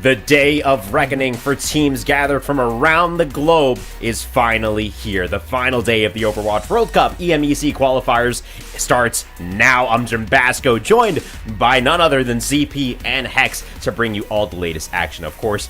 The day of reckoning for teams gathered from around the globe is finally here. The final day of the Overwatch World Cup EMEC Qualifiers starts now. I'm Jim Basco, joined by none other than ZP and Hex to bring you all the latest action. Of course,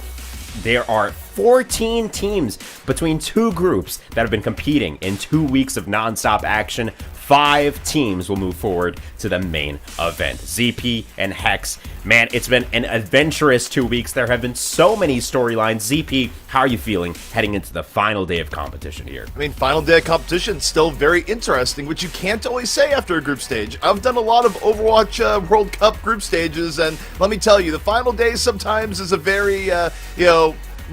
there are 14 teams between two groups that have been competing in 2 weeks of non-stop action. 5 teams will move forward to the main event. ZP and Hex, man, it's been an adventurous 2 weeks. There have been so many storylines. ZP, how are you feeling heading into the final day of competition here? I mean, final day of competition, still very interesting, which you can't always say after a group stage. I've done a lot of Overwatch World Cup group stages, and let me tell you, the final day sometimes is a very,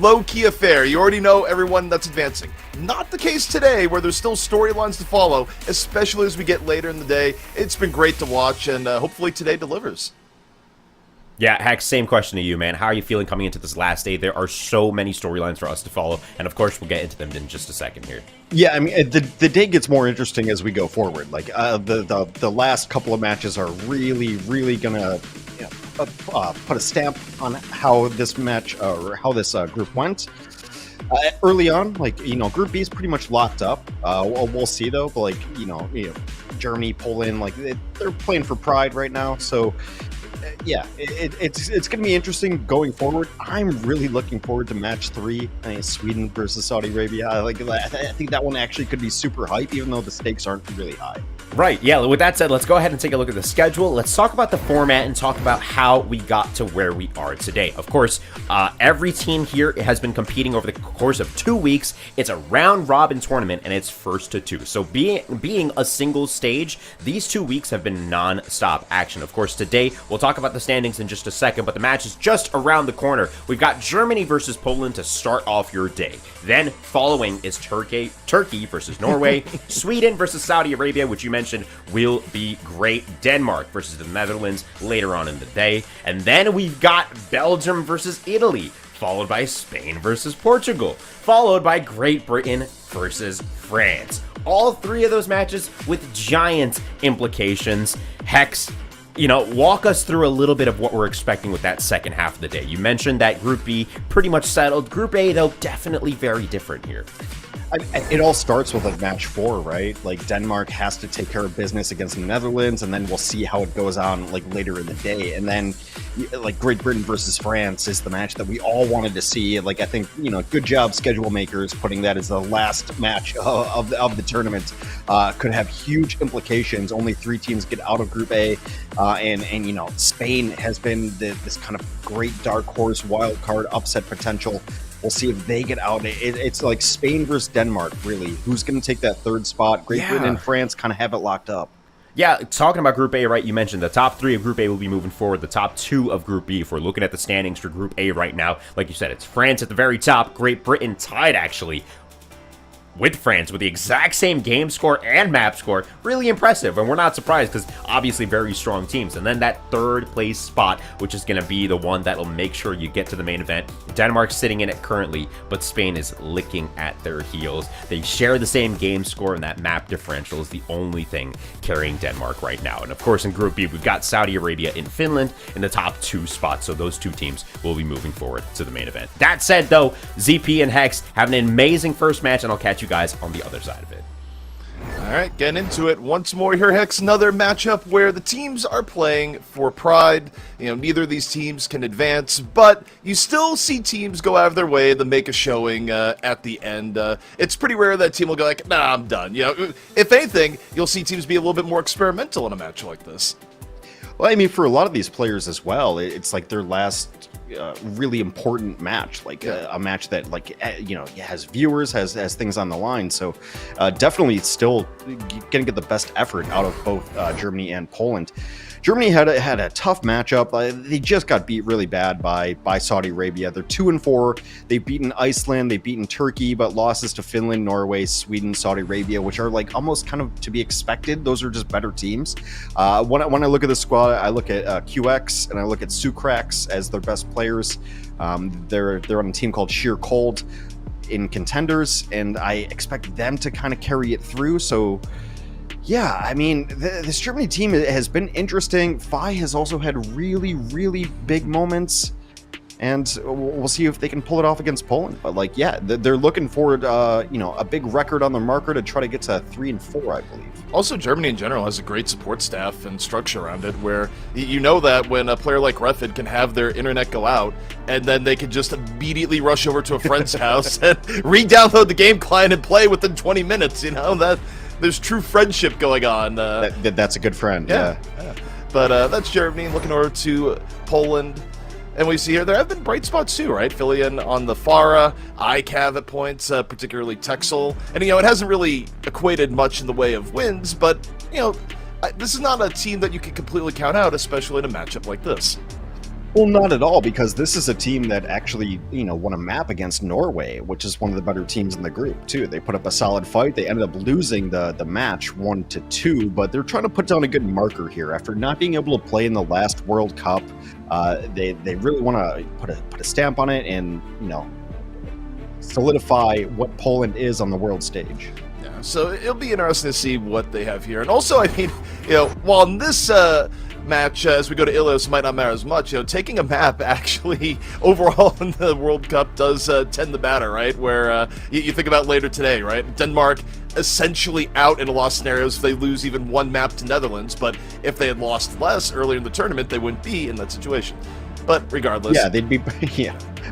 low-key affair. You already know everyone that's advancing. Not the case today, where there's still storylines to follow, especially as we get later in the day. It's been great to watch, and hopefully today delivers. Yeah, Hex, same question to you, man. How are you feeling coming into this last day? There are so many storylines for us to follow, and of course, we'll get into them in just a second here. Yeah, I mean, the day gets more interesting as we go forward. Like, the last couple of matches are really gonna put a stamp on how this match or how this group went. Early on, Group B is pretty much locked up. We'll see though, but Germany, Poland, they're playing for pride right now. So yeah, it's going to be interesting going forward. I'm really looking forward to match 3, Sweden versus Saudi Arabia. I think that one actually could be super hype, even though the stakes aren't really high. Right, yeah, with that said, let's go ahead and take a look at the schedule. Let's talk about the format and talk about how we got to where we are today. Of course, every team here has been competing over the course of 2 weeks. It's a round-robin tournament, and it's first to 2. So being a single stage, these 2 weeks have been non-stop action. Of course, today, we'll talk about the standings in just a second, but the match is just around the corner. We've got Germany versus Poland to start off your day. Then, following is Turkey versus Norway, Sweden versus Saudi Arabia, which you mentioned will be great. Denmark versus the Netherlands later on in the day. And then we've got Belgium versus Italy, followed by Spain versus Portugal, followed by Great Britain versus France. All 3 of those matches with giant implications. Hex, walk us through a little bit of what we're expecting with that second half of the day. You mentioned that Group B pretty much settled. Group A, though, definitely very different here. It all starts with match 4, right? Denmark has to take care of business against the Netherlands, and then we'll see how it goes on later in the day. And then Great Britain versus France is the match that we all wanted to see. I think good job schedule makers putting that as the last match of the tournament. Could have huge implications. Only 3 teams get out of Group A, and Spain has been this kind of great dark horse wild card upset potential. We'll see if they get out. It's like Spain versus Denmark, really. Who's going to take that 3rd spot? Great Britain and France kind of have it locked up. Yeah, talking about Group A, right, you mentioned the top 3 of Group A will be moving forward. The top 2 of Group B, if we're looking at the standings for Group A right now, like you said, it's France at the very top, Great Britain tied, actually, with France, with the exact same game score and map score. Really impressive, and we're not surprised because obviously very strong teams. And then that 3rd place spot, which is going to be the one that'll make sure you get to the main event. Denmark's sitting in it currently, but Spain is licking at their heels. They share the same game score, and that map differential is the only thing carrying Denmark right now. And of course, in Group B, we've got Saudi Arabia and Finland in the top 2 spots, so those 2 teams will be moving forward to the main event. That said, though, ZP and Hex have an amazing first match, and I'll catch you guys on the other side of it. All right, getting into it once more here, Hex. Another matchup where the teams are playing for pride. Neither of these teams can advance, but you still see teams go out of their way to make a showing at the end. It's pretty rare that a team will go nah, I'm done. If anything, you'll see teams be a little bit more experimental in a match like this. Well, I mean, for a lot of these players as well, it's like their last really important match, a match that has viewers, has things on the line. So definitely still gonna get the best effort out of both Germany and Poland. Germany had a tough matchup. They just got beat really bad by Saudi Arabia. They're 2-4. They've beaten Iceland, they've beaten Turkey, but losses to Finland, Norway, Sweden, Saudi Arabia, which are almost kind of to be expected. Those are just better teams. When I look at the squad, I look at QX and I look at Sucrax as their best players. They're on a team called Sheer Cold in contenders, and I expect them to kind of carry it through. So yeah, I mean, this Germany team has been interesting. Fi has also had really, really big moments. and we'll see if they can pull it off against Poland. But like, yeah, they're looking forward, a big record on the marker to try to get to 3-4, I believe. Also, Germany in general has a great support staff and structure around it, where you know that when a player like Refid can have their internet go out, and then they can just immediately rush over to a friend's house and re-download the game client and play within 20 minutes. You know that there's true friendship going on. That's a good friend. Yeah. But that's Germany. Looking over to Poland. And we see here there have been bright spots too, right? Filian on the Farah, ICAV at points, particularly Texel. And, it hasn't really equated much in the way of wins, but, this is not a team that you can completely count out, especially in a matchup like this. Well, not at all, because this is a team that actually, won a map against Norway, which is one of the better teams in the group, too. They put up a solid fight. They ended up losing the match 1-2, but they're trying to put down a good marker here. After not being able to play in the last World Cup, they really want to put a stamp on it and, solidify what Poland is on the world stage. Yeah, so it'll be interesting to see what they have here. And also, I mean, while in this match, as we go to Ilios, might not matter as much. Taking a map actually overall in the World Cup does tend to matter, right? Where you think about later today, right? Denmark essentially out in a loss scenarios if they lose even one map to Netherlands, but if they had lost less earlier in the tournament, they wouldn't be in that situation. But regardless, yeah, they'd be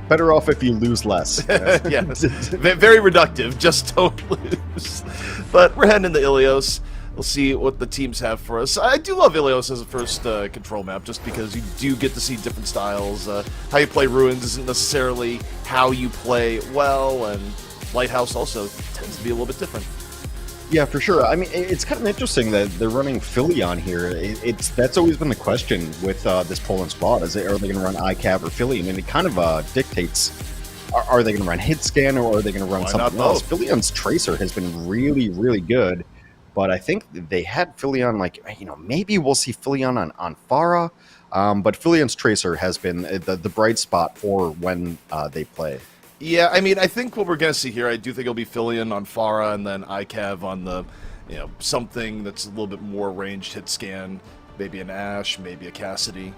better off if you lose less. Yeah, very reductive. Just don't lose. But we're heading into Ilios. We'll see what the teams have for us. I do love Ilios as a first control map, just because you do get to see different styles. How you play Ruins isn't necessarily how you play well, and Lighthouse also tends to be a little bit different. Yeah, for sure. I mean, it's kind of interesting that they're running Filion here. That's always been the question with this Poland squad. Are they going to run ICAV or Philly? I mean, it kind of dictates, are they going to run hit scan or are they going to run something else? Filion's Tracer has been really, really good, but I think they had Filion, maybe we'll see Filion on Farah, but Filion's Tracer has been the bright spot for when they play. Yeah, I mean, I think what we're going to see here, I do think it'll be Filion on Farah and then ICAV on the, something that's a little bit more ranged hit scan, maybe an Ashe, maybe a Cassidy.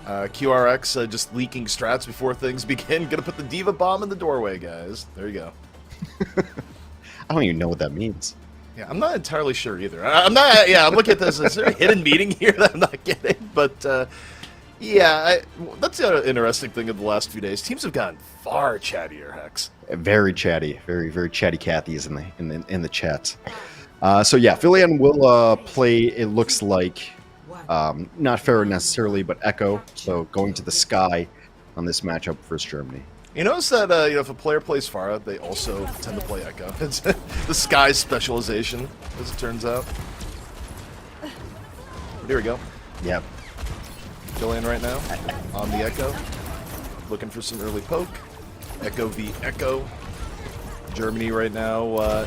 QRX just leaking strats before things begin. Gonna put the Diva Bomb in the doorway, guys. There you go. I don't even know what that means. Yeah, I'm not entirely sure either. I'm looking at this. Is there a hidden meaning here that I'm not getting? But, yeah, that's the other interesting thing of the last few days. Teams have gotten far chattier, Hex. Very chatty, very, very chatty Cathy's in the chat. So yeah, Filion will play. It looks like not Farah necessarily, but Echo. So going to the Sky on this matchup versus Germany. You notice that if a player plays Farah, they also tend to play Echo. It's the Sky's specialization, as it turns out. But here we go. Yep. Filion right now on the Echo, looking for some early poke. Echo v Echo. Germany right now.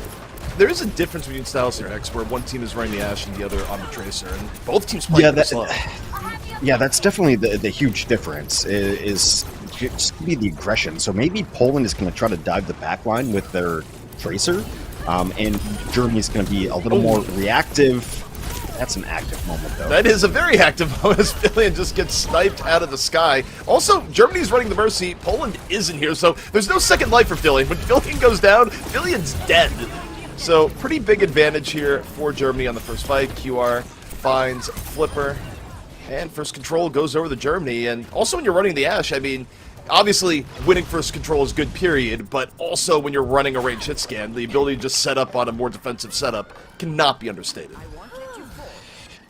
There is a difference between styles here, X, where one team is running the Ashe and the other on the Tracer, and both teams play slow. Yeah, that's definitely the huge difference. Is just be the aggression. So maybe Poland is going to try to dive the back line with their Tracer, and Germany's going to be a little more reactive. That's an active moment, though. That is a very active moment as Filion just gets sniped out of the sky. Also, Germany's running the Mercy. Poland isn't here, so there's no second life for Filion. When Filion goes down, Filion's dead. So, pretty big advantage here for Germany on the first fight. QR finds Flipper, and first control goes over to Germany. And also, when you're running the Ashe, I mean, obviously, winning first control is good, period, but also when you're running a range hit scan, the ability to just set up on a more defensive setup cannot be understated.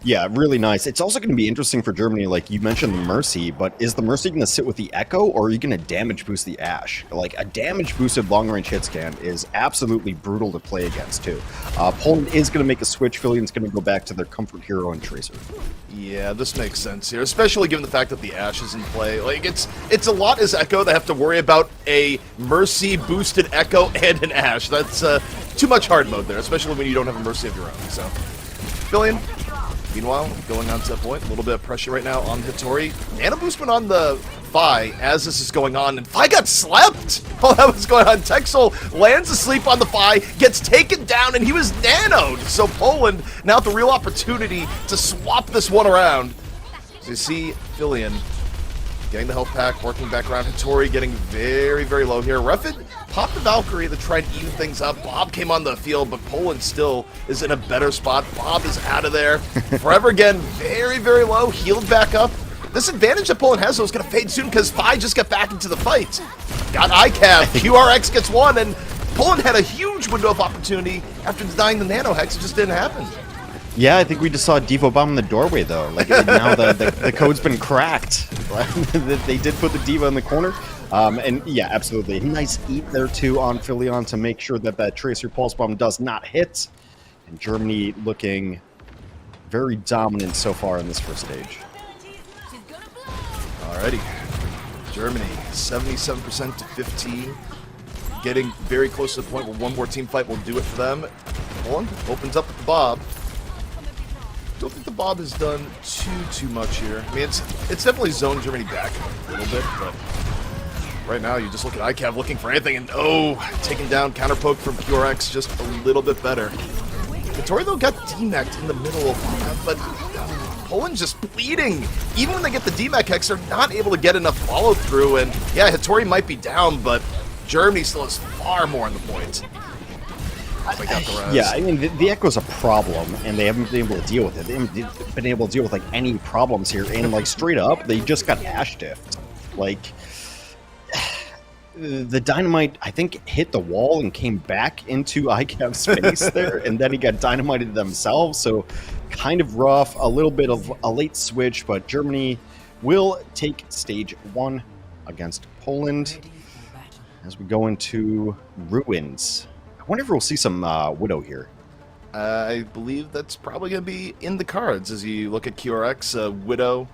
Yeah, really nice. It's also going to be interesting for Germany, like you mentioned the Mercy, but is the Mercy going to sit with the Echo, or are you going to damage boost the Ashe? Like, a damage boosted long-range hit scan is absolutely brutal to play against, too. Poland is going to make a switch. Filion's going to go back to their comfort hero and Tracer. Yeah, this makes sense here, especially given the fact that the Ashe is in play. Like, it's a lot as Echo that have to worry about a Mercy boosted Echo and an Ashe. That's too much hard mode there, especially when you don't have a Mercy of your own. So, Filion, meanwhile, going on to that point, a little bit of pressure right now on Hittori. Nano boost went on the Fi as this is going on, and Fi got slept while that was going on. Texel lands asleep on the Fi, gets taken down, and he was nanoed. So Poland now with the real opportunity to swap this one around. So you see Filion getting the health pack, working back around. Hattori getting very, very low here. Refid popped the Valkyrie to try and even things up. Bob came on the field, but Poland still is in a better spot. Bob is out of there. Forever again, very, very low, healed back up. This advantage that Poland has, though, is going to fade soon because Fi just got back into the fight. Got ICAV, QRX gets one, and Poland had a huge window of opportunity after denying the Nano Hex. It just didn't happen. Yeah, I think we just saw a Devo bomb in the doorway, though. Like, now the code's been cracked. They did put the Diva in the corner. And yeah, absolutely. Nice eat there, too, on Philion to make sure that that Tracer Pulse Bomb does not hit. And Germany looking very dominant so far in this first stage. Alrighty. Germany, 77% to 15. Getting very close to the point where one more team fight will do it for them. Poland opens up with the Bob. Don't think the Bob has done too much here. I mean, it's definitely zoned Germany back a little bit, but right now you just look at ICAV looking for anything, and taking down counter poke from QRX just a little bit better. Hattori, though, got DMAC'd in the middle of that, but Poland's just bleeding. Even when they get the DMAC Hex, they're not able to get enough follow through, and yeah, Hattori might be down, but Germany still has far more on the point. Yeah, I mean, the Echo's a problem, and they haven't been able to deal with it. They haven't been able to deal with, like, any problems here, and, like, straight up, they just got Ash Diffed. Like, the Dynamite, I think, hit the wall and came back into ICAV's space there, and then he got dynamited themselves, so kind of rough, a little bit of a late switch, but Germany will take stage 1 against Poland as we go into Ruins. I wonder if we'll see some Widow here. I believe that's probably going to be in the cards as you look at QRX. Widow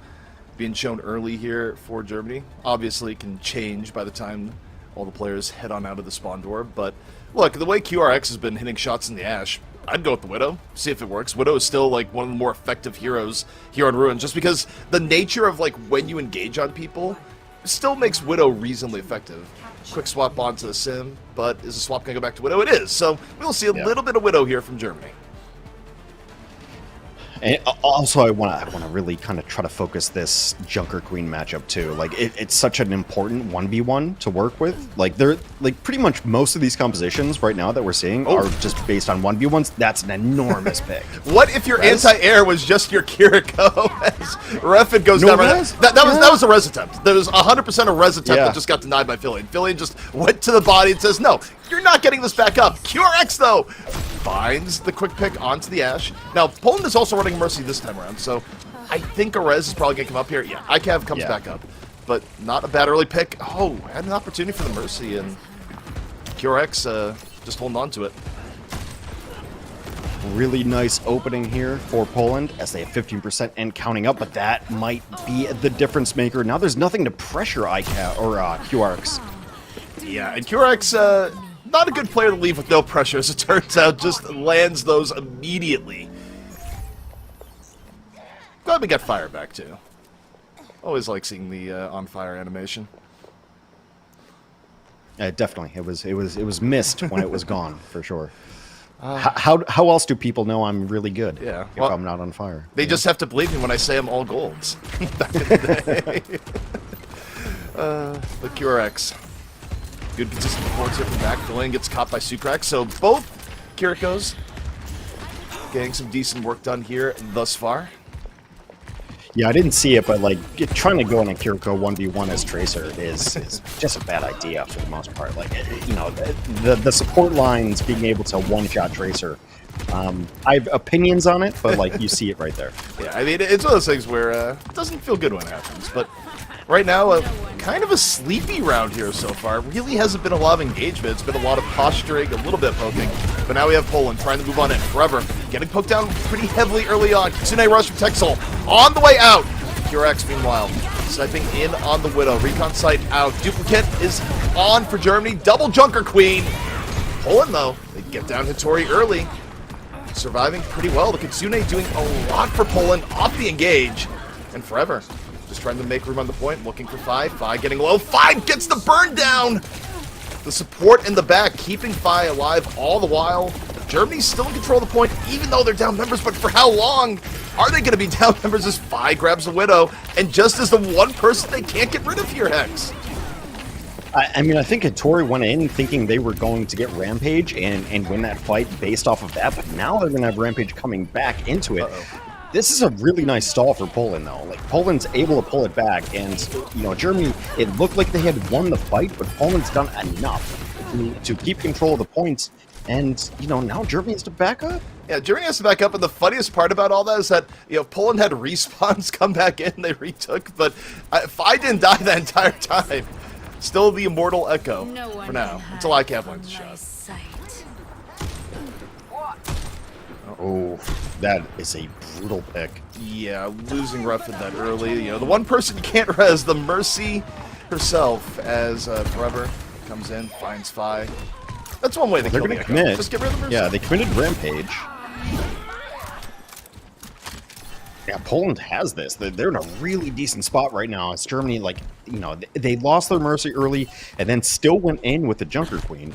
being shown early here for Germany. Obviously, it can change by the time all the players head on out of the spawn door. But look, the way QRX has been hitting shots in the Ash, I'd go with the Widow, see if it works. Widow is still like one of the more effective heroes here on Ruin, just because the nature of like when you engage on people still makes Widow reasonably effective. Quick swap onto the Sim, but is the swap going to go back to Widow? It is, so we'll see a little bit of Widow here from Germany. And also, I want to really kind of try to focus this Junker Queen matchup too. Like, it's such an important 1v1 to work with. Like, they're like pretty much most of these compositions right now that we're seeing are just based on 1v1s. That's an enormous pick. What if your anti-air was just your Kiriko as Refid goes down? That was a res attempt. There was 100% a res attempt that just got denied by Philly. And Philly just went to the body and says, "No, you're not getting this back up." QRX though finds the quick pick onto the Ash. Now Poland is also running Mercy this time around, so I think a res is probably gonna come up here. Yeah, ICAV comes back up, but not a bad early pick. Oh, had an opportunity for the Mercy, and QRX just holding on to it. Really nice opening here for Poland as they have 15% and counting up, but that might be the difference maker. Now there's nothing to pressure ICAV or QRX. Yeah, and QRX, not a good player to leave with no pressure, as it turns out, just lands those immediately. Glad we got fire back, too. Always like seeing the on fire animation. Definitely, it was missed when it was gone, for sure. How else do people know I'm really good if I'm not on fire? They just have to believe me when I say I'm all golds. Back in the day. The QRX. Good consistent performance here from back. Philion gets caught by Sukrak. So both Kirikos getting some decent work done here thus far. Yeah, I didn't see it, but like trying to go in a Kiriko 1v1 as Tracer is just a bad idea for the most part. Like, you know, the support lines being able to one-shot Tracer. I have opinions on it, but like you see it right there. Yeah, I mean, it's one of those things where it doesn't feel good when it happens, but right now, kind of a sleepy round here so far. Really hasn't been a lot of engagement. It's been a lot of posturing, a little bit of poking. But now we have Poland trying to move on in. Forever getting poked down pretty heavily early on. Kitsune rush from Texel on the way out. QRX, meanwhile, sniping in on the Widow. Recon sight out. Duplicate is on for Germany. Double Junker Queen. Poland, though, they get down Hattori early. Surviving pretty well. The Kitsune doing a lot for Poland off the engage. And Forever just trying to make room on the point, looking for Fi. Fi getting low. Fi gets the burn down! The support in the back, keeping Fi alive all the while. Germany's still in control of the point, even though they're down members, but for how long? Are they going to be down members as Fi grabs the Widow, and just as the one person they can't get rid of here, Hex? I mean, I think Hattori went in thinking they were going to get Rampage and win that fight based off of that, but now they're going to have Rampage coming back into it. This is a really nice stall for Poland, though. Like, Poland's able to pull it back, and, you know, Germany, it looked like they had won the fight, but Poland's done enough to keep control of the points, and, you know, now Germany has to back up. Yeah, Germany has to back up, and the funniest part about all that is that, you know, Poland had respawns come back in, they retook, but Fi didn't die that entire time. Still the immortal Echo for now, until ICAV wins the shot. Oh, that is a brutal pick. Yeah, losing rough in that early. You know, the one person you can't res, the Mercy herself, as Forever comes in, finds Fi. That's one way they They're kill going the to Echo. commit. Just get rid of the Mercy. Yeah, they committed Rampage. Yeah, Poland has this. They're in a really decent spot right now. It's Germany, like, you know, they lost their Mercy early and then still went in with the Junker Queen.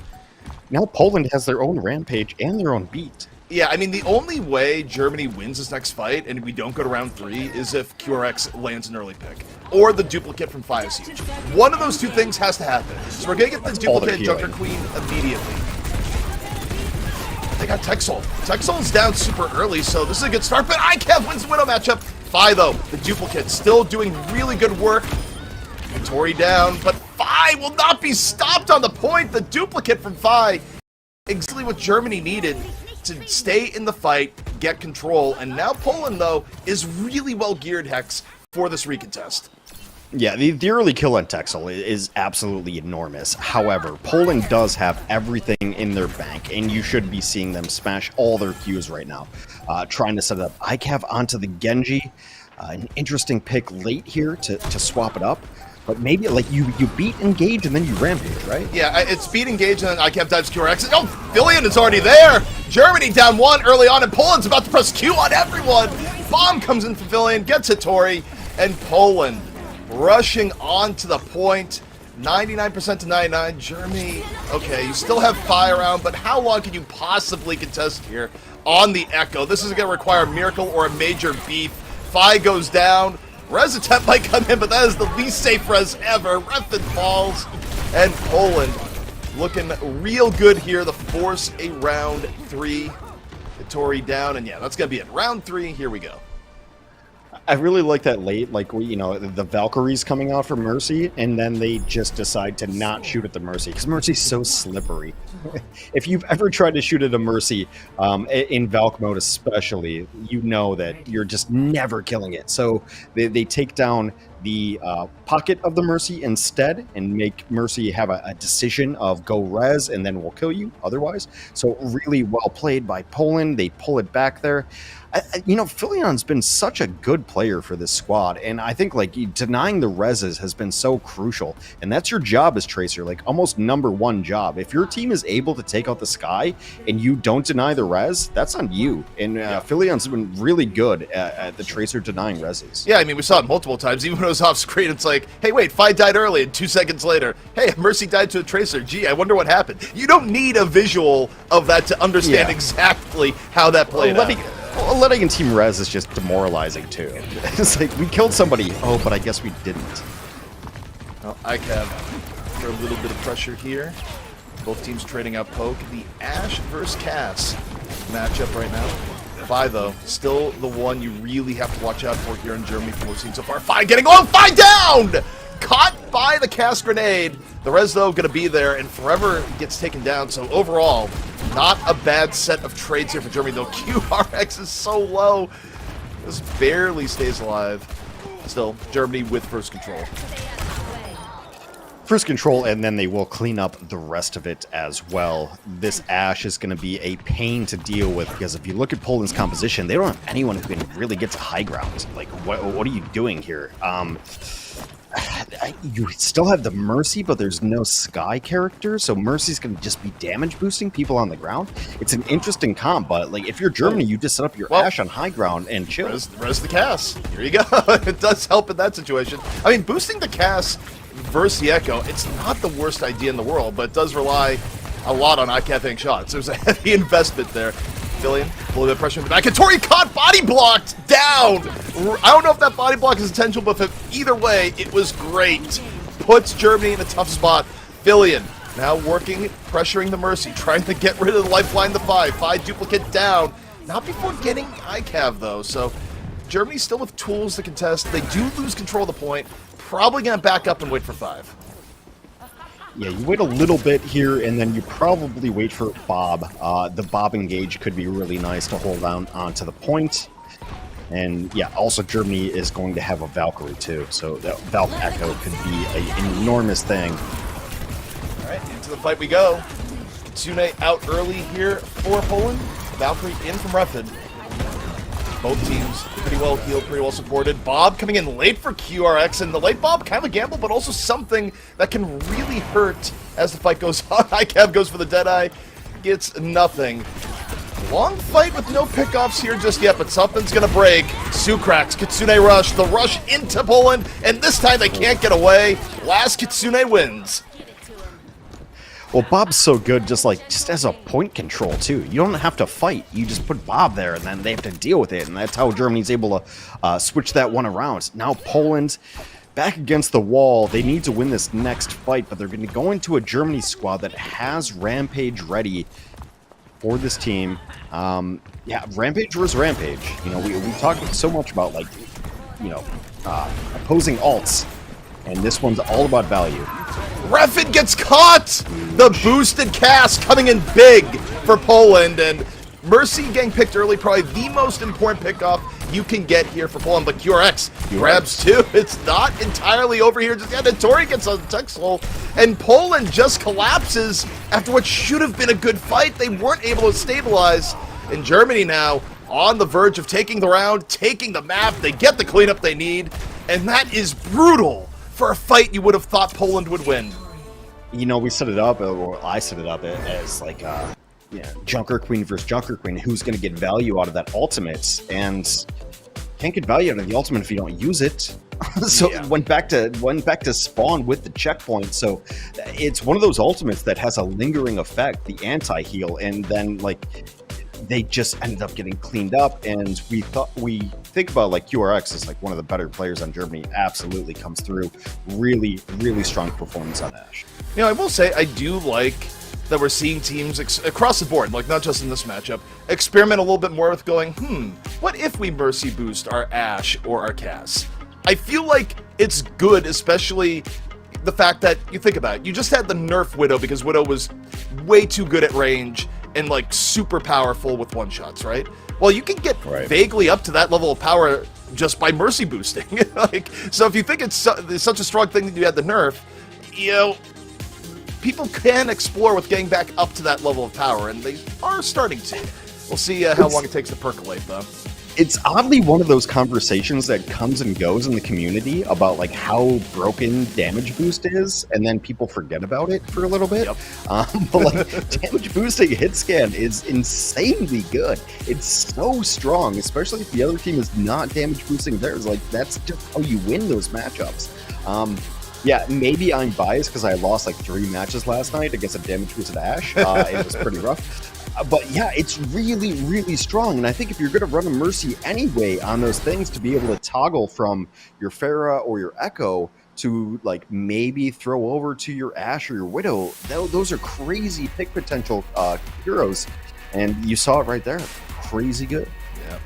Now Poland has their own Rampage and their own beat. Yeah, I mean, the only way Germany wins this next fight, and we don't go to round 3, is if QRX lands an early pick. Or the duplicate from Fi is huge. One of those two things has to happen. So we're going to get the duplicate Junker Queen immediately. They got Texel. Texel's down super early, so this is a good start, but ICAV wins the Widow matchup. Fi, though, the duplicate, still doing really good work. Tori down, but Fi will not be stopped on the point. The duplicate from Fi, exactly what Germany needed to stay in the fight, get control, and now Poland, though, is really well geared, Hex, for this recontest. Yeah, the early kill on Texel is absolutely enormous. However, Poland does have everything in their bank, and you should be seeing them smash all their Qs right now. Trying to set up ICAV onto the Genji. An interesting pick late here to swap it up. But maybe, like, you beat Engage and then you Rampage, right? Yeah, it's beat Engage and then ICAV dives QRX. Oh, Villian is already there! Germany down 1 early on, and Poland's about to press Q on everyone! Bomb comes in for Villian, gets it Tori, and Poland rushing on to the point. 99% to 99. Germany, okay, you still have Fi around, but how long can you possibly contest here on the Echo? This is going to require a miracle or a major beef. Fi goes down. Res attempt might come in, but that is the least safe res ever. Refin falls, and Poland looking real good here to force a round 3. Tori down, and yeah, that's going to be it. Round 3, here we go. I really like that late, like, you know, the Valkyries coming out for Mercy, and then they just decide to not shoot at the Mercy, because Mercy's so slippery. If you've ever tried to shoot at a Mercy, in Valk mode especially, you know that you're just never killing it. So they take down the pocket of the Mercy instead and make Mercy have a decision of go res and then we'll kill you otherwise. So really well played by Poland. They pull it back there. You know, Philion's been such a good player for this squad, and I think, like, denying the reses has been so crucial, and that's your job as Tracer, like, almost #1 job. If your team is able to take out the Sky and you don't deny the res, that's on you, and Philion's been really good at the Tracer denying reses. Yeah, I mean, we saw it multiple times, even when it was off screen. It's like, hey, wait, Fi died early, and 2 seconds later, hey, Mercy died to a Tracer. Gee, I wonder what happened. You don't need a visual of that to understand exactly how that played out. Letting a team res is just demoralizing too. It's like, we killed somebody. Oh, but I guess we didn't. Well, ICAV for a little bit of pressure here. Both teams trading out poke. The Ashe versus Cass matchup right now. Fi, though, still the one you really have to watch out for here in Germany from what we've seen so far. Fi getting on! Fi down! Caught by the Cass grenade. The res, though, going to be there, and Forever gets taken down. So overall, not a bad set of trades here for Germany, though. QRX is so low. This barely stays alive. Still, Germany with first control. First control, and then they will clean up the rest of it as well. This Ashe is going to be a pain to deal with, because if you look at Poland's composition, they don't have anyone who can really get to high ground. Like, what are you doing here? You still have the Mercy, but there's no Sky character, so Mercy's going to just be damage boosting people on the ground. It's an interesting comp, but, like, if you're Germany, you just set up your Ashe on high ground and chill. Res the Cass. Here you go. It does help in that situation. I mean, boosting the Cass versus the Echo, it's not the worst idea in the world, but it does rely a lot on ICAV hitting shots. There's a heavy investment there. Fillion, a little bit of pressure in the back, and Tori caught, body blocked, down! I don't know if that body block is intentional, but either way, it was great. Puts Germany in a tough spot. Fillion now working, pressuring the Mercy, trying to get rid of the lifeline, the 5. 5 duplicate down. Not before getting ICAV, though, so Germany still with tools to contest. They do lose control of the point. Probably going to back up and wait for 5. Yeah, you wait a little bit here, and then you probably wait for Bob. The Bob engage could be really nice to hold on onto the point. And yeah, also Germany is going to have a Valkyrie too, so that Valk Echo could be an enormous thing. All right, into the fight we go. Kitsune out early here for Poland. Valkyrie in from Refid. Both teams pretty well healed, pretty well supported. Bob coming in late for QRX, and the late Bob, kind of a gamble, but also something that can really hurt as the fight goes on. ICAV goes for the Deadeye, gets nothing. Long fight with no pickoffs here just yet, but something's gonna break. Sucrax, Kitsune rush, the rush into Poland, and this time they can't get away. Last Kitsune wins. Well, Bob's so good just as a point control, too. You don't have to fight. You just put Bob there, and then they have to deal with it, and that's how Germany's able to switch that one around. Now Poland, back against the wall. They need to win this next fight, but they're going to go into a Germany squad that has Rampage ready for this team. Yeah, Rampage was Rampage. You know, we talked so much about, opposing alts, and this one's all about value. Refid gets caught! The boosted cast coming in big for Poland, and Mercy getting picked early, probably the most important pickoff you can get here for Poland, but QRX grabs two. It's not entirely over here just yet, and Tori gets on the text hole, and Poland just collapses after what should have been a good fight. They weren't able to stabilize, and Germany now on the verge of taking the round, taking the map. They get the cleanup they need, and that is brutal for a fight you would have thought Poland would win. You know, we set it up, or I set it up as Junker Queen versus Junker Queen. Who's going to get value out of that ultimate? And can't get value out of the ultimate if you don't use it. So Yeah. went back to spawn with the checkpoint. So it's one of those ultimates that has a lingering effect, the anti-heal, and then they just ended up getting cleaned up. And we think about QRX as one of the better players on Germany. Absolutely comes through. Really, really strong performance on Ashe. You know, I will say I do like that we're seeing teams across the board, not just in this matchup, experiment a little bit more with going, what if we Mercy boost our Ashe or our Cass? I feel like it's good, especially the fact that, you think about it, you just had the nerf Widow because Widow was way too good at range and super powerful with one-shots, right? Well, you can get vaguely up to that level of power just by Mercy boosting. So if you think it's such a strong thing that you had the nerf, people can explore with getting back up to that level of power, and they are starting to. We'll see how long it takes to percolate, though. It's oddly one of those conversations that comes and goes in the community about how broken damage boost is, and then people forget about it for a little bit. Yep. But damage boosting hit scan is insanely good. It's so strong, especially if the other team is not damage boosting theirs. That's just how you win those matchups. Yeah, maybe I'm biased because I lost 3 matches last night against a damage boosted Ashe. It was pretty rough. But yeah, it's really, really strong. And I think if you're going to run a Mercy anyway on those things, to be able to toggle from your Pharah or your Echo to maybe throw over to your Ashe or your Widow, those are crazy pick potential heroes. And you saw it right there. Crazy good. Yeah.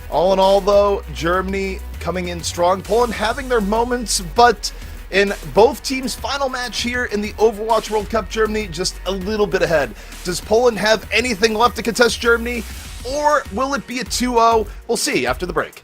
All in all, though, Germany coming in strong. Poland having their moments, but in both teams' final match here in the Overwatch World Cup, Germany just a little bit ahead. Does Poland have anything left to contest Germany, or will it be a 2-0? We'll see after the break.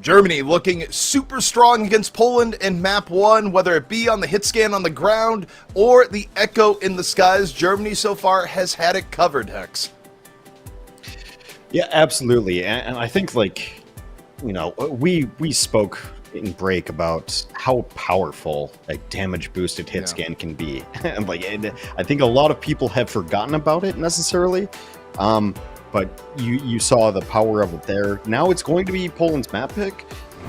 Germany looking super strong against Poland in map 1, whether it be on the hit scan on the ground or the echo in the skies. Germany so far has had it covered, Hex. Yeah, absolutely. And I think, like, you know, we spoke in break about how powerful a damage boosted hit scan can be. And I think a lot of people have forgotten about it necessarily. But you saw the power of it there. Now it's going to be Poland's map pick.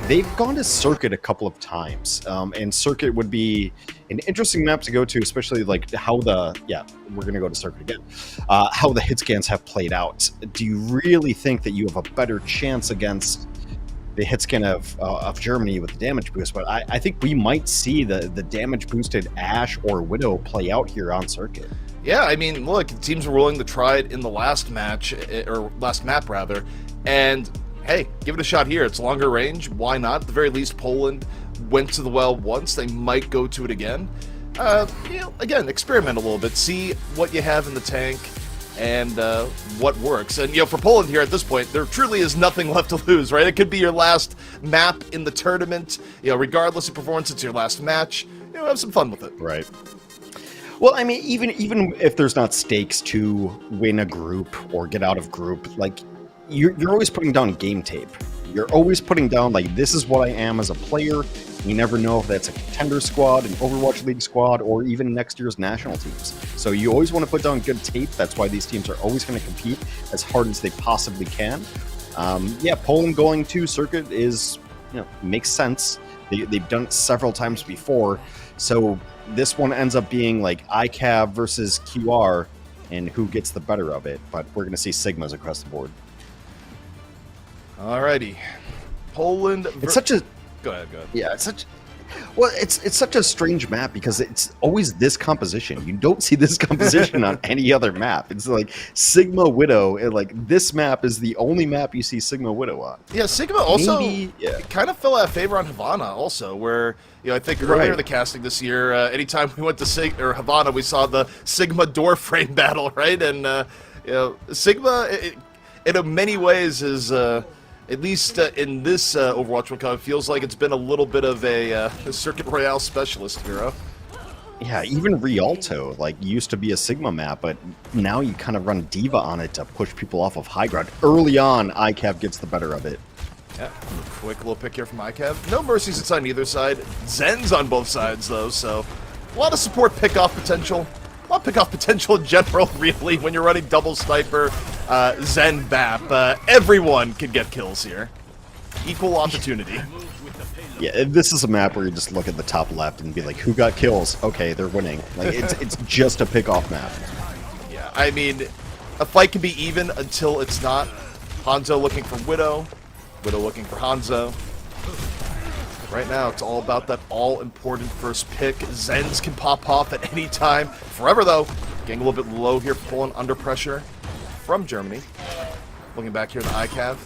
They've gone to Circuit a couple of times, and Circuit would be an interesting map to go to, especially like how we're going to go to Circuit again, how the hit scans have played out. Do you really think that you have a better chance against the hit scan of Germany with the damage boost? But I think we might see the damage boosted Ashe or Widow play out here on Circuit. Yeah, I mean, look, teams were willing to try it in the last match, or last map rather, and hey, give it a shot here. It's longer range. Why not? At the very least, Poland went to the well once. They might go to it again. Again, experiment a little bit. See what you have in the tank and what works. And, for Poland here at this point, there truly is nothing left to lose, right? It could be your last map in the tournament. Regardless of performance, it's your last match. Have some fun with it. Right. Well, I mean, even if there's not stakes to win a group or get out of group, like, you're always putting down game tape. You're always putting down, like, this is what I am as a player. You never know if that's a contender squad, an Overwatch League squad, or even next year's national teams. So you always want to put down good tape. That's why these teams are always going to compete as hard as they possibly can. Poland going to Circuit makes sense. They've done it several times before. So this one ends up being like ICAV versus QR and who gets the better of it. But we're going to see Sigmas across the board. Alrighty. Poland... It's such a... Go ahead. Yeah, it's such a strange map because it's always this composition. You don't see this composition on any other map. It's like Sigma Widow, and like this map is the only map you see Sigma Widow on. Yeah, Sigma also kind of fell out of favor on Havana also, where I think earlier in the casting this year, anytime we went to Havana, we saw the Sigma door frame battle, right? And Sigma, in many ways, is at least in this Overwatch World Cup, it feels like it's been a little bit of a Circuit Royale specialist hero. Yeah, even Rialto, used to be a Sigma map, but now you kind of run Diva on it to push people off of high ground. Early on, ICAV gets the better of it. Yeah, quick little pick here from ICAV. No mercies on either side. Zen's on both sides, though, so a lot of support pick-off potential. A lot of pick-off potential in general, really, when you're running double sniper, Zen BAP. Everyone can get kills here. Equal opportunity. Yeah, this is a map where you just look at the top left and be like, who got kills? Okay, they're winning. It's just a pick-off map. Yeah, I mean, a fight can be even until it's not. Hanzo looking for Widow. Widow looking for Hanzo. Right now, it's all about that all-important first pick. Zens can pop off at any time. Forever, though. Getting a little bit low here, pulling under pressure from Germany. Looking back here at the ICAV.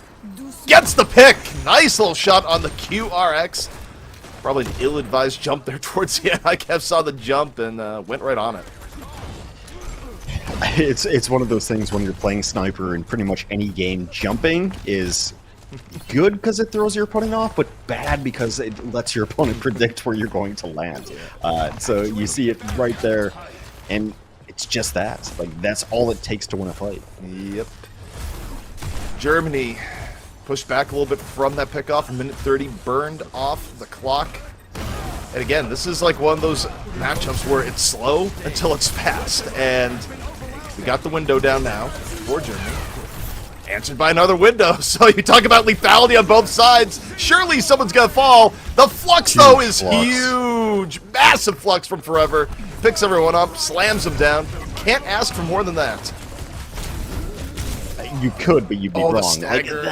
Gets the pick! Nice little shot on the QRX. Probably an ill-advised jump there towards the end. ICAV saw the jump and went right on it. It's one of those things when you're playing Sniper in pretty much any game, jumping is good because it throws your opponent off, but bad because it lets your opponent predict where you're going to land. So you see it right there, and it's just that. That's all it takes to win a fight. Yep. Germany pushed back a little bit from that pickoff. A minute 30 burned off the clock. And again, this is like one of those matchups where it's slow until it's fast. And we got the window down now for Germany. Answered by another window. So you talk about lethality on both sides. Surely someone's going to fall. The flux, though, is huge. Massive flux from Forever. Picks everyone up, slams them down. Can't ask for more than that. You could, but you'd be wrong. The stagger.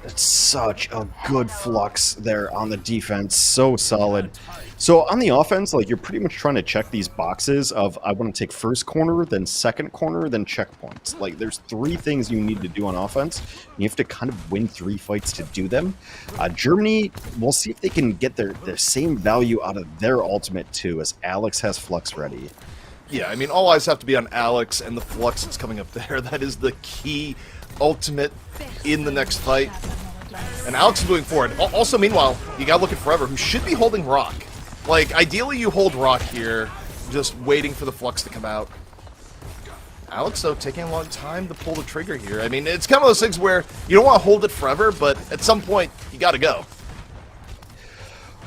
It's such a good flux there on the defense. So solid. So on the offense, you're pretty much trying to check these boxes of I want to take first corner, then second corner, then checkpoints. There's 3 things you need to do on offense. You have to kind of win 3 fights to do them. Germany, we'll see if they can get their same value out of their ultimate too, as Alex has flux ready. Yeah, I mean, all eyes have to be on Alex and the flux that's coming up there. That is the key ultimate in the next fight. And Alex is moving forward. Also, meanwhile, you gotta look at Forever, who should be holding Rock. Like, ideally you hold Rock here, just waiting for the Flux to come out. Alex, though, taking a long time to pull the trigger here. I mean, it's kind of those things where you don't want to hold it forever, but at some point, you gotta go.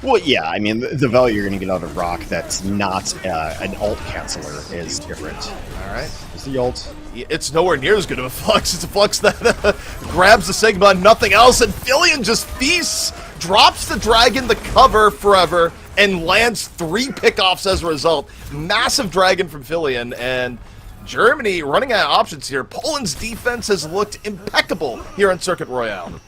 Well, yeah, I mean, the value you're going to get out of Rock that's not an ult canceller is different. All right. Is the ult? It's nowhere near as good of a Flux. It's a Flux that grabs the Sigma and nothing else, and Fillion just feasts, drops the Dragon to cover Forever, and lands 3 pickoffs as a result. Massive Dragon from Fillion, and Germany running out of options here. Poland's defense has looked impeccable here on Circuit Royale.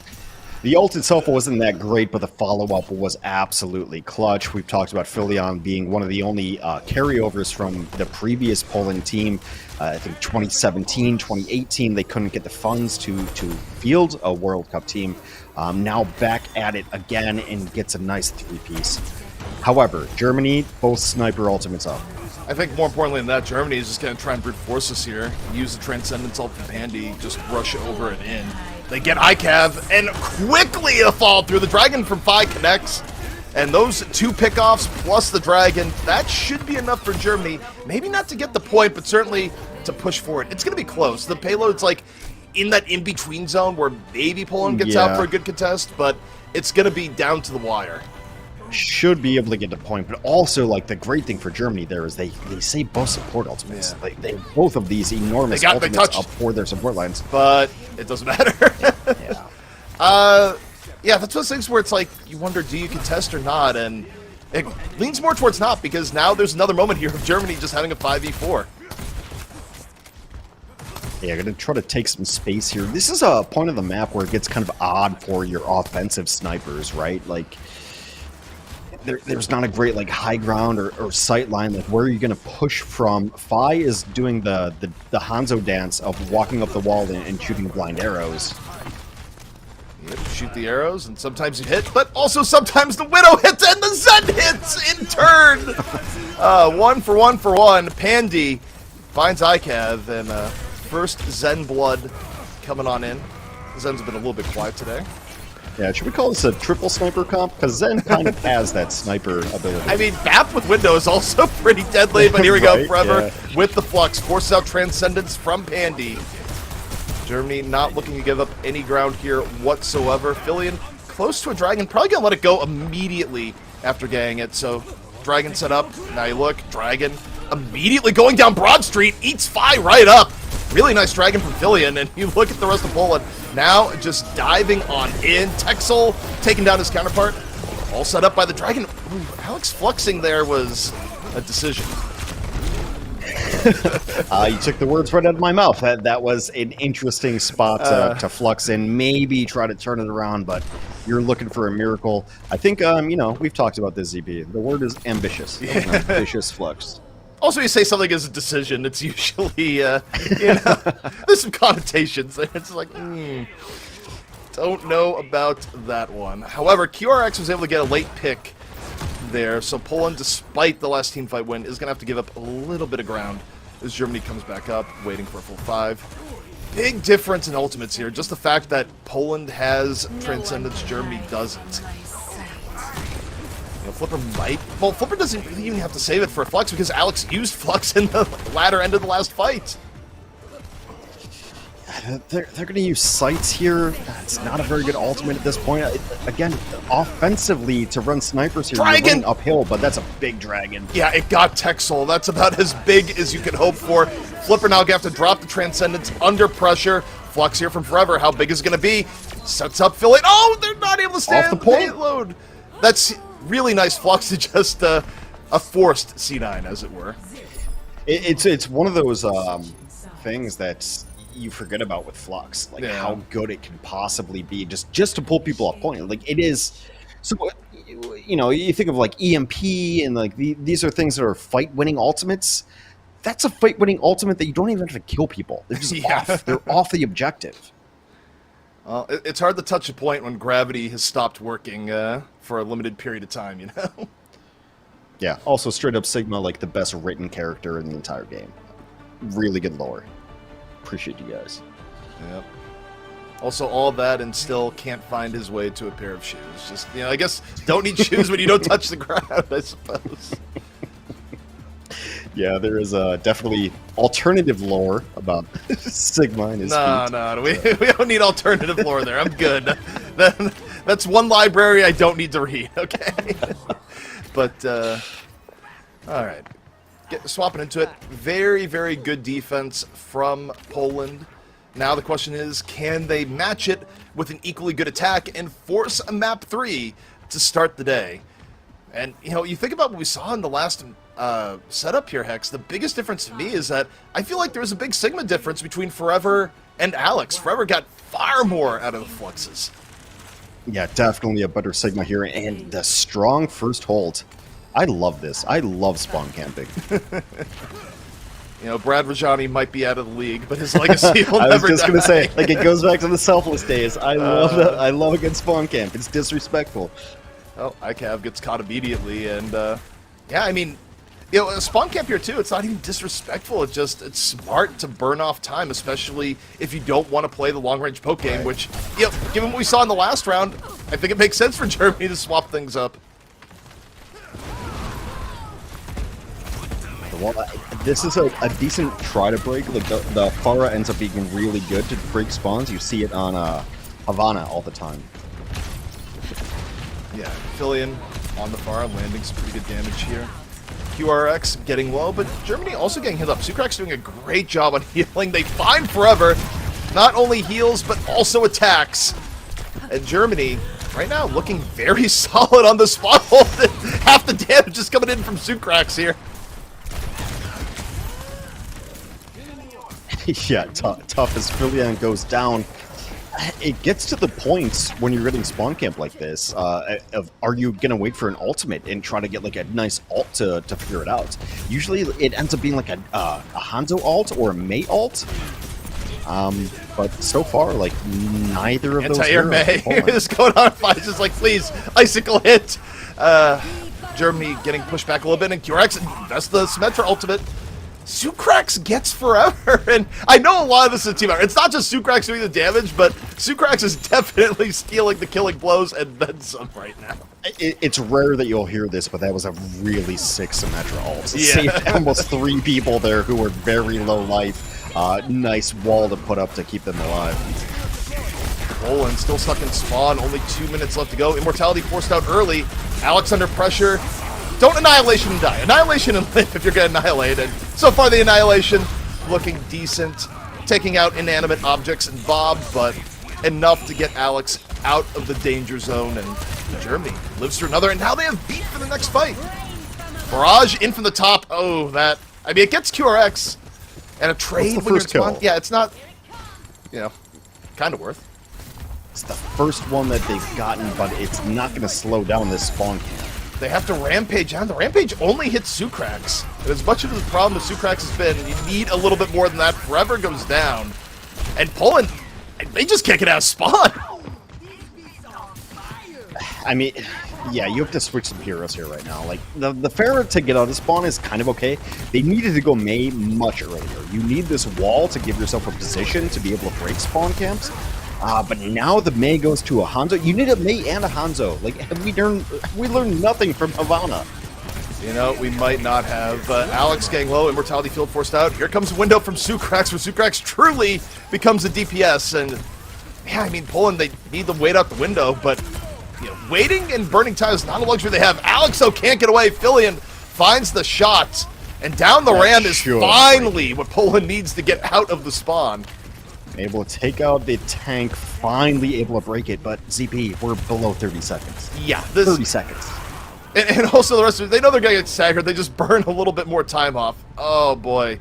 The ult itself wasn't that great, but the follow-up was absolutely clutch. We've talked about Fillion being one of the only carryovers from the previous Poland team. I think 2017, 2018, they couldn't get the funds to field a World Cup team. Now back at it again and gets a nice 3-piece. However, Germany, both sniper ultimates up. I think more importantly than that, Germany is just going to try and brute force us here. Use the Transcendence ult from Pandy, just rush over and in. They get ICAV, and quickly a fall through. The Dragon from Phi connects, and those 2 pickoffs plus the Dragon, that should be enough for Germany. Maybe not to get the point, but certainly to push forward. It's going to be close. The payload's like in that in-between zone where maybe Poland gets out for a good contest, but it's going to be down to the wire. Should be able to get the point, but also, like, the great thing for Germany there is they save both support ultimates. Yeah. Like, they both of these enormous ultimates up for their support lines. But it doesn't matter. Yeah, that's one of those things where it's like, you wonder, do you contest or not? And it leans more towards not, because now there's another moment here of Germany just having a 5v4. Yeah, going to try to take some space here. This is a point of the map where it gets kind of odd for your offensive snipers, right? Like, there's not a great like high ground or sight line. Like, where are you going to push from? Phi is doing the Hanzo dance of walking up the wall and shooting blind arrows. Yep, shoot the arrows, and sometimes you hit, but also sometimes the Widow hits and the Zen hits in turn. 1 for 1 for 1. Pandy finds ICAV, and first Zen blood coming on in. Zen's been a little bit quiet today. Yeah, should we call this a triple sniper comp? Because Zen kind of has that sniper ability. I mean, BAP with Window is also pretty deadly, but here we go, Right, Forever yeah. with the Flux. Forces out Transcendence from Pandy. Germany not looking to give up any ground here whatsoever. Fillion close to a Dragon, probably going to let it go immediately after getting it. So, Dragon set up. Now you look, Dragon immediately going down Broad Street, eats Phi right up. Really nice Dragon from Fillion, and you look at the rest of Poland. Now just diving on in. Texel taking down his counterpart. All set up by the Dragon. Ooh, Alex fluxing there was a decision. You took the words right out of my mouth. That was an interesting spot to flux in. Maybe try to turn it around, but you're looking for a miracle. I think, we've talked about this, ZB. The word is ambitious. That was an ambitious flux. Also, you say something is a decision, it's usually, there's some connotations. It's like, don't know about that one. However, QRX was able to get a late pick there, so Poland, despite the last teamfight win, is going to have to give up a little bit of ground as Germany comes back up, waiting for a full 5. Big difference in ultimates here, just the fact that Poland has Transcendence, Germany doesn't. Flipper might... Well, Flipper doesn't really even have to save it for a Flux because Alex used Flux in the latter end of the last fight. They're going to use sights here. It's not a very good ultimate at this point. Again, offensively, to run snipers here, you're running uphill, but that's a big Dragon. Yeah, it got Texel. That's about as big as you can hope for. Flipper now going to have to drop the Transcendence under pressure. Flux here from Forever. How big is it going to be? Sets up Philly. Oh, they're not able to stand the payload. That's really nice Flux to just a forced C9, as it were. It's one of those things that you forget about with Flux, like how good it can possibly be just to pull people off point. Like, it is. So, you think of like EMP and like these are things that are fight-winning ultimates. That's a fight-winning ultimate that you don't even have to kill people. They're just off. They're off the objective. It's hard to touch a point when gravity has stopped working for a limited period of time, you know? Yeah, also straight up Sigma, like the best written character in the entire game. Really good lore. Appreciate you guys. Yep. Also, all that and still can't find his way to a pair of shoes. Just, you know, I guess don't need shoes when you don't touch the ground, I suppose. Yeah, there is definitely alternative lore about Sigma and his feet. No, we don't need alternative lore there. I'm good. That's one library I don't need to read, okay? But, all right. Swapping into it. Very, very good defense from Poland. Now the question is, can they match it with an equally good attack and force a map 3 to start the day? And, you know, you think about what we saw in the last setup here, Hex. The biggest difference to me is that I feel like there was a big Sigma difference between Forever and Alex. Forever got far more out of the fluxes. Yeah, definitely a better Sigma here, and the strong first hold. I love this. I love spawn camping. You know, Brad Rajani might be out of the league, but his legacy will never die. I was just going to say, like, it goes back to the selfless days. I love that. I love a good spawn camp. It's disrespectful. Oh, ICAV gets caught immediately, and, yeah, I mean, you know, a spawn camp here, too, it's not even disrespectful. It's just, it's smart to burn off time, especially if you don't want to play the long-range poke game, which, you know, given what we saw in the last round, I think it makes sense for Germany to swap things up. Well, this is a decent try to break. Like the Pharah ends up being really good to break spawns. You see it on Havana all the time. Yeah, Filian on the Pharah, landing some pretty good damage here. QRX getting low, but Germany also getting hit up. Sucrax doing a great job on healing. They find Forever. Not only heals, but also attacks. And Germany, right now, looking very solid on the spot hold. Half the damage is coming in from Sucrax here. Yeah, tough as Filian goes down. It gets to the point when you're getting spawn camp like this of are you gonna wait for an ultimate and try to get like a nice ult to figure it out? Usually it ends up being like a Hanzo ult or a Mei ult. But so far, like neither of those. Anti-air Mei is going on. It's just like, please, icicle hit. Germany getting pushed back a little bit, and QRX, that's the Symmetra ultimate. Sucrax gets Forever, and I know a lot of this is a team effort. It's not just Sucrax doing the damage, but Sucrax is definitely stealing the killing blows and then some right now. It's rare that you'll hear this, but that was a really sick Symmetra ult. It Yeah. saved almost 3 people there who were very low life. Nice wall to put up to keep them alive. Poland still stuck in spawn, only 2 minutes left to go. Immortality forced out early. Alex under pressure. Don't Annihilation and die. Annihilation and live if you're going to annihilate. And so far the Annihilation looking decent. Taking out inanimate objects and Bob, but enough to get Alex out of the danger zone. And Germany lives through another, and now they have beat for the next fight. Barrage in from the top. Oh, that. I mean, it gets QRX. And a trade when you're in spawn. Yeah, it's not, you know, kind of worth. It's the first one that they've gotten, but it's not going to slow down this spawn camp. They have to Rampage on. The Rampage only hits Sucrax. And as much of the problem with Sucrax has been, you need a little bit more than that. Forever goes down. And Poland, they just can't get out of spawn. I mean, yeah, you have to switch some heroes here right now. Like, the Pharah to get out of spawn is kind of okay. They needed to go Mei much earlier. You need this wall to give yourself a position to be able to break spawn camps. But now the Mei goes to a Hanzo. You need a Mei and a Hanzo. Like, have we learned nothing from Havana? You know, we might not have. Alex getting low, Immortality Field forced out. Here comes a window from Sucrax, where Sucrax truly becomes a DPS. And, yeah, I mean, Poland, they need to wait out the window, but, you know, waiting and burning time is not a luxury they have. Alex, though, can't get away. Filian finds the shot, and down the ram is finally what Poland needs to get out of the spawn. Able to take out the tank, finally able to break it, but ZP, we're below 30 seconds. Yeah, 30 seconds. And also the rest of it, they know they're going to get staggered. They just burn a little bit more time off. Oh, boy.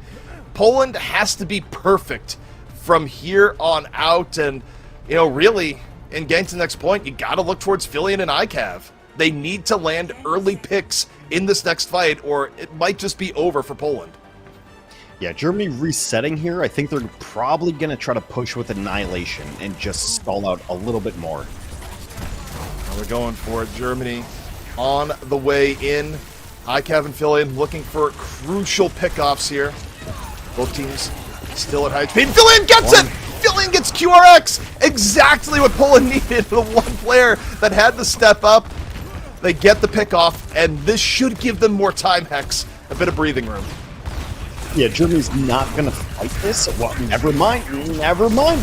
Poland has to be perfect from here on out. And, you know, really, in getting to the next point, you got to look towards Filian and ICAV. They need to land early picks in this next fight, or it might just be over for Poland. Yeah, Germany resetting here. I think they're probably going to try to push with Annihilation and just stall out a little bit more. Now they're going for it. Germany on the way in. ICAV and Filian looking for crucial pickoffs here. Both teams still at high speed. Filian gets it! Filling gets QRX! Exactly what Poland needed. The one player that had to step up. They get the pick off, and this should give them more time, Hex. A bit of breathing room. Yeah, Germany's not going to fight this. Well, never mind.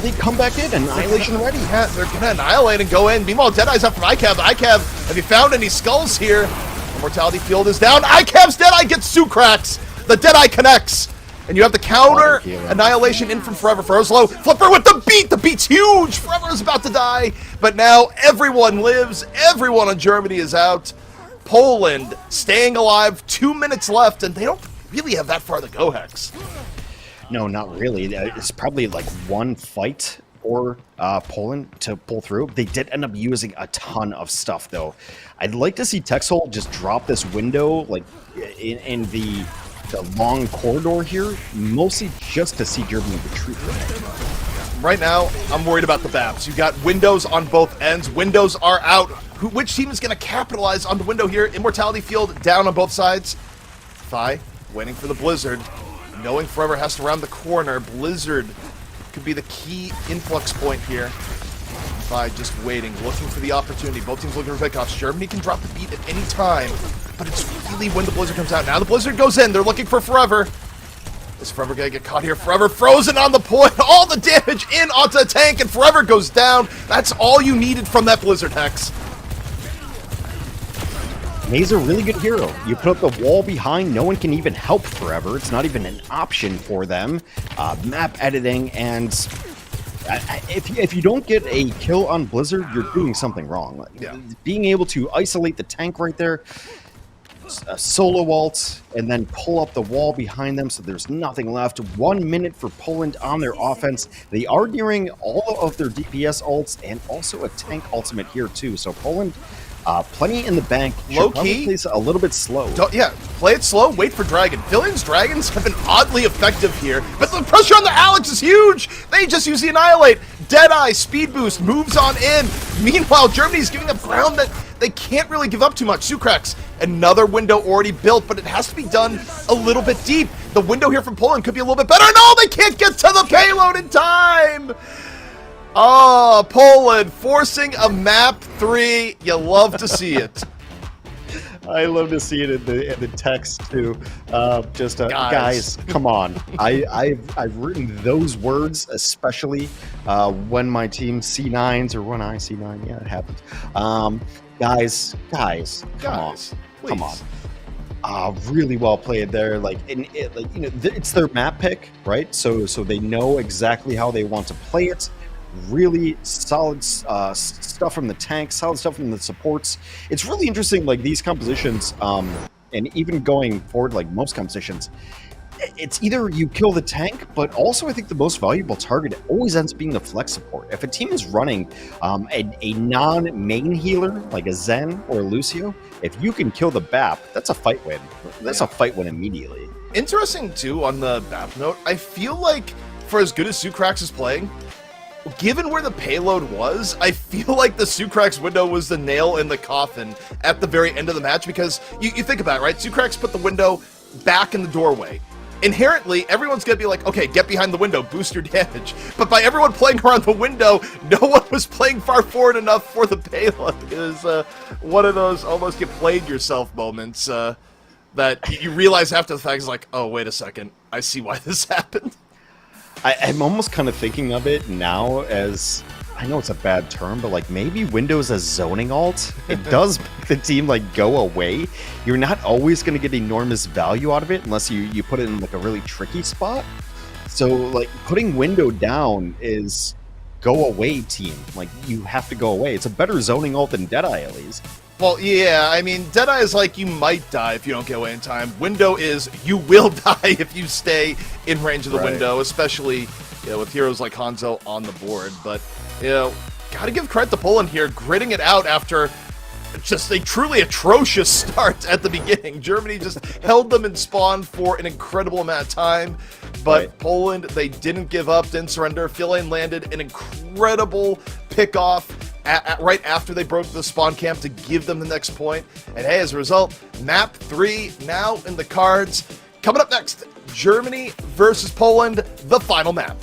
They come back in. Annihilation ready. Yeah, they're going to annihilate and go in. Meanwhile, Deadeye's up from ICAV. ICAV, have you found any skulls here? The Mortality Field is down. ICAV's Deadeye gets Sucrax. The Deadeye connects. And you have the counter annihilation in from Forever. Forever's low. Flipper with the beat. The beat's huge. Forever is about to die. But now everyone lives. Everyone in Germany is out. Poland staying alive. 2 minutes left, and they don't really have that far to go, Hex. No, not really. It's probably like one fight for Poland to pull through. They did end up using a ton of stuff, though. I'd like to see Texel just drop this window like in the long corridor here, mostly just to see Germany retreat. Right now, I'm worried about the Babs. You got windows on both ends. Windows are out. Which team is going to capitalize on the window here? Immortality Field down on both sides. Fi waiting for the Blizzard. Knowing Forever has to round the corner. Blizzard could be the key influx point here. Fi just waiting, looking for the opportunity. Both teams looking for pickoffs. Germany can drop the beat at any time, but it's really when the Blizzard comes out. Now the Blizzard goes in. They're looking for Forever. Is Forever going to get caught here? Forever frozen on the point. All the damage in onto the tank, and Forever goes down. That's all you needed from that Blizzard, Hex. May's a really good hero. You put up the wall behind, no one can even help Forever. It's not even an option for them. Map editing, and if you don't get a kill on Blizzard, you're doing something wrong. Yeah. Being able to isolate the tank right there, solo ult, and then pull up the wall behind them so there's nothing left. 1 minute for Poland on their offense. They are nearing all of their DPS ults and also a tank ultimate here too. So Poland, plenty in the bank. Low key, plays a little bit slow. Yeah, play it slow, wait for Dragon. Fillion's Dragons have been oddly effective here, but the pressure on the Alex is huge. They just use the Annihilate. Deadeye, speed boost, moves on in. Meanwhile, Germany's giving up ground that they can't really give up too much. Sucrax, another window already built, but it has to be done a little bit deep. The window here from Poland could be a little bit better. No, they can't get to the payload in time. Oh, Poland forcing a map 3. You love to see it. I love to see it in the text too. Guys, come on. I've written those words especially when my team C9s or when I C9. Yeah, it happens. Guys, come on. Really well played there. It's their map pick, right? So they know exactly how they want to play it. Really solid stuff from the tanks, solid stuff from the supports. It's really interesting, like these compositions, and even going forward, like most compositions, it's either you kill the tank, but also I think the most valuable target always ends up being the flex support. If a team is running a non-main healer, like a Zen or a Lucio, if you can kill the BAP, that's a fight win. That's a fight win immediately. Interesting, too, on the BAP note, I feel like for as good as Sucrax is playing, given where the payload was, I feel like the Sucrax window was the nail in the coffin at the very end of the match, because you think about it, right? Sucrax put the window back in the doorway. Inherently, everyone's going to be like, okay, get behind the window, boost your damage. But by everyone playing around the window, no one was playing far forward enough for the payload. It was one of those almost you played yourself moments that you realize after the fact is like, oh, wait a second, I see why this happened. I'm almost kind of thinking of it now as, I know it's a bad term, but like maybe Windows as zoning alt. It does make the team like go away. You're not always going to get enormous value out of it unless you put it in like a really tricky spot. So like putting window down is go away team. Like you have to go away. It's a better zoning alt than Deadeye at least. Well, yeah, I mean, Deadeye is like, you might die if you don't get away in time. Window is, you will die if you stay in range of the window, especially, with heroes like Hanzo on the board. But, gotta give credit to Poland here, gritting it out after just a truly atrocious start at the beginning. Germany just held them in spawn for an incredible amount of time. But Poland, they didn't give up, didn't surrender. Filane landed an incredible pick-off right after they broke the spawn camp to give them the next point. And hey, as a result, map 3 now in the cards. Coming up next, Germany versus Poland, the final map.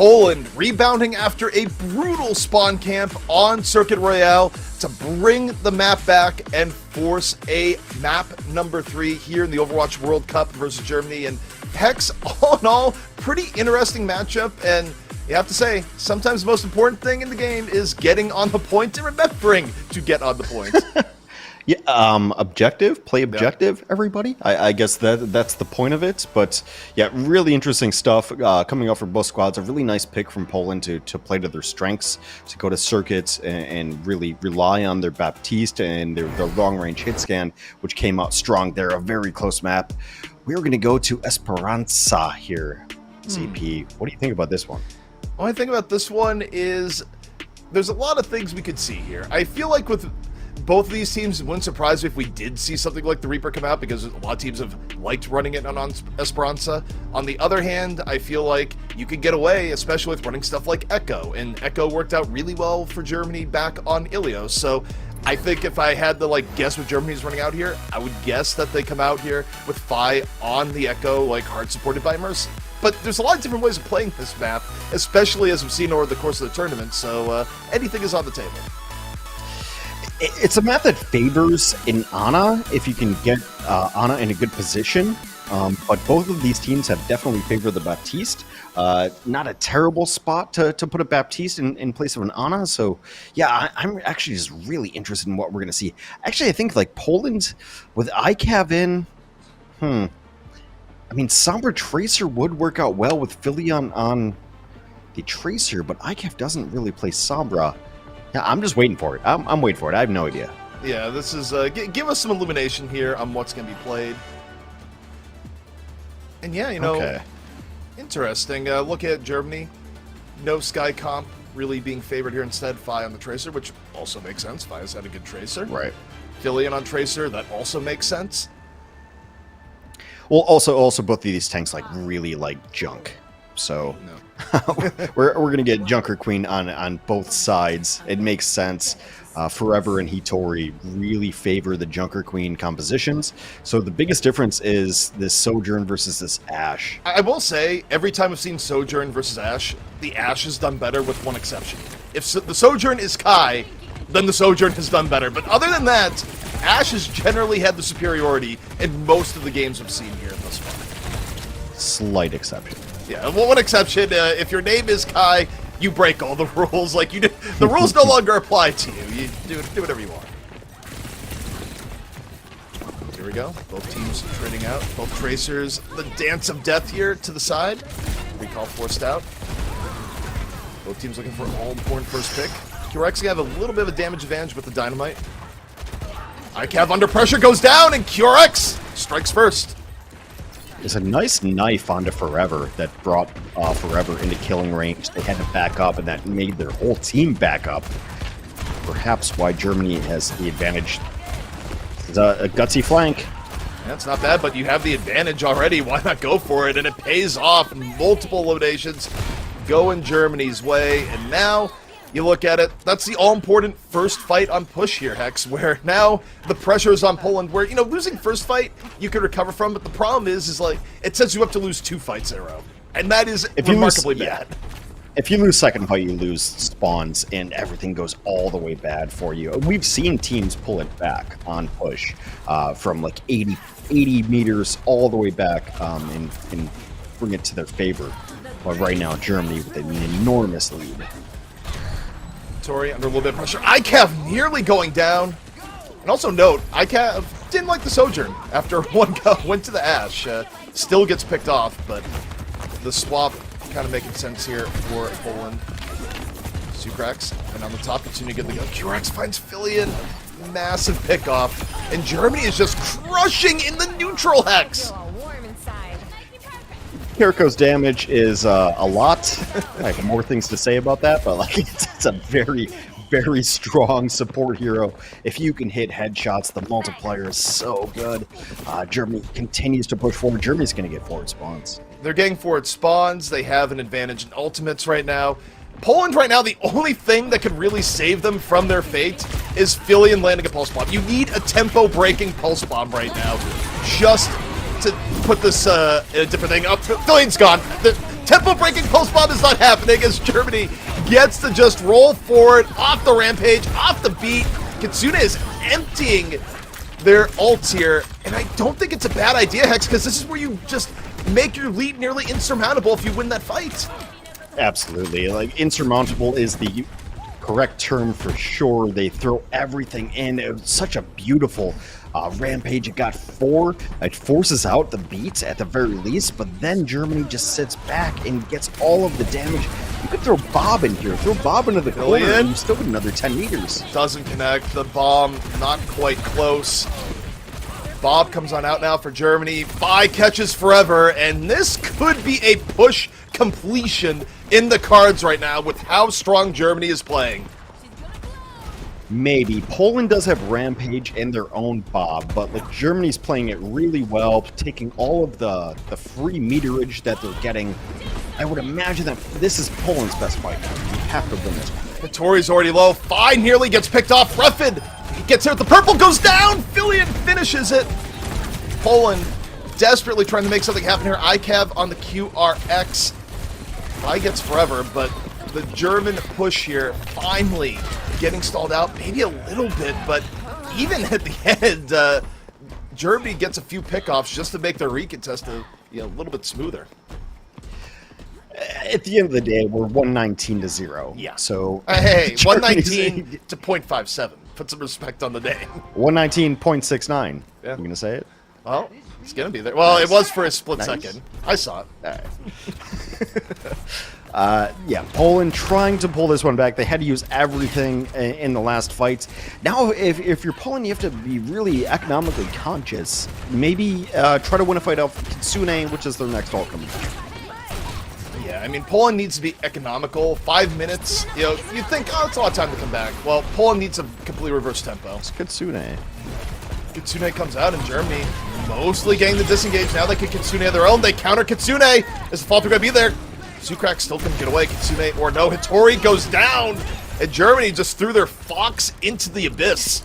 Poland rebounding after a brutal spawn camp on Circuit Royale to bring the map back and force a map number 3 here in the Overwatch World Cup versus Germany. And Hex, all in all, pretty interesting matchup. And you have to say, sometimes the most important thing in the game is getting on the point and remembering to get on the point. Yeah, objective, play objective, everybody. I guess that's the point of it. But yeah, really interesting stuff coming off from both squads. A really nice pick from Poland to play to their strengths, to go to circuits and really rely on their Baptiste and their long-range hit scan, which came out strong there. A very close map. We're going to go to Esperanza here. CP, what do you think about this one? What I think about this one is there's a lot of things we could see here. I feel like with both of these teams, it wouldn't surprise me if we did see something like the Reaper come out, because a lot of teams have liked running it on Esperanza. On the other hand, I feel like you could get away, especially with running stuff like Echo, and Echo worked out really well for Germany back on Ilios. So I think if I had to guess what Germany's running out here, I would guess that they come out here with Fi on the Echo, hard supported by Mercy. But there's a lot of different ways of playing this map, especially as we've seen over the course of the tournament, so anything is on the table. It's a map that favors an Ana if you can get Ana in a good position. But both of these teams have definitely favored the Baptiste. Not a terrible spot to put a Baptiste in place of an Ana. So, yeah, I'm actually just really interested in what we're going to see. Actually, I think Poland with ICAV in, I mean, Sombra Tracer would work out well with Philly on the Tracer, but ICAV doesn't really play Sombra. Yeah, I'm just waiting for it. I'm waiting for it. I have no idea. Yeah, this is give us some illumination here on what's going to be played. And yeah, okay. Interesting. Look at Germany. No Sky Comp really being favored here, instead Fi on the Tracer, which also makes sense. Fi has had a good Tracer. Right. Phillian on Tracer, that also makes sense. Well, also both of these tanks really junk. So we're going to get Junker Queen on both sides. It makes sense. Forever and Hitori really favor the Junker Queen compositions. So the biggest difference is this Sojourn versus this Ashe. I will say, every time I've seen Sojourn versus Ashe, the Ashe has done better with one exception. If the Sojourn is Kai, then the Sojourn has done better. But other than that, Ashe has generally had the superiority in most of the games I've seen here thus far. Slight exception. Yeah, well, one exception, if your name is Kai, you break all the rules. The rules no longer apply to you. You do whatever you want. Here we go. Both teams trading out. Both Tracers. The dance of death here to the side. Recall forced out. Both teams looking for an all-important first pick. Curexy have a little bit of a damage advantage with the Dynamite. ICAV under pressure goes down, and Curex strikes first. There's a nice knife onto Forever that brought Forever into killing range. They had to back up, and that made their whole team back up. Perhaps why Germany has the advantage. It's a gutsy flank. That's not bad, but you have the advantage already. Why not go for it? And it pays off. Multiple eliminations go in Germany's way. And now you look at it, that's the all-important first fight on push here, Hex, where now the pressure is on Poland, where, losing first fight you could recover from, but the problem is it sets you up to lose 2 fights in a row. And that is remarkably bad. If you lose second fight, you lose spawns, and everything goes all the way bad for you. We've seen teams pull it back on push from 80 meters all the way back and bring it to their favor. But right now, Germany with an enormous lead. Tori under a little bit of pressure. ICAV nearly going down. And also note, ICAV didn't like the Sojourn after one go. Went to the Ashe. Still gets picked off, but the swap kind of making sense here for Poland. Sucrax, and on the top, continue to get the go. Curex finds Phillian. Massive pickoff. And Germany is just crushing in the neutral, Hex. Kiriko's damage is a lot. I have more things to say about that, but it's a very, very strong support hero. If you can hit headshots, the multiplier is so good. Germany continues to push forward. Germany's going to get forward spawns. They're getting forward spawns. They have an advantage in ultimates right now. Poland right now, the only thing that could really save them from their fate is Phillian landing a pulse bomb. You need a tempo-breaking pulse bomb right now, just to put this in a different thing. Oh, Phillian's gone. The tempo breaking pulse bomb is not happening as Germany gets to just roll forward off the rampage, off the beat. Kitsune is emptying their ults here, and I don't think it's a bad idea, Hex, because this is where you just make your lead nearly insurmountable if you win that fight. Absolutely. Like, insurmountable is the correct term for sure. They throw everything in. It was such a beautiful rampage. It got 4. It forces out the beats at the very least, but then Germany just sits back and gets all of the damage. You could throw Bob in here. Throw Bob into the corner, and you still get another 10 meters. Doesn't connect. The bomb not quite close. Bob comes on out now for Germany. 5 catches forever, and this could be a push completion in the cards right now with how strong Germany is playing. Maybe. Poland does have Rampage and their own Bob, but like Germany's playing it really well, taking all of the free meterage that they're getting. I would imagine that this is Poland's best fight. You have to win this one. Tori's already low. Fine nearly gets picked off. Ruffin, he gets hit with the purple, goes down. Filian finishes it. Poland desperately trying to make something happen here. ICAV on the QRX. Fly gets forever, but the German push here finally getting stalled out, maybe a little bit, but even at the end, Germany gets a few pickoffs just to make their recontest a little bit smoother. At the end of the day, we're 119-0. Yeah. So hey, 119 to 0.57. Put some respect on the name. 119.69. Yeah. You gonna say it? Well, it's gonna be there. Well, Nice. it was for a split Nice. second. I saw it. All right. Yeah, Poland trying to pull this one back. They had to use everything in the last fights. Now, if you're Poland, you have to be really economically conscious. Maybe try to win a fight off Kitsune, which is their next all coming. Yeah, I mean, Poland needs to be economical. 5 minutes, you think, oh, it's a lot of time to come back. Well, Poland needs a completely reverse tempo. It's Kitsune. Kitsune comes out, and Germany mostly getting the disengage. Now they can Kitsune of their own. They counter Kitsune. Is the fall through going to be there? Zukrak still couldn't get away. Kitsune or no. Hattori goes down, and Germany just threw their fox into the abyss.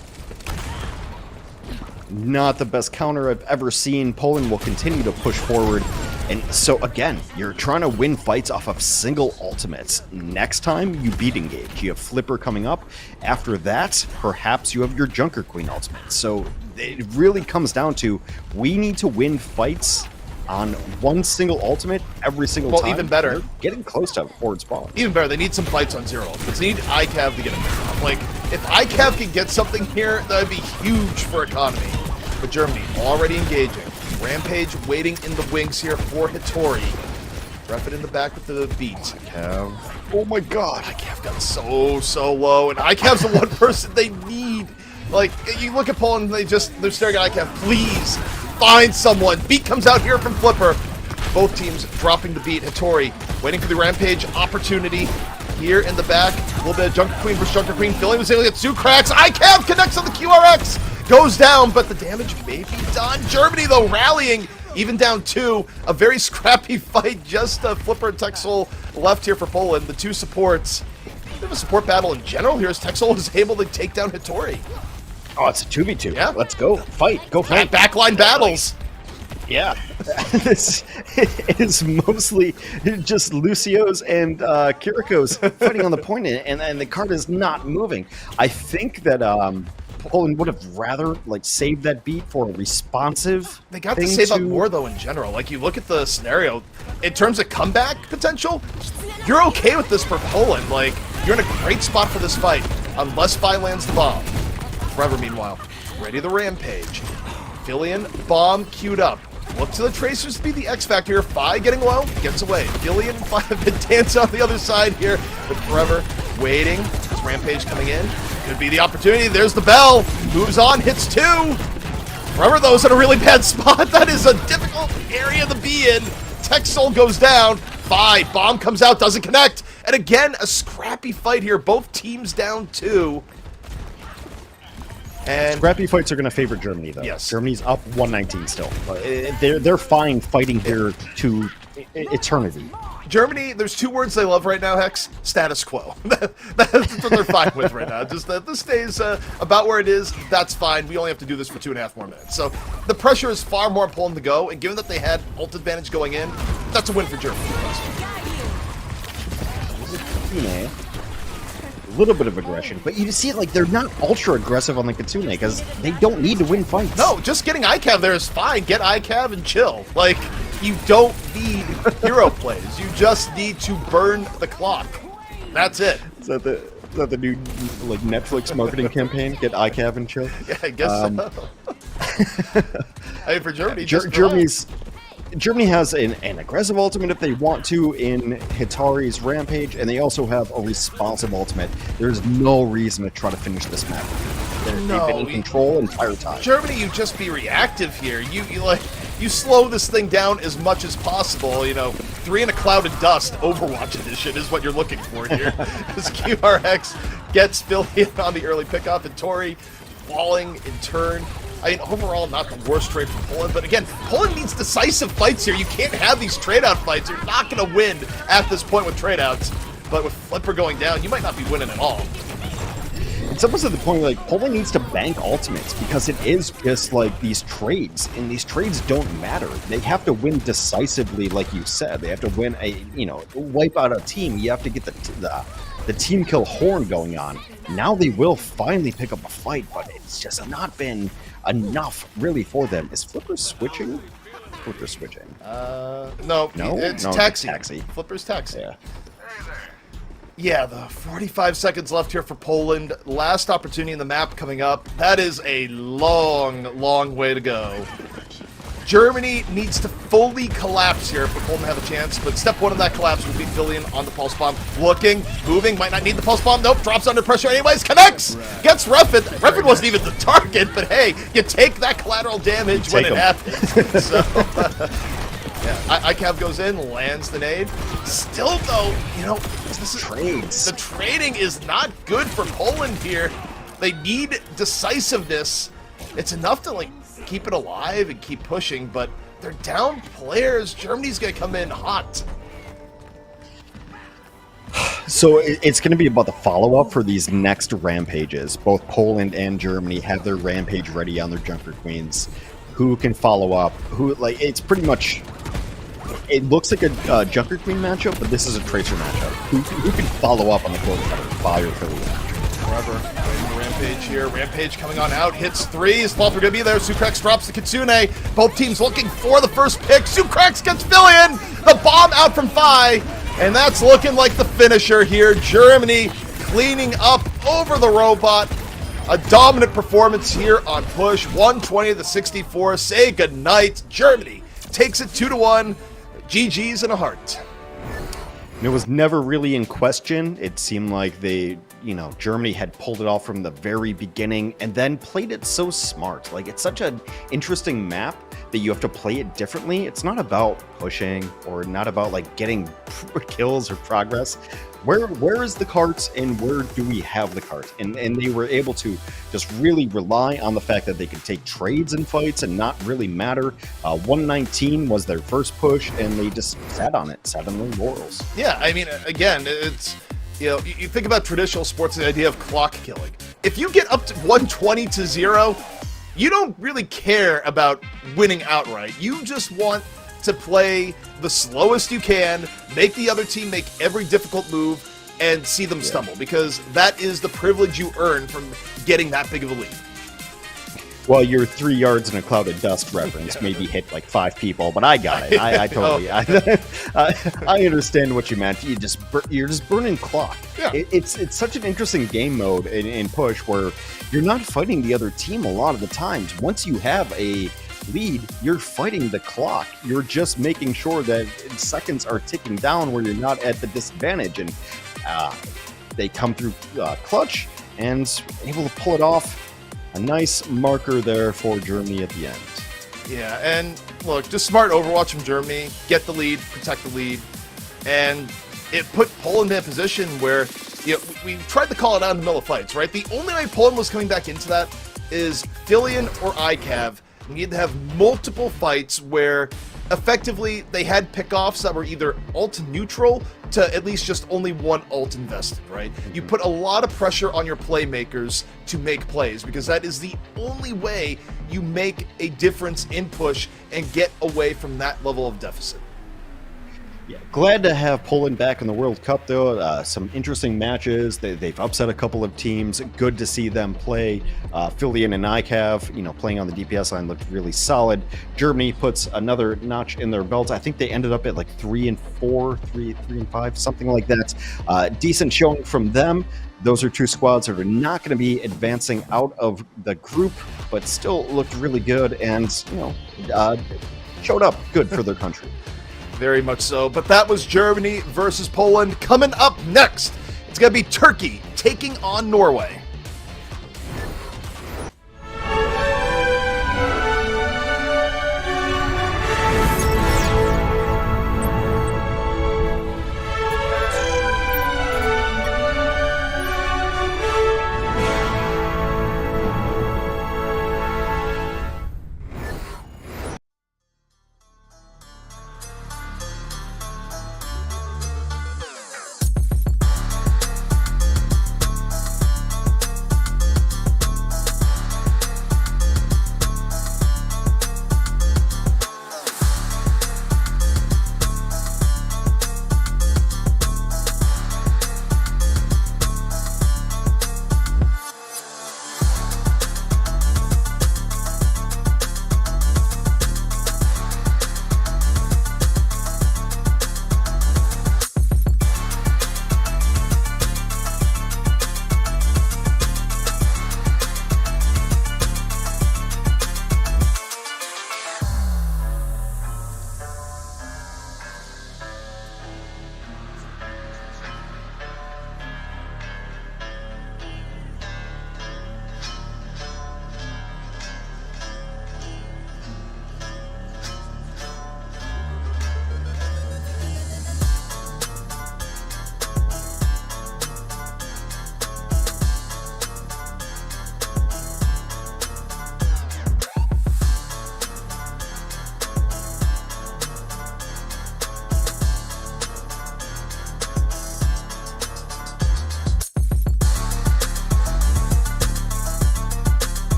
Not the best counter I've ever seen. Poland will continue to push forward. And so, again, you're trying to win fights off of single ultimates. Next time, you beat engage. You have Flipper coming up. After that, perhaps you have your Junker Queen ultimate. So it really comes down to, we need to win fights on one single ultimate every single time. Well, even better. They're getting close to forward spawn. Even better, they need some fights on zero ultimates. They need ICAV to get it. Like, if ICAV can get something here, that would be huge for economy. But Germany already engaging. Rampage waiting in the wings here for Hattori. Ref it in the back with the beat. ICAV. Oh my god. ICAV got so low, and ICAV's the one person they need. Like, you look at Poland, they're staring at ICAV. Please, find someone. Beat comes out here from Flipper. Both teams dropping the beat. Hattori waiting for the Rampage opportunity. Here in the back, a little bit of Junker Queen versus Junker Queen. Philly was able to get 2 cracks. ICAV connects on the QRX. Goes down, but the damage may be done. Germany, though, rallying, even down 2. A very scrappy fight. Just Flipper and Texel left here for Poland. The 2 supports. Bit of a support battle in general here as Texel is able to take down Hattori. Oh, it's a 2v2. Yeah. Let's go. Fight. Go fight. Backline battles. Yeah. This is mostly just Lucio's and Kiriko's fighting on the point, and the card is not moving. I think that Poland would have rather saved that beat for a responsive. They got to save up more though in general. Like, you look at the scenario in terms of comeback potential, you're okay with this for Poland. Like, you're in a great spot for this fight unless Fi lands the bomb. Forever, meanwhile, ready the Rampage. Filian, bomb queued up. Look to the Tracers to be the X factor here. Fi getting low, gets away. Filian and Fi have been dancing on the other side here, but Forever waiting. This Rampage coming in. Could be the opportunity. There's the bell. Moves on, hits 2. Forever, though, is in a really bad spot. That is a difficult area to be in. Texel goes down. Fi, bomb comes out, doesn't connect. And again, a scrappy fight here. Both teams down 2. And Scrappy fights are going to favor Germany, though. Yes. Germany's up 119 still. They're fine fighting here to eternity. Germany, there's 2 words they love right now, Hex. Status quo. That's what they're fine with right now. Just that this stays about where it is, that's fine. We only have to do this for 2.5 more minutes. So the pressure is far more important to go, and given that they had ult advantage going in, that's a win for Germany. Kitsune. A little bit of aggression, but you see it like they're not ultra aggressive on the Kitsune because they don't need to win fights. No, just getting ICAV there is fine. Get ICAV and chill. Like, you don't need hero plays. You just need to burn the clock. That's it. Is that the new like Netflix marketing campaign? Get ICAV and chill. Yeah, I guess so. I mean, for Germany, Germany has an aggressive ultimate if they want to in Hitari's Rampage, and they also have a responsive ultimate. There's no reason to try to finish this map. They've been in control entire time. Germany, you just be reactive here. You slow this thing down as much as possible. 3 in a cloud of dust, Overwatch edition is what you're looking for here. As QRX gets Billion on the early pickoff, and Tori falling in turn. I mean, overall, not the worst trade for Poland, but again, Poland needs decisive fights here. You can't have these trade-out fights. You're not going to win at this point with trade-outs. But with Flipper going down, you might not be winning at all. It's almost at the point where, like, Poland needs to bank ultimates because it is just like these trades, and these trades don't matter. They have to win decisively, like you said. They have to win wipe out a team. You have to get the team kill horn going on. Now they will finally pick up a fight, but it's just not been enough really for them. Is Flipper switching? Flipper's switching. No, it's taxi. Flipper's taxi. Yeah. Yeah, the 45 seconds left here for Poland. Last opportunity in the map coming up. That is a long, long way to go. Germany needs to fully collapse here for Poland to have a chance, but step 1 of that collapse would be Fillion on the pulse bomb. Looking, moving, might not need the pulse bomb. Nope, drops under pressure anyways, connects! Gets Refid. Refid wasn't even the target, but hey, you take that collateral damage when it happens. So, yeah, ICAV goes in, lands the nade. Still, though, the trading is not good for Poland here. They need decisiveness. It's enough to, keep it alive and keep pushing, but they're down players. Germany's going to come in hot. So it's going to be about the follow-up for these next rampages. Both Poland and Germany have their rampage ready on their Junker Queens. Who can follow up? It's pretty much... It looks like a Junker Queen matchup, but this is a Tracer matchup. Who can follow up on the Fire Philly match? Forever. Waiting the Rampage here. Rampage coming on out. Hits 3. Spalter going to be there. Sucrax drops the Kitsune. Both teams looking for the first pick. Sucrax gets Fillion. The bomb out from Phi. And that's looking like the finisher here. Germany cleaning up over the robot. A dominant performance here on push. 120 to 64. Say goodnight. Germany takes it 2-1. GG's in a heart. It was never really in question. It seemed like Germany had pulled it off from the very beginning and then played it so smart. It's such an interesting map that you have to play it differently. It's not about pushing or not about getting kills or progress. Where is the cart and where do we have the cart? And they were able to just really rely on the fact that they could take trades in fights and not really matter. 119 was their first push and they just sat on their laurels. Yeah, I mean, again, it's... you think about traditional sports, the idea of clock killing. If you get up to 120 to 0, you don't really care about winning outright. You just want to play the slowest you can, make the other team make every difficult move, and see them stumble, because that is the privilege you earn from getting that big of a lead. Well, your 3 yards in a cloud of dust reference maybe hit 5 people, but I got it. I totally, I understand what you meant. You're just burning clock. Yeah. It's such an interesting game mode in push where you're not fighting the other team a lot of the times. Once you have a lead, you're fighting the clock. You're just making sure that seconds are ticking down where you're not at the disadvantage. And they come through clutch and able to pull it off. A nice marker there for Germany at the end. Yeah, and look, just smart Overwatch from Germany. Get the lead, protect the lead. And it put Poland in a position where, we tried to call it out in the middle of fights, right? The only way Poland was coming back into that is Fillion or ICAV needed to have multiple fights where effectively they had pickoffs that were either ult neutral to at least just only one ult invested, right? You put a lot of pressure on your playmakers to make plays because that is the only way you make a difference in push and get away from that level of deficit. Yeah, glad to have Poland back in the World Cup, though. Some interesting matches. They've upset a couple of teams. Good to see them play. Filian and ICAV, playing on the DPS line looked really solid. Germany puts another notch in their belt. I think they ended up at like 3-4, 3-5, something like that. Decent showing from them. Those are two squads that are not going to be advancing out of the group, but still looked really good and, showed up good for their country. Very much so. But that was Germany versus Poland. Coming up next, it's going to be Turkey taking on Norway.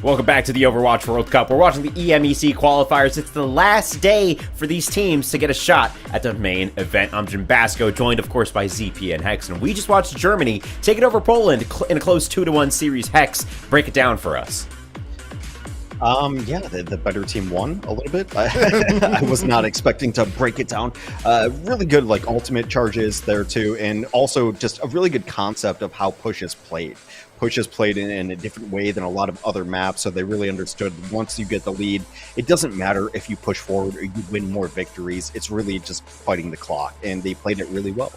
Welcome back to the Overwatch World Cup. We're watching the EMEC qualifiers. It's the last day for these teams to get a shot at the main event. I'm Jim Basco, joined of course by ZP and Hex, and we just watched Germany take it over Poland in a close 2-1 series. Hex, break it down for us. Yeah, the better team won a little bit. I was not expecting to break it down. Really good, like, ultimate charges there too, and also just a really good concept of how Push is played. Push is played in a different way than a lot of other maps, so they really understood once you get the lead, it doesn't matter if you push forward or you win more victories. It's really just fighting the clock, and they played it really well.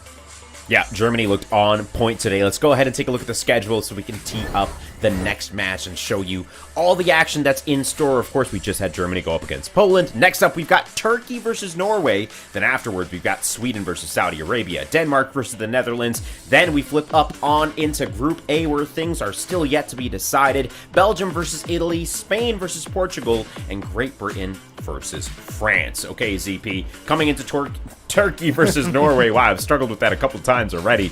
Yeah, Germany looked on point today. Let's go ahead and take a look at the schedule so we can tee up the next match and show you all the action that's in store. Of course, we just had Germany go up against Poland. Next up, we've got Turkey versus Norway. Then afterwards, we've got Sweden versus Saudi Arabia, Denmark versus the Netherlands. Then we flip up on into Group A, where things are still yet to be decided. Belgium versus Italy, Spain versus Portugal, and Great Britain versus France. Okay, ZP, coming into Turkey versus Norway. Wow, I've struggled with that a couple times already.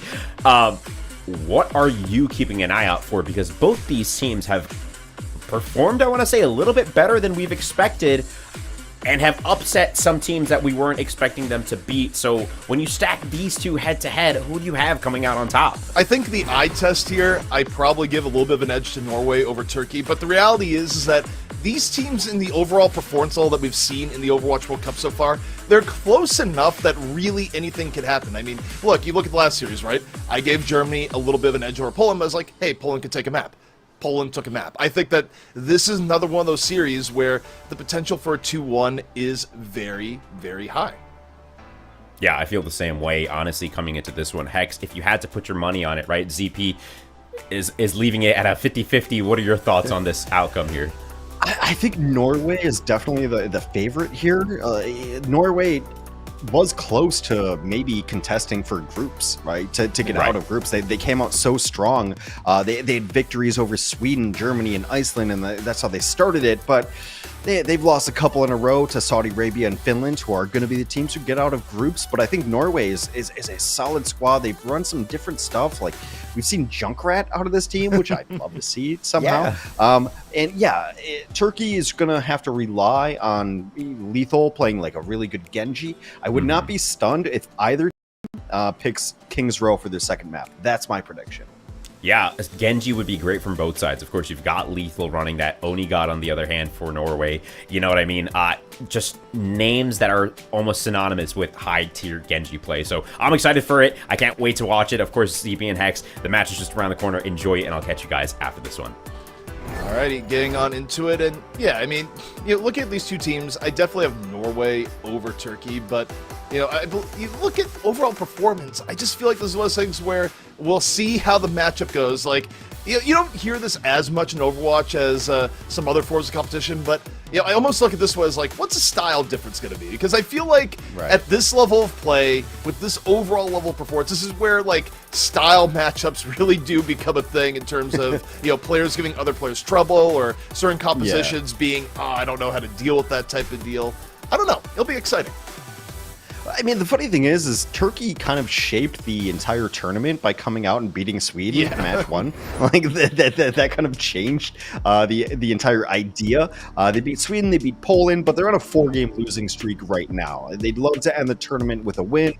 What are you keeping an eye out for? Because both these teams have performed, I want to say, a little bit better than we've expected and have upset some teams that we weren't expecting them to beat. So when you stack these two head-to-head, who do you have coming out on top? I think the eye test here, I probably give a little bit of an edge to Norway over Turkey, but the reality is that these teams in the overall performance level that we've seen in the Overwatch World Cup so far, they're close enough that really anything could happen. I mean, look, you look at the last series, right? I gave Germany a little bit of an edge over Poland. I was like, hey, Poland could take a map. Poland took a map. I think that this is another one of those series where the potential for a 2-1 is very, very high. Yeah, I feel the same way, honestly, coming into this one. Hex, if you had to put your money on it, right? ZP is leaving it at a 50-50. What are your thoughts on this outcome here? I think Norway is definitely the favorite here. Norway was close to maybe contesting for groups, right? To get out of groups. They came out so strong. They had victories over Sweden, Germany, and Iceland, and that's how they started it. But they've lost a couple in a row to Saudi Arabia and Finland, who are going to be the teams who get out of groups. But I think Norway is a solid squad. They've run some different stuff. Like, we've seen Junkrat out of this team, which I'd love to see somehow. Turkey is going to have to rely on Lethal playing like a really good Genji. I would not be stunned if either team picks King's Row for their second map. That's my prediction. Yeah, Genji would be great from both sides. Of course, you've got Lethal running that. Oni God, on the other hand, for Norway. You know what I mean? Just names that are almost synonymous with high-tier Genji play. So I'm excited for it. I can't wait to watch it. Of course, ZP and Hex, the match is just around the corner. Enjoy it, and I'll catch you guys after this one. Alrighty, getting on into it, and yeah, I mean, look at these two teams. I definitely have Norway over Turkey, but you look at overall performance. I just feel like this is one of those things where we'll see how the matchup goes. Like, you don't hear this as much in Overwatch as some other forms of competition, but I almost look at this one as like, what's the style difference going to be? Because I feel like at this level of play, with this overall level of performance, this is where like style matchups really do become a thing in terms of players giving other players trouble, or certain compositions being, I don't know how to deal with that type of deal. I don't know. It'll be exciting. I mean, the funny thing is Turkey kind of shaped the entire tournament by coming out and beating Sweden in match one. Like that kind of changed the entire idea. They beat Sweden, they beat Poland, but they're on a 4-game losing streak right now. They'd love to end the tournament with a win.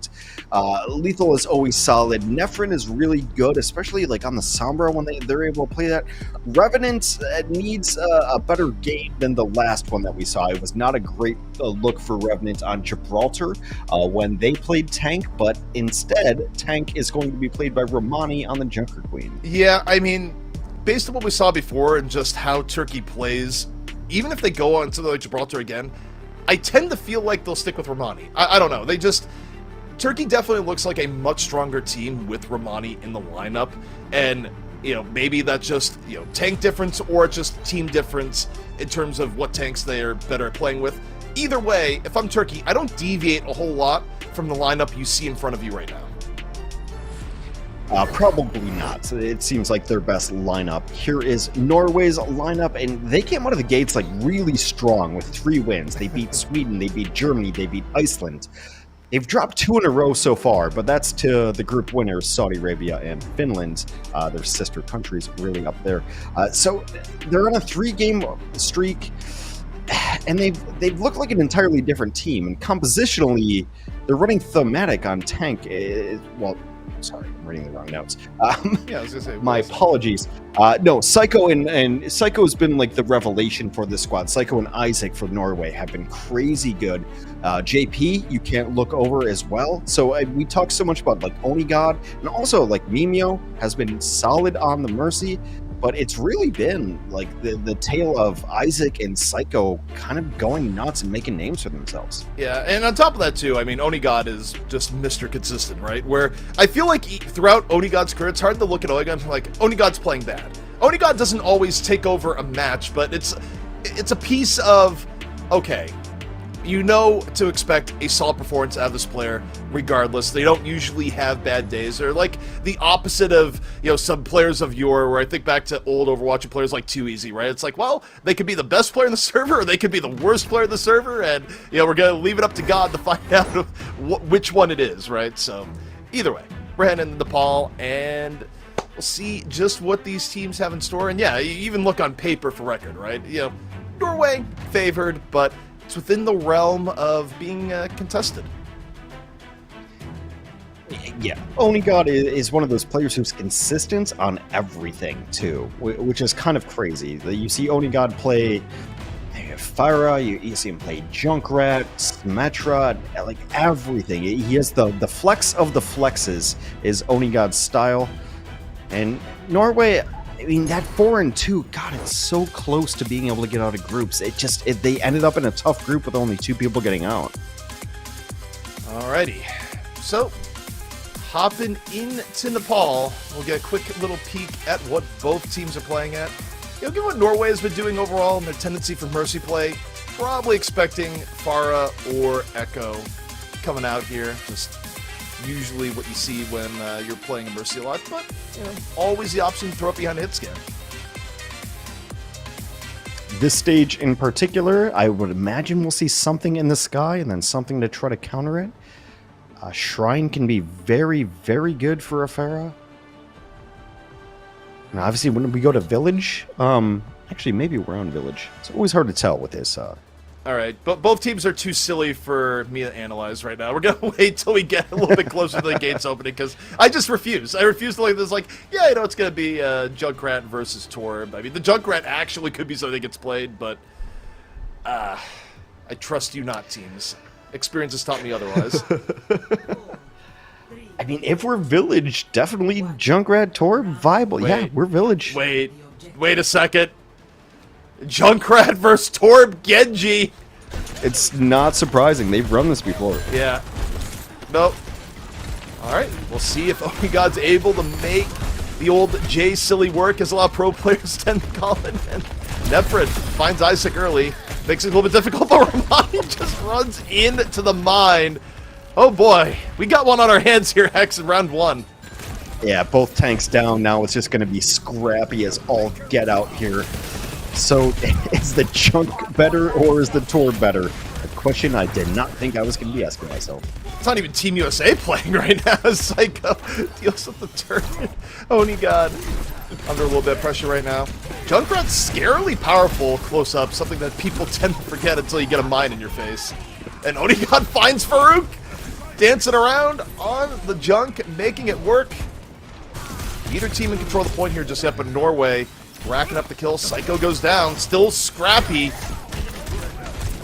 Lethal is always solid. Nefrin is really good, especially like on the Sombra when they're able to play that. Revenant needs a better game than the last one that we saw. It was not a great look for Revenant on Gibraltar when they played Tank, but instead Tank is going to be played by Romani on the Junker Queen. Yeah, I mean, based on what we saw before and just how Turkey plays, even if they go on to the Gibraltar again, I tend to feel like they'll stick with Romani. I don't know. Turkey definitely looks like a much stronger team with Romani in the lineup, and maybe that's just tank difference, or just team difference in terms of what tanks they are better at playing with. Either way, if I'm Turkey, I don't deviate a whole lot from the lineup you see in front of you right now. Probably not. It seems like their best lineup. Here is Norway's lineup, and they came out of the gates like really strong with 3 wins. They beat Sweden, they beat Germany, they beat Iceland. They've dropped 2 in a row so far, but that's to the group winners, Saudi Arabia and Finland, their sister countries really up there. So they're on a 3-game streak, and they've looked like an entirely different team. And compositionally, they're running thematic on tank. Sorry, I'm reading the wrong notes. I was gonna say, my apologies. No, Psycho and Psycho has been like the revelation for this squad. Psycho and Isaac from Norway have been crazy good. JP, you can't look over as well. So we talk so much about like Oni God, and also like Mimio has been solid on the Mercy. but it's really been like the tale of Isaac and Psycho kind of going nuts and making names for themselves. Yeah, and on top of that too, I mean, Onigod is just Mr. Consistent, right? Where I feel like throughout Onigod's career, it's hard to look at Onigod and be like, Onigod's playing bad. Onigod doesn't always take over a match, but it's a piece of, okay, you know to expect a solid performance out of this player regardless. They don't usually have bad days. They're like the opposite of, you know, some players of yore, where I think back to old Overwatch players like Too Easy, right? It's like, well, they could be the best player in the server or they could be the worst player in the server, and, you know, we're going to leave it up to God to find out which one it is, right? So, either way, we're heading into Nepal, and we'll see just what these teams have in store. And yeah, you even look on paper for record, right? You know, Norway favored, but it's within the realm of being contested. Yeah, Onigod is one of those players who's consistent on everything too, which is kind of crazy. You see Onigod play Fyra, you see him play Junkrat, Symmetra, like everything. He has the flex of the flexes is Onigod's style. And Norway, I mean, that 4-2, God, it's so close to being able to get out of groups. They ended up in a tough group with only 2 people getting out. Alrighty, so hopping into Nepal, we'll get a quick little peek at what both teams are playing at. You know, given what Norway has been doing overall and their tendency for mercy play, probably expecting Fyra or Echo coming out here. Just usually what you see when you're playing a mercy a lot, but you know, always the option to throw it behind a hit scan. This stage in particular, I would imagine we'll see something in the sky and then something to try to counter it. Shrine can be very, very good for a Fyra. And obviously, when we go to Village, actually, maybe we're on Village. It's always hard to tell with this. All right, but both teams are too silly for me to analyze right now. We're going to wait till we get a little bit closer to the gates opening, because I just refuse. I refuse to look at this like, yeah, you know, it's going to be Junkrat versus Torb. I mean, the Junkrat actually could be something that gets played, but I trust you not, teams. Experience has taught me otherwise. I mean, if we're Village, definitely Junkrat Torb viable. Wait, yeah, we're Village. Wait a second. Junkrat versus Torb Genji. It's not surprising. They've run this before. Yeah. Nope. Alright, we'll see if Onigod's able to make the old J silly work, as a lot of pro players tend to call it. And Nefrid finds Isaac early, makes it a little bit difficult, but Ramani just runs into the mine. Oh boy, we got one on our hands here, Hex, in round 1. Yeah, both tanks down. Now it's just going to be scrappy as all get out here. So, is the Junk better or is the Torb better? A question I did not think I was going to be asking myself. It's not even Team USA playing right now. Psycho deals with the turn. Onigod under a little bit of pressure right now. Junkrat's scarily powerful close up, something that people tend to forget until you get a mine in your face. And Onigod finds Farouk, dancing around on the Junk, making it work. Neither team in control of the point here just yet, but Norway racking up the kills. Psycho goes down. Still scrappy.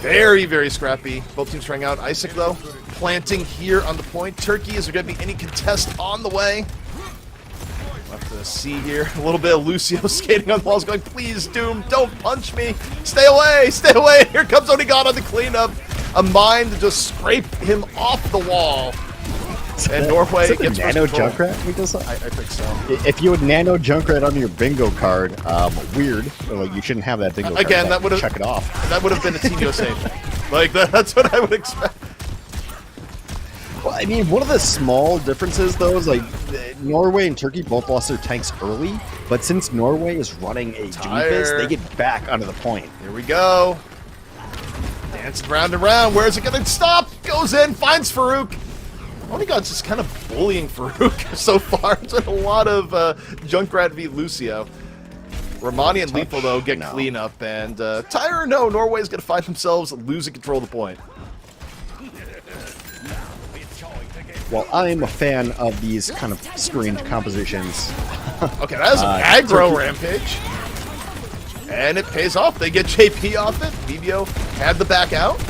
Very, very scrappy. Both teams trying out. Isaac, though, planting here on the point. Turkey, is there going to be any contest on the way? We'll have to see here. A little bit of Lucio skating on the walls going, please, Doom, don't punch me. Stay away, stay away. Here comes Onigod on the cleanup. A mine to just scrape him off the wall. And Norway gets nano Junkrat. I think so. If you would nano Junkrat on your bingo card, weird. Like, you shouldn't have that bingo card. Again, that would have check it off. That would have been a Team USA thing. Like that's what I would expect. Well, I mean, one of the small differences though is like Norway and Turkey both lost their tanks early, but since Norway is running a Doomfist, they get back onto the point. Here we go. Dancing round and round. Where is it going to stop? Goes in, finds Farouk. Onigod's just kind of bullying Farouk so far. It's been a lot of Junkrat v. Lucio. Ramani and Lethal, though, get clean up. And Tyre, no, Norway's going to find themselves losing control of the point. Well, I'm a fan of these kind of strange compositions. Okay, that is an aggro rampage. And it pays off. They get JP off it. Vivio had the back out.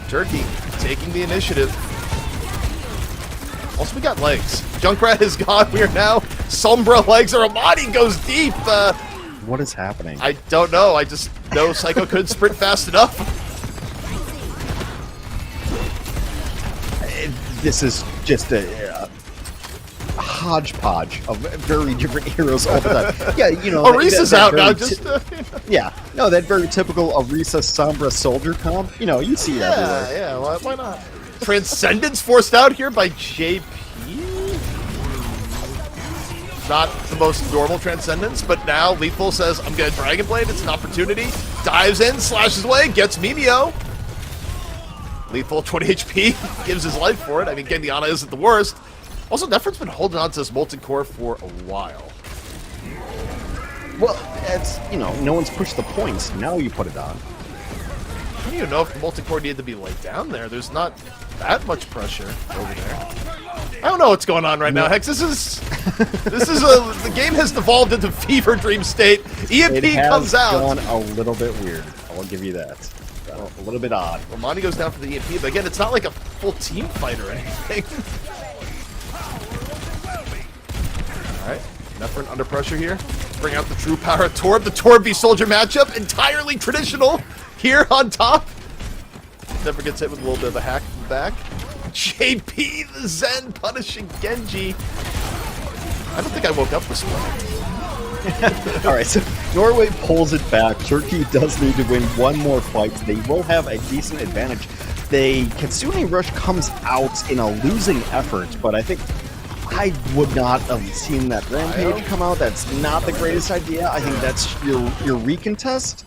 Turkey taking the initiative. Also, we got legs. Junkrat is gone. We are now Sombra legs, or Amani goes deep. What is happening? I don't know. I just know Psycho couldn't sprint fast enough. This is just a hodgepodge of very different heroes all the time. Yeah, you know. Orisa's out now. Just yeah, no, that very typical Orisa Sombra soldier comp. You know, you see that everywhere. yeah. Why not? Transcendence forced out here by JP. Not the most normal Transcendence, but now Lethal says, I'm going to Dragon Blade, it's an opportunity. Dives in, slashes away, gets Mimeo. Lethal, 20 HP, gives his life for it. I mean, getting the Ana isn't the worst. Also, Nefert's been holding on to this Molten Core for a while. Well, it's, you know, no one's pushed the points. Now you put it on. I don't even know if the Molten Core needed to be laid down there. There's not that much pressure over there. I don't know what's going on right now, Hex. The game has devolved into fever dream state. EMP comes out. It has gone a little bit weird. I'll give you that. A little bit odd. Romani goes down for the EMP, but again, it's not like a full team fight or anything. Alright, Neferin under pressure here. Bring out the true power of Torb. The Torb v Soldier matchup, entirely traditional here on top. Never gets hit with a little bit of a hack from the back. JP the Zen punishing Genji. I don't think I woke up this morning. Alright, so Norway pulls it back. Turkey does need to win one more fight. They will have a decent advantage. The Kitsune Rush comes out in a losing effort, but I think I would not have seen that Rampage come out. That's not the greatest idea. I think that's your recontest.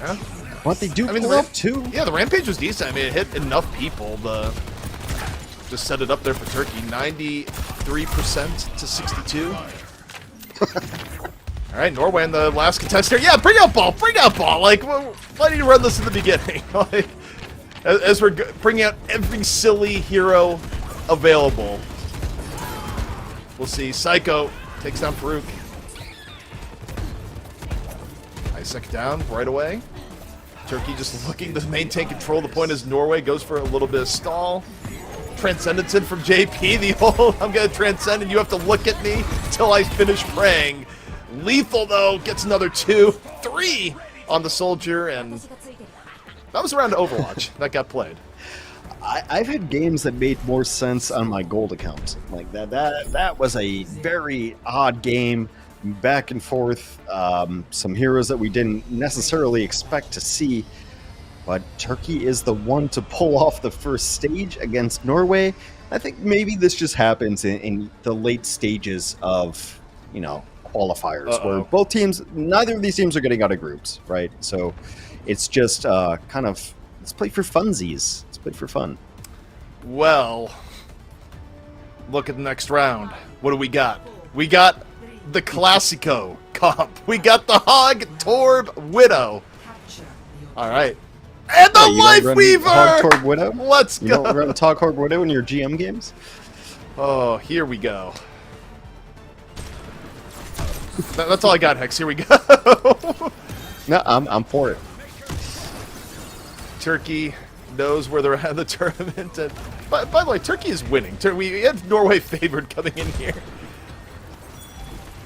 Yeah. What they do pull up too. Yeah, the Rampage was decent. I mean, it hit enough people. Just set it up there for Turkey. 93% to 62. All right, Norway in the last contest here. Yeah, bring out ball. Like, why did you run this in the beginning? Like, as we're bringing out every silly hero available. We'll see. Psycho takes down Farouk. Isaac down right away. Turkey just looking to maintain control. The point is Norway goes for a little bit of stall. Transcendence in from JP. The whole, I'm going to transcend and you have to look at me till I finish praying. Lethal, though, gets another 2, 3 on the Soldier, and that was around Overwatch. That got played. I've had games that made more sense on my gold account. Like that was a very odd game, back and forth. Some heroes that we didn't necessarily expect to see. But Turkey is the one to pull off the first stage against Norway. I think maybe this just happens in the late stages of, you know, qualifiers, where both teams, neither of these teams are getting out of groups, right? So it's just kind of, let's play for funsies. Let's play for fun. Well, look at the next round. What do we got? We got the Classico comp. We got the Hog Torb Widow. All right. And the Life Weaver! Hog Torb Widow? Let's go. You don't run Hog Torb Widow in your GM games? Oh, here we go. That's all I got, Hex. Here we go. No, I'm for it. Turkey knows where they're at in the tournament. And by the way, Turkey is winning. We have Norway favored coming in here.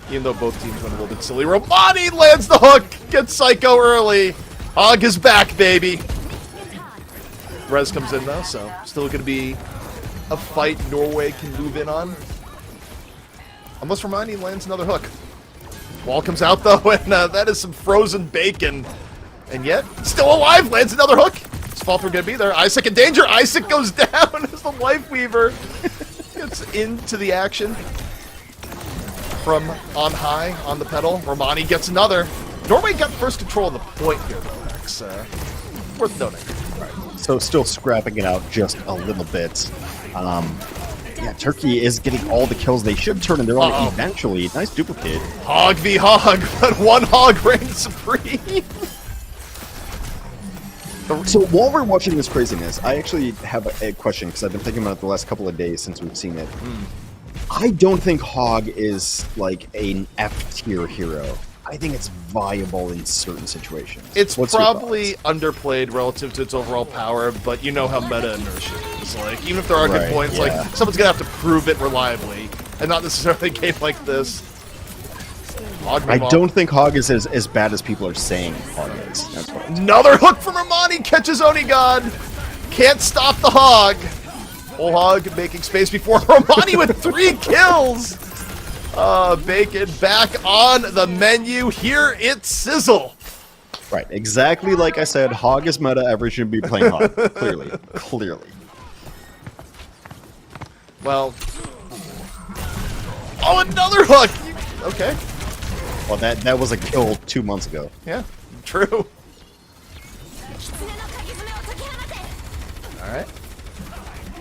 Even though both teams went a little bit silly. Romani lands the hook. Gets Psycho early. Hog is back, baby. Rez comes in, though, so still going to be a fight Norway can move in on. Unless Romani lands another hook. Wall comes out, though, and that is some frozen bacon. And yet, still alive, lands another hook. His fall through going to be there. Isaac in danger. Isaac goes down as the Life Weaver gets into the action. From on high, on the pedal, Romani gets another. Norway got first control of the point here, though, Max. Worth noting. Right. So still scrapping it out just a little bit. Yeah, Turkey is getting all the kills they should turn, and they're on it eventually. Nice duplicate. Hog v Hog, but one Hog reigns supreme. So while we're watching this craziness, I actually have a question, because I've been thinking about it the last couple of days since we've seen it. I don't think Hog is like an F-tier hero. I think it's viable in certain situations. It's probably underplayed relative to its overall power, but you know how meta Intermission is. Like, even if there are good points, like, someone's going to have to prove it reliably. and not necessarily a game like this. Hog I don't think Hog is as bad as people are saying Hog is. That's what I'm saying. Another hook from Romani, catches Onigod. Can't stop the Hog. Whole Hog making space before Romani with 3 kills. Bacon back on the menu. Here it's Sizzle. Right, exactly like I said, Hog is meta, everyone should be playing Hog. Clearly. Well. Oh, another hook! Okay. Well, that was a kill 2 months ago. Yeah, true. Alright.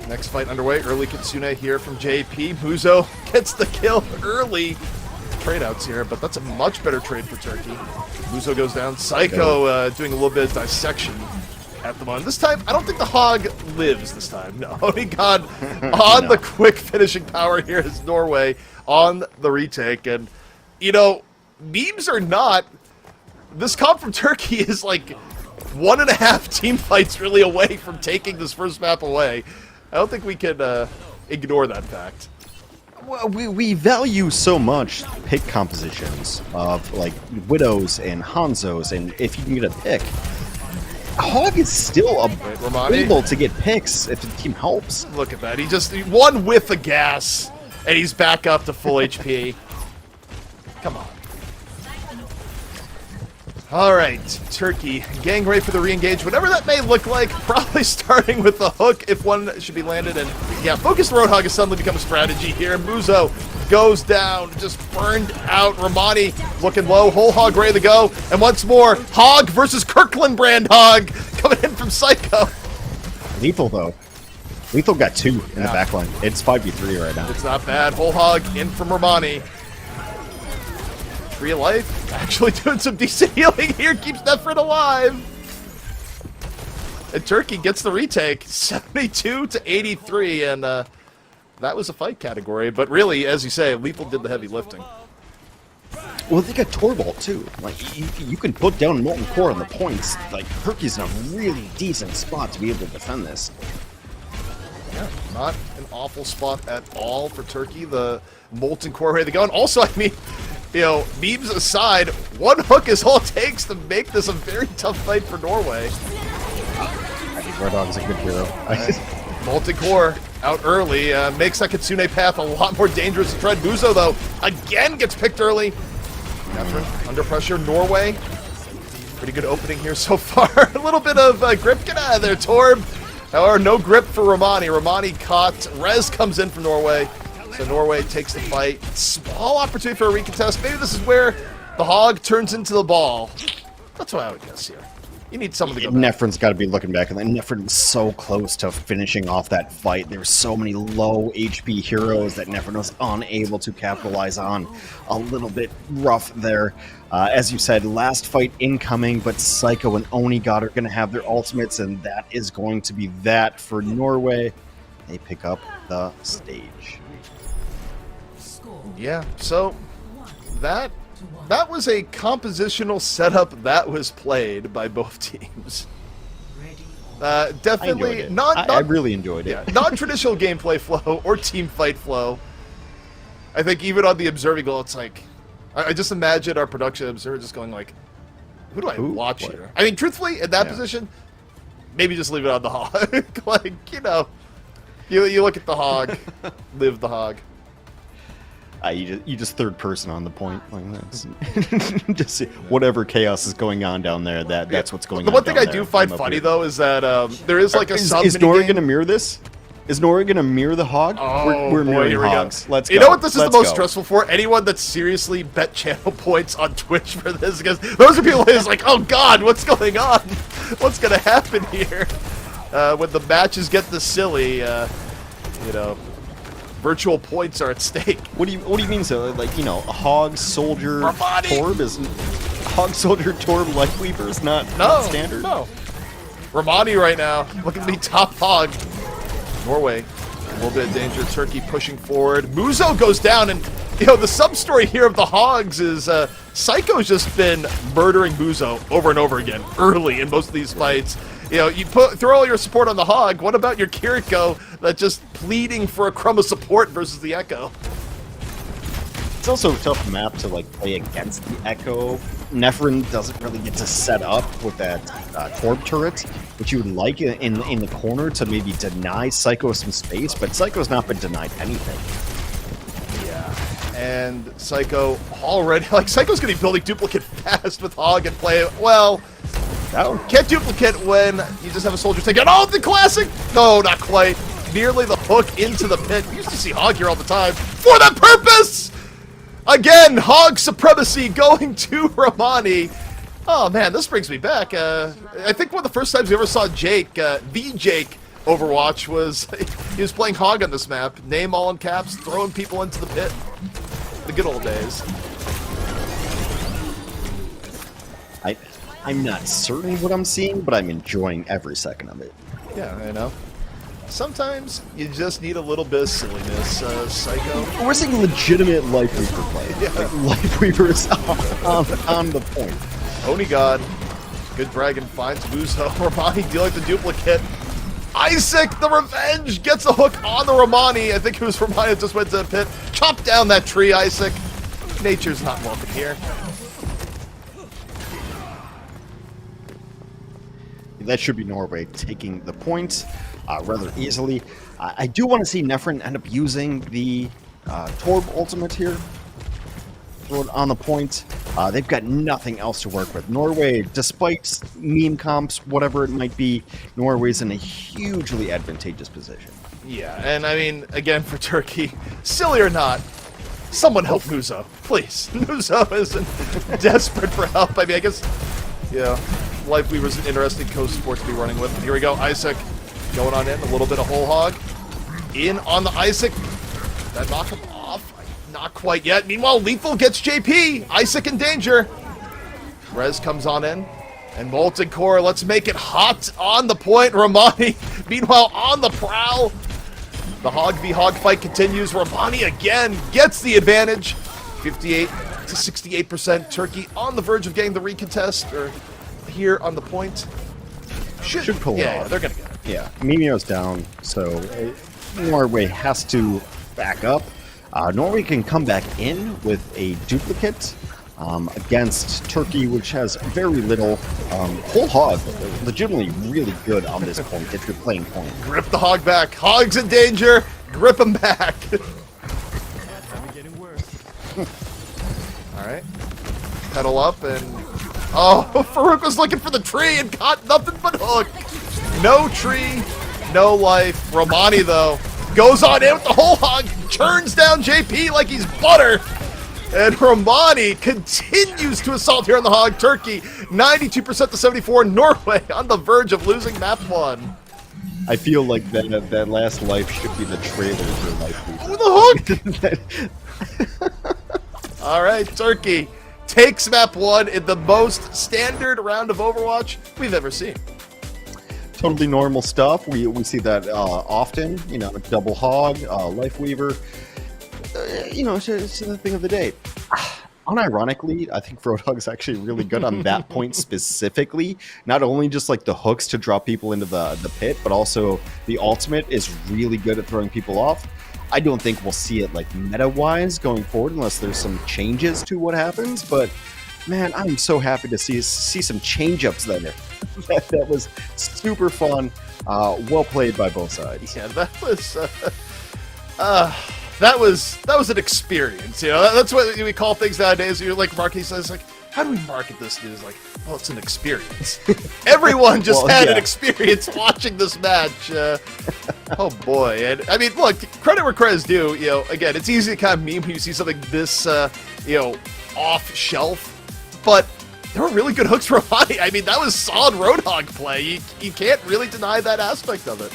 Next fight underway. Early Kitsune here from JP. Muzo gets the kill early. Trade outs here, but that's a much better trade for Turkey. Muzo goes down. Psycho doing a little bit of dissection at the moment. This time, I don't think the Hog lives this time. No, he got on the quick finishing power here is Norway on the retake. And, you know, memes or not, this comp from Turkey is like 1.5 team fights really away from taking this first map away. I don't think we can ignore that fact. Well, we value so much pick compositions of like Widows and Hanzos, and if you can get a pick, Hog is still able to get picks if the team helps. Look at that. He one whiff of gas, and he's back up to full HP. Come on. All right, Turkey getting ready for the re-engage, whatever that may look like. Probably starting with the hook if one should be landed. And yeah, focused Roadhog has suddenly become a strategy here. Muzo goes down, just burned out. Romani looking low, whole Hog ready to go. And once more, Hog versus Kirkland brand Hog coming in from Psycho. Lethal though. Lethal got 2 in the backline. It's 5v3 right now. It's not bad. Whole Hog in from Romani. Real life, actually doing some decent healing here, keeps Nefrit alive. And Turkey gets the retake, 72 to 83, and that was a fight category. But really, as you say, Lethal did the heavy lifting. Well, they got Torbolt too. Like you can put down Molten Core on the points. Like Turkey's in a really decent spot to be able to defend this. Yeah, not an awful spot at all for Turkey. The Molten Core ready to go, and also, I mean, you know, memes aside, one hook is all it takes to make this a very tough fight for Norway. I think Roadhog is a good hero. Molten Core out early, makes that Kitsune path a lot more dangerous to tread. Muzo, though, again gets picked early. Nefrin under pressure. Norway, pretty good opening here so far. A little bit of grip. Get out of there, Torb. However, no grip for Romani. Romani caught. Rez comes in from Norway. So Norway takes the fight. Small opportunity for a recontest. Maybe this is where the Hog turns into the ball. That's what I would guess here. You need someone to go back. Nefrin's got to be looking back, and then Nefrin was so close to finishing off that fight. There were so many low HP heroes that Nefrin was unable to capitalize on. A little bit rough there. As you said, last fight incoming, but Psycho and Onigod are going to have their ultimates, and that is going to be that for Norway. They pick up the stage. Yeah, so that was a compositional setup that was played by both teams. Definitely I really enjoyed it. Yeah, non-traditional gameplay flow or team fight flow. I think even on the observing goal, it's like I just imagine our production observer just going like, "Who do I watch here?" I mean, truthfully, in that position, maybe just leave it on the Hog. Like, you know, you look at the Hog, live the Hog. You just third person on the point like that. Just see whatever chaos is going on down there. That's what's going on. The one thing I do find funny though is that there is like a sub. Is Norway going to mirror this? Is Norway going to mirror the Hog? Oh, we're mirroring here we Hogs. go. Let's go. You know what this is the most go. stressful for? Anyone that seriously bet channel points on Twitch for this, because those are people who's like, oh god, what's going on? What's going to happen here? When the matches get this silly, you know, virtual points are at stake. What do you mean so? Like, you know, a Hog Soldier Romani. Torb is Hog Soldier Torb Lightweaver is not standard. No. Romani right now looking to be top Hog. Norway, a little bit of danger. Turkey pushing forward. Muzo goes down, and you know the sub story here of the Hogs is Psycho's just been murdering Muzo over and over again early in most of these fights. You know, you throw all your support on the Hog. What about your Kiriko that's just pleading for a crumb of support versus the Echo? It's also a tough map to like play against the Echo. Nephrin doesn't really get to set up with that Torb turret, which you would like in the corner to maybe deny Psycho some space, but Psycho's not been denied anything. Yeah, and Psycho already, like, Psycho's going to be building duplicate fast with Hog and play, well, can't duplicate when you just have a soldier take out, oh, the classic! No, not quite. Nearly the hook into the pit. We used to see Hog here all the time for that purpose! Again, Hog supremacy going to Romani. Oh man, this brings me back. I think one of the first times we ever saw Jake, the Jake Overwatch, was he was playing Hog on this map. Name all in caps, throwing people into the pit. The good old days. I'm not certain what I'm seeing, but I'm enjoying every second of it. Yeah, I know. Sometimes you just need a little bit of silliness, Psycho. We're seeing legitimate Lifeweaver play. Yeah. Like, Lifeweaver is on the point. Oni God. Good dragon finds Muzo. Romani dealing the duplicate. Isaac, the revenge, gets a hook on the Romani. I think it was Romani that just went to the pit. Chop down that tree, Isaac. Nature's not welcome here. That should be Norway taking the point rather easily. I do want to see Nephrin end up using the Torb ultimate here. Throw it on the point. They've got nothing else to work with. Norway, despite meme comps, whatever it might be, Norway's in a hugely advantageous position. Yeah, and I mean, again, for Turkey, silly or not, someone help Muzo, please. Muzo isn't desperate for help. I mean, I guess, yeah, Lifeweaver's an interesting co-sport to be running with. Here we go, Isaac going on in, a little bit of whole hog. In on the Isaac. That knock him off. Not quite yet. Meanwhile, Lethal gets JP. Isaac in danger. Rez comes on in. And Molten Core, let's make it hot on the point. Romani, meanwhile, on the prowl. The Hog v Hog fight continues. Romani again gets the advantage. 58 to 68%. Turkey on the verge of getting the recontest. Or here on the point. Should pull it off. Yeah, they're going to get it. Yeah, Mimio's down, so Norway has to back up. Norway can come back in with a duplicate against Turkey, which has very little. Whole Hog, legitimately really good on this point if you're playing point. Grip the Hog back. Hog's in danger. Grip him back. All right. Pedal up and... Oh, Farouk was looking for the tree and caught nothing but hook. No tree, no life. Romani, though, goes on in with the whole hog, churns down JP like he's butter. And Romani continues to assault here on the hog. Turkey, 92% to 74. Norway on the verge of losing map 1. I feel like that last life should be the trailer for Life. With a hook! All right, Turkey takes map 1 in the most standard round of Overwatch we've ever seen. Totally normal stuff. We see that often. You know, double hog, Lifeweaver. You know, it's the thing of the day. Unironically, I think Roadhog is actually really good on that point specifically. Not only just like the hooks to draw people into the pit, but also the ultimate is really good at throwing people off. I don't think we'll see it like meta-wise going forward unless there's some changes to what happens. But man, I'm so happy to see some change-ups there. That was super fun. Well played by both sides. Yeah, that was an experience. You know, that's what we call things nowadays. You're like marketing says, like, how do we market this news? Like, well, it's an experience. Everyone just had an experience watching this match. Oh boy! And I mean, look, credit where credit's due. You know, again, it's easy to kind of meme when you see something this, off shelf, but there were really good hooks for Romani. I mean, that was solid Roadhog play. You can't really deny that aspect of it.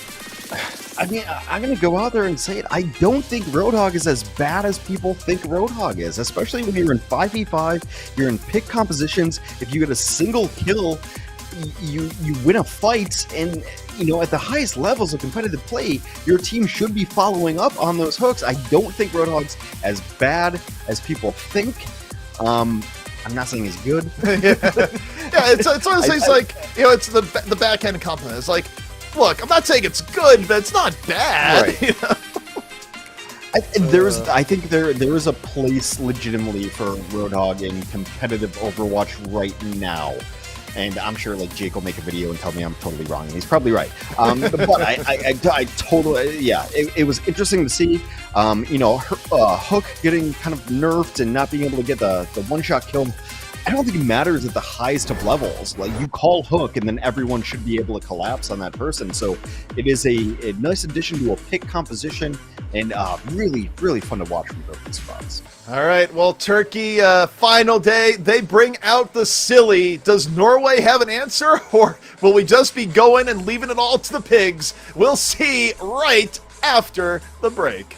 I mean, I'm going to go out there and say it. I don't think Roadhog is as bad as people think Roadhog is, especially when you're in 5v5, you're in pick compositions. If you get a single kill, you win a fight, and, you know, at the highest levels of competitive play, your team should be following up on those hooks. I don't think Roadhog's as bad as people think. I'm not saying he's good. It's one of those things like, you know, it's the backhand compliment. It's like, look, I'm not saying it's good, but it's not bad. Right. You know? I think there is a place legitimately for Roadhog in competitive Overwatch right now. And I'm sure like Jake will make a video and tell me I'm totally wrong. And he's probably right. But I totally, yeah, it was interesting to see, Hook getting kind of nerfed and not being able to get the one-shot kill. I don't think it matters at the highest of levels. Like, you call Hook and then everyone should be able to collapse on that person. So it is a nice addition to a pick composition, and really, really fun to watch from both these spots. All right, well, Turkey, final day. They bring out the silly. Does Norway have an answer, or will we just be going and leaving it all to the pigs? We'll see right after the break.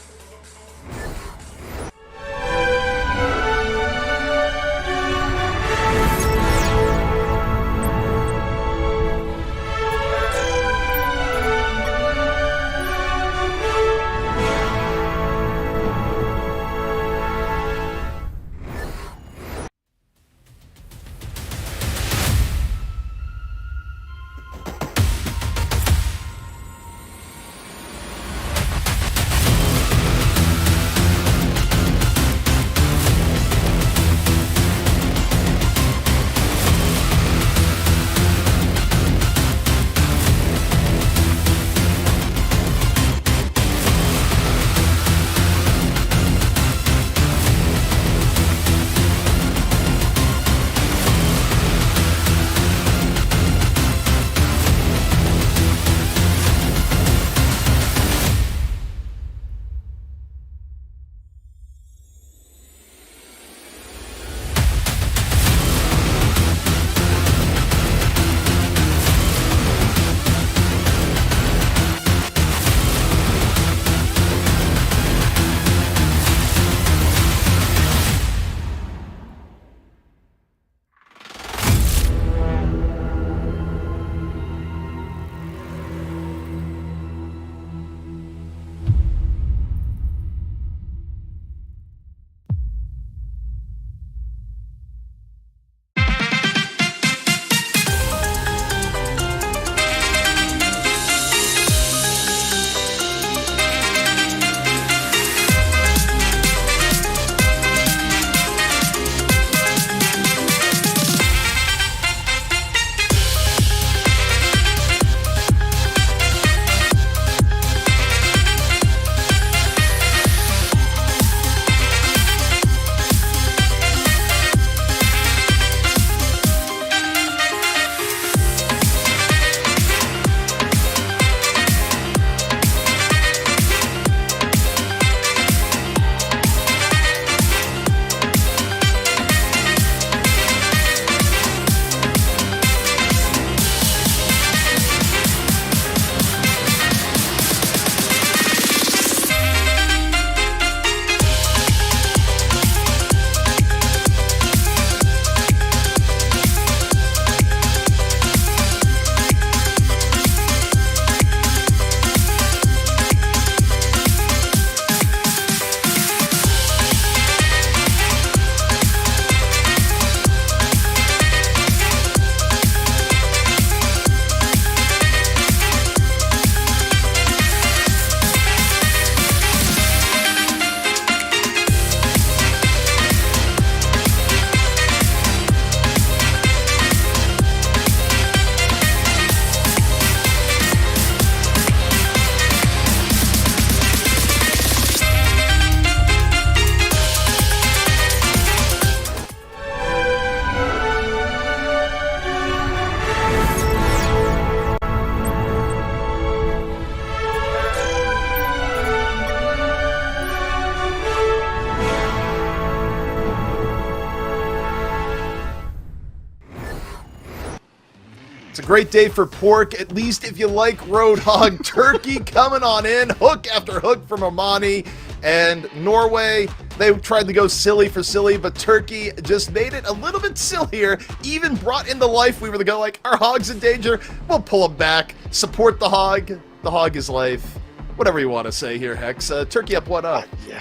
It's a great day for pork, at least if you like Roadhog. Turkey coming on in, hook after hook from Amani. And Norway, they tried to go silly for silly, but Turkey just made it a little bit sillier, even brought in the life. We were to go like, our hog's in danger, we'll pull him back, support the hog is life. Whatever you want to say here, Hex. Turkey up, what up? Yeah.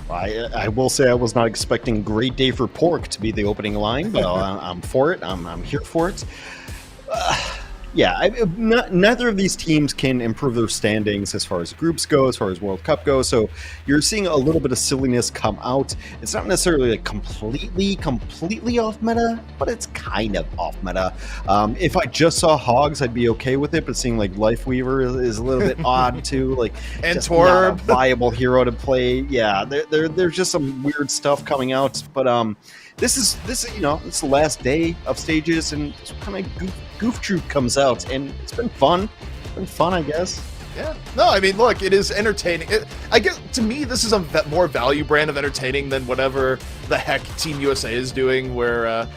I will say I was not expecting great day for pork to be the opening line, but I'm for it. I'm here for it. Yeah, neither of these teams can improve their standings as far as groups go, as far as World Cup goes. So you're seeing a little bit of silliness come out. It's not necessarily like completely off meta, but it's kind of off meta. If I just saw Hogs, I'd be okay with it. But seeing like Lifeweaver is a little bit odd too. Like And just Torb, not a viable hero to play. Yeah, there's just some weird stuff coming out. But this is it's the last day of stages, and this kind of goof troop comes out, and it's been fun. I guess. Yeah. No, I mean, look, it is entertaining. I guess to me, this is a more value brand of entertaining than whatever the heck Team USA is doing. Where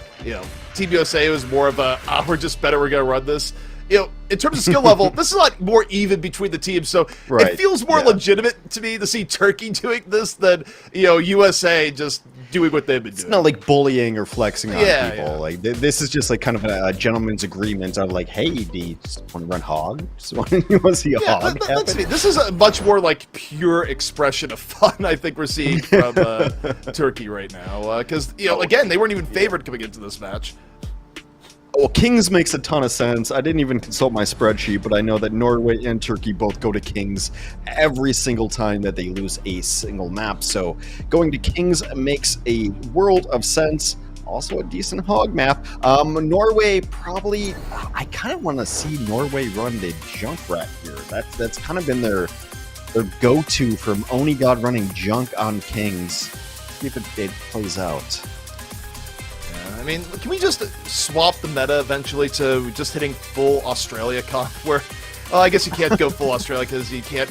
Team USA was more of a we're just better, we're gonna run this. In terms of skill level, this is a lot more even between the teams, so Right. it feels more legitimate to me to see Turkey doing this than USA just doing what they've been doing. It's not like bullying or flexing on Yeah, people. yeah. Like this is just like kind of a gentleman's agreement of like, hey, do you just want to run hog? Just want to see a Yeah, hog let's see. happen? This is a much more like pure expression of fun. I think we're seeing from Turkey right now, because again, they weren't even favored coming into this match. Well, Kings makes a ton of sense. I didn't even consult my spreadsheet, but I know that Norway and Turkey both go to Kings every single time that they lose a single map. So going to Kings makes a world of sense. Also a decent hog map. Norway probably. I kind of want to see Norway run the Junkrat here. That's kind of been their go-to from Onigod running Junk on Kings. See if it plays out. I mean, can we just swap the meta eventually to just hitting full Australia comp? Where, well, I guess you can't go full Australia because you can't.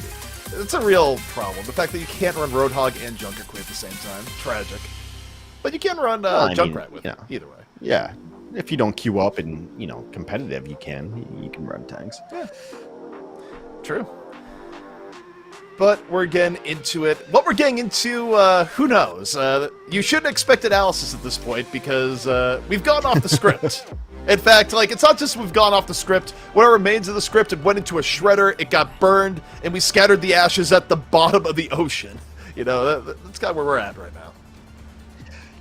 It's a real problem. The fact that you can't run Roadhog and Junkerquid at the same time. Tragic. But you can run Junkrat with it, either way. Yeah. If you don't queue up and, competitive, you can run tanks. Yeah. True. But we're getting into it. What we're getting into, who knows? You shouldn't expect analysis at this point because we've gone off the script. In fact, it's not just we've gone off the script. Whatever remains of the script, it went into a shredder, it got burned, and we scattered the ashes at the bottom of the ocean. That's kind of where we're at right now.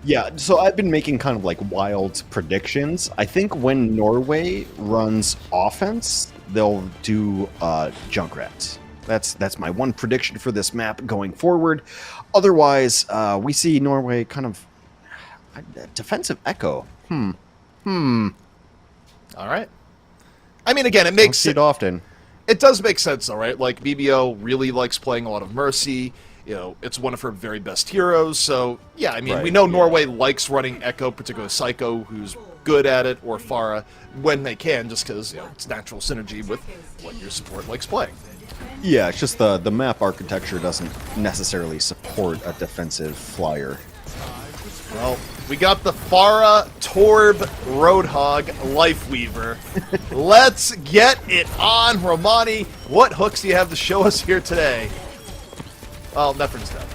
Yeah, so I've been making kind of like wild predictions. I think when Norway runs offense, they'll do Junkrats. That's my one prediction for this map going forward. Otherwise, we see Norway kind of defensive echo. All right. I mean, again, it makes it often. It does make sense, though, right? Like, BBO really likes playing a lot of Mercy. It's one of her very best heroes. So, yeah, I mean, we know Norway likes running Echo, particularly Psycho, who's good at it, or Pharah, when they can, just because, it's natural synergy with what your support likes playing. Yeah, it's just the map architecture doesn't necessarily support a defensive flyer. Well, we got the Pharah, Torb, Roadhog, Lifeweaver. Let's get it on, Romani. What hooks do you have to show us here today? Well, Nefren's dead,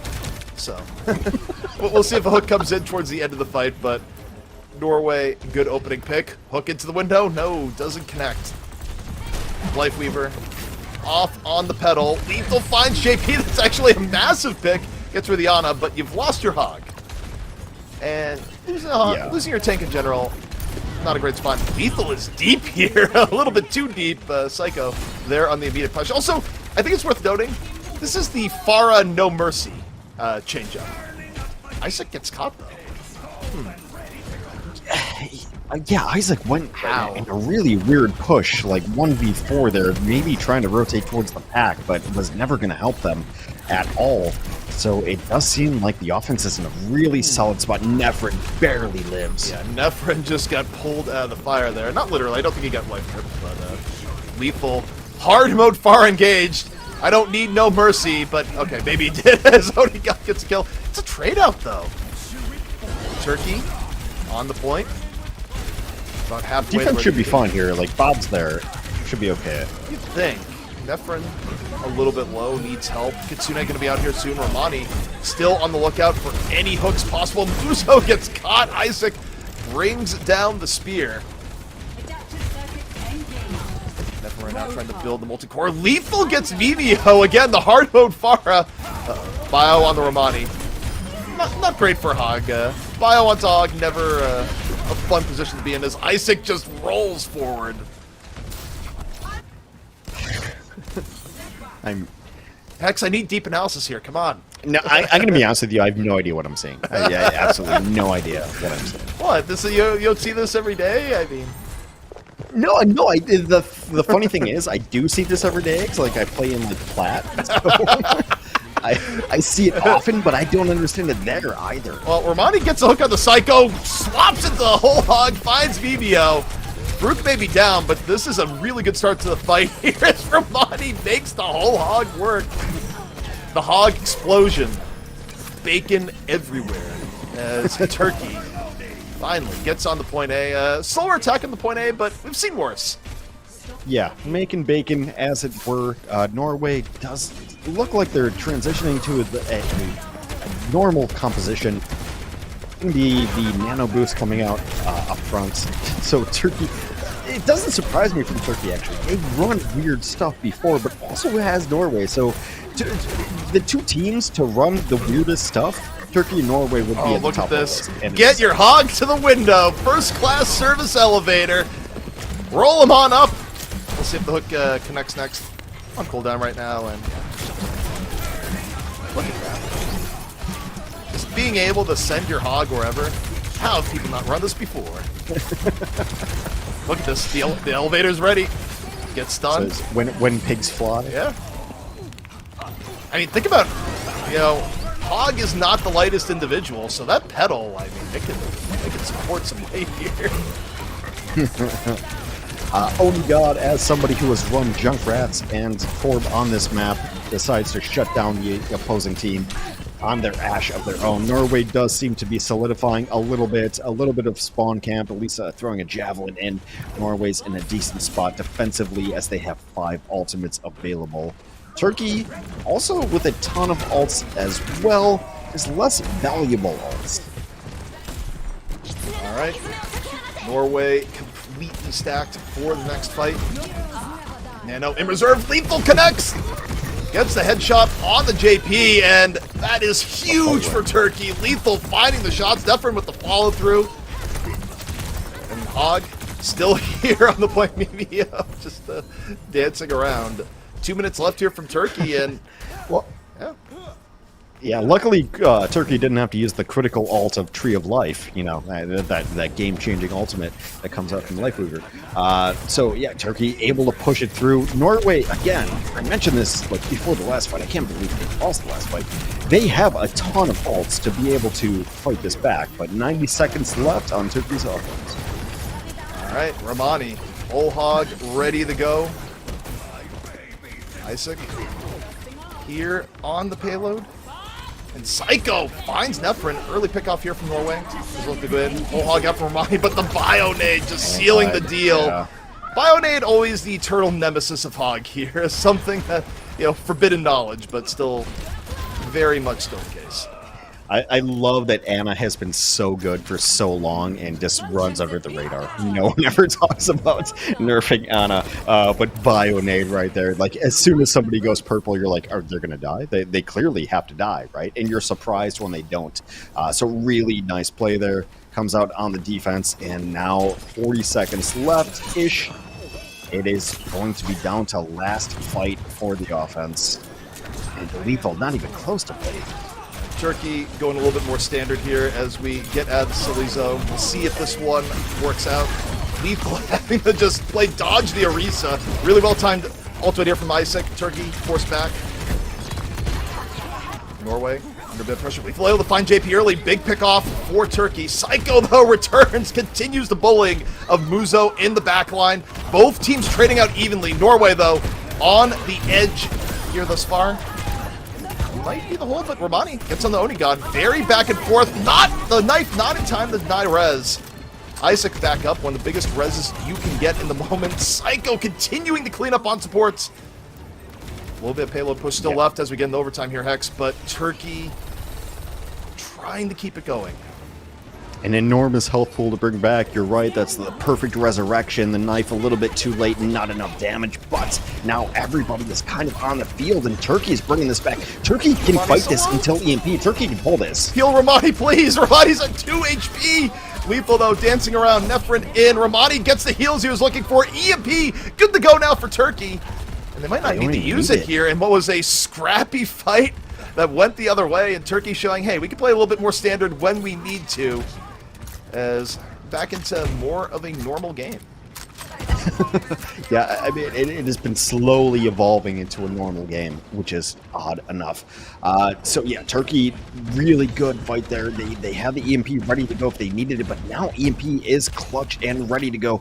so we'll see if a hook comes in towards the end of the fight. But Norway, good opening pick. Hook into the window. No, doesn't connect. Lifeweaver off on the pedal. Lethal finds JP. That's actually a massive pick. Gets rid of the Ana, but you've lost your hog. And losing your tank in general, not a great spot. Lethal is deep here. A little bit too deep. Psycho there on the immediate push. Also, I think it's worth noting, this is the Pharah No Mercy change-up. Isaac gets caught, though. Yeah, Isaac went in a really weird push, like 1v4 there, maybe trying to rotate towards the pack, but was never going to help them at all. So it does seem like the offense is in a really solid spot. Nefren barely lives. Yeah, Nefren just got pulled out of the fire there. Not literally, I don't think he got life hurt, but lethal. Hard mode far engaged. I don't need no mercy, but okay, maybe he did as Onigod gets a kill. It's a trade out though. Turkey on the point. About halfway. Defense should be fine here. Like Bob's there, should be okay. You think? Nefren a little bit low, needs help. Kitsune going to be out here soon. Romani still on the lookout for any hooks possible. Muzo gets caught. Isaac brings down the spear. Nefren right now trying to build the multi-core. Lethal gets Vivio. Again, the hard mode Pharah. Bio on the Romani. Not great for Hog. Bio on Hog, never a fun position to be in as Isaac just rolls forward. I'm Hex, I need deep analysis here. Come on. no, I'm going to be honest with you. I have no idea what I'm saying. I absolutely no idea what I'm saying. What? This you don't see this every day? I mean, No. The funny thing is, I do see this every day because like I play in like Plat. So I see it often, but I don't understand it there either. well, Romani gets a hook on the Psycho, swaps it to the whole hog, finds VBO. Brook may be down, but this is a really good start to the fight here as Romani makes the whole hog work. The hog explosion. Bacon everywhere as Turkey finally gets on the point A. Slower attack on the point A, but we've seen worse. Yeah, making bacon, as it were. Norway does look like they're transitioning to a normal composition. The nano boost coming out up front. So Turkey, it doesn't surprise me from Turkey actually. They've run weird stuff before, but also has Norway. So the two teams to run the weirdest stuff, Turkey and Norway would be at the Look top at this. of the list. Get your hog to the window. First class service elevator. Roll him on up. We'll see if the hook connects next. On cooldown right now, and look at that. Just being able to send your hog wherever. How have people not run this before? Look at this. The elevator's ready. Get stunned. So when pigs fly. Yeah. I mean, think about, hog is not the lightest individual, so that pedal, I mean, it can support some weight here. Only God, as somebody who has run Junkrats and Corb on this map, decides to shut down the opposing team on their ash of their own. Norway does seem to be solidifying a little bit of spawn camp, at least throwing a javelin in. Norway's in a decent spot defensively as they have 5 ultimates available. Turkey, also with a ton of ults as well, is less valuable ults. All right. Norway completely stacked for the next fight. Nano in reserve. Lethal connects. Gets the headshot on the JP, and that is huge for Turkey. Lethal finding the shots. Defrin with the follow through. And Hog still here on the point, maybe just dancing around. 2 minutes left here from Turkey, and Well, yeah. yeah, luckily Turkey didn't have to use the critical ult of Tree of Life, that game-changing ultimate that comes out from Life Weaver. So yeah, Turkey able to push it through. Norway, again, I mentioned this like before the last fight. I can't believe they lost the last fight. They have a ton of ults to be able to fight this back, but 90 seconds left on Turkey's offense. All right, Romani, whole hog ready to go. Isaac here on the payload. And Psycho finds Nefrin. Early pickoff here from Norway. Is looking good. Whole hog out from Romani, but the Bionade just sealing the deal. Yeah. Bionade always the eternal nemesis of Hog here. Something that, forbidden knowledge, but still very much still the case. I love that Anna has been so good for so long and just runs under the radar. No one ever talks about nerfing Anna, but Bionade right there. Like, as soon as somebody goes purple, you're like, are they going to die? They clearly have to die, right? And you're surprised when they don't. So really nice play there. Comes out on the defense, and now 40 seconds left-ish. It is going to be down to last fight for the offense. And Lethal not even close to play. Turkey going a little bit more standard here as we get out of the silly zone. We'll see if this one works out. Lethal having to just play dodge the Orisa. Really well timed ultimate here from Isaac. Turkey forced back. Norway under a bit of pressure. Lethal able to find JP early. Big pick off for Turkey. Psycho though returns, continues the bullying of Muzo in the back line. Both teams trading out evenly. Norway though on the edge here thus far. Might be the hold, but Romani gets on the Oni God. Very back and forth. Not the knife, not in time to deny res. Isaac back up, one of the biggest reses you can get in the moment. Psycho continuing to clean up on supports. A little bit of payload push still left as we get into overtime here, Hex, but Turkey trying to keep it going. An enormous health pool to bring back. You're right, that's the perfect resurrection. The knife a little bit too late and not enough damage, but now everybody is kind of on the field, and Turkey is bringing this back. Turkey can fight this until EMP. Turkey can pull this. Heal Romani, please. Romani's at 2 HP. Lethal, though, dancing around. Nefrin in. Romani gets the heals he was looking for. EMP, good to go now for Turkey. And they might not need to use it here in what was a scrappy fight that went the other way, and Turkey showing, hey, we can play a little bit more standard when we need to, as back into more of a normal game. Yeah, I mean, it has been slowly evolving into a normal game, which is odd enough. So yeah, Turkey, really good fight there. They have the EMP ready to go if they needed it, but now EMP is clutch and ready to go.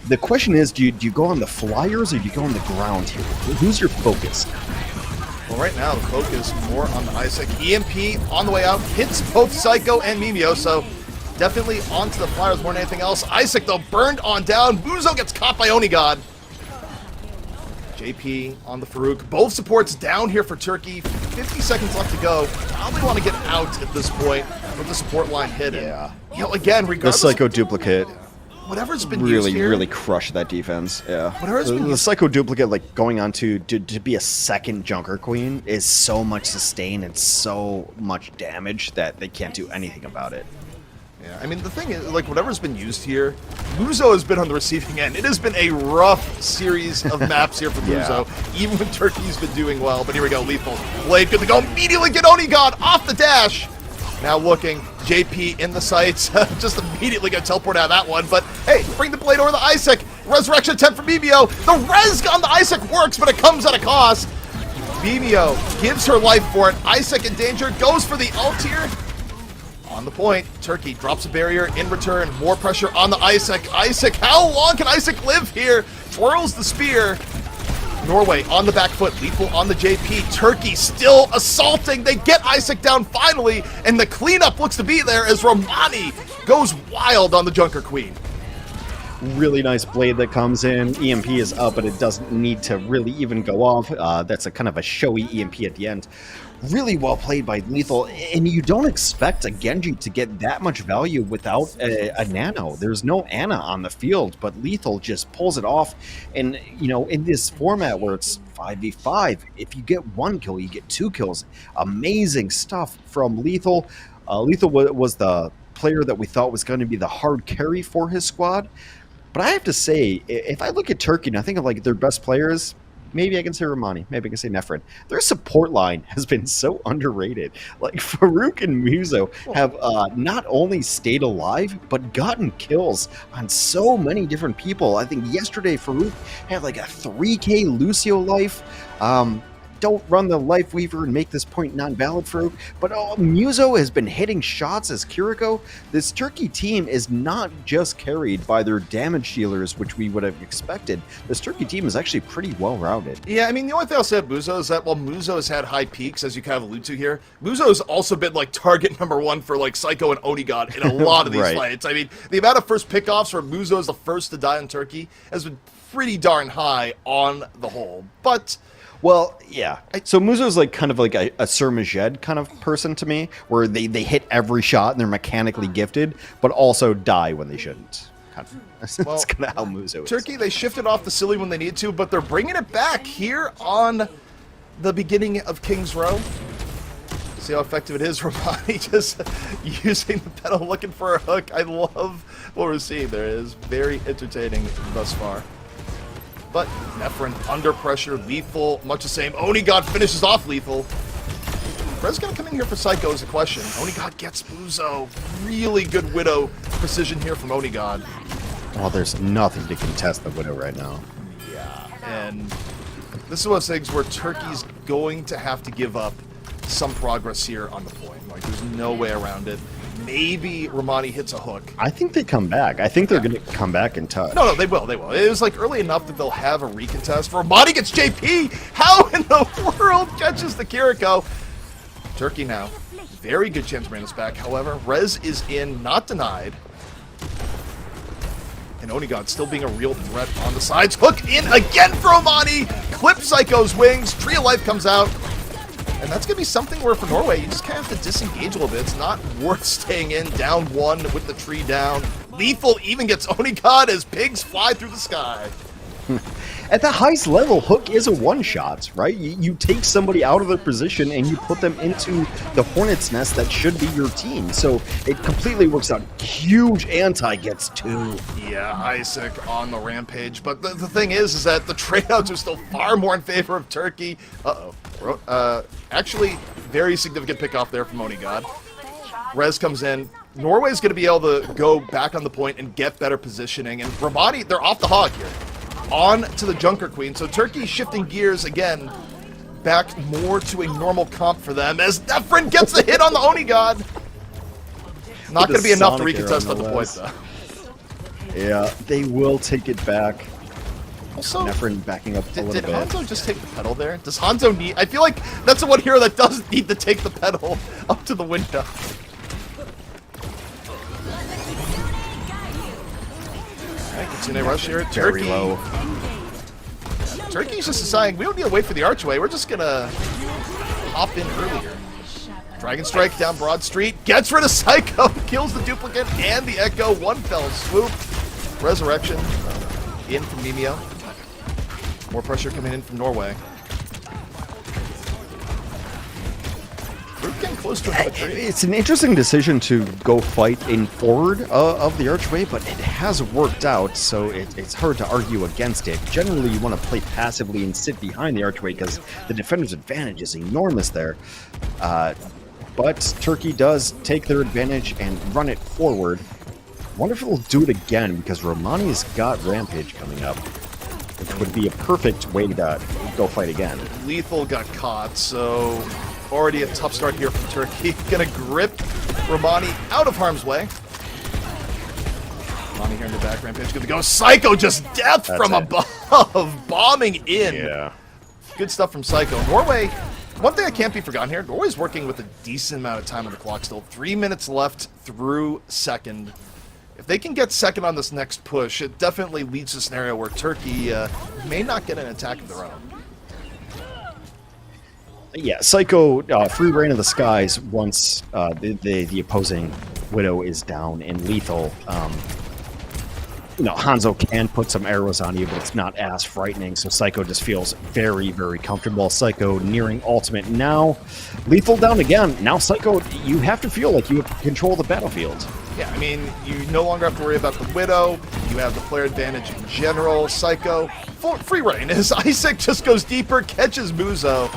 The question is, do you go on the flyers or do you go on the ground here? Who's your focus? Well, right now, the focus more on the Isaac. EMP on the way out, hits both Psycho and Mimio, so definitely onto the Flyers more than anything else. Isaac, though, burned on down. Muzo gets caught by Onigod. JP on the Farouk. Both supports down here for Turkey. 50 seconds left to go. Probably want to get out at this point with the support line hidden. Yeah. You know, again, The regardless... Psycho Duplicate Whatever's been used here... really crushed that defense. Yeah. Whatever's been The used... Psycho Duplicate, like, going on to be a second Junker Queen is so much sustain and so much damage that they can't do anything about it. Yeah, I mean, the thing is, like, whatever's been used here, Muzo has been on the receiving end. It has been a rough series of maps here for Muzo, even when Turkey's been doing well. But here we go, Lethal. Blade good to go. Immediately get Onigod off the dash. Now looking, JP in the sights. Just immediately going to teleport out of that one. But, hey, bring the Blade over to Isaac. Resurrection attempt for Mimio. The res on the Isaac works, but it comes at a cost. Mimio gives her life for it. Isaac in danger. Goes for the ult here. On the point, Turkey drops a barrier in return. More pressure on the Isaac. Isaac, how long can Isaac live here? Twirls the spear. Norway on the back foot. Lethal on the JP. Turkey still assaulting. They get Isaac down finally, and the cleanup looks to be there as Romani goes wild on the Junker Queen. Really nice blade that comes in. EMP is up, but it doesn't need to really even go off. That's a kind of a showy EMP at the end. Really well played by Lethal, and you don't expect a Genji to get that much value without a Nano. There's no Ana on the field, but Lethal just pulls it off. And, you know, in this format where it's 5v5, if you get one kill, you get 2 kills. Amazing stuff from Lethal. Lethal was the player that we thought was going to be the hard carry for his squad. But I have to say, if I look at Turkey and I think of like their best players, maybe I can say Romani, maybe I can say Nefrin. Their support line has been so underrated. Like, Farouk and Muzo have not only stayed alive, but gotten kills on so many different people. I think yesterday Farouk had like a 3k Lucio life. Don't run the Life Weaver and make this point non-valid, Farouk. But Muzo has been hitting shots as Kiriko. This Turkey team is not just carried by their damage dealers, which we would have expected. This Turkey team is actually pretty well-rounded. Yeah, I mean, the only thing I'll say about Muzo is that while Muzo has had high peaks, as you kind of allude to here, Muzo has also been, like, target #1 for, like, Psycho and Onigod in a lot of these Right. fights. I mean, the amount of first pickoffs where Muzo is the first to die in Turkey has been pretty darn high on the whole. But... Well, yeah. So Muzo's like kind of like a Sir Majed kind of person to me, where they hit every shot and they're mechanically gifted, but also die when they shouldn't. That's kind of how Muzo is. Turkey, they shifted off the silly when they need to, but they're bringing it back here on the beginning of King's Row. See how effective it is. Romani just using the pedal, looking for a hook. I love what we're seeing there. It is very entertaining thus far. But Nefrin under pressure, Lethal, much the same. Onigod finishes off Lethal. Red's gonna come in here for Psycho is a question. Onigod gets Muzo. Really good Widow precision here from Onigod. Oh, there's nothing to contest the Widow right now. Yeah, and this is one of those things where Turkey's going to have to give up some progress here on the point. Like, there's no way around it. Maybe Romani hits a hook. I think they come back. I think they're going to come back in touch. No, they will. They will. It was like early enough that they'll have a recontest. Romani gets JP. How in the world catches the Kiriko? Turkey now. Very good chance to bring this back. However, Rez is in, not denied. And Onigod still being a real threat on the sides. Hook in again for Romani. Clip Psycho's wings. Tree of Life comes out. And that's going to be something where for Norway, you just kind of have to disengage a little bit. It's not worth staying in. Down one with the tree down. Lethal even gets Onigod as pigs fly through the sky. At the highest level, Hook is a one-shot, right? You take somebody out of their position and you put them into the Hornet's Nest that should be your team. So it completely works out. Huge anti gets 2. Yeah, Isaac on the rampage. But the thing is that the trade-outs are still far more in favor of Turkey. Actually, very significant pick-off there from Onigod. Rez comes in. Norway's going to be able to go back on the point and get better positioning. And Ramadi, they're off the hog here. On to the Junker Queen. So Turkey shifting gears again. Back more to a normal comp for them as Nefrin gets the hit on the Onigod. Not going to be enough to recontest on the point, though. Yeah, they will take it back. Also, Nefrin backing up a little bit. Did Hanzo just take the pedal there? Does Hanzo need... I feel like that's the one hero that doesn't need to take the pedal up to the window. Kitsune rush here. Very low. Turkey's just deciding we don't need to wait for the archway. We're just gonna hop in earlier. Dragon Strike down Broad Street. Gets rid of Psycho. Kills the duplicate and the Echo. One fell swoop. Resurrection in from Mimio. More pressure coming in from Norway. We're getting close to another trade. It's an interesting decision to go fight in forward of the archway, but it has worked out, so it's hard to argue against it. Generally, you want to play passively and sit behind the archway because the defender's advantage is enormous there. But Turkey does take their advantage and run it forward. Wonder if they'll do it again because Romani's got Rampage coming up, which would be a perfect way to go fight again. Lethal got caught, so already a tough start here from Turkey. Gonna grip Romani out of harm's way. Romani here in the back, Rampage gonna go. Psycho just death from above, bombing in. Yeah. Good stuff from Psycho. Norway, one thing that can't be forgotten here, Norway's working with a decent amount of time on the clock still. 3 minutes left through second. If they can get second on this next push, it definitely leads to a scenario where Turkey may not get an attack of their own. Yeah, Psycho, free reign of the skies once the opposing Widow is down, and Lethal, Hanzo can put some arrows on you, but it's not as frightening, so Psycho just feels very, very comfortable. Psycho nearing ultimate now. Lethal down again. Now Psycho, you have to feel like you control the battlefield. Yeah, I mean, you no longer have to worry about the Widow. You have the player advantage in general. Psycho, free reign as Isaac just goes deeper, catches Muzo.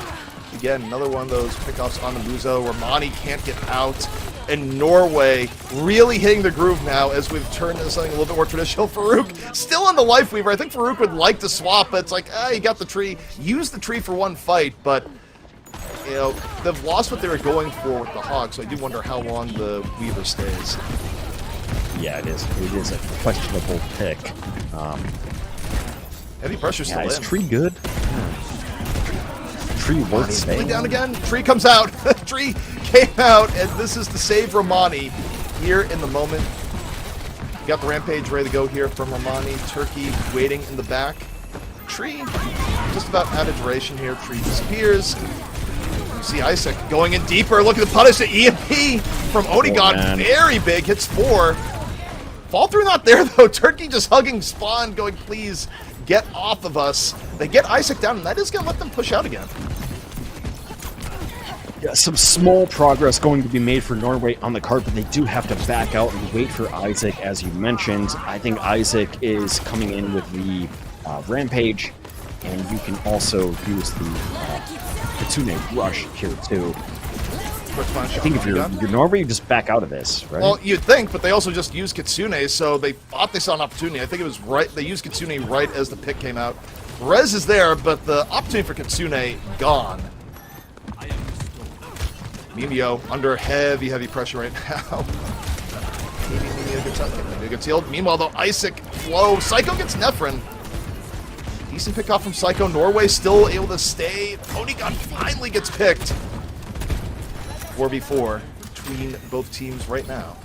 Again, another one of those pickoffs on the Muzo. Romani can't get out. And Norway really hitting the groove now as we've turned into something a little bit more traditional. Farouk still on the Life Weaver. I think Farouk would like to swap, but it's like, you got the tree. Use the tree for one fight, but, they've lost what they were going for with the Hog, so I do wonder how long the Weaver stays. Yeah, it is. It is a questionable pick. Heavy pressure still in. Is Tree good? Tree worth staying down again. Tree comes out. Tree came out, and this is to save Romani here in the moment. You got the Rampage ready to go here from Romani. Turkey waiting in the back. Tree just about out of duration here. Tree disappears. You see Isaac going in deeper. Look at the punish. The EMP from Onigod. Very big. Hits 4. Fall through not there, though. Turkey just hugging Spawn, going, please get off of us. They get Isaac down, and that is going to let them push out again. Yeah, some small progress going to be made for Norway on the card, but they do have to back out and wait for Isaac, as you mentioned. I think Isaac is coming in with the Rampage, and you can also use the Kitsune Rush here, too. I think if you're Norway, you just back out of this, right? Well, you'd think, but they also just used Kitsune, so they thought they saw an opportunity. I think it was right. They used Kitsune right as the pick came out. Rez is there, but the opportunity for Kitsune gone. Mimio under heavy pressure right now. Maybe Mimio gets healed. Meanwhile, though, Isaac, Flow, Psycho gets Nefrin. Decent pick off from Psycho. Norway still able to stay. Onigod finally gets picked. 4v4 between both teams right now.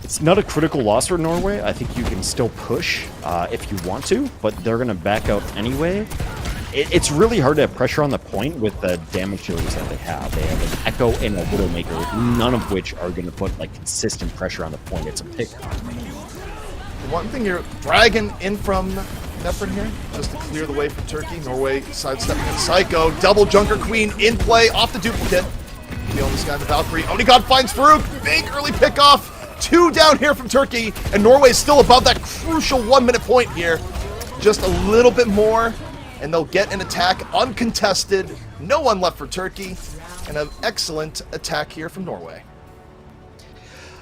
It's not a critical loss for Norway. I think you can still push if you want to, but they're going to back out anyway. It's really hard to have pressure on the point with the damage dealers that they have. They have an Echo and a Widowmaker, none of which are going to put like consistent pressure on the point. It's a pick. One thing you're dragging in from Nefren here, just to clear the way for Turkey. Norway sidestepping in Psycho. Double Junker Queen in play, off the duplicate. The only guy, the Valkyrie. Onigod finds Farouk. Big early pickoff. 2 down here from Turkey, and Norway is still above that crucial 1 minute point here. Just a little bit more, and they'll get an attack uncontested. No one left for Turkey, and an excellent attack here from Norway.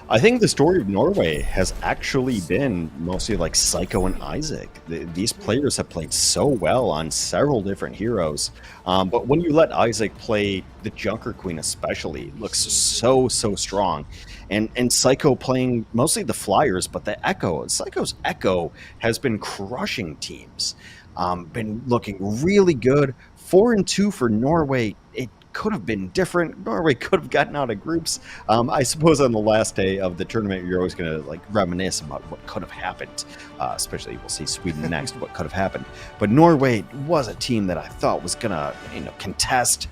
I think the story of Norway has actually been mostly like Psycho and Isaac. These players have played so well on several different heroes, but when you let Isaac play the Junker Queen especially, it looks so strong. And Psycho playing mostly the Flyers, but the Echo, Psycho's Echo has been crushing teams. Been looking really good. 4-2 for Norway. It could have been different. Norway could have gotten out of groups. I suppose on the last day of the tournament, you're always going to like reminisce about what could have happened. Especially we'll see Sweden next. What could have happened? But Norway was a team that I thought was going to contest.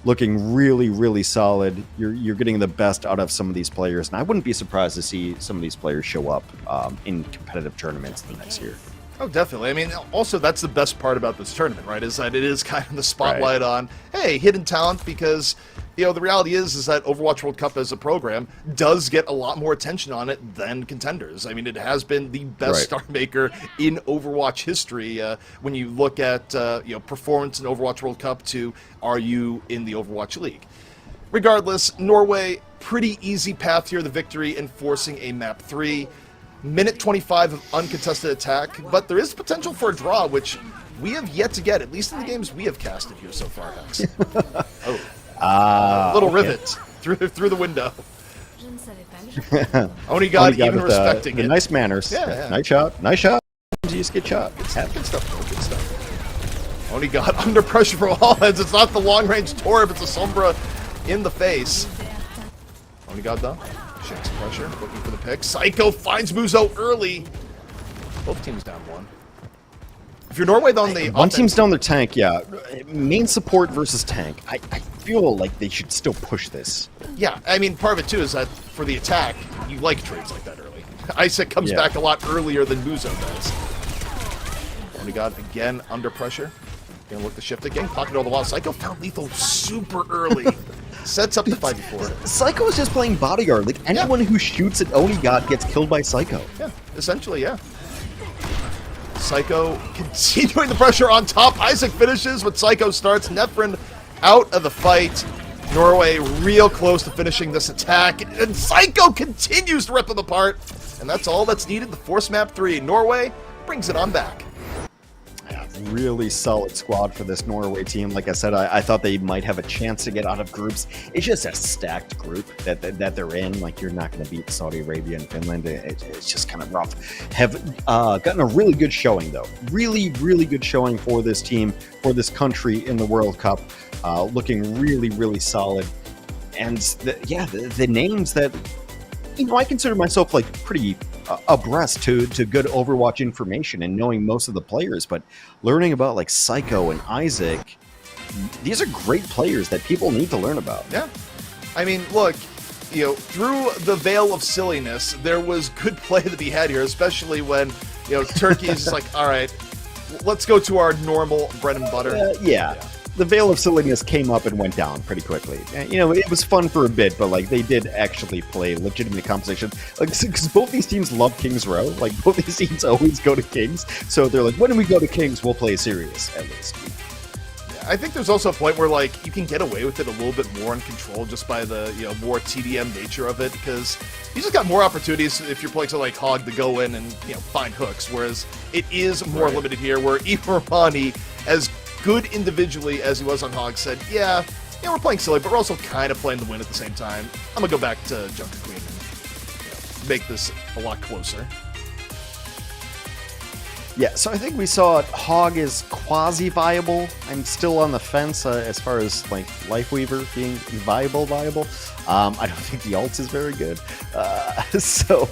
Looking really solid. You're getting the best out of some of these players, and I wouldn't be surprised to see some of these players show up in competitive tournaments the next year. Oh, definitely. I mean, also, that's the best part about this tournament, right, is that it is kind of the spotlight on, hey, hidden talent, because, the reality is that Overwatch World Cup as a program does get a lot more attention on it than contenders. I mean, it has been the best star maker in Overwatch history when you look at, performance in Overwatch World Cup to are you in the Overwatch League. Regardless, Norway, pretty easy path here, the victory, enforcing a map 3. Minute 25 of uncontested attack, but there is potential for a draw, which we have yet to get, at least in the games we have casted here so far, Hex. Little rivet through the window. Onigod even respecting it. Nice manners. Yeah. Nice shot. You just get shot. Good stuff. Onigod under pressure from all ends. It's not the long-range Torb, it's a Sombra in the face. Onigod, though. Shakes pressure, looking for the pick. Psycho finds Muzo early. Both teams down 1. If you're Norway, though, one team's down their tank, yeah. Main support versus tank. I feel like they should still push this. Yeah, I mean, part of it, too, is that for the attack, you like trades like that early. Isaac comes back a lot earlier than Muzo does. Onigod, again, under pressure. Gonna look to shift again. Pocket all the while. Psycho found lethal super early. Sets up the 5v4. Psycho is just playing bodyguard. Like, anyone who shoots at Onigod gets killed by Psycho. Yeah, essentially, yeah. Psycho continuing the pressure on top. Isaac finishes, but Psycho starts. Nefren out of the fight. Norway real close to finishing this attack. And Psycho continues to rip them apart. And that's all that's needed to force map 3. Norway brings it on back. Really solid squad for this Norway team. Like I said, I thought they might have a chance to get out of groups. It's just a stacked group that they're in. Like, you're not going to beat Saudi Arabia and Finland. It's just kind of rough. Have gotten a really good showing, though. Really good showing for this team, for this country in the World Cup. Looking really solid. And the names that, I consider myself like pretty abreast to good Overwatch information and knowing most of the players, but learning about like Psycho and Isaac, these are great players that people need to learn about. Yeah. I mean, look, through the veil of silliness, there was good play to be had here, especially when, Turkey's like, all right, let's go to our normal bread and butter. Yeah. The veil of silliness came up and went down pretty quickly. It was fun for a bit, but like they did actually play legitimate competition. Like, because both these teams love Kings Row. Like, both these teams always go to Kings. So they're like, when we go to Kings, we'll play serious at least. I think there's also a point where like you can get away with it a little bit more in control just by the more TDM nature of it, because you just got more opportunities if you're playing to like Hog to go in and find hooks, whereas it is more limited here. Where Ivarani, as good individually as he was on Hog, said, yeah, we're playing silly, but we're also kind of playing to win at the same time. I'm gonna go back to Junker Queen and make this a lot closer. Yeah, so I think we saw Hog is quasi-viable. I'm still on the fence as far as like Lifeweaver being viable. I don't think the ult is very good. So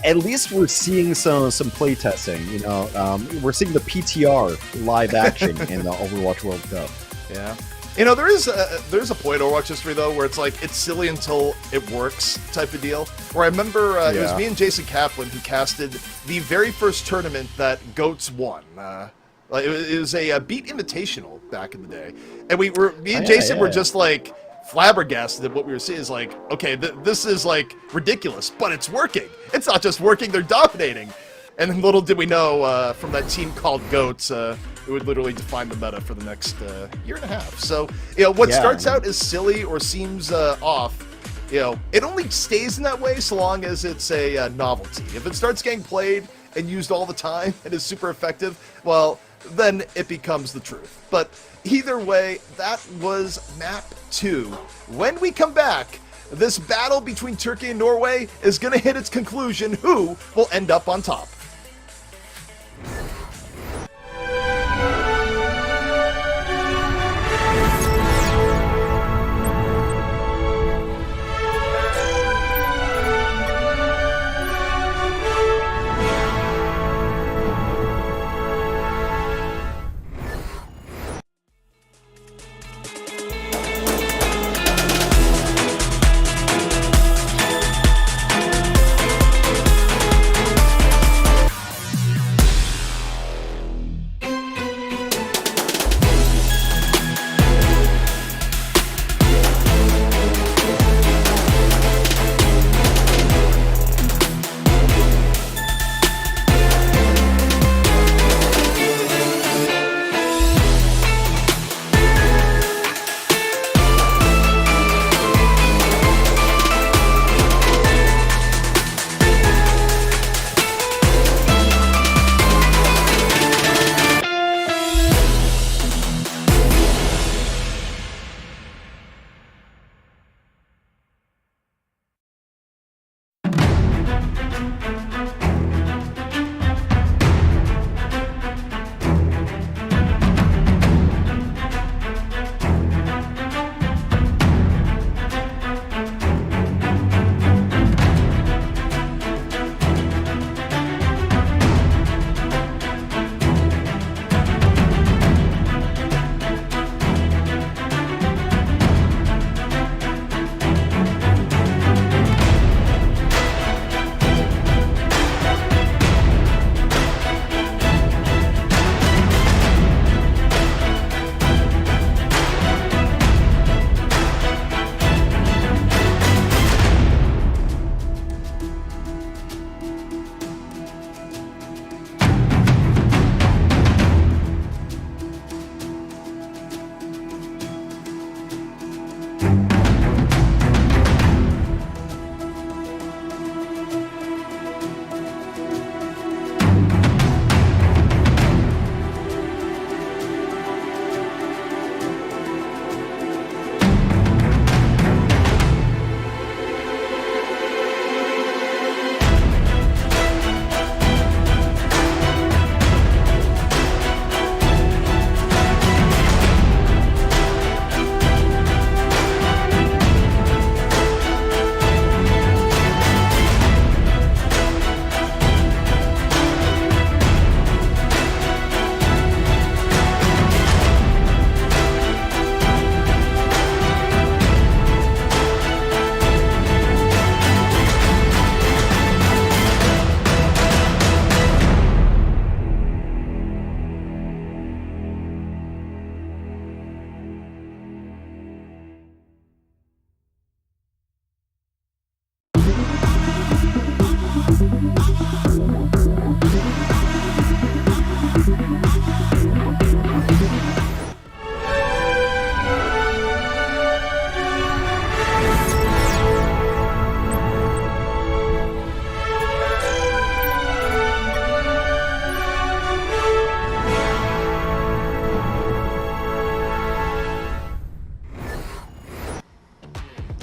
at least we're seeing some play testing. We're seeing the PTR live action in the Overwatch World Cup. Yeah. You know, there's a point in Overwatch history, though, where it's like, it's silly until it works type of deal. Where I remember it was me and Jason Kaplan who casted the very first tournament that GOATS won. It was a beat invitational back in the day. And me and Jason were just like flabbergasted at what we were seeing. Is like, okay, this is like ridiculous, but it's working. It's not just working, they're dominating. And then little did we know from that team called GOATS, it would literally define the meta for the next year and a half. So, you know, what starts out as silly or seems off, you know, it only stays in that way so long as it's a novelty. If it starts getting played and used all the time and is super effective, well, then it becomes the truth. But either way, that was map 2. When we come back, this battle between Turkey and Norway is going to hit its conclusion. Who will end up on top?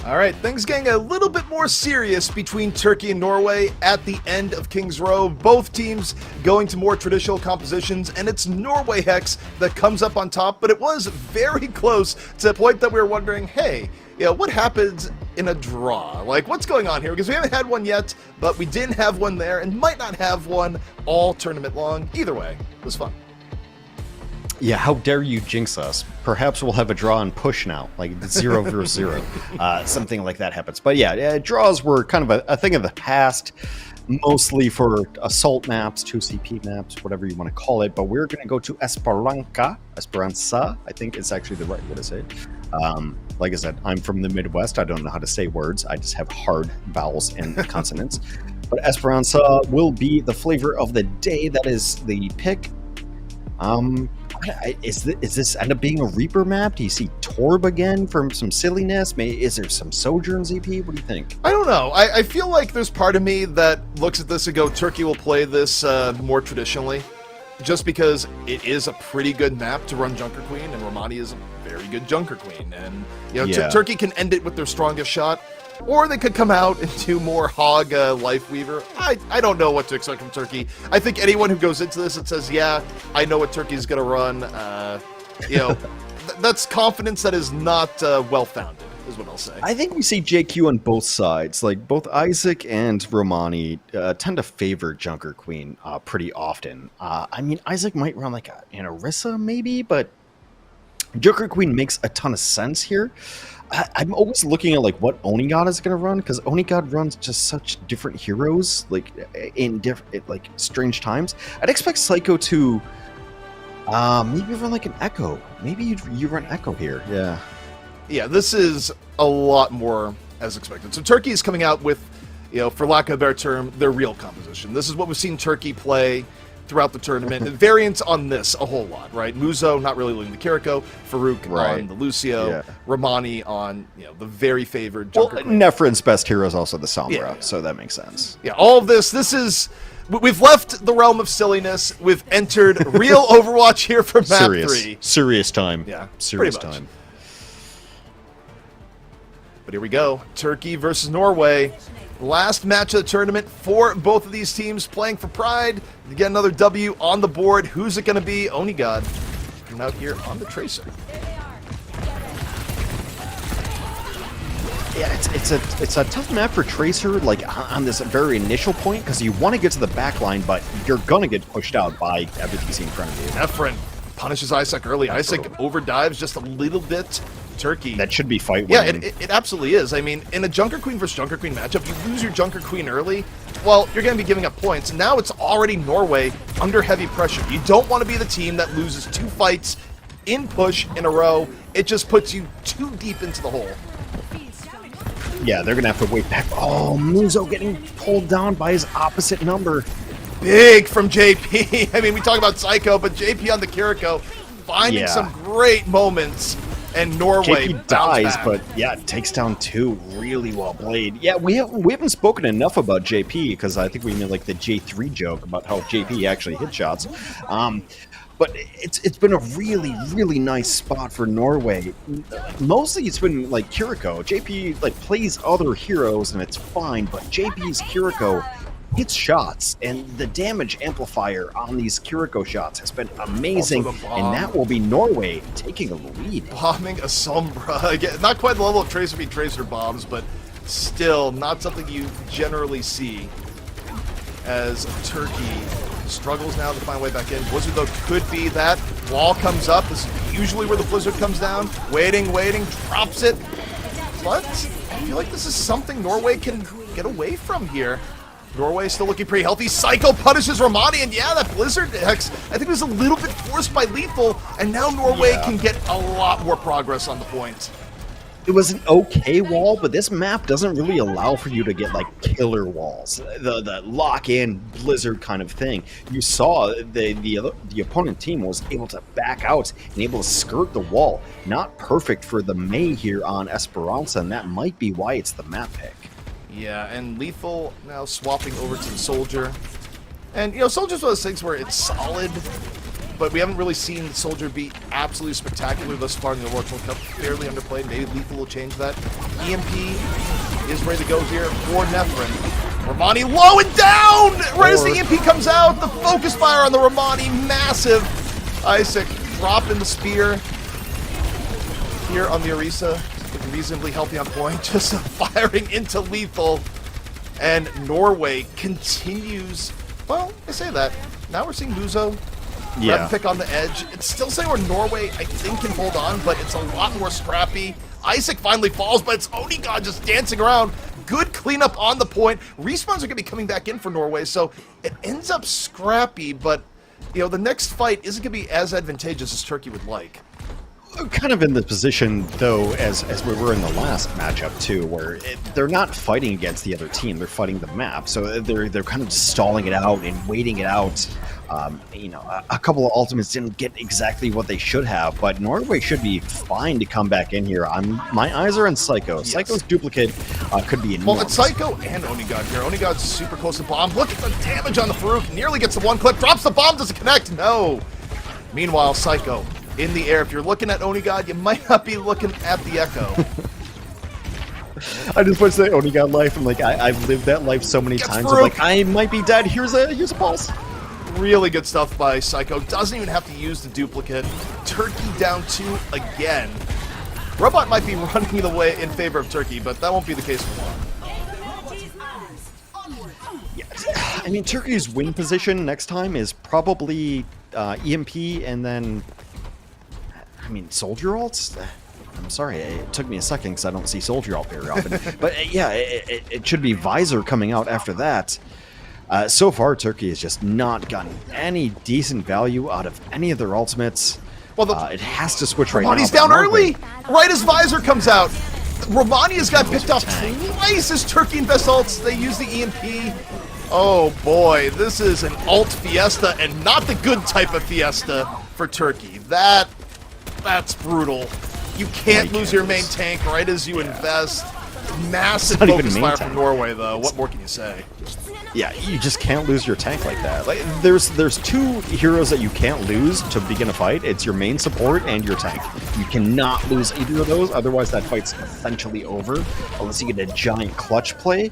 All right, things getting a little bit more serious between Turkey and Norway at the end of King's Row. Both teams going to more traditional compositions, and it's Norway Hex that comes up on top, but it was very close to the point that we were wondering, hey, you know, what happens in a draw? Like, what's going on here? Because we haven't had one yet, but we didn't have one there and might not have one all tournament long. Either way, it was fun. Yeah, how dare you jinx us? Perhaps we'll have a draw and push now, like 0-0. Something like that happens. But yeah, draws were kind of a thing of the past, mostly for assault maps, 2CP maps, whatever you want to call it. But we're going to go to Esperanza, I think is actually the right way to say it. Like I said, I'm from the Midwest. I don't know how to say words. I just have hard vowels and consonants. But Esperanza will be the flavor of the day. That is the pick. Is this end up being a Reaper map? Do you see Torb again from some silliness? Is there some Sojourn ZP? What do you think? I don't know. I feel like there's part of me that looks at this and go, Turkey will play this more traditionally, just because it is a pretty good map to run Junker Queen, and Romani is a very good Junker Queen, and Turkey can end it with their strongest shot, or they could come out and do more Hog Life Weaver. I don't know what to expect from Turkey. I think anyone who goes into this and says, yeah, I know what Turkey's going to run, that's confidence that is not well-founded, is what I'll say. I think we see JQ on both sides. Like, both Isaac and Romani tend to favor Junker Queen pretty often. I mean, Isaac might run like an Orisa maybe, but Junker Queen makes a ton of sense here. I'm always looking at like what Onigod is going to run, because Onigod runs just such different heroes, like in different, like strange times. I'd expect Psycho to maybe run like an Echo. Maybe you run Echo here. Yeah, this is a lot more as expected. So Turkey is coming out with, for lack of a better term, their real composition. This is what we've seen Turkey play throughout the tournament. Variants on this a whole lot, right? Muzo not really leading the Kiriko, Farouk on the Lucio, Romani on the very favored Junker Queen. Nefrin's best hero is also the Sombra, so that makes sense. Yeah, all of this is... We've left the realm of silliness. We've entered real Overwatch here for map 3. Serious time. Yeah, serious time. But here we go. Turkey versus Norway. Last match of the tournament for both of these teams playing for pride. To get another W on the board. Who's it going to be? Onigod coming out here on the Tracer. Yeah, it's a tough map for Tracer, like on this very initial point, because you want to get to the back line, but you're gonna get pushed out by everything you see in front of you. Nefrin punishes Isaac early. Isaac overdives just a little bit. Turkey. That should be fight winning. Yeah, it absolutely is. I mean, in a Junker Queen versus Junker Queen matchup, you lose your Junker Queen early, well, you're going to be giving up points. Now it's already Norway under heavy pressure. You don't want to be the team that loses 2 fights in push in a row. It just puts you too deep into the hole. Yeah, they're going to have to wait back. Oh, Muzo getting pulled down by his opposite number. Big from JP. I mean, we talk about Psycho, but JP on the Kiriko finding some great moments. And Norway JP dies, but takes down 2. Really well played. Yeah, we haven't spoken enough about JP, because I think we made like the J3 joke about how JP actually hit shots. But it's been a really, really nice spot for Norway. Mostly it's been like Kiriko. JP like plays other heroes and it's fine, but JP's Kiriko hits shots, and the damage amplifier on these Kiriko shots has been amazing, and that will be Norway taking a lead. Bombing a Sombra. Again, not quite the level of Tracer v. Tracer bombs, but still not something you generally see, as Turkey struggles now to find a way back in. Blizzard, though, could be that. Wall comes up. This is usually where the Blizzard comes down. Waiting, drops it. But I feel like this is something Norway can get away from here. Norway still looking pretty healthy. Psycho punishes Romani, and that Blizzard Hex, I think, was a little bit forced by Lethal, and now Norway can get a lot more progress on the point. It was an okay wall, but this map doesn't really allow for you to get like killer walls, the lock-in Blizzard kind of thing. You saw the opponent team was able to back out and able to skirt the wall. Not perfect for the Mei here on Esperanza, and that might be why it's the map pick. Yeah, and Lethal now swapping over to the Soldier. And, Soldier's one of those things where it's solid, but we haven't really seen the Soldier be absolutely spectacular thus far in the Overwatch World Cup. Fairly underplayed. Maybe Lethal will change that. EMP is ready to go here for Nefrin. Romani low and down! Right as the EMP comes out, the focus fire on the Romani, massive. Isaac dropping the spear here on the Orisa. Reasonably healthy on point, just firing into Lethal, and Norway continues. Well, I say that. Now we're seeing Muzo Yeah. Pick on the edge. It's still saying where Norway, I think, can hold on, but it's a lot more scrappy. Isaac finally falls, but it's Onigod just dancing around. Good cleanup on the point. Respawns are going to be coming back in for Norway, so it ends up scrappy, but, you know, the next fight isn't going to be as advantageous as Turkey would like. Kind of in the position, though, as we were in the last matchup, too, where they're not fighting against the other team, they're fighting the map, so they're kind of stalling it out and waiting it out. You know, a couple of ultimates didn't get exactly what they should have, but Norway should be fine to come back in here. My eyes are on Psycho. Yes. Psycho's duplicate could be enormous. Well, it's Psycho and Onigod here. Onigod's super close to bomb. Look at the damage on the Farouk. Nearly gets the one clip. Drops the bomb. Doesn't connect. No. Meanwhile, Psycho in the air. If you're looking at Onigod, you might not be looking at the Echo. I just watched that Onigod life, and like I've lived that life so many times. I'm like, I might be dead. Here's a pulse. Really good stuff by Psycho. Doesn't even have to use the duplicate. Turkey down 2 again. Robot might be running the way in favor of Turkey, but that won't be the case for long. Yeah, I mean, Turkey's win position next time is probably EMP and then, I mean, Soldier ults? I'm sorry, it took me a second because I don't see Soldier ult very often. But yeah, it should be Visor coming out after that. So far, Turkey has just not gotten any decent value out of any of their ultimates. Well, it has to switch right now. Romani's down early, right as Visor comes out. Romani has got picked off twice as Turkey invests ults. They use the EMP. Oh boy, this is an ult fiesta, and not the good type of fiesta for Turkey. That's brutal. You can't lose your main tank right as you invest. Massive focus fire from Norway, though. What more can you say? Yeah, you just can't lose your tank like that. Like, there's two heroes that you can't lose to begin a fight. It's your main support and your tank. You cannot lose either of those, otherwise that fight's essentially over, unless you get a giant clutch play.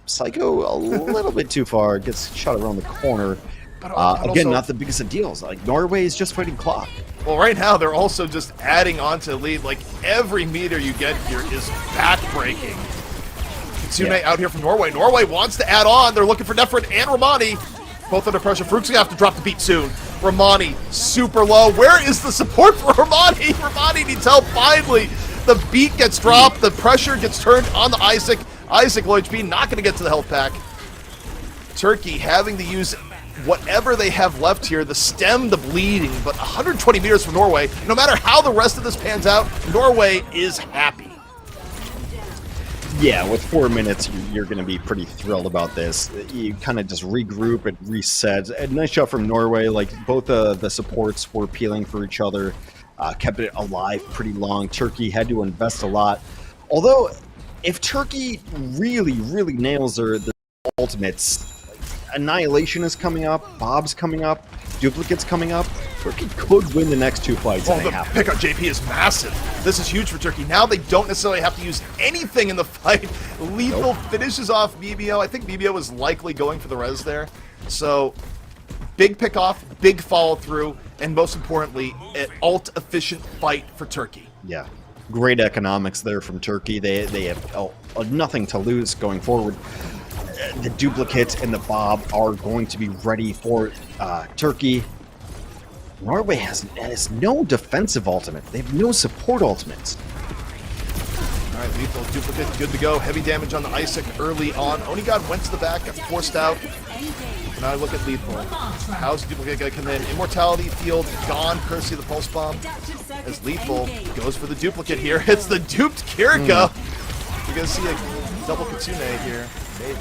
Psycho, a little bit too far, gets shot around the corner. But again, also, not the biggest of deals. Like, Norway is just fighting clock. Well, right now, they're also just adding on to the lead. Like, every meter you get here is back-breaking. Kitsune out here from Norway. Norway wants to add on. They're looking for Nefrit and Romani. Both under pressure. Farouk's going to have to drop the beat soon. Romani, super low. Where is the support for Romani? Romani needs help finally. The beat gets dropped. The pressure gets turned on the Isaac. Isaac, low HP, not going to get to the health pack. Turkey having to use whatever they have left here, the stem, the bleeding, but 120 meters from Norway. No matter how the rest of this pans out, Norway is happy. Yeah, with 4 minutes, you're going to be pretty thrilled about this. You kind of just regroup and reset. A nice shot from Norway. Like, both the supports were peeling for each other, kept it alive pretty long. Turkey had to invest a lot. Although, if Turkey really, really nails their ultimates, Annihilation is coming up, Bob's coming up, Duplicate's coming up. Turkey could win the next 2 fights. Oh, the pick on JP is massive. This is huge for Turkey. Now they don't necessarily have to use anything in the fight. Lethal finishes off Mimio. I think Mimio was likely going for the res there. So, big pick off, big follow through, and most importantly, an ult efficient fight for Turkey. Yeah. Great economics there from Turkey. They have nothing to lose going forward. The Duplicate and the Bob are going to be ready for Turkey. Norway has no defensive ultimate. They have no support ultimates. All right, Lethal Duplicate, good to go. Heavy damage on the Isaac early on. Onigod went to the back, got forced out. Now look at Lethal. How's Duplicate going to come in? Immortality field gone, courtesy of the Pulse Bomb. As Lethal goes for the Duplicate here. It's the duped Kirika. You're going to see a double Kitsune here. Maybe.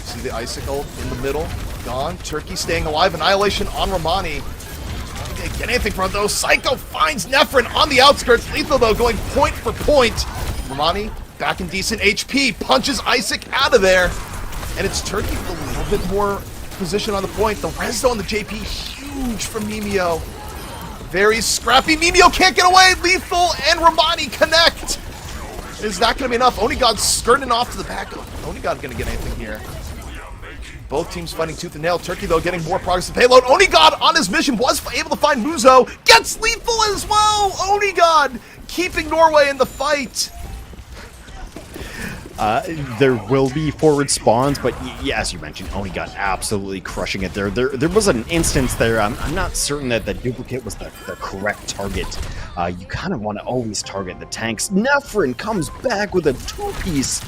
See the icicle in the middle, gone. Turkey staying alive. Annihilation on Romani. Can't get anything from those. Psycho finds Nefrin on the outskirts. Lethal, though, going point for point. Romani back in decent HP. Punches Isaac out of there. And it's Turkey with a little bit more position on the point. The res, though, on the JP, huge from Mimio. Very scrappy. Mimio can't get away. Lethal and Romani connect. Is that going to be enough? Onigod's skirting off to the back. Onigod going to get anything here. Both teams fighting tooth and nail. Turkey, though, getting more progress in payload. Onigod on his mission was able to find Muzo. Gets Lethal as well. Onigod keeping Norway in the fight. There will be forward spawns, but yeah, as you mentioned, Oni got absolutely crushing it there. There was an instance there. I'm not certain that the duplicate was the correct target. You kind of want to always target the tanks. Nefrin comes back with a two-piece,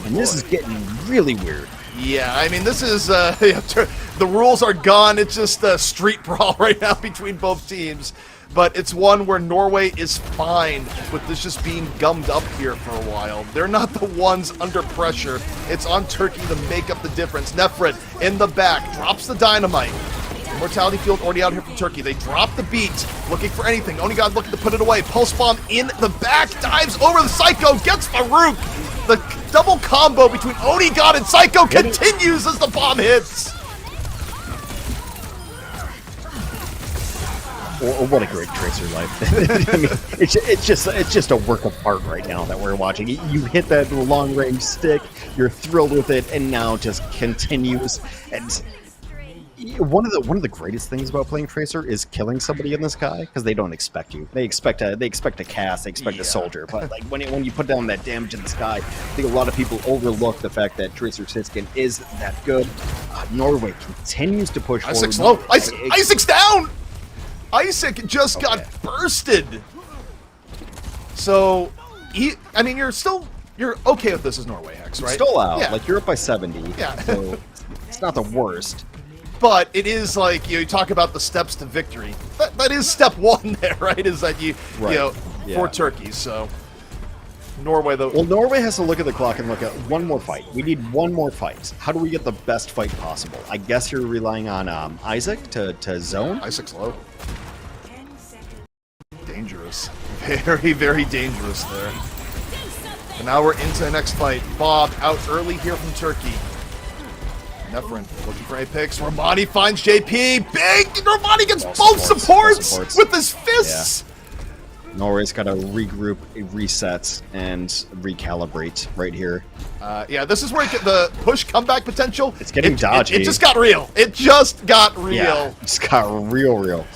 and this is getting really weird. Yeah, I mean, this is, the rules are gone. It's just a street brawl right now between both teams. But it's one where Norway is fine with this just being gummed up here for a while. They're not the ones under pressure. It's on Turkey to make up the difference. Nefrin in the back, drops the dynamite. Mortality field already out here from Turkey. They drop the beat, looking for anything. Onigod looking to put it away. Pulse bomb in the back, dives over the Psycho, gets Farouk. The double combo between Onigod and Psycho continues as the bomb hits. What a great Tracer life. I mean, it's just a work of art right now that we're watching. You hit that long range stick, you're thrilled with it, and now it just continues. And one of the greatest things about playing Tracer is killing somebody in the sky, because they don't expect you. They expect a cast, they expect a soldier. But like when you put down that damage in the sky, I think a lot of people overlook the fact that Tracer's hit skin is that good. Norway continues to push Isaac's forward. low. Isaac's down. Isaac just got bursted. So, I mean, you're okay with this as Norway, Hex, right? Still out. Yeah. Like, you're up by 70. Yeah. So it's not the worst. But it is like, you talk about the steps to victory. That is step one there, right? Is that for Turkey. So, Norway, though. Well, Norway has to look at the clock and look at one more fight. We need one more fight. How do we get the best fight possible? I guess you're relying on Isaac to zone? Isaac's low. Dangerous. Very, very dangerous there. And now we're into the next fight. Bob out early here from Turkey. Nefrin looking for Apex. Romani finds JP. Big! Romani gets both supports with his fists! Yeah. Norway's got to regroup, reset, and recalibrate right here. Yeah, this is where the push comeback potential. It's getting dodgy. It just got real. It just got real. Yeah, it just got real.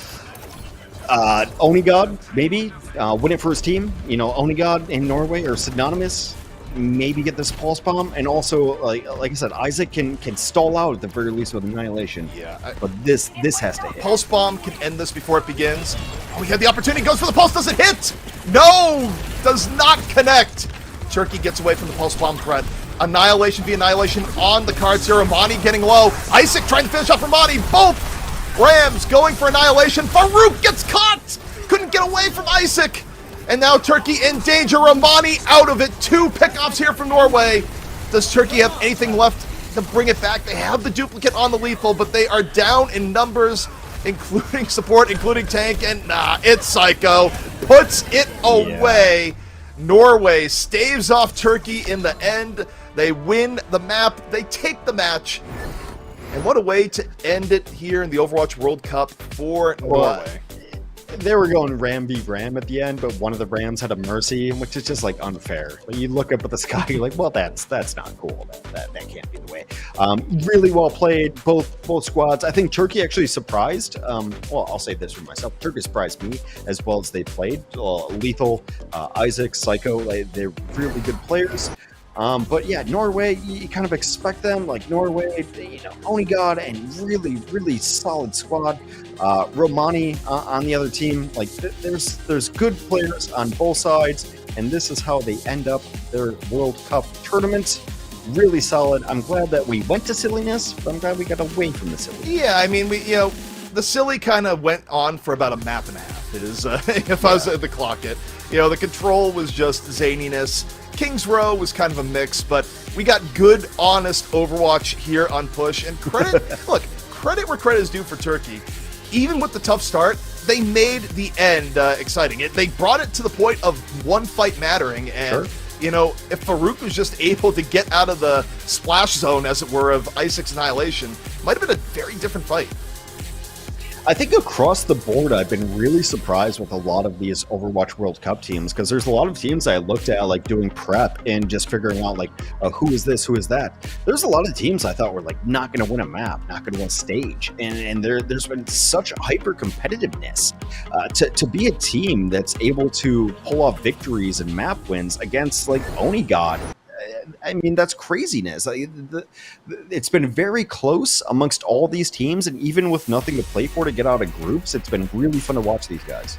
Onigod, maybe, win it for his team. You know, Onigod in Norway are synonymous. Maybe get this pulse bomb, and also, like I said, Isaac can stall out at the very least with Annihilation. Yeah, but this has to hit. Pulse bomb can end this before it begins. Oh, he had the opportunity. Goes for the pulse. Does it hit? No, does not connect. Turkey gets away from the pulse bomb threat. Annihilation via Annihilation on the cards here. Romani getting low. Isaac trying to finish off Romani. Both Rams going for Annihilation. Farouk gets caught. Couldn't get away from Isaac. And now Turkey in danger. Romani out of it. 2 pickoffs here from Norway. Does Turkey have anything left to bring it back? They have the duplicate on the lethal, but they are down in numbers, including support, including tank, and it's Psycho. Puts it away. Yeah. Norway staves off Turkey in the end. They win the map. They take the match. And what a way to end it here in the Overwatch World Cup for Norway. They were going Ram v Ram at the end, but one of the Rams had a Mercy, which is just like unfair. When you look up at the sky, you're like, well, that's not cool. That can't be the way. Really well played, both squads. I think Turkey actually surprised. Well, I'll say this for myself. Turkey surprised me as well as they played. Lethal, Isaac, Psycho, they're really good players. But yeah, Norway, you kind of expect them, like Norway, Onigod, and really solid squad. Romani on the other team, like there's good players on both sides, and this is how they end up their World Cup tournament. Really solid. I'm glad that we went to silliness, but I'm glad we got away from the silliness. Yeah, I mean, the silly kind of went on for about a map and a half. It is, if I was at the clock it. The control was just zaniness. King's Row was kind of a mix, but we got good, honest Overwatch here on Push. And credit where credit is due for Turkey. Even with the tough start, they made the end exciting. They brought it to the point of one fight mattering. And, if Farouk was just able to get out of the splash zone, as it were, of Isaac's Annihilation, it might have been a very different fight. I think across the board, I've been really surprised with a lot of these Overwatch World Cup teams, because there's a lot of teams I looked at, like doing prep and just figuring out, like, who is this, who is that. There's a lot of teams I thought were like not going to win a map, not going to win a stage, and there's been such hyper competitiveness to be a team that's able to pull off victories and map wins against like Onigod. I mean, that's craziness. It's been very close amongst all these teams, and even with nothing to play for to get out of groups, it's been really fun to watch these guys.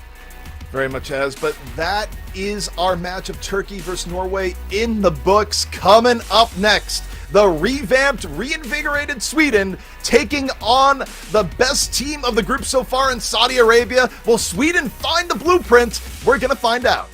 Very much has, but that is our match of Turkey versus Norway in the books. Coming up next, the revamped, reinvigorated Sweden taking on the best team of the group so far in Saudi Arabia. Will Sweden find the blueprint? We're going to find out.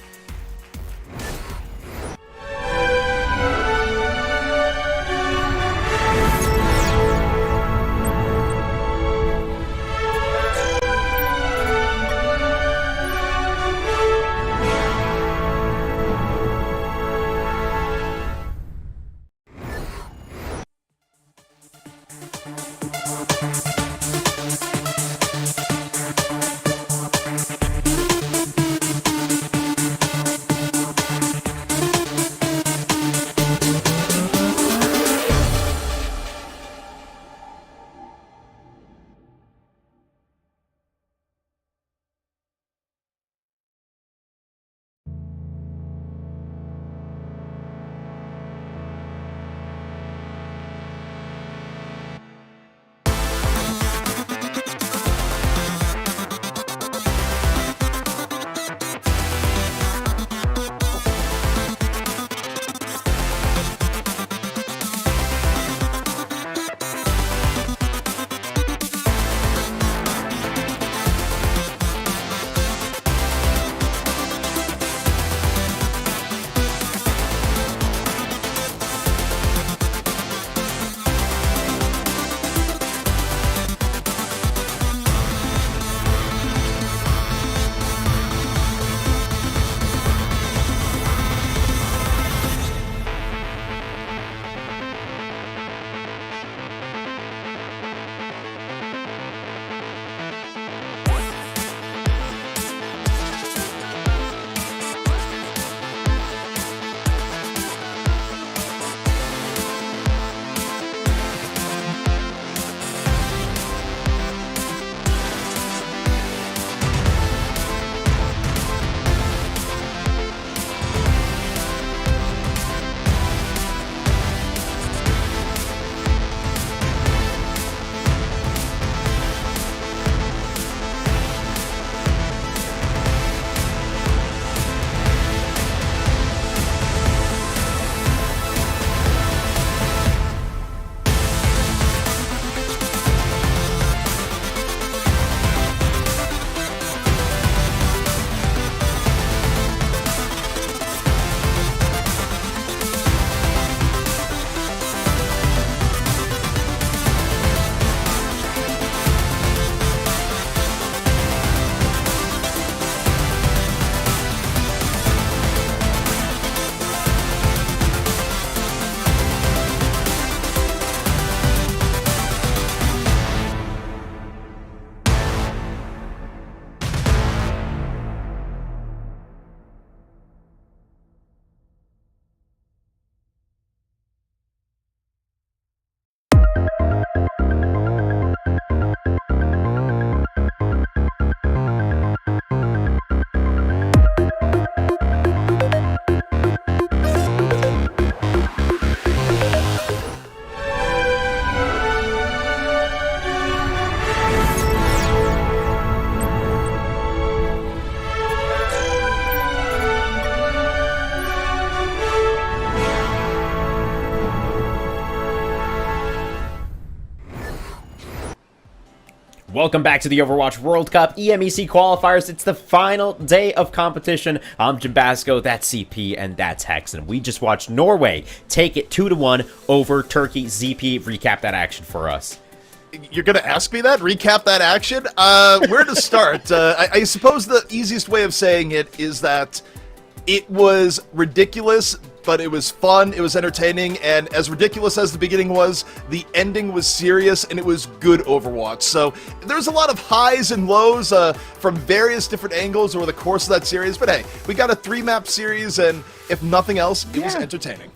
Welcome back to the Overwatch World Cup EMEC Qualifiers. It's the final day of competition. I'm Jambasco, that's CP, and that's Hex. And we just watched Norway take it 2-1 over Turkey. ZP, recap that action for us. You're going to ask me that? Recap that action? Where to start? I suppose the easiest way of saying it is that it was ridiculous, but it was fun, it was entertaining, and as ridiculous as the beginning was, the ending was serious, and it was good Overwatch. So there's a lot of highs and lows from various different angles over the course of that series, but hey, we got a 3-map series, and if nothing else, it was entertaining.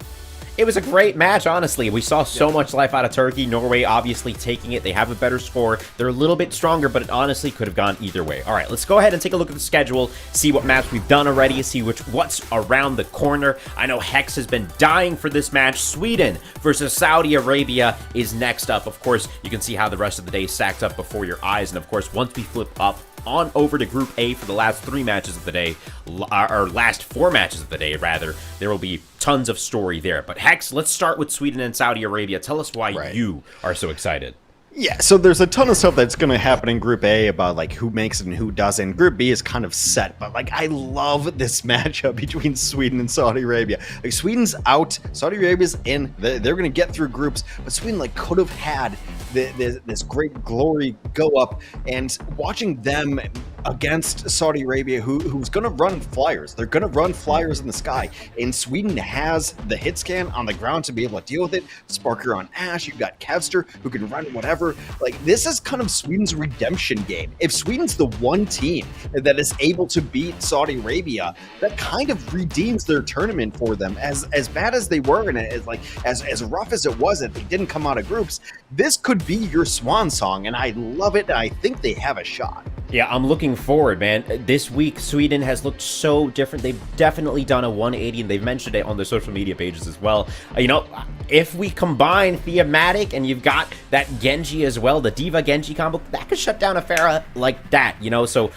It was a great match, honestly. We saw so much life out of Turkey. Norway obviously taking it. They have a better score. They're a little bit stronger, but it honestly could have gone either way. All right, let's go ahead and take a look at the schedule, see what maps we've done already, see what's around the corner. I know Hex has been dying for this match. Sweden versus Saudi Arabia is next up. Of course, you can see how the rest of the day stacked up before your eyes. And of course, once we flip up on over to Group A for the last 3 matches of the day, or last 4 matches of the day, rather, there will be tons of story there. But Hex, let's start with Sweden and Saudi Arabia. Tell us why you are so excited. Yeah, so there's a ton of stuff that's going to happen in Group A about like who makes it and who doesn't. Group B is kind of set, but like I love this matchup between Sweden and Saudi Arabia. Like Sweden's out, Saudi Arabia's in. They're going to get through groups, but Sweden like could have had this great glory go up, and watching them against Saudi Arabia, who's going to run flyers. They're going to run flyers in the sky, and Sweden has the hit scan on the ground to be able to deal with it. Sparker on Ash, you've got Kevster who can run whatever. Like this is kind of Sweden's redemption game. If Sweden's the one team that is able to beat Saudi Arabia, that kind of redeems their tournament for them. As bad as they were, and as rough as it was that they didn't come out of groups, this could be your swan song, and I love it. I think they have a shot. Yeah, I'm looking forward, man. This week, Sweden has looked so different. They've definitely done a 180, and they've mentioned it on their social media pages as well. You know, if we combine Thematic and you've got that Genji as well, the Diva Genji combo, that could shut down a Pharah like that, you know? So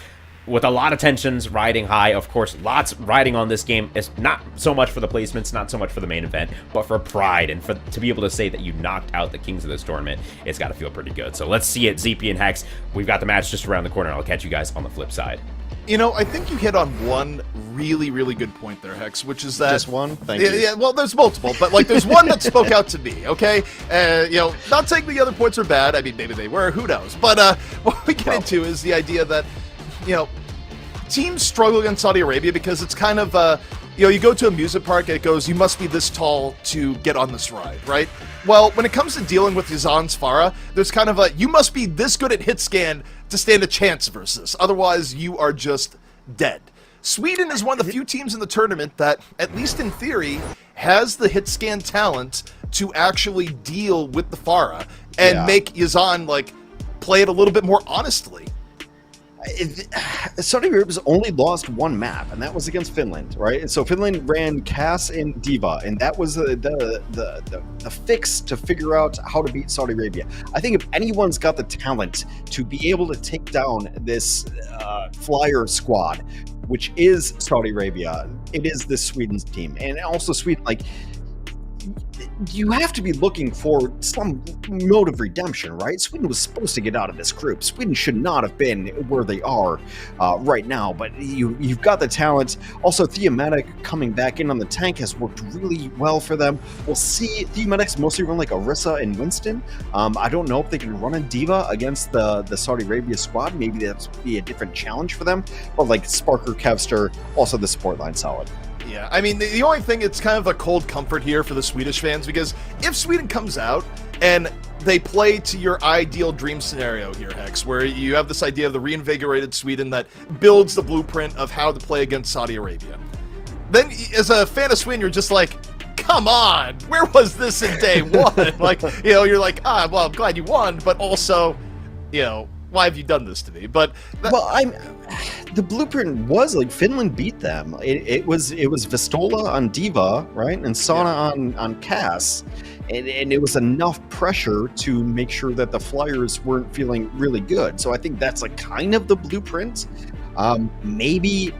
with a lot of tensions riding high, of course, lots riding on this game. It's not so much for the placements, not so much for the main event, but for pride and to be able to say that you knocked out the kings of this tournament, it's got to feel pretty good. So let's see it, ZP and Hex. We've got the match just around the corner. I'll catch you guys on the flip side. You know, I think you hit on one really, really good point there, Hex, which is that... Just one? Thank you. Yeah, well, there's multiple, but, like, there's one that spoke out to me, okay? You know, not saying the other points are bad. I mean, maybe they were. Who knows? But what we get into is the idea that, you know, teams struggle against Saudi Arabia because it's kind of, you know, you go to a amusement park and it goes, you must be this tall to get on this ride, right? Well, when it comes to dealing with Yazan's Pharah, there's kind of a, you must be this good at hit scan to stand a chance versus. Otherwise, you are just dead. Sweden is one of the few teams in the tournament that, at least in theory, has the hit scan talent to actually deal with the Pharah and make Yazan, like, play it a little bit more honestly. Saudi Arabia's only lost one map, and that was against Finland, right? So Finland ran Cass and Diva, and that was the fix to figure out how to beat Saudi Arabia. I think if anyone's got the talent to be able to take down this flyer squad, which is Saudi Arabia, it is this Sweden's team. And also Sweden, like, you have to be looking for some mode of redemption, right? Sweden was supposed to get out of this group. Sweden should not have been where they are right now, but you've got the talent. Also, Thematic coming back in on the tank has worked really well for them. We'll see. Thematic's mostly run like Orisa and Winston. I don't know if they can run a Diva against the Saudi Arabia squad. Maybe that's be a different challenge for them. But like Sparker, Kevster, also the support line solid. Yeah, I mean, the only thing, it's kind of a cold comfort here for the Swedish fans, because if Sweden comes out and they play to your ideal dream scenario here, Hex, where you have this idea of the reinvigorated Sweden that builds the blueprint of how to play against Saudi Arabia, then as a fan of Sweden, you're just like, come on, where was this in day one? Like, you know, you're like, well, I'm glad you won, but also, you know, why have you done this to me? But the blueprint was like Finland beat them. It was Vistola on Diva, right, and Sana on Cass, and it was enough pressure to make sure that the Flyers weren't feeling really good. So I think that's like kind of the blueprint. Maybe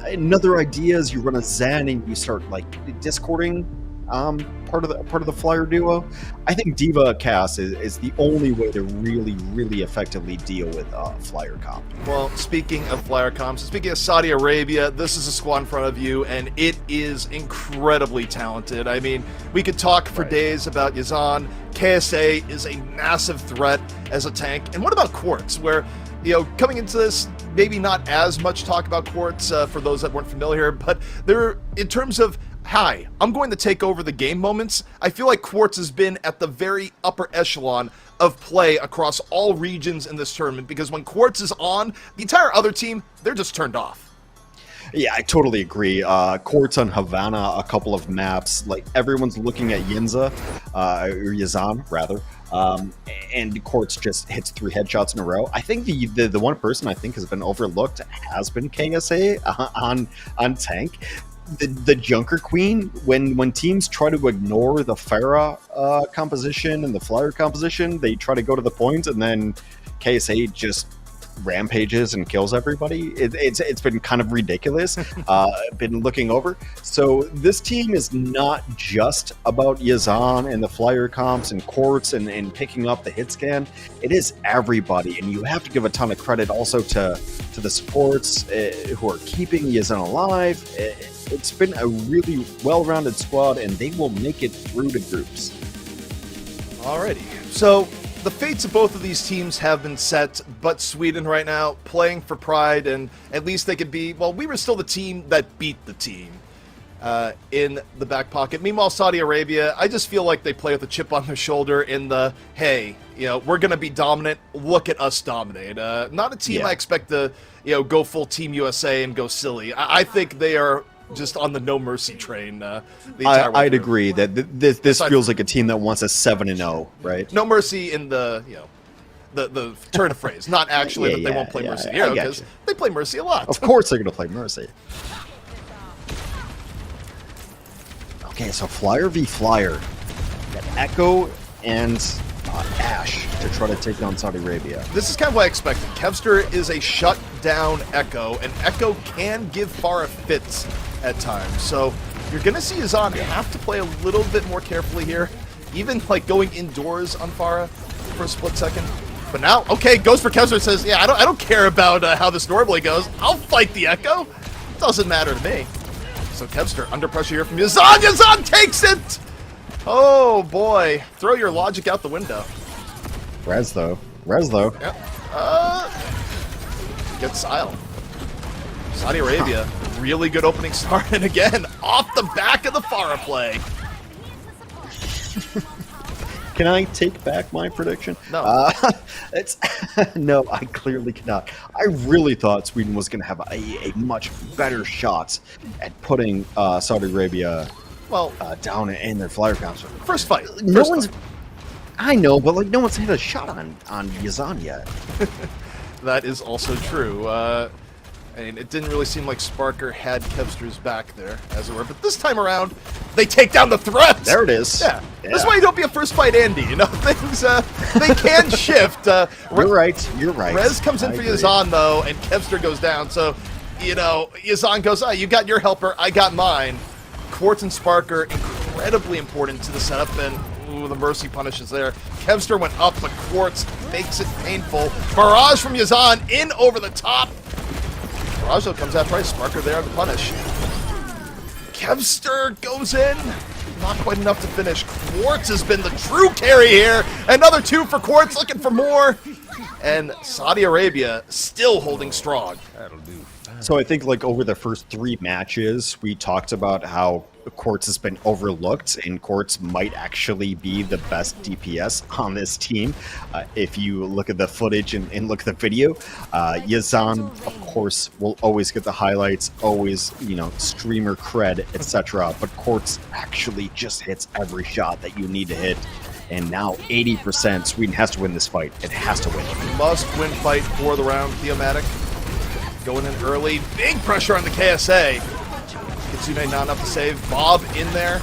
another idea is you run a Zen and you start like discording part of the Flyer duo. I think Diva Cass is the only way to really effectively deal with Flyer comp. Well, speaking of Flyer comps, speaking of Saudi Arabia, this is a squad in front of you, and it is incredibly talented. I mean, we could talk for days about Yazan. KSA is a massive threat as a tank. And what about Quartz, where, you know, coming into this, maybe not as much talk about Quartz for those that weren't familiar, but there, in terms of, hi, I'm going to take over the game moments, I feel like Quartz has been at the very upper echelon of play across all regions in this tournament, because when Quartz is on, the entire other team, they're just turned off. Yeah, I totally agree. Courts on Havana, a couple of maps, like everyone's looking at Yinza, or Yazan rather, and Courts just hits 3 headshots in a row. I think the one person I think has been overlooked has been KSA on tank. The Junker Queen, when teams try to ignore the Pharah composition and the Flyer composition, they try to go to the point, and then KSA just rampages and kills everybody. It's been kind of ridiculous. Been looking over. So this team is not just about Yazan and the Flyer comps and Courts and picking up the hit scan. It is everybody, and you have to give a ton of credit also to the supports who are keeping Yazan alive. It's been a really well-rounded squad, and they will make it through the groups. Alrighty. So the fates of both of these teams have been set, but Sweden right now playing for pride, and at least they could be, well, we were still the team that beat the team in the back pocket. Meanwhile, Saudi Arabia, I just feel like they play with a chip on their shoulder in the, hey, we're going to be dominant. Look at us dominate. Not a team I expect to, go full Team USA and go silly. I think they are just on the no mercy train. I'd agree that this feels like a team that wants a 7-0, right? No mercy in the the turn of phrase, not actually that they won't play mercy here, because they play mercy a lot. Of course they're going to play mercy. Okay, so Flyer v Flyer. Got Echo and Ash to try to take down Saudi Arabia. This is kind of what I expected. Kevster is a shut-down Echo, and Echo can give Pharah fits at times. So you're going to see Yazan have to play a little bit more carefully here, even like going indoors on Pharah for a split second. But now, okay, goes for Kevster, says, yeah, I don't care about how this normally goes. I'll fight the Echo. Doesn't matter to me. So Kevster under pressure here from Yazan. Yazan takes it! Oh boy, throw your logic out the window. Rez though. Yep. Gets Sile. Saudi Arabia, really good opening start, and again, off the back of the Pharah play. Can I take back my prediction? No. No, I clearly cannot. I really thought Sweden was going to have a much better shot at putting Saudi Arabia down in their Flyer comps. First fight. I know, but like no one's hit a shot on Yazan yet. That is also true. And it didn't really seem like Sparker had Kevster's back there, as it were. But this time around, they take down the threat. There it is. Yeah. That's why you don't be a first fight Andy. Things they can shift. You're right. Rez comes in for Yazan though, and Kevster goes down. So, Yazan goes, you got your helper, I got mine. Quartz and Sparker, incredibly important to the setup, and the mercy punishes there. Kevster went up, but Quartz makes it painful. Barrage from Yazan in over the top. Barrage though comes out twice. Sparker there on the punish. Kevster goes in. Not quite enough to finish. Quartz has been the true carry here. Another 2 for Quartz, looking for more. And Saudi Arabia still holding strong. That'll do. So I think like over the first 3 matches, we talked about how Quartz has been overlooked, and Quartz might actually be the best DPS on this team. If you look at the footage and look at the video, Yazan, of course, will always get the highlights, always, streamer cred, etc. But Quartz actually just hits every shot that you need to hit. And now 80%, Sweden has to win this fight. It has to win. Must win fight for the round. Theomatic going in early. Big pressure on the KSA. Kitsune not enough to save. Bob in there.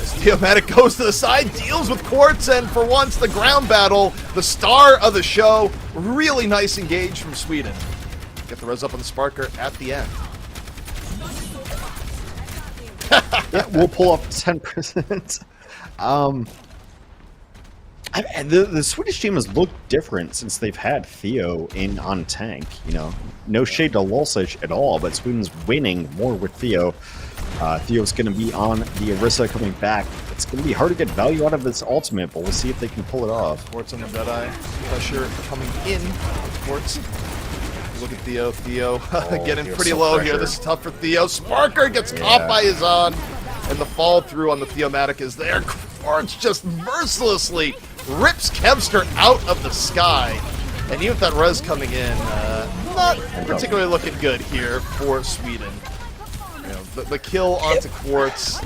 As Theomatic goes to the side, deals with Quartz, and for once, the ground battle, the star of the show. Really nice engage from Sweden. Get the res up on the Sparker at the end. Yeah, we'll pull up 10%. The Swedish team has looked different since they've had Theo on tank. No shade to Lulsic at all, but Sweden's winning more with Theo. Theo's going to be on the Orisa coming back. It's going to be hard to get value out of this ultimate, but we'll see if they can pull it off. Quartz on the Deadeye. Pressure coming in. Quartz. Look at Theo. Theo getting pretty low here. This is tough for Theo. Sparker gets caught by Yazan, and the fall through on the Theomatic is there. Quartz just mercilessly rips Kevster out of the sky. And even with that res coming in, not particularly looking good here for Sweden. The kill onto Quartz,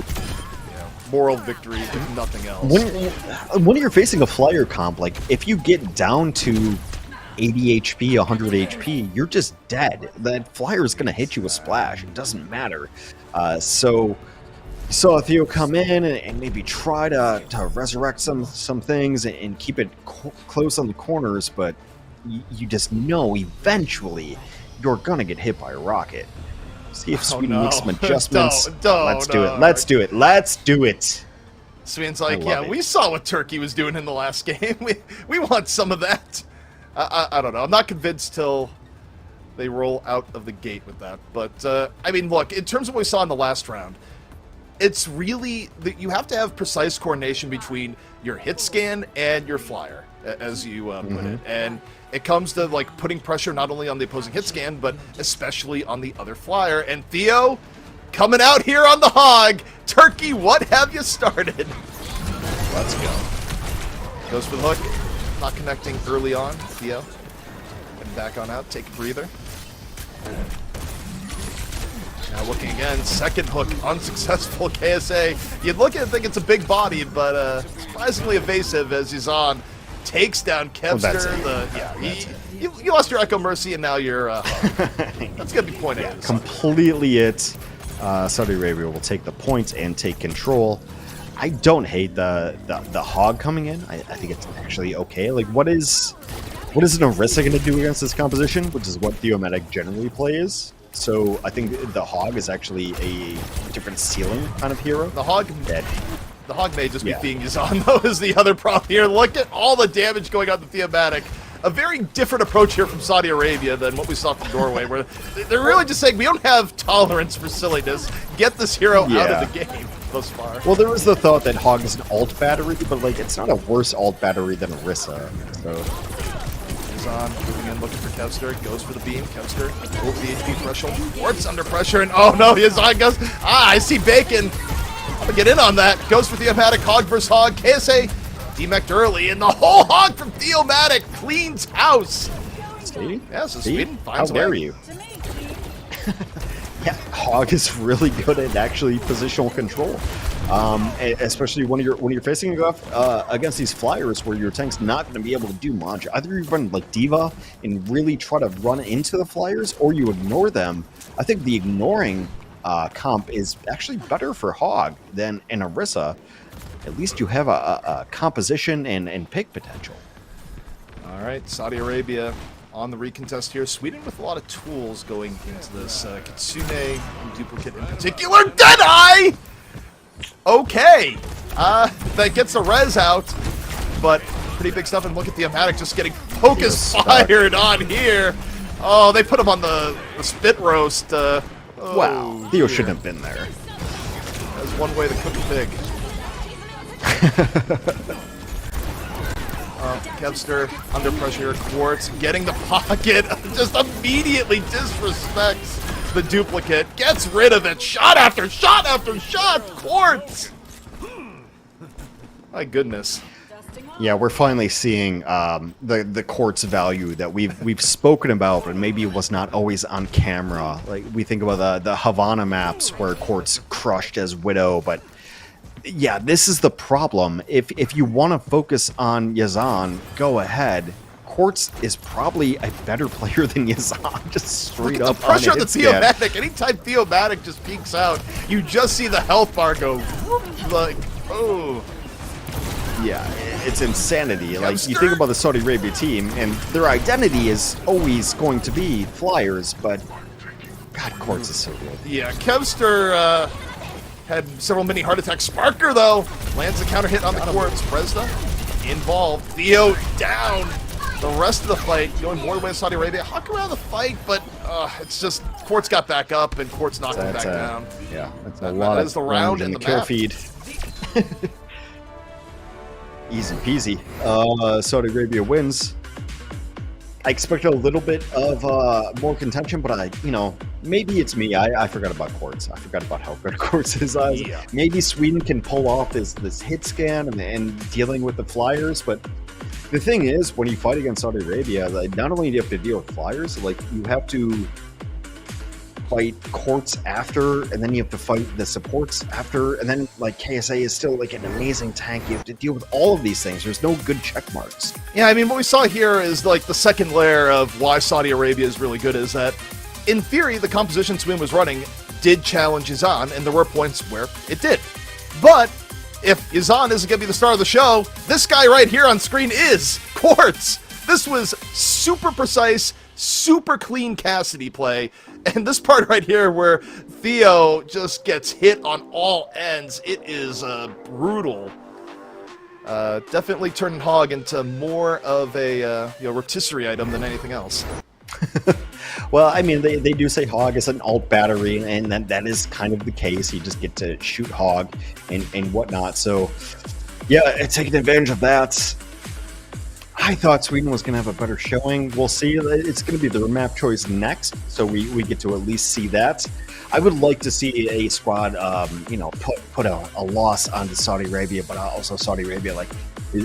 moral victory, if nothing else. When you're facing a flyer comp, like if you get down to 80 HP, 100 HP, you're just dead. That flyer is going to hit you with splash. It doesn't matter. So you saw Theo come in and maybe try to resurrect some things and keep it close on the corners, but you just know eventually you're going to get hit by a rocket. See if Sweden makes some adjustments. Let's do it. Let's do it. Let's do it. Sweden's like, yeah, we saw what Turkey was doing in the last game. We want some of that. I don't know. I'm not convinced till they roll out of the gate with that. But, I mean, look, in terms of what we saw in the last round, it's really that you have to have precise coordination between your hit scan and your flyer, as you put it. And it comes to like putting pressure not only on the opposing hit scan, but especially on the other flyer. And Theo coming out here on the hog. Turkey, what have you started? Let's go. Goes for the hook. Not connecting early on. Theo. And back on out. Take a breather. Now looking again, second hook, unsuccessful. KSA. You'd look at it and think it's a big body, but surprisingly evasive as he's on. Takes down Kevster. You lost your Echo Mercy, and now you're. That's gonna be point A. Completely it. Saudi Arabia will take the points and take control. I don't hate the hog coming in. I think it's actually okay. Like, what is an Orisa going to do against this composition, which is what Theomatic generally plays. So I think the hog is actually a different ceiling kind of hero. The hog may just be being Yazan, though, is the other problem here. Look at all the damage going on to Theomatic. A very different approach here from Saudi Arabia than what we saw from Norway, where they're really just saying, we don't have tolerance for silliness. Get this hero out of the game thus far. Well, there was the thought that hog is an alt battery, but like it's not a worse alt battery than Orisa. So Yazan moving in, looking for Kevster. Goes for the beam. Kevster over the HP threshold. Quartz under pressure, and oh no, Yazan goes, I see bacon. I'm gonna get in on that. Goes for Theomatic, hog versus hog. KSA demeched early, and the whole hog from Theomatic cleans house. See? Yeah, so Sweden finds How dare you? Yeah, hog is really good at actually positional control, especially when you're facing against these flyers where your tank's not going to be able to do much. Either you run like Diva and really try to run into the flyers, or you ignore them. I think the ignoring comp is actually better for hog than an Orisa. At least you have a composition and pick potential. All right, Saudi Arabia on the recontest here. Sweden with a lot of tools going into this. Kitsune duplicate in particular. Deadeye! Okay. That gets the res out, but pretty big stuff. And look at the Theomatic just getting focus fired on here. Oh, they put him on the spit roast. Wow, Theo shouldn't have been there. That's one way to cook a pig. Kevster under pressure. Quartz getting the pocket. Just immediately disrespects the duplicate. Gets rid of it. Shot after shot after shot. Quartz. My goodness. Yeah, we're finally seeing the Quartz value that we've spoken about, but maybe it was not always on camera. Like we think about the Havana maps where Quartz crushed as Widow, but yeah, this is the problem. If you want to focus on Yazan, go ahead. Quartz is probably a better player than Yazan, just straight up. The pressure on the Theomatic. Anytime Theomatic just peeks out, you just see the health bar go whoop, like, oh. Yeah, it's insanity. Like, you think about the Saudi Arabia team, and their identity is always going to be flyers, but God, Quartz is so good. Yeah, Kevster had several mini heart attacks. Sparker, though, lands the counter hit on the Quartz. Presda involved. Theo down. The rest of the fight going more the way of Saudi Arabia. Huck around the fight, but it's just Quartz got back up and Quartz knocked him back down. Yeah, that's a lot of the round in the kill map. feed. Easy peasy. Saudi Arabia wins. I expected a little bit of more contention, but maybe it's me. I forgot about Quartz. I forgot about how good Quartz is. Yeah. Maybe Sweden can pull off this hit scan and dealing with the flyers, but the thing is, when you fight against Saudi Arabia, like, not only do you have to deal with flyers, like you have to fight courts after, and then you have to fight the supports after, and then like KSA is still like an amazing tank. You have to deal with all of these things. There's no good check marks. Yeah, I mean, what we saw here is like the second layer of why Saudi Arabia is really good is that, in theory, the composition Sweden was running did challenge Yazan, and there were points where it did. But if Yazan isn't going to be the star of the show, this guy right here on screen is Quartz. This was super precise, super clean Cassidy play, and this part right here where Theo just gets hit on all ends, it is brutal. Definitely turning Hog into more of a rotisserie item than anything else. Well, I mean, they do say Hog is an alt battery, and that is kind of the case. You just get to shoot Hog and whatnot. So, yeah, taking advantage of that. I thought Sweden was going to have a better showing. We'll see. It's going to be their map choice next, so we get to at least see that. I would like to see a squad, put a loss onto Saudi Arabia, but also Saudi Arabia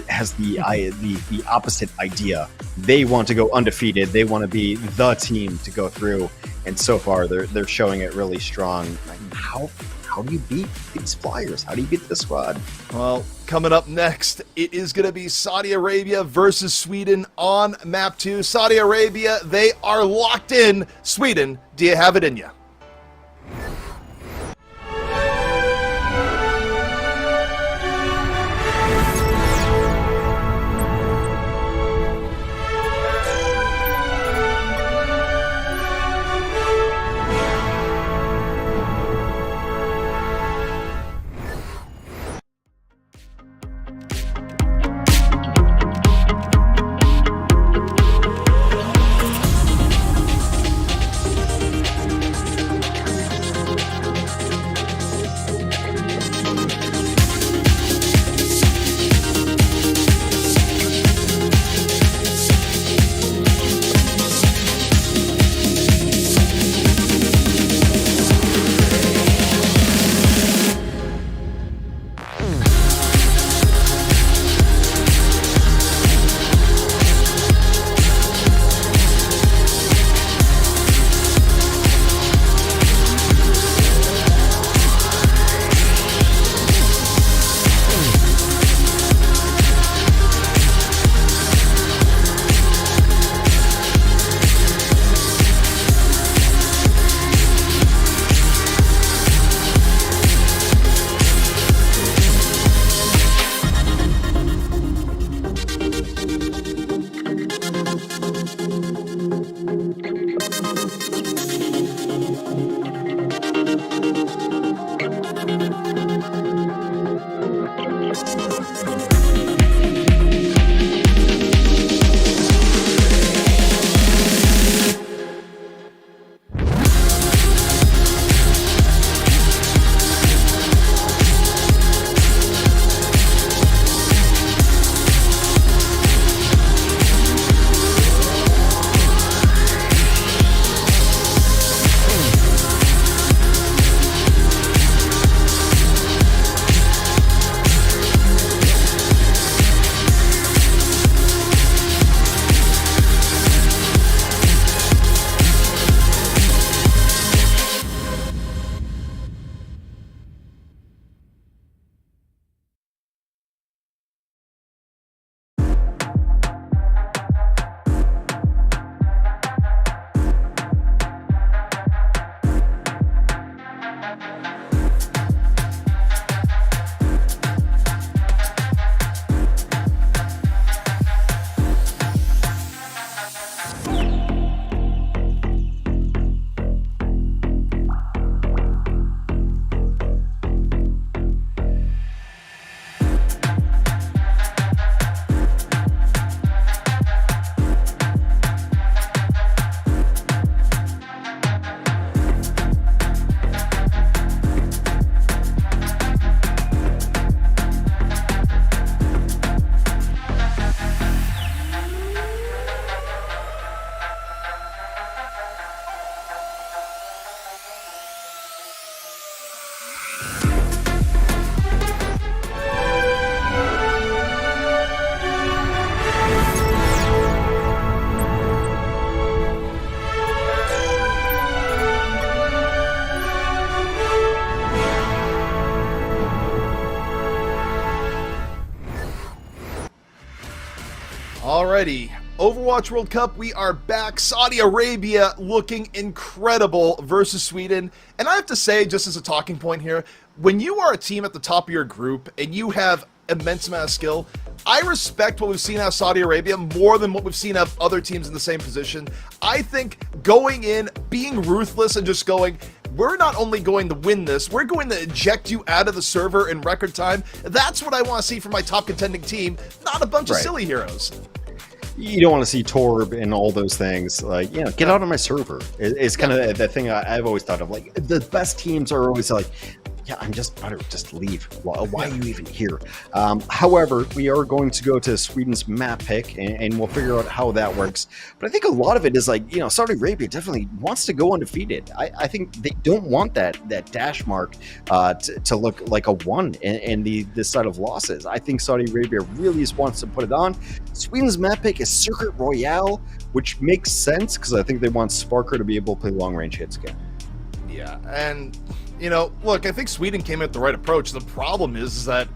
has the opposite idea. They want to go undefeated. They want to be the team to go through, and so far they're showing it really strong. Like, how do you beat these Flyers? How do you beat this squad? Well, coming up next, it is going to be Saudi Arabia versus Sweden on map 2. Saudi Arabia, they are locked in. Sweden, do you have it in you? Alrighty, Overwatch World Cup, we are back. Saudi Arabia looking incredible versus Sweden. And I have to say, just as a talking point here, when you are a team at the top of your group and you have immense amount of skill, I respect what we've seen out of Saudi Arabia more than what we've seen out of other teams in the same position. I think going in, being ruthless and just going, we're not only going to win this, we're going to eject you out of the server in record time. That's what I want to see from my top contending team, not a bunch of silly heroes. You don't want to see Torb and all those things. Like, you know, get out of my server. It's kind of the thing I've always thought of. Like, the best teams are always like, yeah, I'm just butter. Just leave. Why are you even here? However, we are going to go to Sweden's map pick, and we'll figure out how that works. But I think a lot of it is like, you know, Saudi Arabia definitely wants to go undefeated. I think they don't want that dash mark to look like a 1 in this side of losses. I think Saudi Arabia really just wants to put it on. Sweden's map pick is Circuit Royale, which makes sense because I think they want Sparker to be able to play long-range hits again. Yeah, and you know, look, I think Sweden came at the right approach. The problem is that,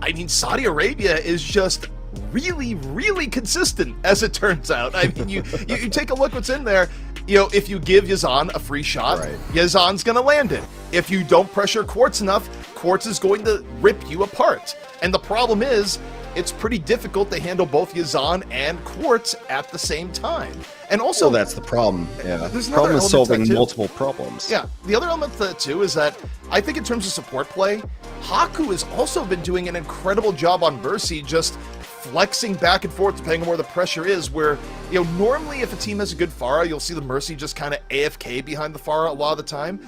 I mean, Saudi Arabia is just really, really consistent, as it turns out. I mean, you take a look what's in there. You know, if you give Yazan a free shot, Yazan's going to land it. If you don't pressure Quartz enough, Quartz is going to rip you apart. And the problem is, it's pretty difficult to handle both Yazan and Quartz at the same time. And also, well, that's the problem. Yeah, the problem is solving multiple problems. Yeah, the other element to that too is that I think in terms of support play, Haku has also been doing an incredible job on Mercy, just flexing back and forth depending on where the pressure is. Where, you know, normally if a team has a good Pharah, you'll see the Mercy just kind of AFK behind the Pharah a lot of the time.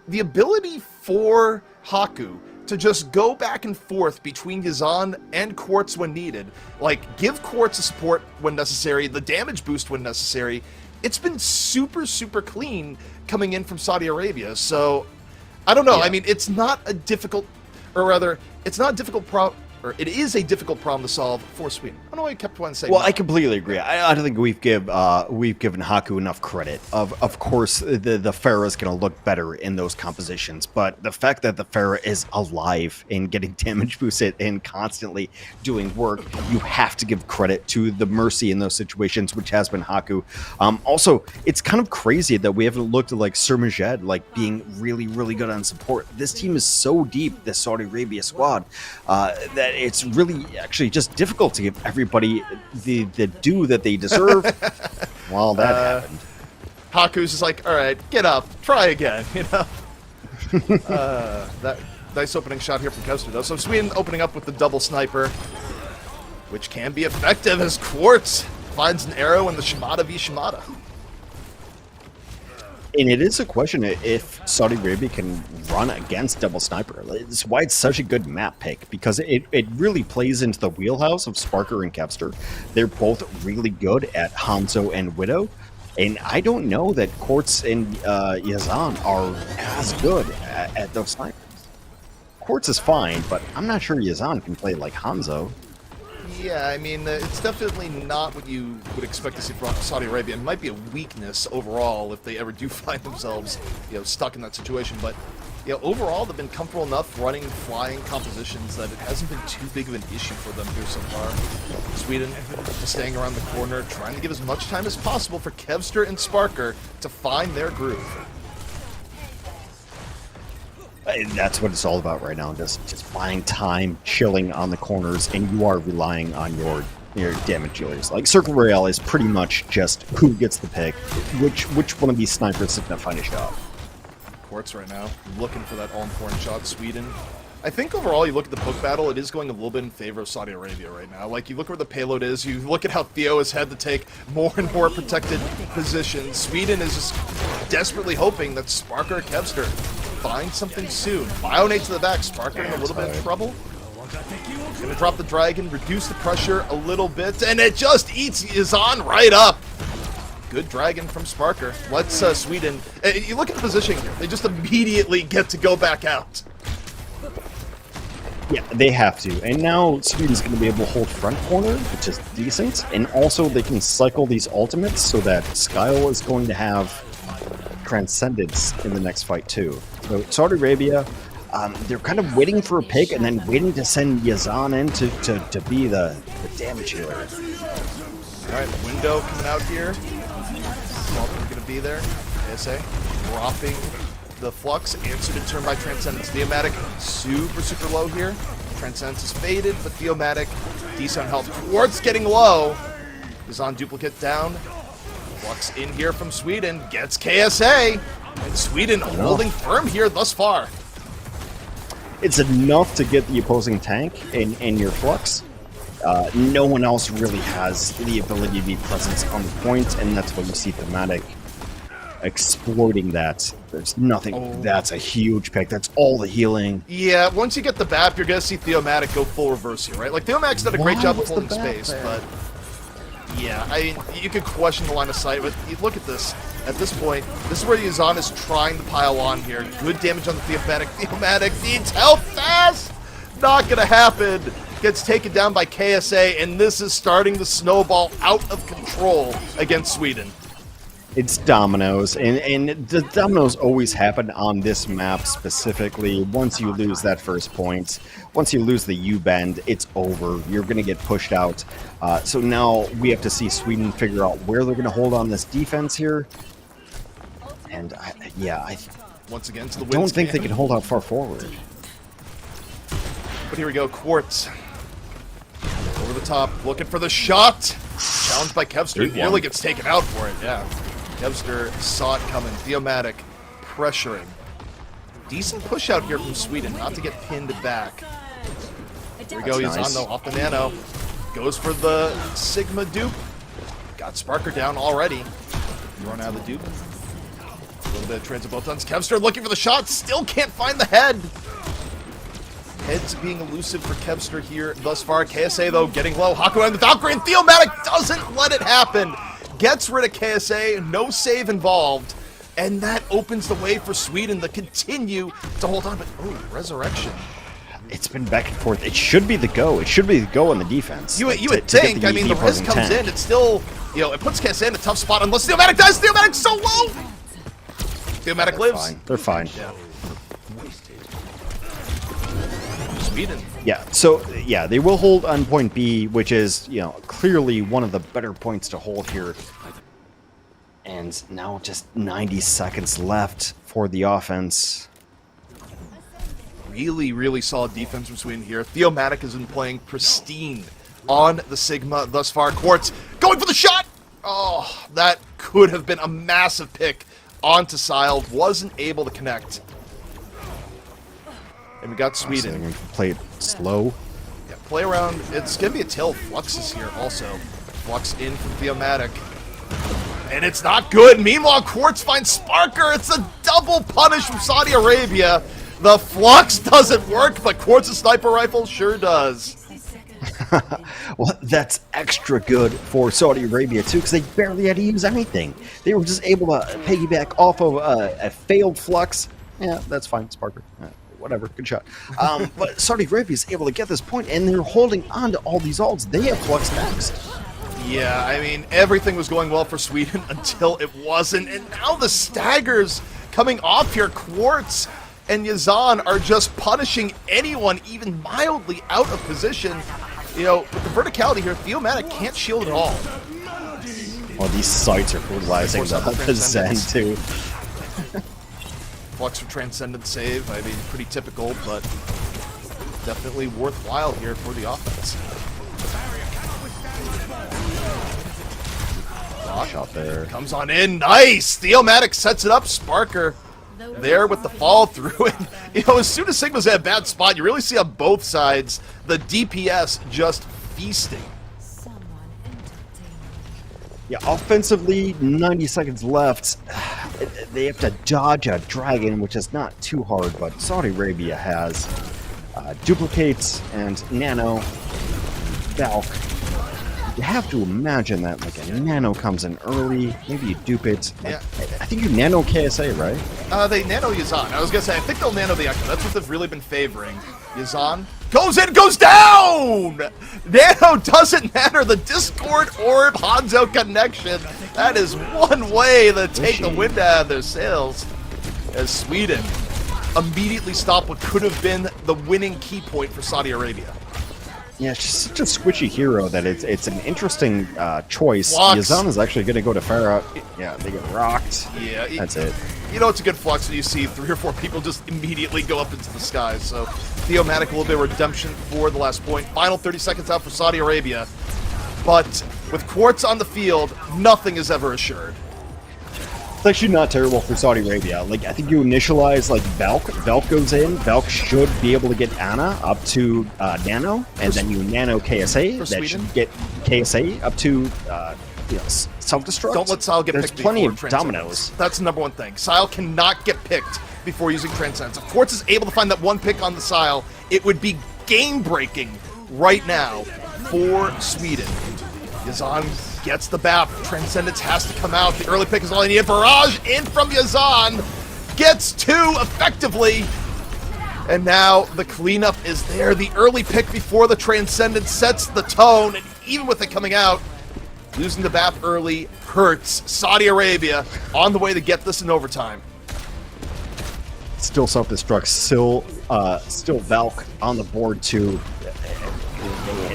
The ability for Haku to just go back and forth between Yazan and Quartz when needed, like give Quartz a support when necessary, the damage boost when necessary, it's been super, super clean coming in from Saudi Arabia. So, I don't know. Yeah. I mean, it's not a difficult, or rather, it's not a difficult problem, or it is a difficult problem to solve for Sweden. I don't know why I kept wanting to say. Well, I completely agree. I don't think we've given Haku enough credit. Of course, the Pharah is going to look better in those compositions, but the fact that the Pharah is alive and getting damage boosted and constantly doing work, you have to give credit to the Mercy in those situations, which has been Haku. Also, it's kind of crazy that we haven't looked at like Surmajed like being really, really good on support. This team is so deep, this Saudi Arabia squad, that it's really actually just difficult to give everybody the due that they deserve. Well, that happened. Haku's just like, all right, get up, try again, you know. That nice opening shot here from Kester, though. So Sweden opening up with the double sniper, which can be effective as Quartz finds an arrow in the Shimada v Shimada. And it is a question if Saudi Arabia can run against double sniper. It's why it's such a good map pick, because it really plays into the wheelhouse of Sparker and Kevster. They're both really good at Hanzo and Widow, and I don't know that Quartz and Yazan are as good at those snipers. Quartz is fine, but I'm not sure Yazan can play like Hanzo. Yeah, I mean, it's definitely not what you would expect to see from Saudi Arabia. It might be a weakness overall if they ever do find themselves, you know, stuck in that situation. But, you know, overall, they've been comfortable enough running, flying compositions that it hasn't been too big of an issue for them here so far. Sweden staying around the corner, trying to give as much time as possible for Kevster and Sparker to find their groove. That's what it's all about right now. Just buying time, chilling on the corners, and you are relying on your damage dealers. Like Circle Royale is pretty much just who gets the pick, which one of these snipers is going to find a shot. Quartz right now looking for that all-important shot. Sweden. I think overall, you look at the book battle, it is going a little bit in favor of Saudi Arabia right now. Like, you look where the payload is, you look at how Theo has had to take more and more protected positions. Sweden is just desperately hoping that Sparker or Kevster find something soon. Bionate to the back, Sparker in a little bit of trouble. Gonna drop the dragon, reduce the pressure a little bit, and it just eats Yazan right up. Good dragon from Sparker. Let's Sweden. You look at the position here, they just immediately get to go back out. Yeah, they have to. And now Sweden's going to be able to hold front corner, which is decent. And also they can cycle these ultimates so that Skyle is going to have Transcendence in the next fight too. So Saudi Arabia, they're kind of waiting for a pick and then waiting to send Yazan in to be the damage healer. Alright, window coming out here. Small thing going to be there. ASA dropping the Flux. Answered in turn by Transcendence. Theomatic super low here. Transcendence is faded, but Theomatic, decent health. Quartz getting low. Is on duplicate down. Flux in here from Sweden. Gets KSA. And Sweden holding firm here thus far. It's enough to get the opposing tank in your Flux. No one else really has the ability to be present on the point, and that's what you see Thematic exploiting that. There's nothing. Oh. That's a huge pick. That's all the healing. Yeah, once you get the BAP, you're going to see Theomatic go full reverse here, right? Like, Theomac's done a great job of holding space, but... Yeah, I mean, you could question the line of sight, but you look at this. At this point, this is where Yazan is trying to pile on here. Good damage on the Theomatic. Theomatic needs help fast! Not going to happen. Gets taken down by KSA, and this is starting to snowball out of control against Sweden. It's dominoes, and the dominoes always happen on this map specifically. Once you lose that first point, once you lose the U-bend, it's over. You're going to get pushed out. So now we have to see Sweden figure out where they're going to hold on this defense here. And I Once again to the don't think they can hold out far forward. But here we go, Quartz. Over the top, looking for the shot. Challenged by Kevster. Nearly gets taken out for it, yeah. Kevster saw it coming. Theomatic pressuring. Decent push out here from Sweden, not to get pinned back. Here we go, he's on though, off the nano. Goes for the Sigma dupe. Got Sparker down already. Run out of the dupe. A little bit of transit both ends. Kevster looking for the shot, still can't find the head. Heads being elusive for Kevster here thus far. KSA though getting low. Haku on the Valkyrie, and Theomatic doesn't let it happen. Gets rid of KSA, no save involved, and that opens the way for Sweden to continue to hold on. But oh, Resurrection. It's been back and forth. It should be the go. It should be the go on the defense. You would think. I mean, the Riz comes in. It's still, it puts KSA in a tough spot unless Theomatic dies. Theomatic's so low. Theomatic lives. Fine. They're fine. Yeah. Sweden. Yeah, so, yeah, they will hold on point B, which is, clearly one of the better points to hold here. And now just 90 seconds left for the offense. Really solid defense from Sweden here. Theomatic has been playing pristine on the Sigma thus far. Quartz going for the shot! Oh, that could have been a massive pick onto Sile. Wasn't able to connect. And we got Sweden. So they're going to play it slow. Yeah, play around. It's going to be a tail. Flux is here also. Flux in from Theomatic. And it's not good. Meanwhile, Quartz finds Sparker. It's a double punish from Saudi Arabia. The Flux doesn't work, but Quartz's sniper rifle sure does. Well, that's extra good for Saudi Arabia, too, because they barely had to use anything. They were just able to piggyback off of a failed Flux. Yeah, that's fine, Sparker. Whatever, good shot. But Saudi Arabia is able to get this point, and they're holding on to all these ults. They have Flux next. Yeah, I mean, everything was going well for Sweden until it wasn't. And now the staggers coming off here. Quartz and Yazan are just punishing anyone even mildly out of position. With the verticality here, Theomatic can't shield at all. Well, these sites are fertilizing the Zen, too. Flux for Transcendent save. I mean, pretty typical, but definitely worthwhile here for the offense. Shot there. Comes on in. Nice! Theomatic sets it up. Sparker there with the follow through. And, as soon as Sigma's at a bad spot, you really see on both sides the DPS just feasting. Yeah, offensively, 90 seconds left. They have to dodge a dragon, which is not too hard, but Saudi Arabia has duplicates and nano, Valk. You have to imagine that like a nano comes in early, maybe you dupe it. Yeah. I think you nano KSA, right? They nano Yazan. I was going to say, I think they'll nano the Echo. That's what they've really been favoring. Yazan goes in, goes down! Nano doesn't matter. The Discord Orb Hanzo connection. That is one way to take the wind out of their sails. As Sweden immediately stopped what could have been the winning key point for Saudi Arabia. Yeah, it's just such a squishy hero that it's an interesting choice. Flux. Yazan is actually going to go to Farah. Yeah, they get rocked. Yeah, That's it. You know it's a good flux when you see 3 or 4 people just immediately go up into the sky. So Theomatic, a little bit of redemption for the last point. Final 30 seconds out for Saudi Arabia. But with Quartz on the field, nothing is ever assured. It's actually not terrible for Saudi Arabia. Like, I think you initialize, like, Valk. Valk goes in. Valk should be able to get Ana up to Nano, and then you Nano KSA. That Sweden? should get KSA up to, you know, self-destruct. Don't let Sile get There's picked plenty before of Transcendence. dominoes. That's the number one thing. Sile cannot get picked before using Transcendence. If Quartz is able to find that one pick on the Sile, it would be game-breaking right now for Sweden. Yazan gets the BAP. Transcendence has to come out. The early pick is all I need. Barrage in from Yazan. Gets 2 effectively. And now the cleanup is there. The early pick before the Transcendence sets the tone. And even with it coming out, losing the BAP early hurts. Saudi Arabia on the way to get this in overtime. Still self-destruct. Still Valk on the board, too.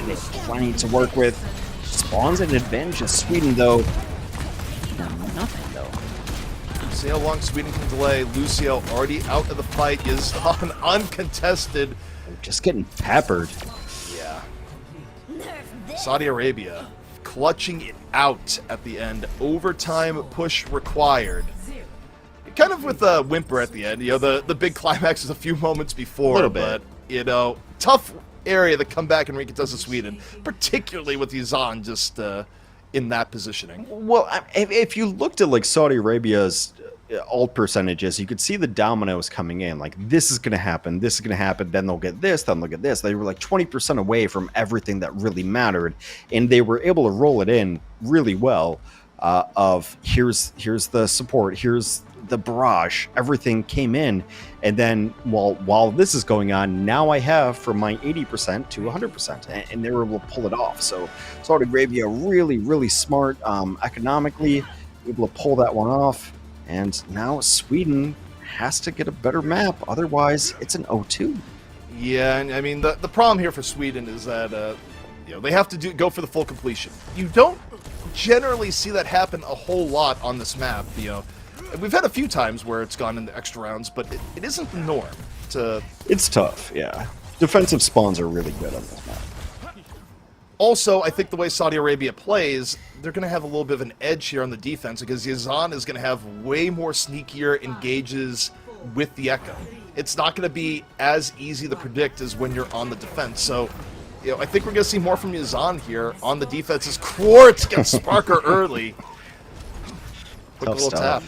They plenty to work with. Spawns an advantage of Sweden, though. Nothing, though. See how long Sweden can delay. Lucio already out of the fight is on uncontested. Just getting peppered. Yeah. Saudi Arabia clutching it out at the end. Overtime push required. Kind of with a whimper at the end. You know, the big climax is a few moments before. A little bit. But, you know, tough area to come back and recontest with Sweden, particularly with Yazan just in that positioning. Well, if you looked at like Saudi Arabia's ult percentages, you could see the dominoes coming in. Like, this is going to happen, this is going to happen, then they'll get this, then they'll get this. They were like 20% away from everything that really mattered, and they were able to roll it in really well. Of here's the support, here's the barrage, everything came in, and then while this is going on, now I have from my 80% to 100%, and they were able to pull it off. So Saudi Arabia really smart economically, able to pull that one off, and now Sweden has to get a better map, otherwise it's an 0-2. Yeah, and I mean the problem here for Sweden is that you know, they have to go for the full completion. You don't generally see that happen a whole lot on this map. You know, we've had a few times where it's gone into extra rounds, but it isn't the norm. It's tough, yeah. Defensive spawns are really good on this map. Also, I think the way Saudi Arabia plays, they're going to have a little bit of an edge here on the defense because Yazan is going to have way more sneakier engages with the Echo. It's not going to be as easy to predict as when you're on the defense. So, you know, I think we're going to see more from Yazan here on the defense as Quartz gets Sparker early. Quick Tough little tap.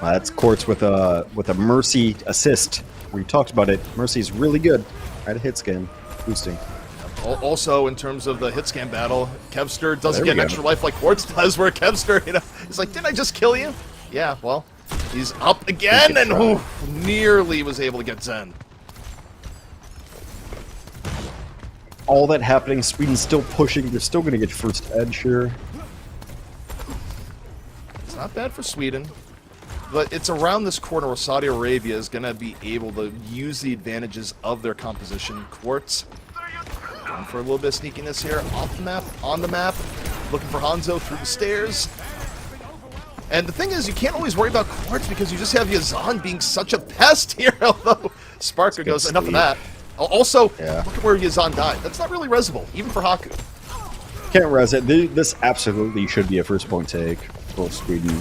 That's Quartz with a Mercy assist. We talked about it. Mercy's really good at a hit scan boosting. Also, in terms of the hit scan battle, Kevster doesn't There get we an go. extra life like Quartz does, where Kevster, you know, he's like, didn't I just kill you? Yeah, well, he's up again, and nearly was able to get Zen. All that happening, Sweden's still pushing. They're still going to get first edge here. It's not bad for Sweden, but it's around this corner where Saudi Arabia is going to be able to use the advantages of their composition. Quartz going for a little bit of sneakiness here, off the map, on the map, looking for Hanzo through the stairs. And the thing is, you can't always worry about Quartz because you just have Yazan being such a pest here, although Sparker goes, enough of that. Also, look at where Yazan died. That's not really resable, even for Haku. Can't res it. This absolutely should be a first point take for Sweden,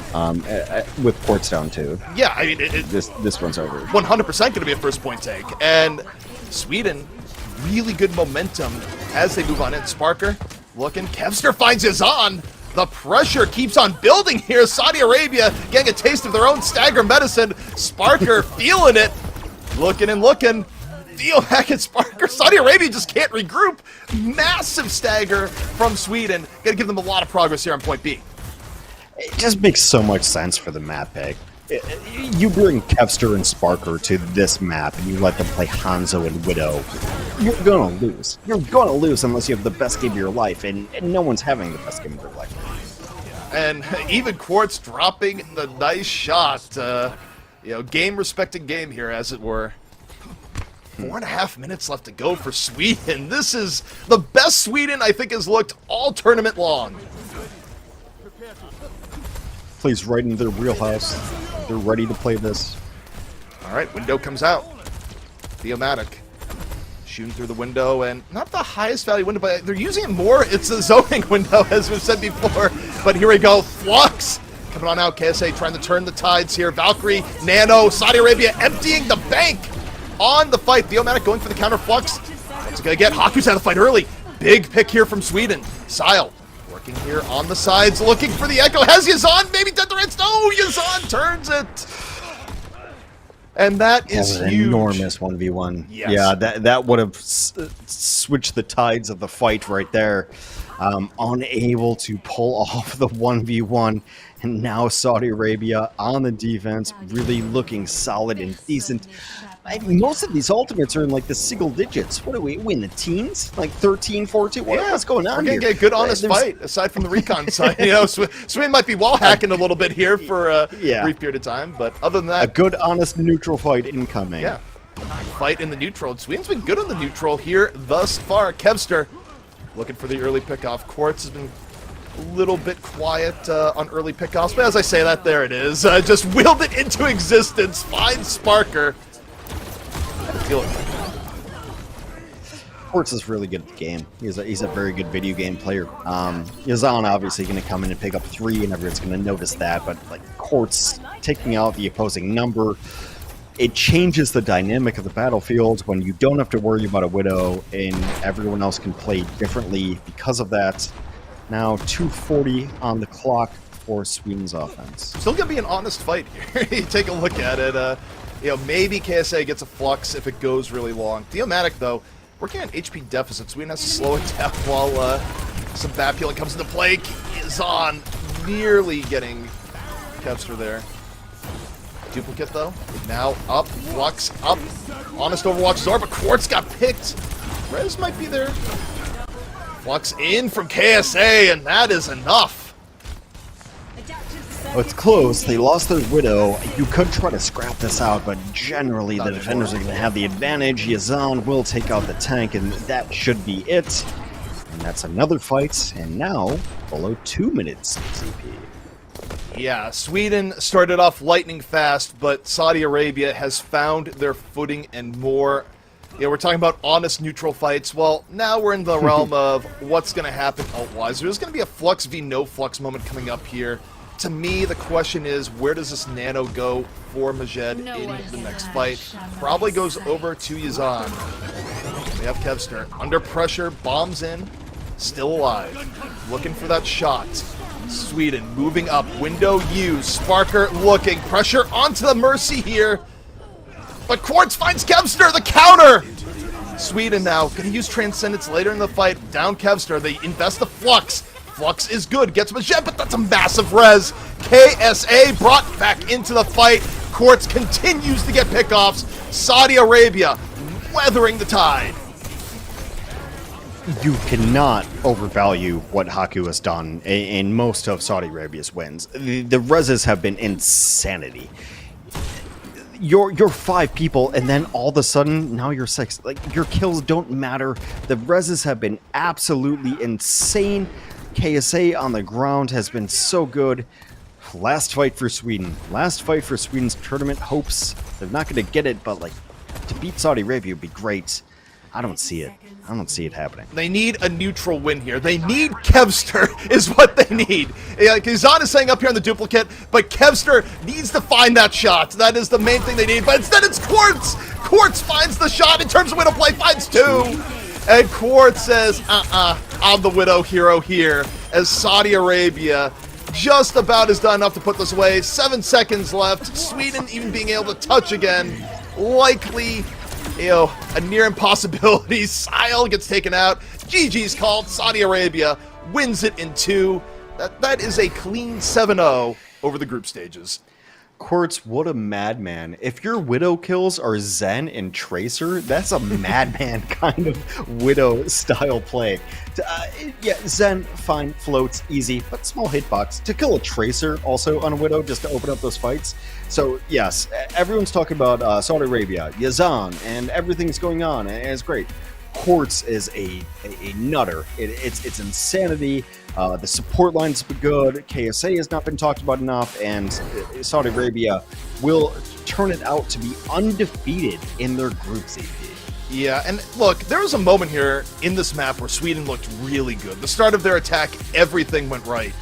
with Quartz down too. Yeah, I mean, this one's over. 100% going to be a first point take. And Sweden, really good momentum as they move on in. Sparker looking. Kevster finds Yazan. The pressure keeps on building here. Saudi Arabia getting a taste of their own stagger medicine. Sparker feeling it. Looking and looking. Theo back at Sparker. Saudi Arabia just can't regroup. Massive stagger from Sweden. Got to give them a lot of progress here on point B. It just makes so much sense for the map pick. You bring Kevster and Sparker to this map and you let them play Hanzo and Widow, you're gonna lose. You're gonna lose unless you have the best game of your life, and no one's having the best game of their life. And even Quartz dropping the nice shot. You know, game respecting game here, as it were. 4.5 minutes left to go for Sweden. This is the best Sweden I think has looked all tournament long. Plays right into their wheelhouse. They're ready to play this. All right, window comes out. Theomatic shooting through the window, and not the highest value window, but they're using it more. It's a zoning window, as we've said before. But here we go. Flux coming on out. KSA trying to turn the tides here. Valkyrie, Nano, Saudi Arabia emptying the bank on the fight. Theomatic going for the counter. Flux. What's it going to get? Haku's out of the fight early. Big pick here from Sweden. Sile working here on the sides, looking for the echo. Has Yazan maybe done the red? No, Yazan turns it. And that is an huge. Enormous 1v1. Yes. Yeah, that would have switched the tides of the fight right there. Unable to pull off the 1v1. And now Saudi Arabia on the defense, really looking solid and decent. I mean, most of these ultimates are in like the single digits. What are we in the teens? Like 13, 14? What's going on here? We're going to get a good, honest fight, aside from the recon side. You know, Sweden might be wall hacking a little bit here for a brief period of time, but other than that... A good, honest, neutral fight incoming. Yeah. Fight in the neutral. Sweden's been good on the neutral here thus far. Kevster looking for the early pickoff. Quartz has been a little bit quiet on early pickoffs, but as I say that, there it is. Just willed it into existence. Finds Sparker. Quartz is really good at the game. He's a very good video game player. Yazan obviously going to come in and pick up 3, and everyone's going to notice that. But like Quartz taking out the opposing number, it changes the dynamic of the battlefield when you don't have to worry about a Widow, and everyone else can play differently because of that. Now 2:40 on the clock for Sweden's offense. Still going to be an honest fight here. You take a look at it. You know, maybe KSA gets a flux if it goes really long. Theomatic, though, working on HP deficit. Sweden has to slow it down while some bat peeling comes into play. Is on nearly getting Kevster there. Duplicate, though. Now up. Flux up. Honest Overwatch Zor, but Quartz got picked. Rez might be there. Flux in from KSA, and that is enough. Oh, it's close. They lost their Widow. You could try to scrap this out, but generally the defenders are going to have the advantage. Yazan will take out the tank, and that should be it. And that's another fight, and now below 2 minutes CP. Yeah, Sweden started off lightning fast, but Saudi Arabia has found their footing and more. Yeah, we're talking about honest neutral fights. Well, now we're in the realm of what's going to happen ult-wise. There's going to be a Flux v no Flux moment coming up here. To me, the question is, where does this Nano go for Majed in the next fight? Probably goes over to Yazan. They have Kevster. Under pressure, bombs in, still alive. Looking for that shot. Sweden moving up, window used. Sparker looking, pressure onto the Mercy here. But Quartz finds Kevster, the counter! Sweden now going to use Transcendence later in the fight. Down Kevster, they invest the Flux. Flux is good, gets Majed, but that's a massive res. KSA brought back into the fight. Quartz continues to get pickoffs. Saudi Arabia weathering the tide. You cannot overvalue what Haku has done in most of Saudi Arabia's wins. The reses have been insanity. You're 5 people, and then all of a sudden, now you're 6. Like, your kills don't matter. The reses have been absolutely insane. KSA on the ground has been so good. Last fight for Sweden. Last fight for Sweden's tournament hopes. They're not going to get it, but like to beat Saudi Arabia would be great. I don't see it. I don't see it happening. They need a neutral win here. They need Kevster is what they need. Kazan is saying up here on the duplicate, but Kevster needs to find that shot. That is the main thing they need, but instead it's Quartz. Quartz finds the shot in terms of win of play, finds 2. And Quartz says, I'm the Widow hero here, as Saudi Arabia just about has done enough to put this away. 7 seconds left. Sweden even being able to touch again. Likely, a near impossibility. Sile gets taken out. GG's called. Saudi Arabia wins it in 2. That is a clean 7-0 over the group stages. Quartz, what a madman. If your Widow kills are Zen and Tracer, that's a madman kind of Widow style play. Yeah, Zen, fine, floats, easy, but small hitbox. To kill a Tracer also on a Widow just to open up those fights. So yes, everyone's talking about Saudi Arabia, Yazan, and everything's going on, and it's great. Quartz is a nutter. It's insanity. The support line's been good. KSA has not been talked about enough, and Saudi Arabia will turn it out to be undefeated in their group CP. Yeah, and look, there was a moment here in this map where Sweden looked really good. The start of their attack, everything went right.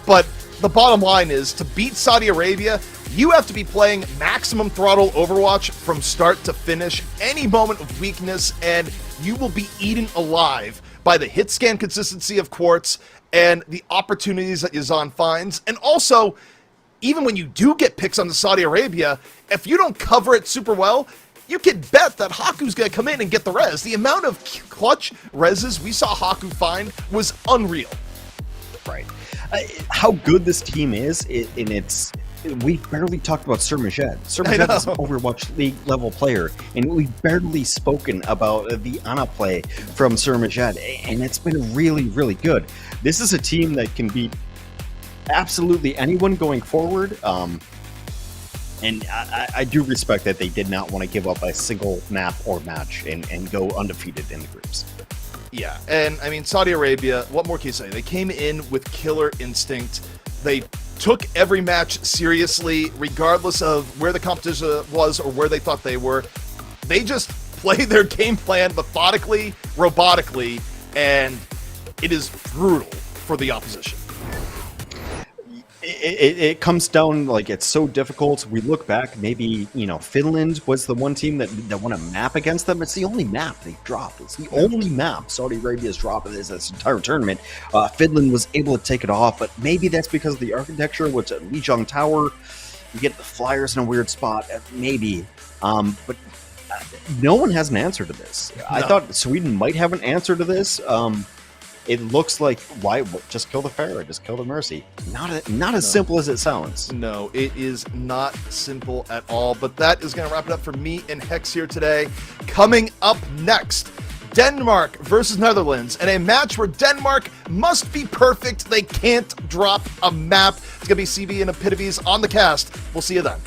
But the bottom line is, to beat Saudi Arabia, you have to be playing maximum throttle Overwatch from start to finish. Any moment of weakness, and you will be eaten alive by the hit scan consistency of Quartz and the opportunities that Yazan finds. And also, even when you do get picks on the Saudi Arabia, if you don't cover it super well, you can bet that Haku's going to come in and get the res. The amount of clutch reses we saw Haku find was unreal. Right. How good this team is in its... We barely talked about Sir Majed. Sir Majed is an Overwatch League level player, and we've barely spoken about the Ana play from Sir Majed, and it's been really, really good. This is a team that can beat absolutely anyone going forward, and I do respect that they did not want to give up a single map or match and go undefeated in the groups. Yeah, and I mean, Saudi Arabia, what more can you say? They came in with killer instinct. They took every match seriously, regardless of where the competition was or where they thought they were. They just played their game plan methodically, robotically, and it is brutal for the opposition. It comes down, like, it's so difficult. We look back, maybe, Finland was the one team that won a map against them. It's the only map they dropped. It's the only map Saudi Arabia's dropped in this entire tournament. Finland was able to take it off, but maybe that's because of the architecture, which at Lijiang Tower, you get the flyers in a weird spot, maybe. But no one has an answer to this. No. I thought Sweden might have an answer to this. It looks like, why just kill the Pharah, just kill the Mercy. Not as simple as it sounds. No, it is not simple at all. But that is going to wrap it up for me and Hex here today. Coming up next, Denmark versus Netherlands, and a match where Denmark must be perfect. They can't drop a map. It's going to be CB and Epitomes on the cast. We'll see you then.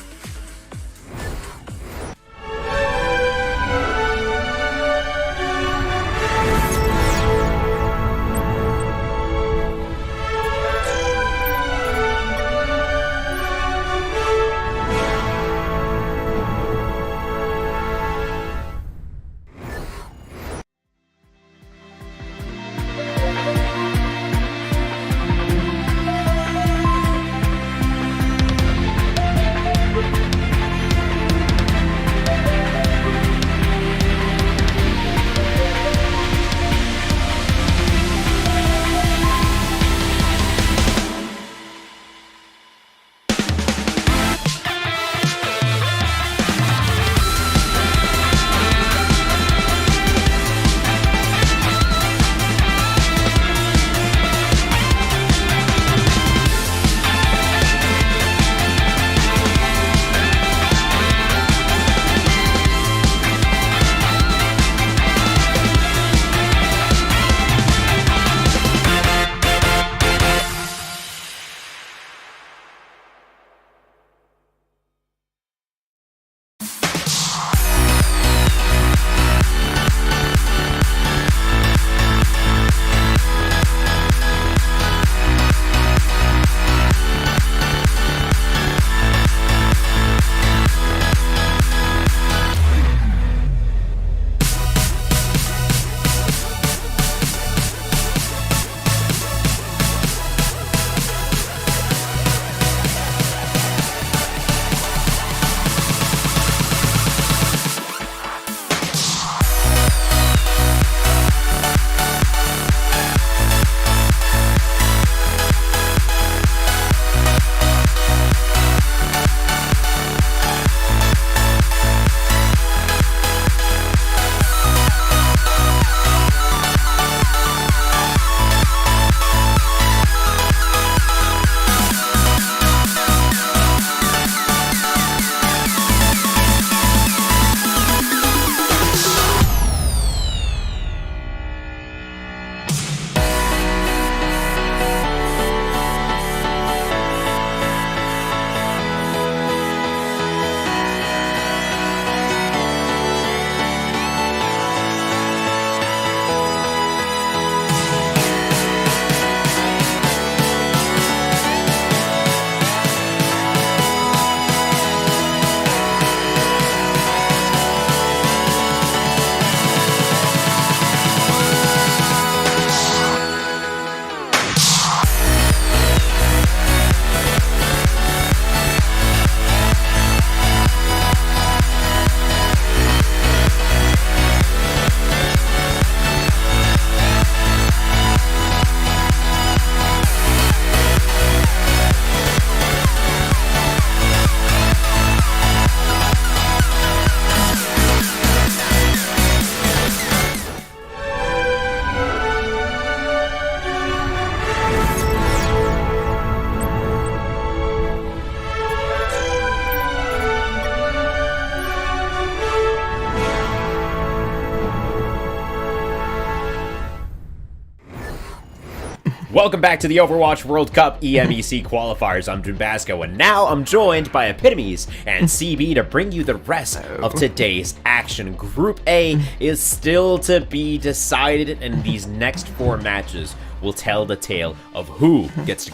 Welcome back to the Overwatch World Cup EMEC Qualifiers. I'm Jumbasco, and now I'm joined by Epitomes and CB to bring you the rest of today's action. Group A is still to be decided, and these next 4 matches will tell the tale of who gets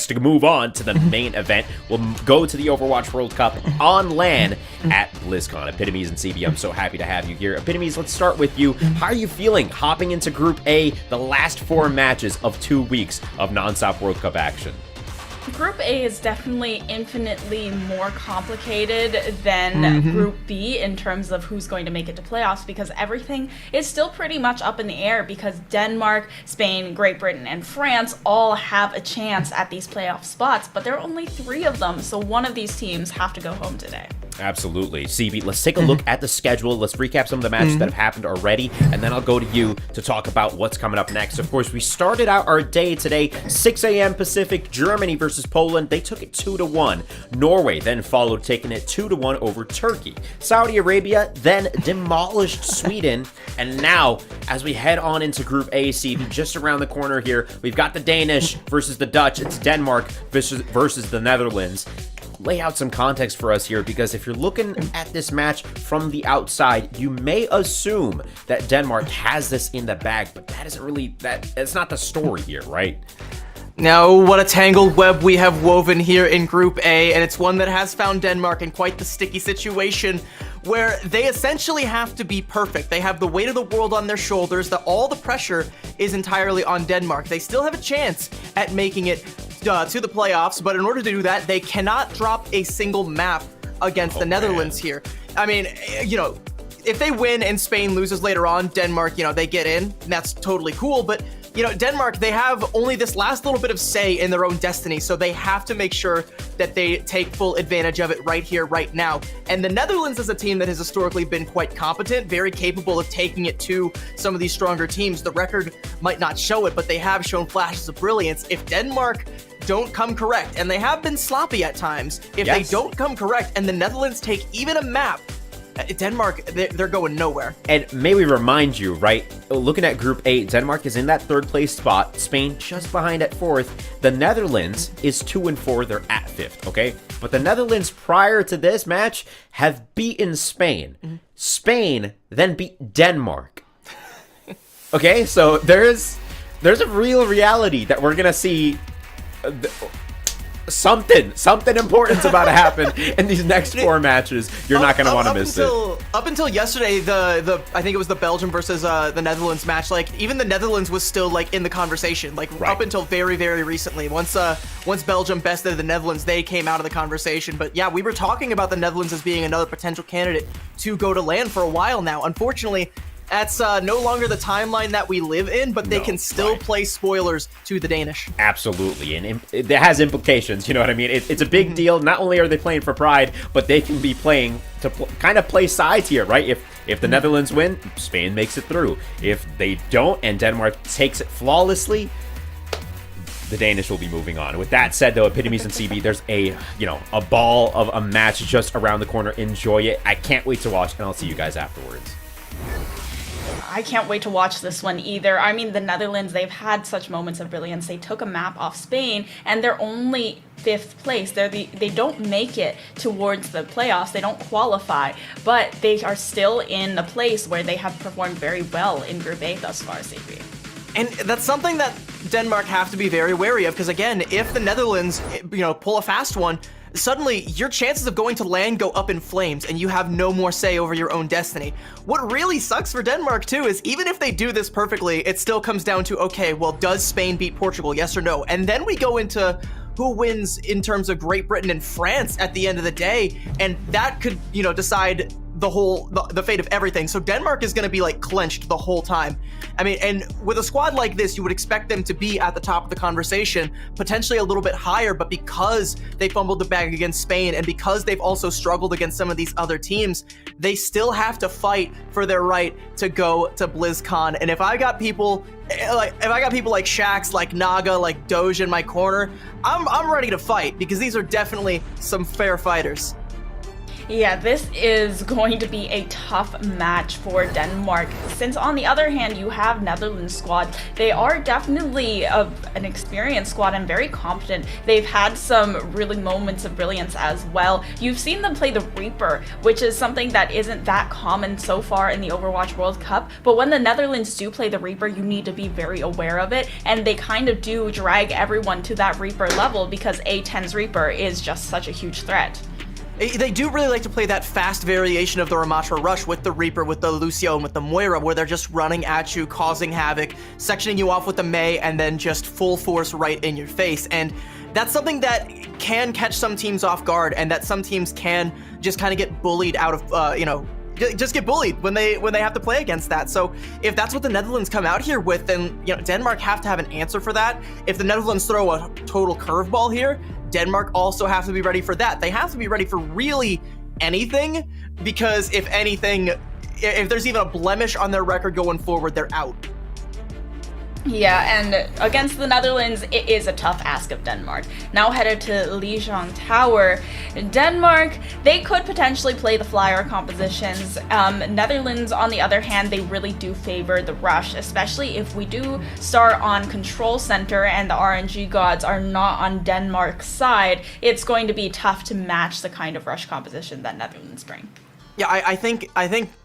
to move on to the main event. We'll go to the Overwatch World Cup on LAN at BlizzCon. Epitomes and CB, I'm so happy to have you here. Epitomes, let's start with you. How are you feeling hopping into Group A, the last 4 matches of 2 weeks of non-stop World Cup action? Group A is definitely infinitely more complicated than Group B in terms of who's going to make it to playoffs, because everything is still pretty much up in the air, because Denmark, Spain, Great Britain, and France all have a chance at these playoff spots, but there are only 3 of them, so one of these teams have to go home today. Absolutely. CB, let's take a look at the schedule. Let's recap some of the matches that have happened already, and then I'll go to you to talk about what's coming up next. Of course, we started out our day today, 6 a.m. Pacific, Germany versus Poland. They took it 2-1. Norway then followed, taking it 2-1 over Turkey. Saudi Arabia then demolished Sweden, and now, as we head on into Group A, CB, just around the corner here, we've got the Danish versus the Dutch. It's Denmark versus the Netherlands. Lay out some context for us here, because if you're looking at this match from the outside, you may assume that Denmark has this in the bag, but that isn't really it's not the story here, right? No, what a tangled web we have woven here in Group A, and it's one that has found Denmark in quite the sticky situation where they essentially have to be perfect. They have the weight of the world on their shoulders, that all the pressure is entirely on Denmark. They still have a chance at making it to the playoffs, but in order to do that, they cannot drop a single map against the Netherlands here. I mean, if they win and Spain loses later on, Denmark, they get in, and that's totally cool, but Denmark, they have only this last little bit of say in their own destiny, so they have to make sure that they take full advantage of it right here, right now. And the Netherlands is a team that has historically been quite competent, very capable of taking it to some of these stronger teams. The record might not show it, but they have shown flashes of brilliance. If Denmark don't come correct, and they have been sloppy at times, if they don't come correct and the Netherlands take even a map, Denmark, they're going nowhere. And may we remind you, right, looking at Group A, Denmark is in that 3rd place spot, Spain just behind at 4th, the Netherlands is 2-4, they're at 5th, okay? But the Netherlands prior to this match have beaten Spain. Spain then beat Denmark. Okay, so there's a real reality that we're gonna see something important's about to happen in these next 4 matches. You're not going to want to miss it. Up until yesterday, I think it was the Belgium versus the Netherlands match, like even the Netherlands was still like in the conversation, like up until very, very recently. Once Belgium bested the Netherlands, they came out of the conversation. But yeah, we were talking about the Netherlands as being another potential candidate to go to LAN for a while now. Unfortunately, that's no longer the timeline that we live in, but they can still play spoilers to the Danish. Absolutely, and it has implications, you know what I mean? It's a big deal. Not only are they playing for pride, but they can be playing to kind of play sides here, right? If the Netherlands win, Spain makes it through. If they don't, and Denmark takes it flawlessly, the Danish will be moving on. With that said, though, Epitomes and CB, there's a ball of a match just around the corner. Enjoy it. I can't wait to watch, and I'll see you guys afterwards. I can't wait to watch this one either. I mean, the Netherlands, they've had such moments of brilliance. They took a map off Spain, and they're only 5th place. They don't make it towards the playoffs. They don't qualify, but they are still in a place where they have performed very well in Group A thus far, CB. And that's something that Denmark have to be very wary of, because again, if the Netherlands, pull a fast one, suddenly your chances of going to LAN go up in flames and you have no more say over your own destiny. What really sucks for Denmark too is even if they do this perfectly, it still comes down to, okay, well, does Spain beat Portugal, yes or no? And then we go into who wins in terms of Great Britain and France at the end of the day, and that could, decide the fate of everything. So Denmark is going to be like clenched the whole time. I mean, and with a squad like this, you would expect them to be at the top of the conversation, potentially a little bit higher, but because they fumbled the bag against Spain and because they've also struggled against some of these other teams, they still have to fight for their right to go to BlizzCon. And if I got people like Shax, like Naga, like Doge in my corner, I'm ready to fight, because these are definitely some fair fighters. Yeah, this is going to be a tough match for Denmark, since on the other hand you have Netherlands squad. They are definitely an experienced squad and very competent. They've had some really moments of brilliance as well. You've seen them play the Reaper, which is something that isn't that common so far in the Overwatch World Cup, but when the Netherlands do play the Reaper, you need to be very aware of it, and they kind of do drag everyone to that Reaper level because A10's Reaper is just such a huge threat. They do really like to play that fast variation of the Ramatra Rush with the Reaper, with the Lucio, and with the Moira, where they're just running at you, causing havoc, sectioning you off with the Mei, and then just full force right in your face. And that's something that can catch some teams off guard, and that some teams can just kind of get bullied out of, just get bullied when they have to play against that. So if that's what the Netherlands come out here with, then Denmark have to have an answer for that. If the Netherlands throw a total curveball here, Denmark also have to be ready for that. They have to be ready for really anything, because if anything, if there's even a blemish on their record going forward, they're out. Yeah, and against the Netherlands, it is a tough ask of Denmark. Now headed to Lijiang Tower. Denmark, they could potentially play the flyer compositions. Netherlands, on the other hand, they really do favor the rush, especially if we do start on control center and the RNG gods are not on Denmark's side. It's going to be tough to match the kind of rush composition that Netherlands bring. Yeah, I think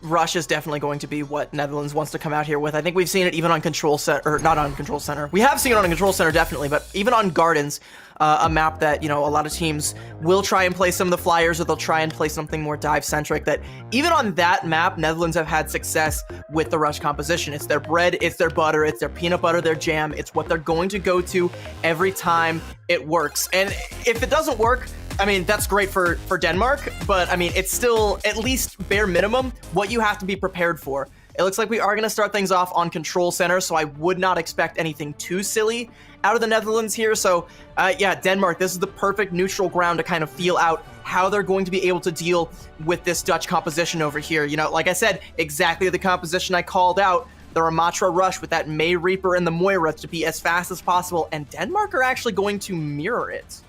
Rush is definitely going to be what Netherlands wants to come out here with. I think we've seen it even on Control Center, or not on Control Center. We have seen it on a Control Center, definitely, but even on Gardens, a map that, a lot of teams will try and play some of the flyers, or they'll try and play something more dive-centric, that even on that map, Netherlands have had success with the Rush composition. It's their bread, it's their butter, it's their peanut butter, their jam. It's what they're going to go to every time it works. And if it doesn't work, that's great for Denmark, but it's still at least bare minimum what you have to be prepared for. It looks like we are going to start things off on Control Center, so I would not expect anything too silly out of the Netherlands here. So yeah, Denmark, this is the perfect neutral ground to kind of feel out how they're going to be able to deal with this Dutch composition over here. Like I said, exactly the composition I called out. The Ramatra Rush with that Mei Reaper and the Moira to be as fast as possible, and Denmark are actually going to mirror it.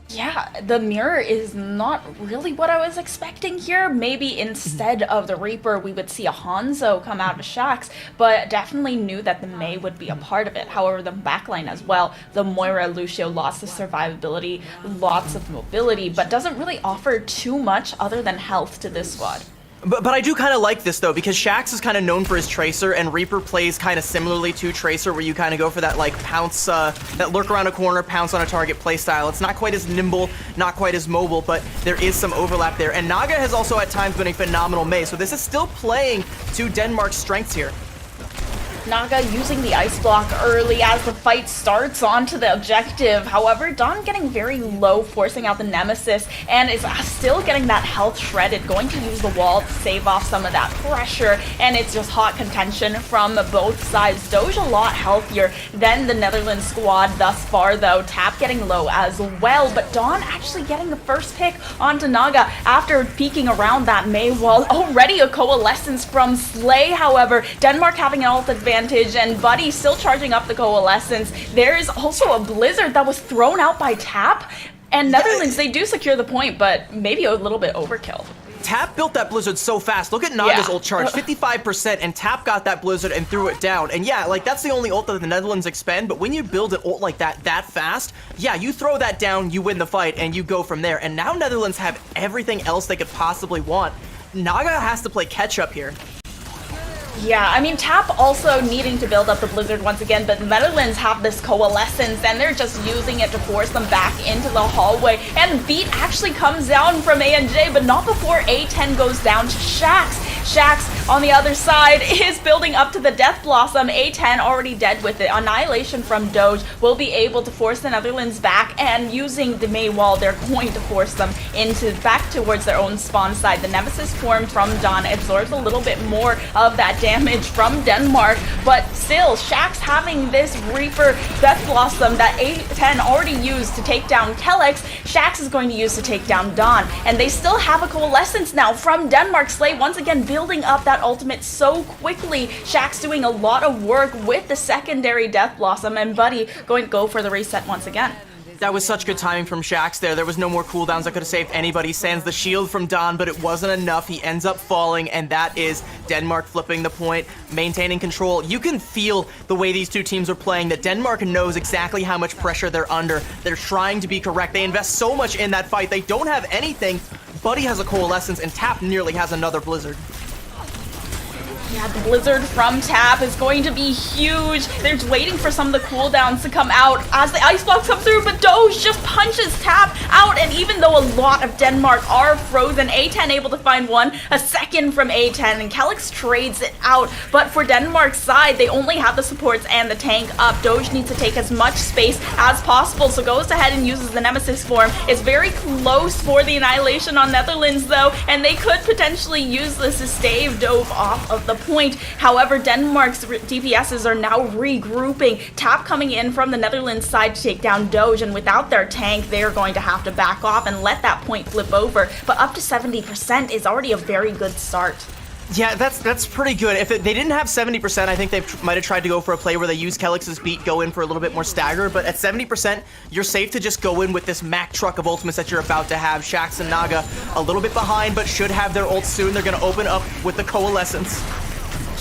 Yeah, the mirror is not really what I was expecting here. Maybe instead of the Reaper, we would see a Hanzo come out of Shaxx, but definitely knew that the Mei would be a part of it. However, the backline as well, the Moira Lucio, lots of survivability, lots of mobility, but doesn't really offer too much other than health to this squad. But I do kind of like this, though, because Shaxx is kind of known for his Tracer, and Reaper plays kind of similarly to Tracer, where you kind of go for that, pounce, that lurk around a corner, pounce on a target playstyle. It's not quite as nimble, not quite as mobile, but there is some overlap there. And Naga has also at times been a phenomenal Mei, so this is still playing to Denmark's strengths here. Naga using the ice block early as the fight starts onto the objective. However, Dawn getting very low, forcing out the Nemesis, and is still getting that health shredded, going to use the wall to save off some of that pressure, and it's just hot contention from both sides. Doge a lot healthier than the Netherlands squad thus far, though. Tap getting low as well, but Dawn actually getting the first pick onto Naga after peeking around that Mei wall. Already a coalescence from Slay, however. Denmark having an ult advantage, and Buddy still charging up the coalescence. There's also a Blizzard that was thrown out by Tap, and Netherlands, they do secure the point, but maybe a little bit overkill. Tap built that Blizzard so fast. Look at Naga's ult charge, 55%, and Tap got that Blizzard and threw it down. And yeah, that's the only ult that the Netherlands expend, but when you build an ult like that fast, yeah, you throw that down, you win the fight, and you go from there. And now Netherlands have everything else they could possibly want. Naga has to play catch-up here. Yeah, Tap also needing to build up the Blizzard once again, but Netherlands have this coalescence, and they're just using it to force them back into the hallway. And Beat actually comes down from ANJ, but not before A10 goes down to Shaxx. Shaxx, on the other side, is building up to the Death Blossom. A10 already dead with it. Annihilation from Doge will be able to force the Netherlands back, and using the Mei wall, they're going to force them back towards their own spawn side. The Nemesis form from Dawn absorbs a little bit more of that damage from Denmark, but still, Shaxx having this Reaper Death Blossom that A10 already used to take down Kellex, Shaxx is going to use to take down Dawn, and they still have a coalescence now from Denmark. Slay once again building up that ultimate so quickly. Shaxx doing a lot of work with the secondary Death Blossom, and Buddy going to go for the reset once again. That was such good timing from Shax there. There was no more cooldowns that could have saved anybody. Sans the shield from Don, but it wasn't enough. He ends up falling, and that is Denmark flipping the point, maintaining control. You can feel the way these two teams are playing, that Denmark knows exactly how much pressure they're under. They're trying to be correct. They invest so much in that fight. They don't have anything. Buddy has a Coalescence, and Tap nearly has another Blizzard. Yeah, the Blizzard from Tap is going to be huge. They're just waiting for some of the cooldowns to come out as the ice blocks come through, but Doge just punches Tap out, and even though a lot of Denmark are frozen, A10 able to find one, a second from A10, and Calyx trades it out. But for Denmark's side, they only have the supports and the tank up. Doge needs to take as much space as possible, so goes ahead and uses the Nemesis form. It's very close for the Annihilation on Netherlands, though, and they could potentially use this to stave Dove off of the point. However, Denmark's DPSs are now regrouping. Tap coming in from the Netherlands side to take down Doge, and without their tank, they are going to have to back off and let that point flip over. But up to 70% is already a very good start. Yeah, that's pretty good. If they didn't have 70%, I think they might have tried to go for a play where they use Calyx's beat, go in for a little bit more stagger, but at 70%, you're safe to just go in with this Mac truck of ultimates that you're about to have. Shax and Naga a little bit behind, but should have their ult soon. They're going to open up with the Coalescence.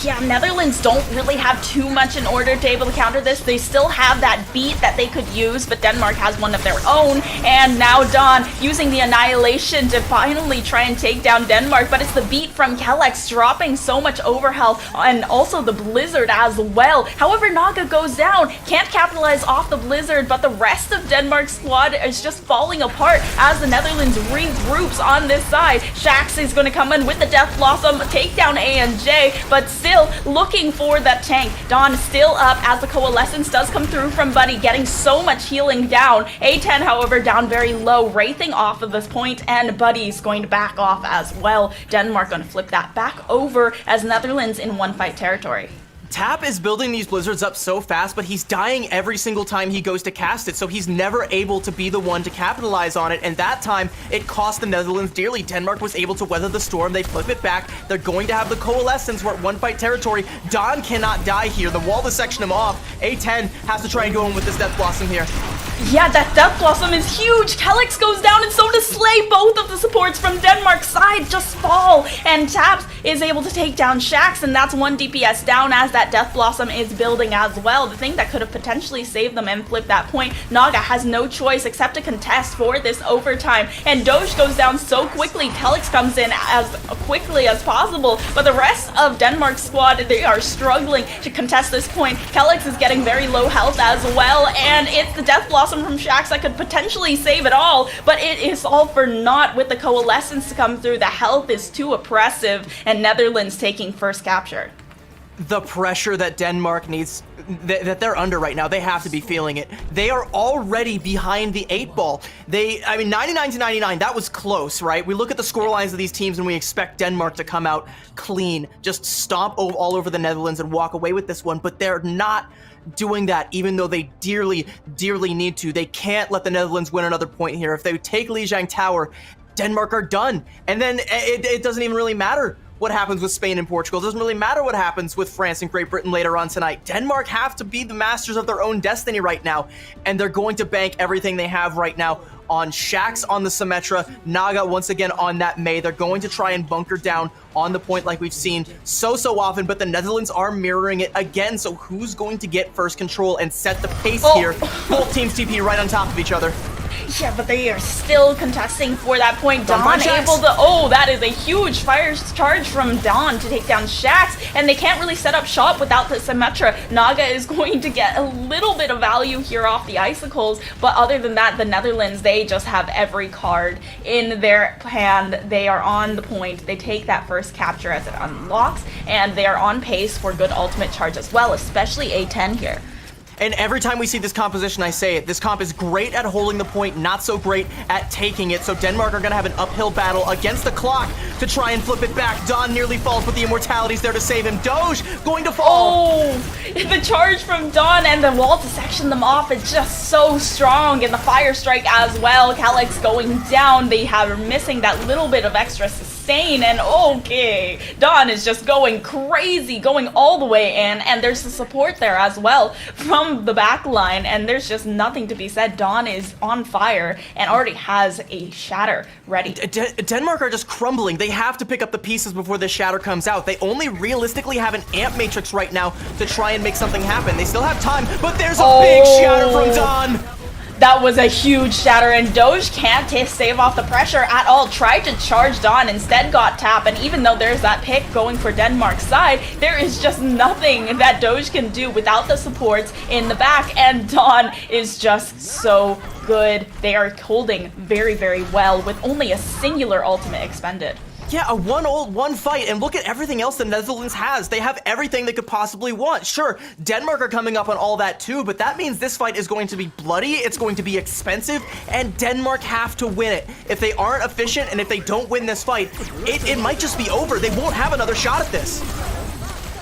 Yeah, Netherlands don't really have too much in order to able to counter this. They still have that beat that they could use, but Denmark has one of their own. And now Dawn using the Annihilation to finally try and take down Denmark, but it's the beat from Calyx dropping so much overhealth, and also the Blizzard as well. However, Naga goes down, can't capitalize off the Blizzard, but the rest of Denmark's squad is just falling apart as the Netherlands regroups on this side. Shax is going to come in with the Death Blossom, take down A&J, but still looking for that tank. Dawn still up as the Coalescence does come through from Buddy, getting so much healing down. A10, however, down very low, wraithing off of this point, and Buddy's going to back off as well. Denmark going to flip that back over as Netherlands in one fight territory. Tap is building these Blizzards up so fast, but he's dying every single time he goes to cast it, so he's never able to be the one to capitalize on it, and that time, it cost the Netherlands dearly. Denmark was able to weather the storm, they flip it back, they're going to have the Coalescence, we're at one fight territory. Don cannot die here, the wall to section him off. A10 has to try and go in with this Death Blossom here. Yeah, that Death Blossom is huge. Calyx goes down, and so does Slay. Both of the supports from Denmark's side just fall, and Taps is able to take down Shax, and that's one DPS down as that Death Blossom is building as well. The thing that could have potentially saved them and flipped that point. Naga has no choice except to contest for this overtime, and Doge goes down so quickly. Calyx comes in as quickly as possible, but the rest of Denmark's squad, they are struggling to contest this point. Calyx is getting very low health as well, and it's the Death Blossom from Shax that could potentially save it all, but it is all for naught with the Coalescence to come through. The health is too oppressive, and Netherlands taking first capture. The pressure that Denmark needs, that they're under right now, they have to be feeling it. They are already behind the 8-ball. I mean, 99 to 99, that was close, right? We look at the score lines of these teams and we expect Denmark to come out clean, just stomp all over the Netherlands and walk away with this one, but they're not doing that, even though they dearly, dearly need to. They can't let the Netherlands win another point here. If they take Lijiang Tower, Denmark are done. And then it doesn't even really matter what happens with Spain and Portugal. It doesn't really matter what happens with France and Great Britain later on tonight. Denmark have to be the masters of their own destiny right now, and they're going to bank everything they have right now on Shax on the Symmetra, Naga once again on that Mei. They're going to try and bunker down on the point like we've seen so often, but the Netherlands are mirroring it again, so who's going to get first control and set the pace here? Both teams TP right on top of each other. Yeah, but they are still contesting for that point. Dawn able to, that is a huge fire charge from Dawn to take down Shax, and they can't really set up shop without the Symmetra. Naga is going to get a little bit of value here off the Icicles, but other than that, the Netherlands, they just have every card in their hand. They are on the point. They take that first capture as it unlocks, and they are on pace for good ultimate charge as well, especially A10 here. And every time we see this composition, I say it, this comp is great at holding the point, not so great at taking it. So Denmark are going to have an uphill battle against the clock to try and flip it back. Dawn nearly falls, but the Immortality's there to save him. Doge going to fall. The charge from Dawn and the wall to section them off is just so strong. And the fire strike as well. Calyx going down. They have missing that little bit of extra sustain. Spain, and okay, Dawn is just going crazy, going all the way in, and there's the support there as well from the back line, and there's just nothing to be said. Dawn is on fire and already has a shatter ready. Denmark are just crumbling. They have to pick up the pieces before this shatter comes out. They only realistically have an amp matrix right now to try and make something happen. They still have time, but there's a big shatter from Dawn. That was a huge shatter, and Doge can't save off the pressure at all. Tried to charge Dawn, instead got tap, and even though there's that pick going for Denmark's side, there is just nothing that Doge can do without the supports in the back, and Dawn is just so good. They are holding very, very well with only a singular ultimate expended. Yeah, a one fight, and look at everything else the Netherlands has. They have everything they could possibly want. Sure, Denmark are coming up on all that too, but that means this fight is going to be bloody, it's going to be expensive, and Denmark have to win it. If they aren't efficient and if they don't win this fight, it might just be over. They won't have another shot at this.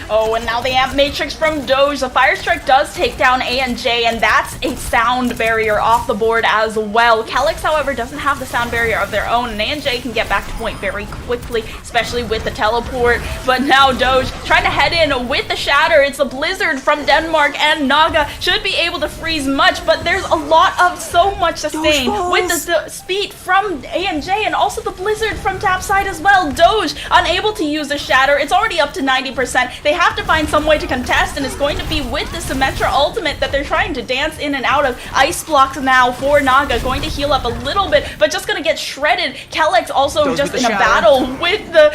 Oh, and now the amp matrix from Doge. The Fire Strike does take down A and J, and that's a sound barrier off the board as well. Calyx, however, doesn't have the sound barrier of their own, and A and J can get back to point very quickly, especially with the teleport. But now Doge trying to head in with the shatter. It's a blizzard from Denmark, and Naga should be able to freeze much, but there's a lot of so much sustain with the speed from A and J, and also the blizzard from tap side as well. Doge unable to use the shatter. It's already up to 90%. They have to find some way to contest, and it's going to be with the Symmetra ultimate that they're trying to dance in and out of. Ice blocks now for Naga, going to heal up a little bit, but just going to get shredded. Calyx also just in a battle with the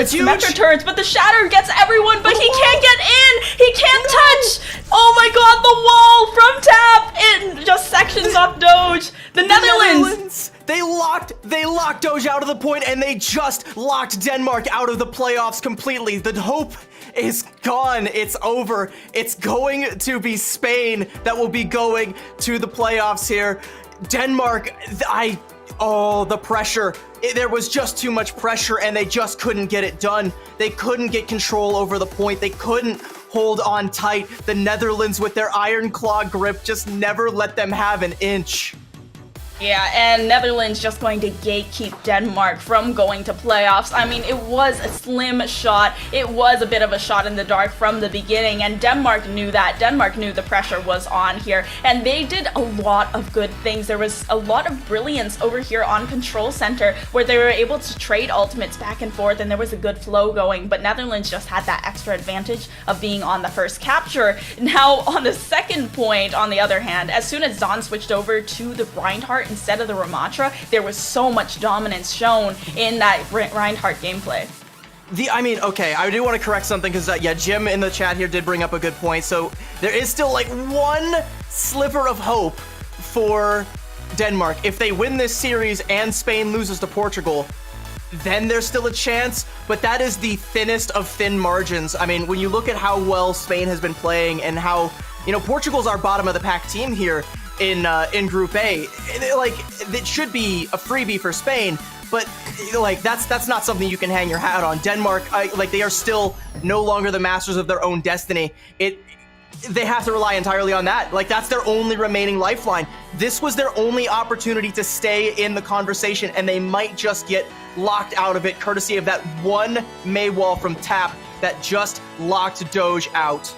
Symmetra turrets, but the shatter gets everyone, but he can't get in! He can't touch! Oh my god, the wall from tap! It just sections off Doge. The Netherlands! They locked Doge out of the point, and they just locked Denmark out of the playoffs completely. The hope is gone. It's over. It's going to be Spain that will be going to the playoffs here. Denmark, the pressure. There was just too much pressure, and they just couldn't get it done. They couldn't get control over the point. They couldn't hold on tight. The Netherlands, with their iron claw grip, just never let them have an inch. Yeah, and Netherlands just going to gatekeep Denmark from going to playoffs. I mean, it was a slim shot. It was a bit of a shot in the dark from the beginning, and Denmark knew that. Denmark knew the pressure was on here, and they did a lot of good things. There was a lot of brilliance over here on Control Center, where they were able to trade ultimates back and forth, and there was a good flow going, but Netherlands just had that extra advantage of being on the first capture. Now, on the second point, on the other hand, as soon as Dawn switched over to the Reinhardt instead of the Ramatra, there was so much dominance shown in that Reinhardt gameplay. I do want to correct something, because Jim in the chat here did bring up a good point. So there is still like one sliver of hope for Denmark. If they win this series and Spain loses to Portugal, then there's still a chance, but that is the thinnest of thin margins. I mean, when you look at how well Spain has been playing and how, Portugal's our bottom of the pack team here in Group A, it should be a freebie for Spain, but that's not something you can hang your hat on. Denmark, they are still no longer the masters of their own destiny. They have to rely entirely on that. That's their only remaining lifeline. This was their only opportunity to stay in the conversation, and they might just get locked out of it, courtesy of that one May wall from Tap that just locked Doge out.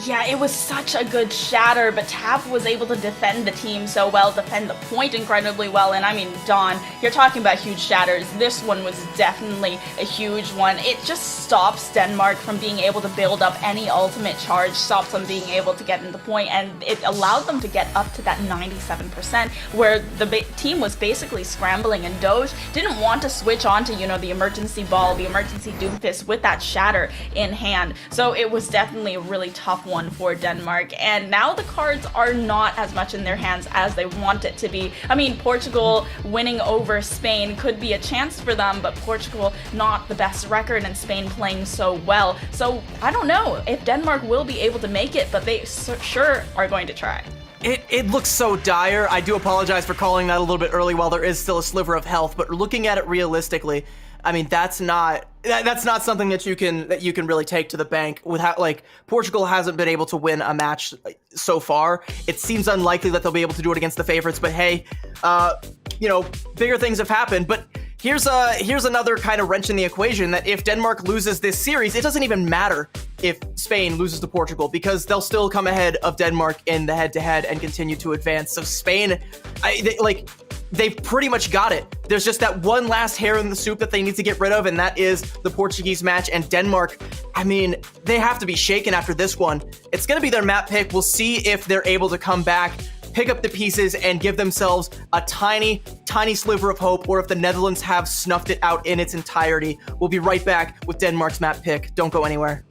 Yeah, it was such a good shatter, but Tap was able to defend the team so well, defend the point incredibly well, and I mean, Dawn, you're talking about huge shatters. This one was definitely a huge one. It just stops Denmark from being able to build up any ultimate charge, stops them being able to get in the point, and it allowed them to get up to that 97%, where the team was basically scrambling, and Doge didn't want to switch on to, the emergency ball, the emergency Doomfist with that shatter in hand. So it was definitely a really tough one for Denmark, and now the cards are not as much in their hands as they want it to be. I mean, Portugal winning over Spain could be a chance for them, but Portugal not the best record and Spain playing so well. So I don't know if Denmark will be able to make it, but they sure are going to try. It looks so dire. I do apologize for calling that a little bit early while there is still a sliver of health, but looking at it realistically, I mean, that's not something that you can really take to the bank. Without Portugal hasn't been able to win a match so far. It seems unlikely that they'll be able to do it against the favorites, but hey, bigger things have happened. But Here's another kind of wrench in the equation, that if Denmark loses this series, it doesn't even matter if Spain loses to Portugal, because they'll still come ahead of Denmark in the head-to-head and continue to advance. So Spain, they've pretty much got it. There's just that one last hair in the soup that they need to get rid of, and that is the Portuguese match. And Denmark, I mean, they have to be shaken after this one. It's going to be their map pick. We'll see if they're able to come back, pick up the pieces, and give themselves a tiny, tiny sliver of hope, or if the Netherlands have snuffed it out in its entirety. We'll be right back with Denmark's map pick. Don't go anywhere.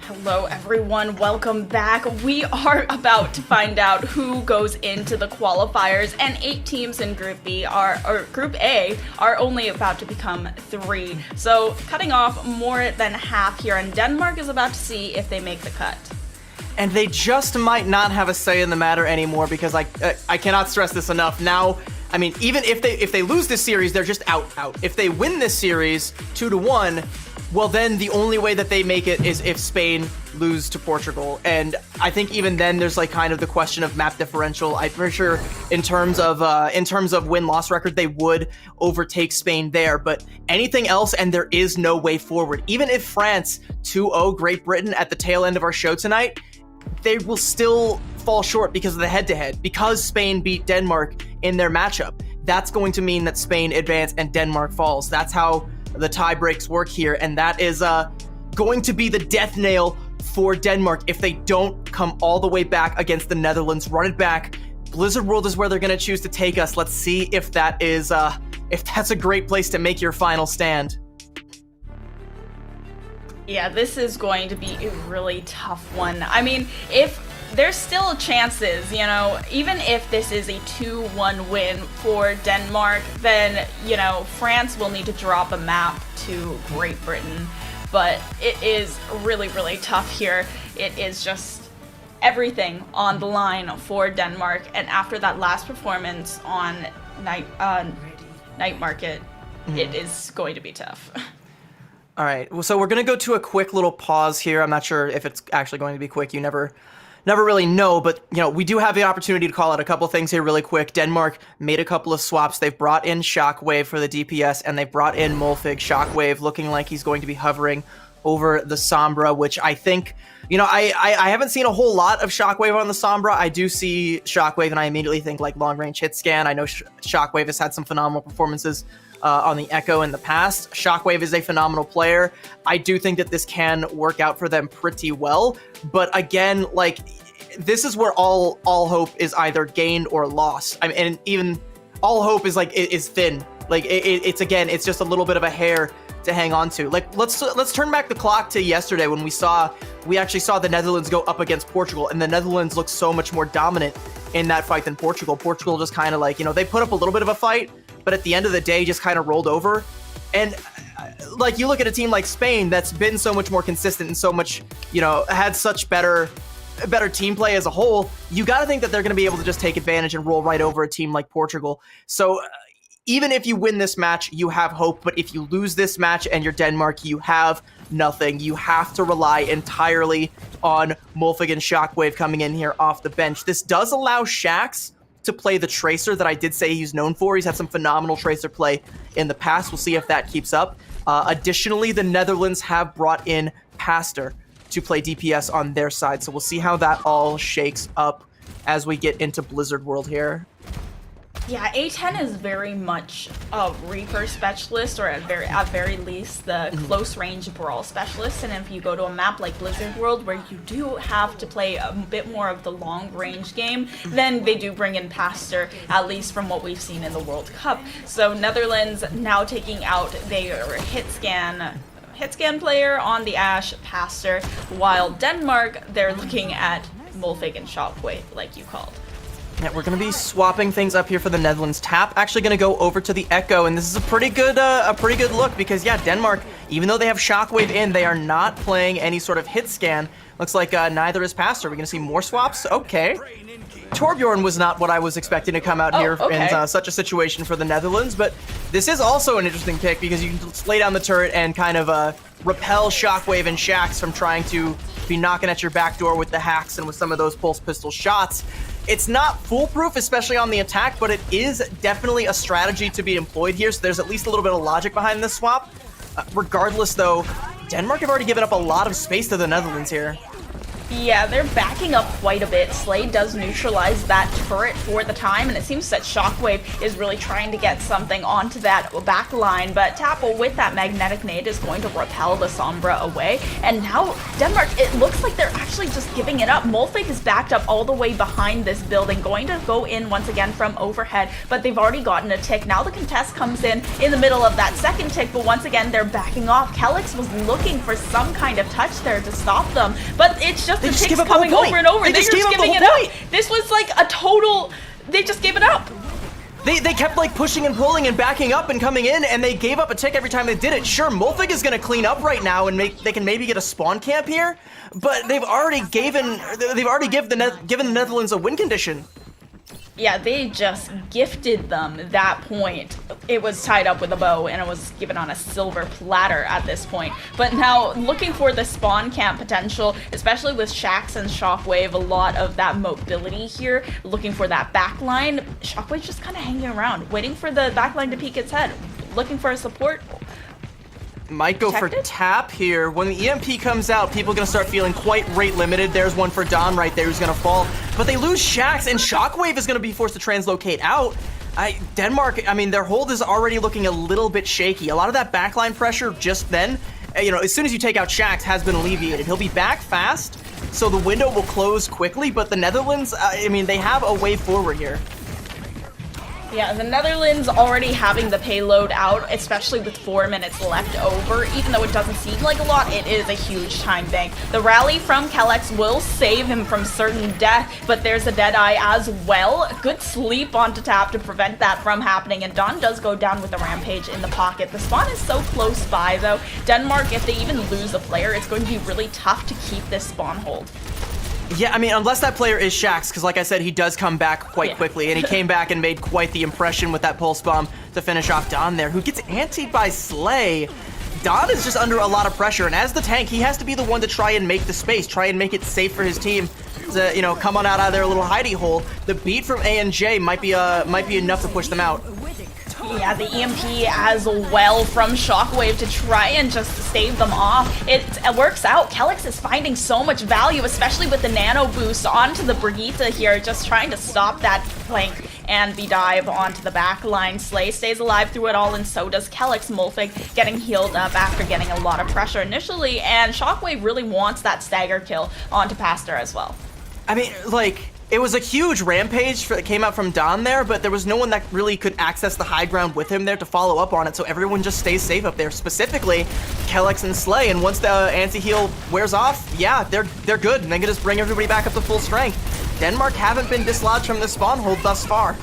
Hello everyone, welcome back. We are about to find out who goes into the qualifiers, and 8 teams in Group B or Group A are only about to become 3. So cutting off more than half here, and Denmark is about to see if they make the cut. And they just might not have a say in the matter anymore, because I cannot stress this enough. Now, I mean, even if they lose this series, they're just out. If they win this series 2-1, well, then the only way that they make it is if Spain lose to Portugal. And I think even then there's like kind of the question of map differential. I'm pretty sure in terms of win-loss record, they would overtake Spain there, but anything else, and there is no way forward. Even if France 2-0 Great Britain at the tail end of our show tonight, they will still fall short because of the head-to-head, because Spain beat Denmark in their matchup. That's going to mean that Spain advance and Denmark falls. That's how the tie breaks work here, and that is going to be the death nail for Denmark if they don't come all the way back against the Netherlands, run it back. Blizzard World is where they're going to choose to take us. Let's see if that is if that's a great place to make your final stand. Yeah, this is going to be a really tough one. I mean, if there's still chances, you know, even if this is a 2-1 win for Denmark, then, you know, France will need to drop a map to Great Britain. But it is really, really tough here. It is just everything on the line for Denmark. And after that last performance on Night Market, it is going to be tough. All right, so we're going to go to a quick little pause here. I'm not sure if it's actually going to be quick. You never really know, but you know, we do have the opportunity to call out a couple things here really quick. Denmark made a couple of swaps. They've brought in Shockwave for the DPS, and they've brought in Molfig. Shockwave looking like he's going to be hovering over the Sombra, which I think, you know, I haven't seen a whole lot of Shockwave on the Sombra. I do see Shockwave, and I immediately think like long-range hit scan. I know Shockwave has had some phenomenal performances on the Echo in the past. Shockwave is a phenomenal player. I do think that this can work out for them pretty well, but again, like, this is where all hope is either gained or lost. I mean, and even all hope is like is thin. Like it's again, it's just a little bit of a hair to hang on to. Like let's turn back the clock to yesterday when we actually saw the Netherlands go up against Portugal, and the Netherlands looked so much more dominant in that fight than Portugal. Portugal just kind of like, you know, they put up a little bit of a fight, but at the end of the day, just kind of rolled over. And like, you look at a team like Spain that's been so much more consistent and so much, you know, had such better team play as a whole, you got to think that they're going to be able to just take advantage and roll right over a team like Portugal. So even if you win this match, you have hope, but if you lose this match and you're Denmark, you have nothing. You have to rely entirely on Molfig and Shockwave coming in here off the bench. This does allow Shax to play the Tracer that I did say he's known for. He's had some phenomenal Tracer play in the past. We'll see if that keeps up. Additionally, the Netherlands have brought in Pastor to play DPS on their side, so we'll see how that all shakes up as we get into Blizzard World here. Yeah, A10 is very much a Reaper specialist, or at very least the close range brawl specialist. And if you go to a map like Blizzard World, where you do have to play a bit more of the long range game, then they do bring in Pastor, at least from what we've seen in the World Cup. So Netherlands now taking out their hit scan player on the Ashe, Pastor, while Denmark, they're looking at Molfig and Shockwave, like you called. Yeah, we're going to be swapping things up here for the Netherlands. Tap actually going to go over to the Echo, and this is a pretty good look because, yeah, Denmark, even though they have Shockwave in, they are not playing any sort of hit scan. Looks like neither is Pastor. We're going to see more swaps? Okay. Torbjorn was not what I was expecting to come out here in such a situation for the Netherlands, but this is also an interesting pick because you can just lay down the turret and kind of repel Shockwave and Shax from trying to be knocking at your back door with the hacks and with some of those pulse pistol shots. It's not foolproof, especially on the attack, but it is definitely a strategy to be employed here, so there's at least a little bit of logic behind this swap. Regardless, though, Denmark have already given up a lot of space to the Netherlands here. Yeah, they're backing up quite a bit. Slade does neutralize that turret for the time, and it seems that Shockwave is really trying to get something onto that back line, but Tapple with that magnetic nade is going to repel the Sombra away, and now Denmark, it looks like they're actually just giving it up. Molfig is backed up all the way behind this building, going to go in once again from overhead, but they've already gotten a tick. Now the contest comes in the middle of that second tick, but once again, they're backing off. Kelix was looking for some kind of touch there to stop them, but it's just the ticks coming over and over. They're just giving it up. This was like a total, they just gave it up. They kept like pushing and pulling and backing up and coming in, and they gave up a tick every time they did it. Sure, Molfig is going to clean up right now and they can maybe get a spawn camp here, but they've already given the Netherlands a win condition. Yeah, they just gifted them that point. It was tied up with a bow, and it was given on a silver platter at this point. But now, looking for the spawn camp potential, especially with Shax and Shockwave, a lot of that mobility here, looking for that backline. Shockwave's just kind of hanging around, waiting for the backline to peek its head, looking for a support. Might go for Checked it? tap here. When the EMP comes out, people are going to start feeling quite rate limited. There's one for Don right there who's going to fall. But they lose Shax, and Shockwave is going to be forced to translocate out. Denmark, I mean, their hold is already looking a little bit shaky. A lot of that backline pressure just then, as soon as you take out Shax, has been alleviated. He'll be back fast, so the window will close quickly, but the Netherlands, they have a way forward here. Yeah, the Netherlands already having the payload out, especially with 4 minutes left over. Even though it doesn't seem like a lot, it is a huge time bank. The rally from Kellex will save him from certain death, but there's a Deadeye as well. Good sleep onto tap to prevent that from happening, and Don does go down with a Rampage in the pocket. The spawn is so close by, though. Denmark, if they even lose a player, it's going to be really tough to keep this spawn hold. Yeah, I mean, unless that player is Shax, because like I said, he does come back quite quickly, and he came back and made quite the impression with that pulse bomb to finish off Don there, who gets antied by Slay. Don is just under a lot of pressure, and as the tank, he has to be the one to try and make the space, try and make it safe for his team to, come on out of their little hidey hole. The beat from A&J might be enough to push them out. Yeah, the EMP as well from Shockwave to try and just stave them off. It works out. Kellex is finding so much value, especially with the nano boost onto the Brigitte here, just trying to stop that flank and the dive onto the back line. Slay stays alive through it all, and so does Kellex. Mulfig getting healed up after getting a lot of pressure initially, and Shockwave really wants that stagger kill onto Pastor as well. I mean, it was a huge rampage that came out from Don there, but there was no one that really could access the high ground with him there to follow up on it, so everyone just stays safe up there, specifically Kellex and Slay, and once the anti-heal wears off, yeah, they're good, and they can just bring everybody back up to full strength. Denmark haven't been dislodged from the spawn hold thus far.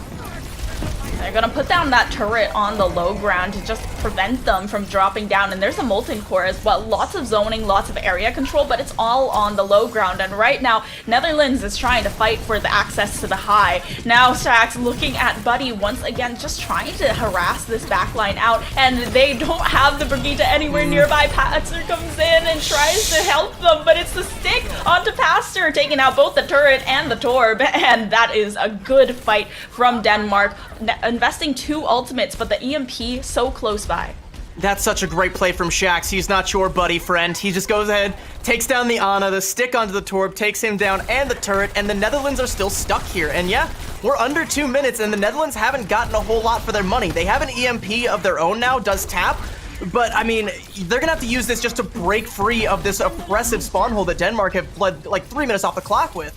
They're gonna put down that turret on the low ground to just prevent them from dropping down, and there's a Molten Core as well. Lots of zoning, lots of area control, but it's all on the low ground, and right now, Netherlands is trying to fight for the access to the high. Now Shax looking at Buddy once again, just trying to harass this backline out, and they don't have the Brigitte anywhere nearby. Pastor comes in and tries to help them, but it's the stick onto Pastor, taking out both the turret and the Torb, and that is a good fight from Denmark. Investing 2 ultimates, but the EMP so close by. That's such a great play from Shax. He's not your buddy friend. He just goes ahead, takes down the Ana, the stick onto the Torb, takes him down, and the turret, and the Netherlands are still stuck here. And yeah, we're under 2 minutes, and the Netherlands haven't gotten a whole lot for their money. They have an EMP of their own now, does tap, but I mean, they're gonna have to use this just to break free of this oppressive spawn hole that Denmark have bled like 3 minutes off the clock with.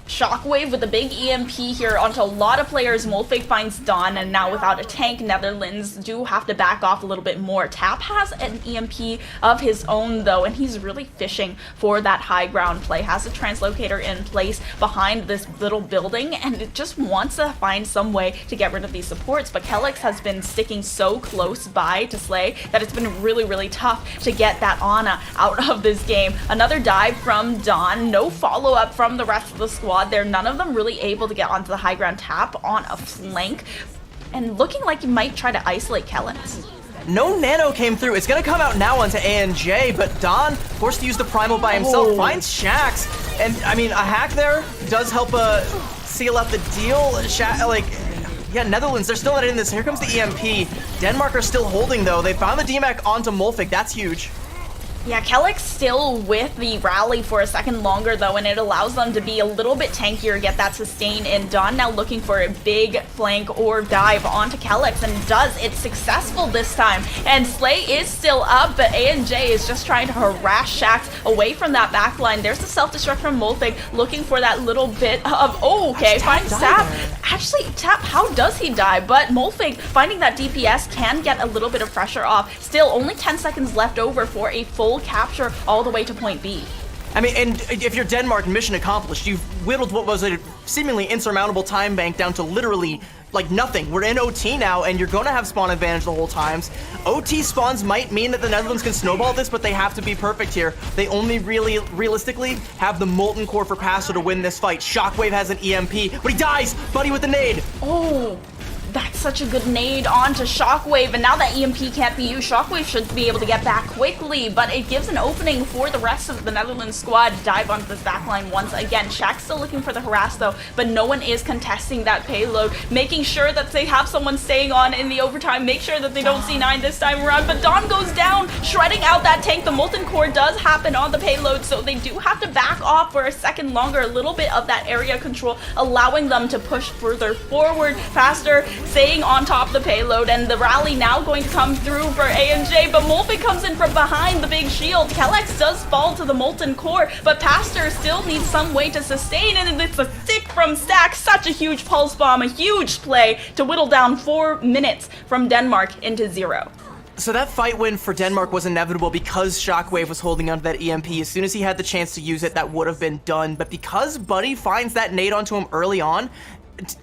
Shockwave with a big EMP here onto a lot of players. Molfig finds Don, and now without a tank, Netherlands do have to back off a little bit more. Tap has an EMP of his own though, and he's really fishing for that high ground play. Has a translocator in place behind this little building, and it just wants to find some way to get rid of these supports, but Kellex has been sticking so close by to Slay that it's been really, really tough to get that Ana out of this game. Another dive from Don, no follow-up from the rest of the squad there. None of them really able to get onto the high ground. Tap on a flank, and looking like he might try to isolate Kellex. No nano came through. It's gonna come out now onto A&J, but Don, forced to use the primal by himself, finds Shax, and I mean, a hack there does help seal up the deal. Yeah, Netherlands, they're still not in this. Here comes the EMP. Denmark are still holding though. They found the DMAC onto Molfig. That's huge. Yeah, Kellex still with the rally for a second longer though, and it allows them to be a little bit tankier, get that sustain, and Don now looking for a big flank or dive onto Kellex, and does. It's successful this time, and Slay is still up, but A&J is just trying to harass Shax away from that backline. There's the self-destruct from Molfig, looking for that little bit of, finds Tap. Actually, Tap, how does he die? But Molfig finding that DPS can get a little bit of pressure off. Still, only 10 seconds left over for a full capture all the way to point B. I mean, and if you're Denmark, mission accomplished. You've whittled what was a seemingly insurmountable time bank down to literally like nothing. We're in OT now, and you're going to have spawn advantage the whole times. OT spawns might mean that the Netherlands can snowball this, but they have to be perfect here. They only really, realistically, have the Molten Core for Passer to win this fight. Shockwave has an EMP, but he dies! Buddy with the nade! Oh, that's such a good nade onto Shockwave, and now that EMP can't be used, Shockwave should be able to get back quickly, but it gives an opening for the rest of the Netherlands squad to dive onto this backline once again. Shaq's still looking for the harass though, but no one is contesting that payload, making sure that they have someone staying on in the overtime, make sure that they don't see 9 this time around, but Dawn goes down, shredding out that tank. The Molten Core does happen on the payload, so they do have to back off for a second longer, a little bit of that area control, allowing them to push further forward, faster, staying on top of the payload, and the rally now going to come through for ANJ, but Molfig comes in from behind the big shield. Kellex does fall to the Molten Core, but Pastor still needs some way to sustain, and it's a stick from Stack, such a huge pulse bomb, a huge play to whittle down 4 minutes from Denmark into 0. So that fight win for Denmark was inevitable because Shockwave was holding onto that EMP. As soon as he had the chance to use it, that would have been done. But because Buddy finds that nade onto him early on,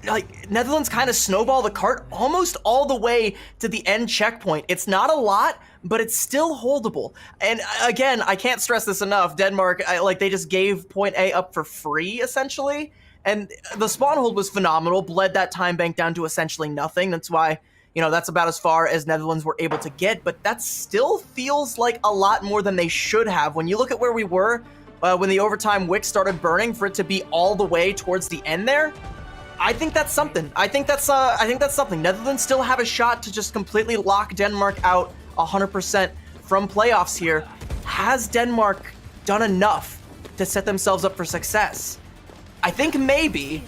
like, Netherlands kind of snowball the cart almost all the way to the end checkpoint. It's not a lot, but it's still holdable. And again, I can't stress this enough. Denmark, they just gave point A up for free, essentially. And the spawn hold was phenomenal, bled that time bank down to essentially nothing. That's why, that's about as far as Netherlands were able to get, but that still feels like a lot more than they should have. When you look at where we were, when the overtime wick started burning, for it to be all the way towards the end there, I think that's something. I think that's something. Netherlands still have a shot to just completely lock Denmark out 100% from playoffs here. Has Denmark done enough to set themselves up for success? I think maybe,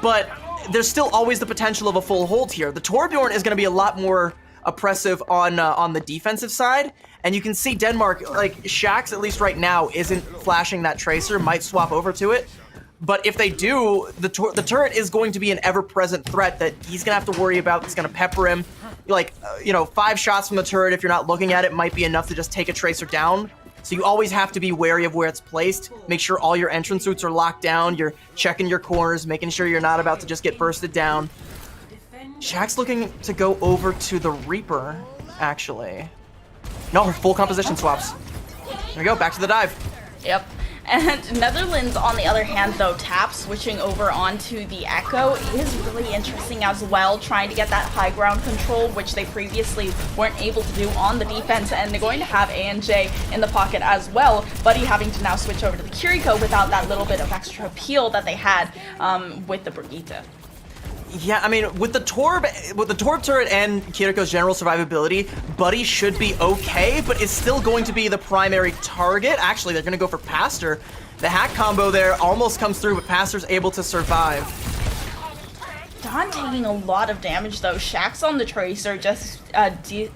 but there's still always the potential of a full hold here. The Torbjorn is going to be a lot more oppressive on the defensive side, and you can see Denmark, like Shax, at least right now, isn't flashing that tracer, might swap over to it. But if they do, the turret is going to be an ever-present threat that he's going to have to worry about. It's going to pepper him. 5 shots from the turret, if you're not looking at it, might be enough to just take a tracer down. So you always have to be wary of where it's placed. Make sure all your entrance routes are locked down. You're checking your corners, making sure you're not about to just get bursted down. Shaq's looking to go over to the Reaper, actually. No, full composition swaps. There we go, back to the dive. Yep. And Netherlands, on the other hand, though, Tap switching over onto the Echo is really interesting as well, trying to get that high ground control, which they previously weren't able to do on the defense, and they're going to have ANJ in the pocket as well, Buddy having to now switch over to the Kiriko without that little bit of extra peel that they had with the Brigitte. Yeah, I mean, with the Torb turret and Kiriko's general survivability, Buddy should be okay, but is still going to be the primary target. Actually, they're going to go for Pastor. The hack combo there almost comes through, but Pastor's able to survive. Dawn taking a lot of damage though. Shax on the Tracer just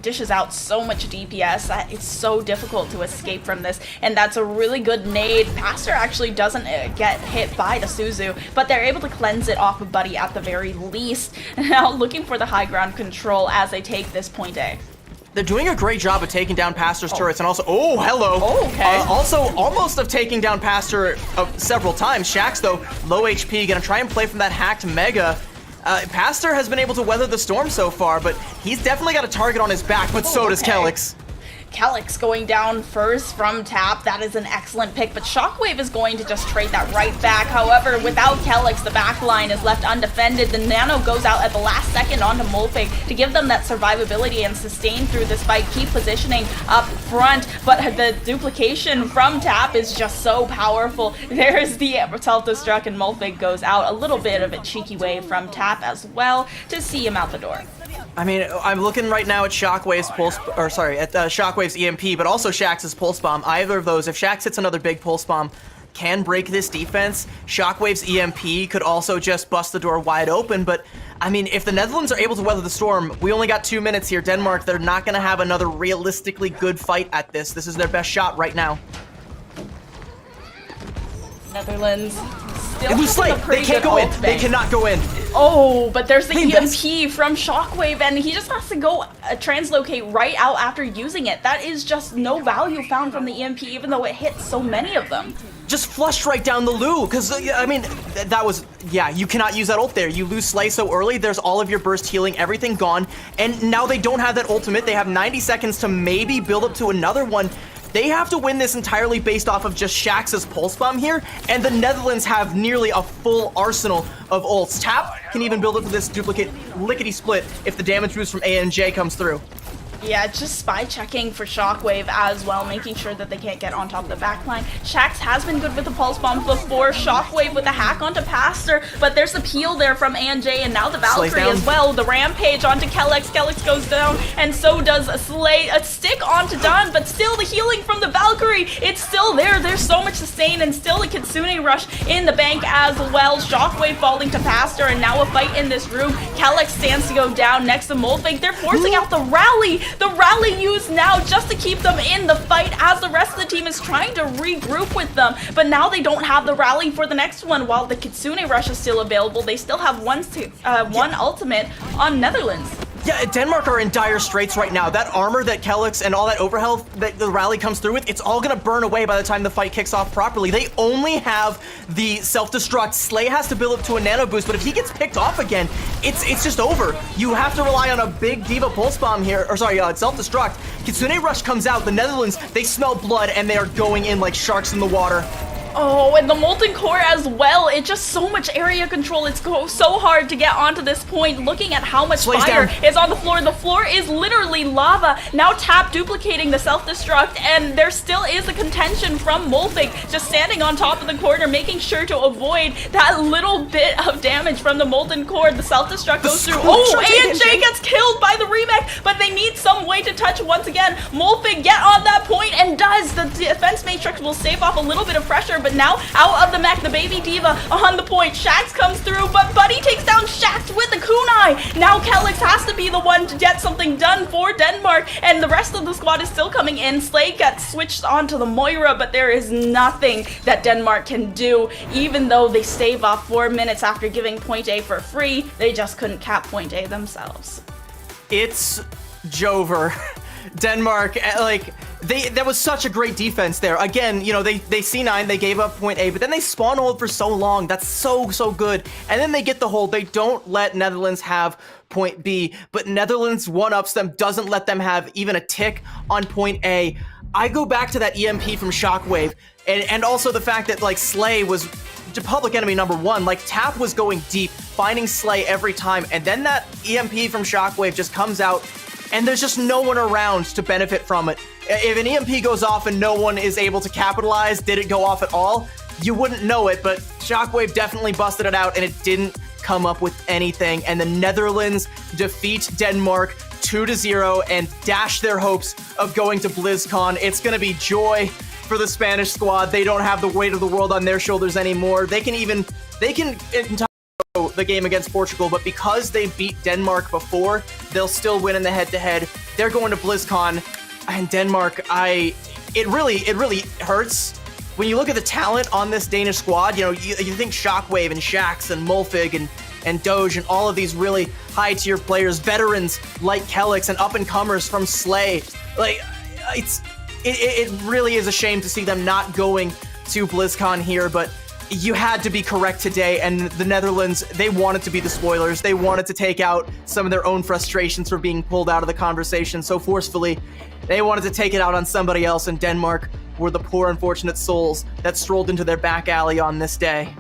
dishes out so much DPS that it's so difficult to escape from this, and that's a really good nade. Pastor actually doesn't get hit by the Suzu, but they're able to cleanse it off of Buddy at the very least. Now looking for the high ground control as they take this point A. They're doing a great job of taking down Pastor's turrets, and also, oh, hello. Oh, okay. Also, almost of taking down Pastor several times. Shax, though, low HP, gonna try and play from that hacked Mega. Pastor has been able to weather the storm so far, but he's definitely got a target on his back, but so does Kellex. Kellex going down first from Tap. That is an excellent pick, but Shockwave is going to just trade that right back. However, without Kellex, the back line is left undefended. The Nano goes out at the last second onto Molfig to give them that survivability and sustain through this fight, keep positioning up front, but the duplication from Tap is just so powerful. There's the self-destruct, and Molfig goes out. A little bit of a cheeky way from Tap as well to see him out the door. I mean, I'm looking right now at Shockwave's Shockwave's EMP, but also Shax's Pulse Bomb. Either of those, if Shax hits another big Pulse Bomb, can break this defense. Shockwave's EMP could also just bust the door wide open, but I mean, if the Netherlands are able to weather the storm, we only got 2 minutes here. Denmark, they're not going to have another realistically good fight at this. This is their best shot right now. Netherlands still it was having like a pretty they can't good go in. ult They bank. cannot go in. Oh, but there's the Hey, EMP from Shockwave, and he just has to go translocate right out after using it. That is just no value found from the EMP, even though it hits so many of them. Just flushed right down the loo, because, I mean, that was, yeah, you cannot use that ult there. You lose Slay so early, there's all of your burst healing, everything gone, and now they don't have that ultimate. They have 90 seconds to maybe build up to another one. They have to win this entirely based off of just Shax's pulse bomb here, and the Netherlands have nearly a full arsenal of ults. Tap can even build into this duplicate lickety-split if the damage boost from ANJ comes through. Yeah, just spy checking for Shockwave as well, making sure that they can't get on top of the backline. Shax has been good with the pulse bombs before. Shockwave with a hack onto Pastor, but there's a peel there from ANJ, and now the Valkyrie as well. The Rampage onto Kellex. Kellex goes down, and so does a Slay. A stick onto Dunn, but still the healing from the Valkyrie. It's still there. There's so much sustain, and still a Kitsune rush in the bank as well. Shockwave falling to Pastor, and now a fight in this room. Kellex stands to go down next to Moldvig. They're forcing out the rally. The rally used now just to keep them in the fight as the rest of the team is trying to regroup with them. But now they don't have the rally for the next one. While the Kitsune rush is still available, they still have one ultimate on Netherlands. Yeah, Denmark are in dire straits right now. That armor that Kellex and all that overhealth that the rally comes through with, it's all gonna burn away by the time the fight kicks off properly. They only have the self-destruct. Slay has to build up to a nano boost, but if he gets picked off again, it's just over. You have to rely on a big Diva pulse bomb here, or sorry, self-destruct. Kitsune rush comes out. The Netherlands, they smell blood and they are going in like sharks in the water. Oh, and the Molten Core as well. It's just so much area control. It's so hard to get onto this point. Looking at how much fire is on the floor. The floor is literally lava. Now Tap duplicating the self-destruct, and there still is a contention from Molfig just standing on top of the corner, making sure to avoid that little bit of damage from the Molten Core. The self-destruct goes through. Oh, ANJ gets killed by the remake, but they need some way to touch once again. Molfig get on that point and does. The defense matrix will save off a little bit of pressure, but now out of the mech, the baby Diva on the point. Shax comes through, but Buddy takes down Shax with the kunai. Now Kellex has to be the one to get something done for Denmark, and the rest of the squad is still coming in. Slay gets switched onto the Moira, but there is nothing that Denmark can do. Even though they stave off 4 minutes after giving point A for free, they just couldn't cap point A themselves. It's Jover. Denmark, like, that was such a great defense there. Again, you know, they C9, they gave up point A, but then they spawn hold for so long. That's so good. And then they get the hold. They don't let Netherlands have point B, but Netherlands one-ups them, doesn't let them have even a tick on point A. I go back to that EMP from Shockwave, and also the fact that, like, Slay was public enemy number 1. Like, Tap was going deep, finding Slay every time, and then that EMP from Shockwave just comes out, and there's just no one around to benefit from it. If an EMP goes off and no one is able to capitalize, did it go off at all? You wouldn't know it, but Shockwave definitely busted it out, and it didn't come up with anything. And the Netherlands defeat Denmark 2-0 and dash their hopes of going to BlizzCon. It's gonna be joy for the Spanish squad. They don't have the weight of the world on their shoulders anymore. They can the game against Portugal, but because they beat Denmark before, they'll still win in the head-to-head. They're going to BlizzCon, and Denmark, it really hurts. When you look at the talent on this Danish squad, you know, you think Shockwave and Shax and Molfig and Doge and all of these really high-tier players, veterans like Kellex and up-and-comers from Slay. Like, it really is a shame to see them not going to BlizzCon here, but you had to be correct today, and the Netherlands, they wanted to be the spoilers. They wanted to take out some of their own frustrations for being pulled out of the conversation so forcefully. They wanted to take it out on somebody else, and Denmark were the poor unfortunate souls that strolled into their back alley on this day.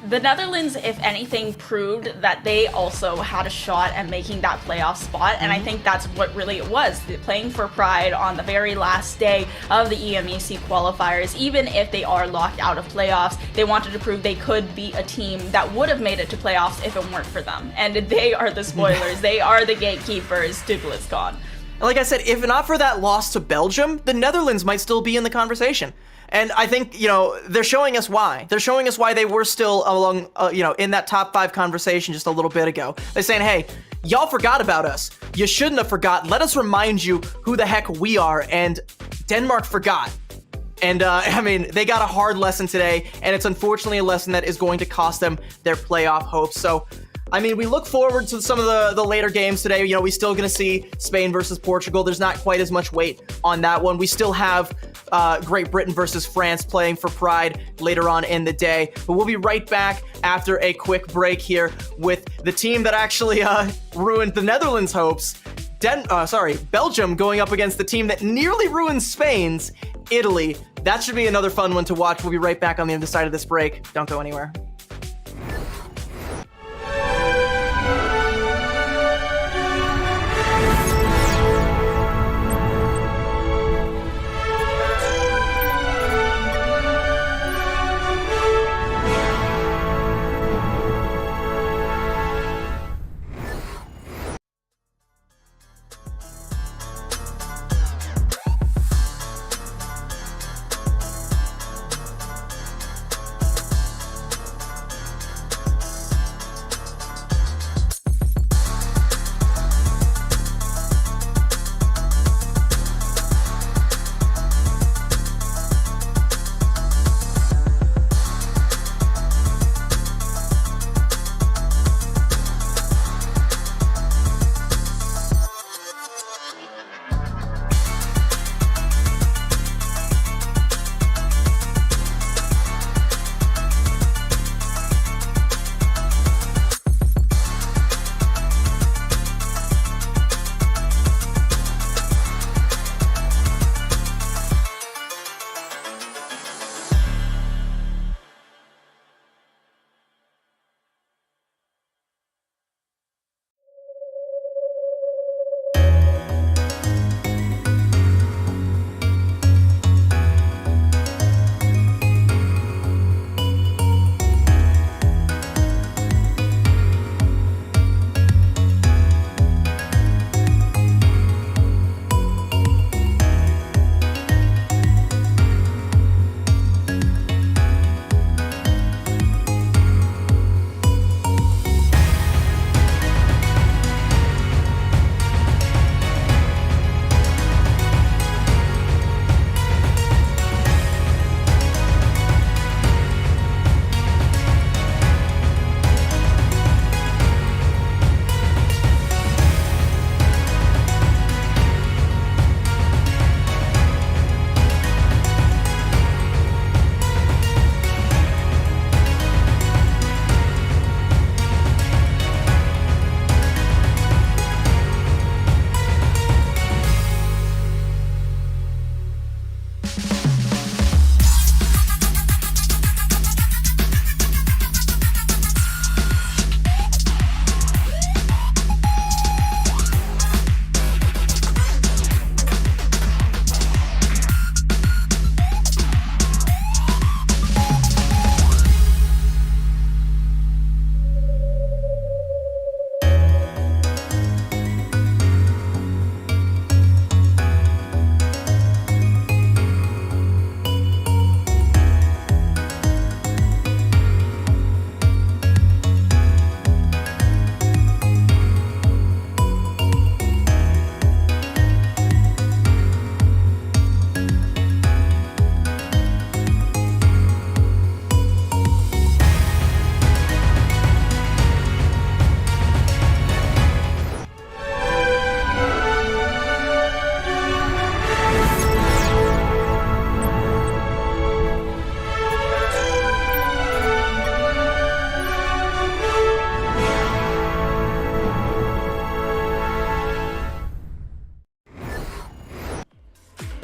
The Netherlands, if anything, proved that they also had a shot at making that playoff spot, and I think that's what really it was. Playing for pride on the very last day of the EMEC qualifiers, even if they are locked out of playoffs, they wanted to prove they could beat a team that would have made it to playoffs if it weren't for them. And they are the spoilers. They are the gatekeepers to BlizzCon. Like I said, if not for that loss to Belgium, the Netherlands might still be in the conversation. And I think, you know, they're showing us why. They're showing us why they were still along, in that top 5 conversation just a little bit ago. They're saying, hey, y'all forgot about us. You shouldn't have forgot. Let us remind you who the heck we are. And Denmark forgot. And, I mean, they got a hard lesson today, and it's unfortunately a lesson that is going to cost them their playoff hopes. So, I mean, we look forward to some of the later games today. You know, we're still going to see Spain versus Portugal. There's not quite as much weight on that one. We still have Great Britain versus France playing for pride later on in the day. But we'll be right back after a quick break here with the team that actually ruined the Netherlands' hopes. Belgium going up against the team that nearly ruined Spain's, Italy. That should be another fun one to watch. We'll be right back on the other side of this break. Don't go anywhere.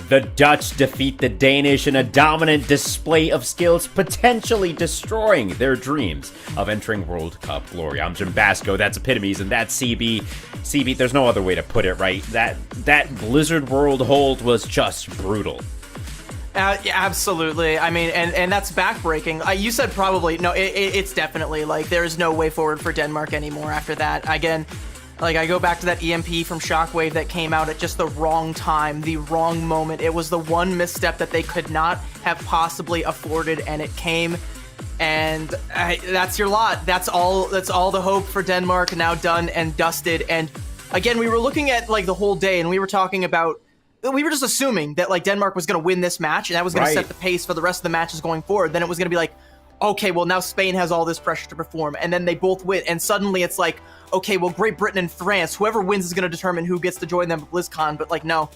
The Dutch defeat the Danish in a dominant display of skills, potentially destroying their dreams of entering World Cup glory. I'm Jim Basco, that's Epitomes, and that's CB. CB, there's no other way to put it, right? That Blizzard World hold was just brutal. Yeah, absolutely. I mean, and that's backbreaking. You said probably. No, it's definitely, like, there is no way forward for Denmark anymore after that. Again, like, I go back to that EMP from Shockwave that came out at just the wrong time, the wrong moment. It was the one misstep that they could not have possibly afforded, and it came. And that's your lot. That's all the hope for Denmark, now done and dusted. And again, we were looking at, like, the whole day, and we were talking about, we were just assuming that, like, Denmark was going to win this match, and that was going to set the pace for the rest of the matches going forward. Then it was going to be like, okay, well, now Spain has all this pressure to perform, and then they both win, and suddenly it's like, okay, well, Great Britain and France, whoever wins is going to determine who gets to join them at BlizzCon. But, like, no,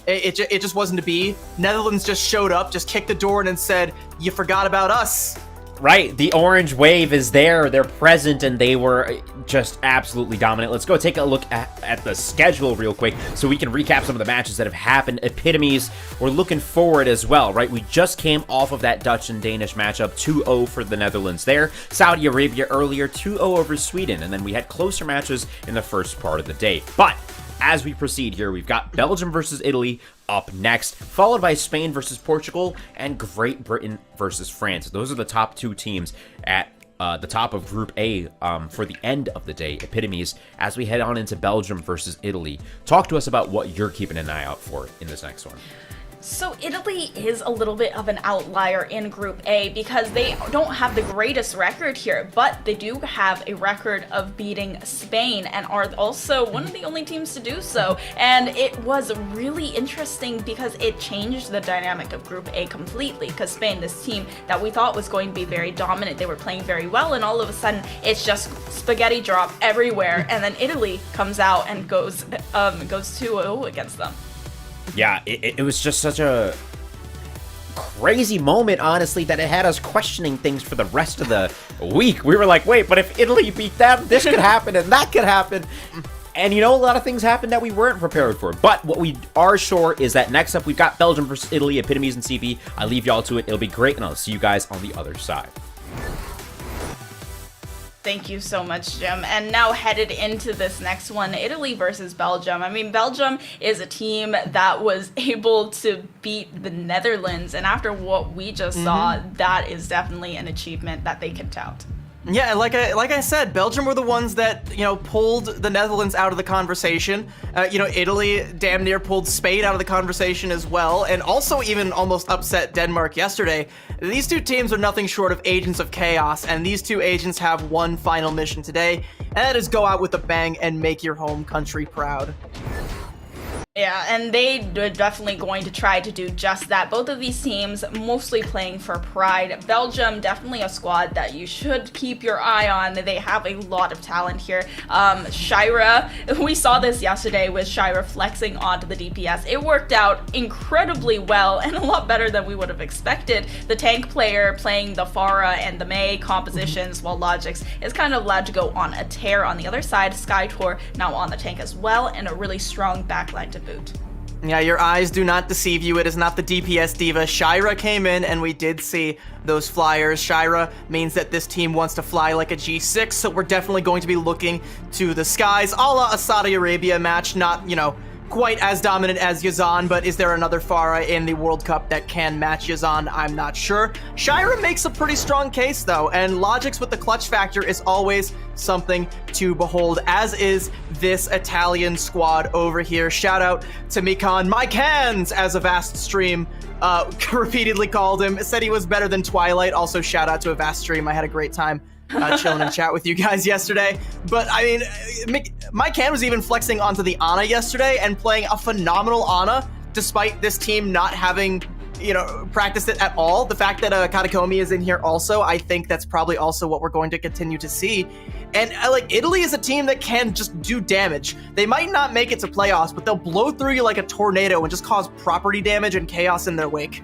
it just wasn't to be. Netherlands just showed up, just kicked the door in and said, you forgot about us. Right, the orange wave is there, they're present, and they were just absolutely dominant. Let's go take a look at the schedule real quick so we can recap some of the matches that have happened. Epitomes, we're looking forward as well, right? We just came off of that Dutch and Danish matchup, 2-0 for the Netherlands there. Saudi Arabia earlier, 2-0 over Sweden, and then we had closer matches in the first part of the day. But as we proceed here, we've got Belgium versus Italy up next, followed by Spain versus Portugal and Great Britain versus France. Those are the top two teams at the top of Group A for the end of the day, Epitomes, as we head on into Belgium versus Italy. Talk to us about what you're keeping an eye out for in this next one. So Italy is a little bit of an outlier in Group A because they don't have the greatest record here, but they do have a record of beating Spain and are also one of the only teams to do so. And it was really interesting because it changed the dynamic of Group A completely, because Spain, this team that we thought was going to be very dominant, they were playing very well, and all of a sudden it's just spaghetti drop everywhere, and then Italy comes out and goes 2-0 against them. Yeah, it was just such a crazy moment, honestly, that it had us questioning things for the rest of the week. We were like, wait, but if Italy beat them, this could happen and that could happen. And you know, a lot of things happened that we weren't prepared for. But what we are sure is that next up, we've got Belgium versus Italy, Epitomes and CV. I leave y'all to it. It'll be great, and I'll see you guys on the other side. Thank you so much, Jim. And now headed into this next one, Italy versus Belgium. I mean, Belgium is a team that was able to beat the Netherlands, and after what we just saw, that is definitely an achievement that they can tout. Yeah, like I said, Belgium were the ones that, pulled the Netherlands out of the conversation. Italy damn near pulled Spain out of the conversation as well, and also even almost upset Denmark yesterday. These two teams are nothing short of agents of chaos, and these two agents have one final mission today, and that is go out with a bang and make your home country proud. Yeah, and they are definitely going to try to do just that. Both of these teams mostly playing for pride. Belgium, definitely a squad that you should keep your eye on. They have a lot of talent here. Shira, we saw this yesterday with Shira flexing onto the DPS. It worked out incredibly well and a lot better than we would have expected. The tank player playing the Pharah and the Mei compositions, while Logix is kind of allowed to go on a tear on the other side. Skytor now on the tank as well, and a really strong backline to boot. Yeah, your eyes do not deceive you. It is not the DPS diva. Shira came in, and we did see those flyers. Shira means that this team wants to fly like a G6, so we're definitely going to be looking to the skies, a la a Saudi Arabia match. Not, quite as dominant as Yazan, but is there another Pharah in the World Cup that can match Yazan? I'm not sure. Shira makes a pretty strong case, though, and Logix with the clutch factor is always something to behold, as is this Italian squad over here. Shout out to Mikan, my cans, as a vast stream repeatedly called him. Said he was better than Twilight. Also, shout out to a vast stream. I had a great time chilling and chat with you guys yesterday. But I mean, my can was even flexing onto the Ana yesterday and playing a phenomenal Ana, despite this team not having, practiced it at all. The fact that Katakomi is in here also, I think that's probably also what we're going to continue to see. And Italy is a team that can just do damage. They might not make it to playoffs, but they'll blow through you like a tornado and just cause property damage and chaos in their wake.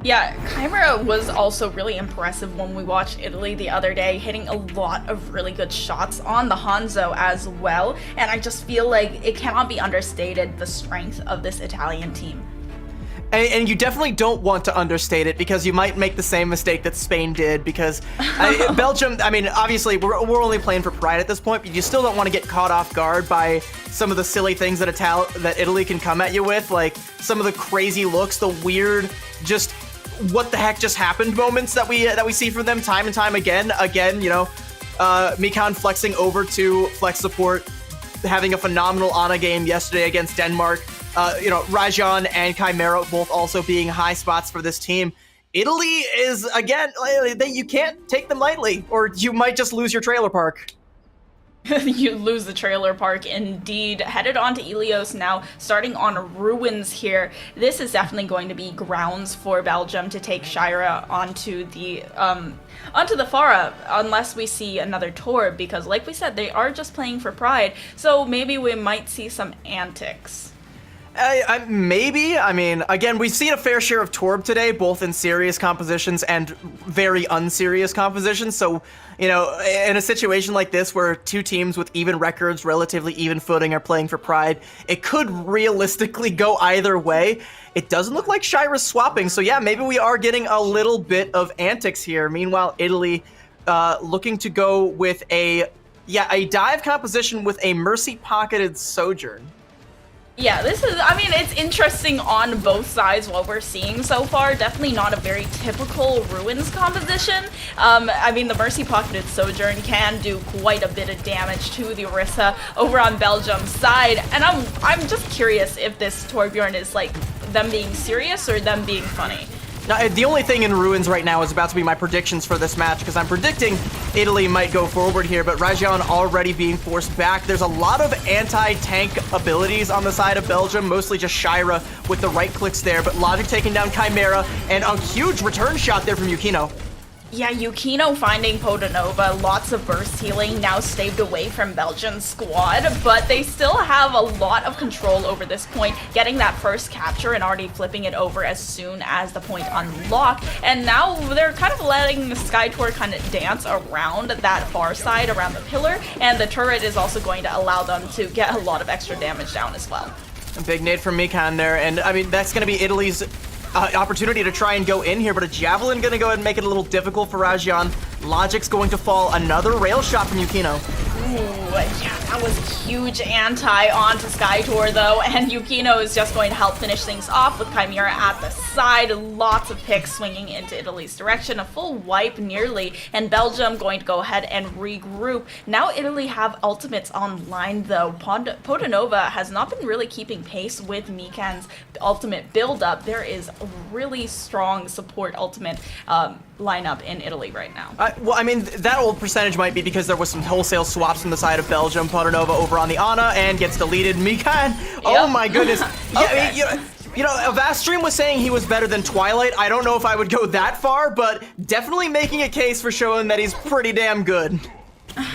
Yeah, Chimera was also really impressive when we watched Italy the other day, hitting a lot of really good shots on the Hanzo as well, and I just feel like it cannot be understated the strength of this Italian team. And you definitely don't want to understate it, because you might make the same mistake that Spain did, because Belgium, I mean, obviously we're only playing for pride at this point, but you still don't want to get caught off guard by some of the silly things that Italy can come at you with, like some of the crazy looks, the weird, just what the heck just happened moments that we see from them time and time again. Again, Mikan flexing over to flex support, having a phenomenal Ana game yesterday against Denmark. Rajan and Chimera both also being high spots for this team. Italy is, again, you can't take them lightly, or you might just lose your trailer park. You lose the trailer park indeed. Headed on to Ilios now, starting on Ruins here. This is definitely going to be grounds for Belgium to take Shira onto the Pharah, unless we see another tour, because like we said, they are just playing for pride, so maybe we might see some antics. Maybe. I mean, again, we've seen a fair share of Torb today, both in serious compositions and very unserious compositions. So, you know, in a situation like this where two teams with even records, relatively even footing are playing for pride, it could realistically go either way. It doesn't look like Shira's swapping. So yeah, maybe we are getting a little bit of antics here. Meanwhile, Italy looking to go with a dive composition with a mercy-pocketed Sojourn. Yeah, this is, I mean, it's interesting on both sides what we're seeing so far. Definitely not a very typical Ruins composition. I mean, the Mercy-pocketed Sojourn can do quite a bit of damage to the Orisa over on Belgium's side. And I'm just curious if this Torbjorn is, like, them being serious or them being funny. Now, the only thing in Ruins right now is about to be my predictions for this match, because I'm predicting Italy might go forward here, but Rajan already being forced back. There's a lot of anti-tank abilities on the side of Belgium, mostly just Shira with the right clicks there, but Logic taking down Chimera, and a huge return shot there from Yukino. Yeah, Yukino finding Podanova, lots of burst healing, now staved away from Belgium's squad, but they still have a lot of control over this point, getting that first capture and already flipping it over as soon as the point unlocked, and now they're kind of letting the Skytour kind of dance around that far side, around the pillar, and the turret is also going to allow them to get a lot of extra damage down as well. A big nade from Mikan there, and I mean, that's going to be Italy's opportunity to try and go in here, but a Javelin gonna go ahead and make it a little difficult for Rajan. Logic's going to fall. Another rail shot from Yukino. Ooh, yeah, that was a huge anti onto Skytour though, and Yukino is just going to help finish things off with Chimera at the side. Lots of picks swinging into Italy's direction, a full wipe nearly, and Belgium going to go ahead and regroup. Now Italy have ultimates online though. Podanova has not been really keeping pace with Mikan's ultimate build-up. There is a really strong support ultimate lineup in Italy right now. Well, I mean, that old percentage might be because there was some wholesale swaps from the side of Belgium. Podanova over on the Ana and gets deleted. Mikan, oh my goodness. Okay. Yeah, you know, Avastream was saying he was better than Twilight. I don't know if I would go that far, but definitely making a case for showing that he's pretty damn good.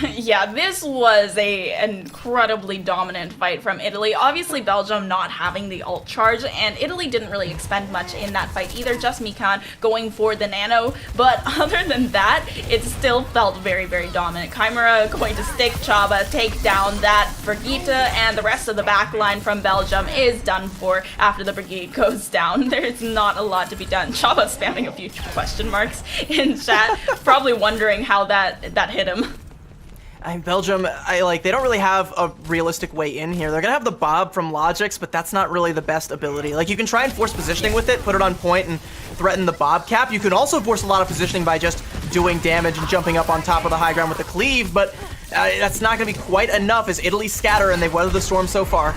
Yeah, this was an incredibly dominant fight from Italy. Obviously, Belgium not having the ult charge, and Italy didn't really expend much in that fight either, just Mikan going for the nano. But other than that, it still felt very, very dominant. Chimera going to stick Chaba, take down that Brigitte, and the rest of the backline from Belgium is done for after the Brigade goes down. There's not a lot to be done. Chaba spamming a few question marks in chat, probably wondering how that hit him. Belgium, they don't really have a realistic way in here. They're gonna have the Bob from Logix, but that's not really the best ability. Like, you can try and force positioning with it, put it on point, and threaten the Bob cap. You can also force a lot of positioning by just doing damage and jumping up on top of the high ground with the cleave, but that's not gonna be quite enough as Italy scatter and they've weathered the storm so far.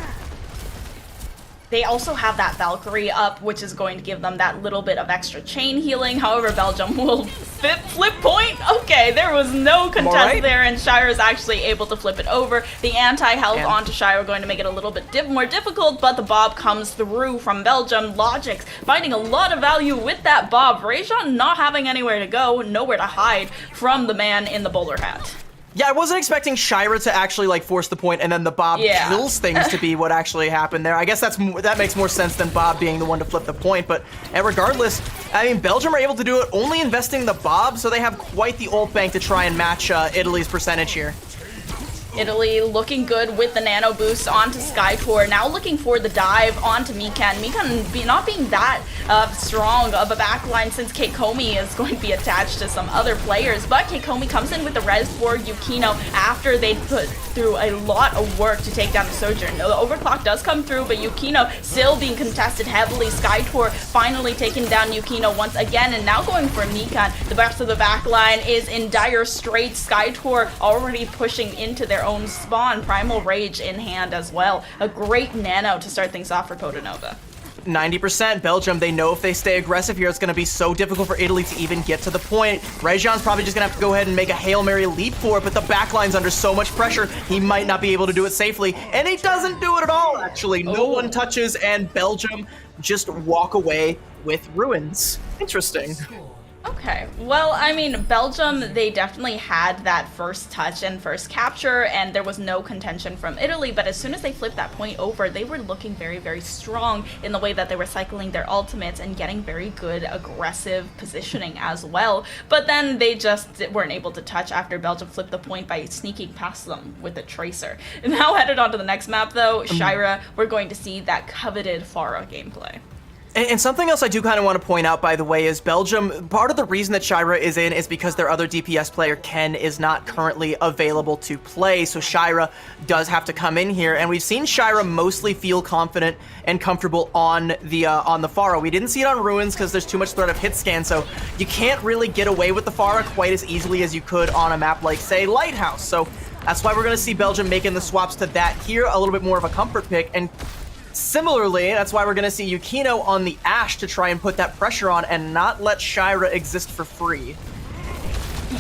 They also have that Valkyrie up, which is going to give them that little bit of extra chain healing. However, Belgium will flip point. Okay, there was no contest there, and Shira is actually able to flip it over. The anti-health onto Shira going to make it a little bit more difficult, but the Bob comes through from Belgium. Logix finding a lot of value with that Bob. Rajan not having anywhere to go, nowhere to hide from the man in the bowler hat. Yeah, I wasn't expecting Shira to actually force the point and then the Bob kills things to be what actually happened there. I guess that makes more sense than Bob being the one to flip the point, but regardless, I mean, Belgium are able to do it only investing the Bob, so they have quite the ult bank to try and match Italy's percentage here. Italy looking good with the nano boost onto Skytour. Now looking for the dive onto Mikan. Mikan not being that strong of a backline since Keikomi is going to be attached to some other players. But Keikomi comes in with the res for Yukino after they put through a lot of work to take down the Sojourn. The overclock does come through, but Yukino still being contested heavily. Skytour finally taking down Yukino once again, and now going for Mikan. The rest of the backline is in dire straits. Skytour already pushing into their own spawn. Primal Rage in hand as well. A great nano to start things off for Podanova. 90% Belgium, they know if they stay aggressive here, it's going to be so difficult for Italy to even get to the point. Rejan's probably just going to have to go ahead and make a Hail Mary leap for it, but the backline's under so much pressure, he might not be able to do it safely. And he doesn't do it at all, actually. No one touches, and Belgium just walk away with ruins. Interesting. Okay, well, I mean, Belgium, they definitely had that first touch and first capture, and there was no contention from Italy, but as soon as they flipped that point over, they were looking very, very strong in the way that they were cycling their ultimates and getting very good aggressive positioning as well. But then they just weren't able to touch after Belgium flipped the point by sneaking past them with a Tracer. Now headed on to the next map, though, Shira, we're going to see that coveted Pharah gameplay. And something else I do kind of want to point out, by the way, is Belgium, part of the reason that Shira is in is because their other DPS player, Ken, is not currently available to play, so Shira does have to come in here, and we've seen Shira mostly feel confident and comfortable on the Pharah. We didn't see it on Ruins because there's too much threat of hit scan, so you can't really get away with the Pharah quite as easily as you could on a map like, say, Lighthouse. So that's why we're going to see Belgium making the swaps to that here, a little bit more of a comfort pick, and similarly, that's why we're going to see Yukino on the Ashe to try and put that pressure on and not let Shira exist for free.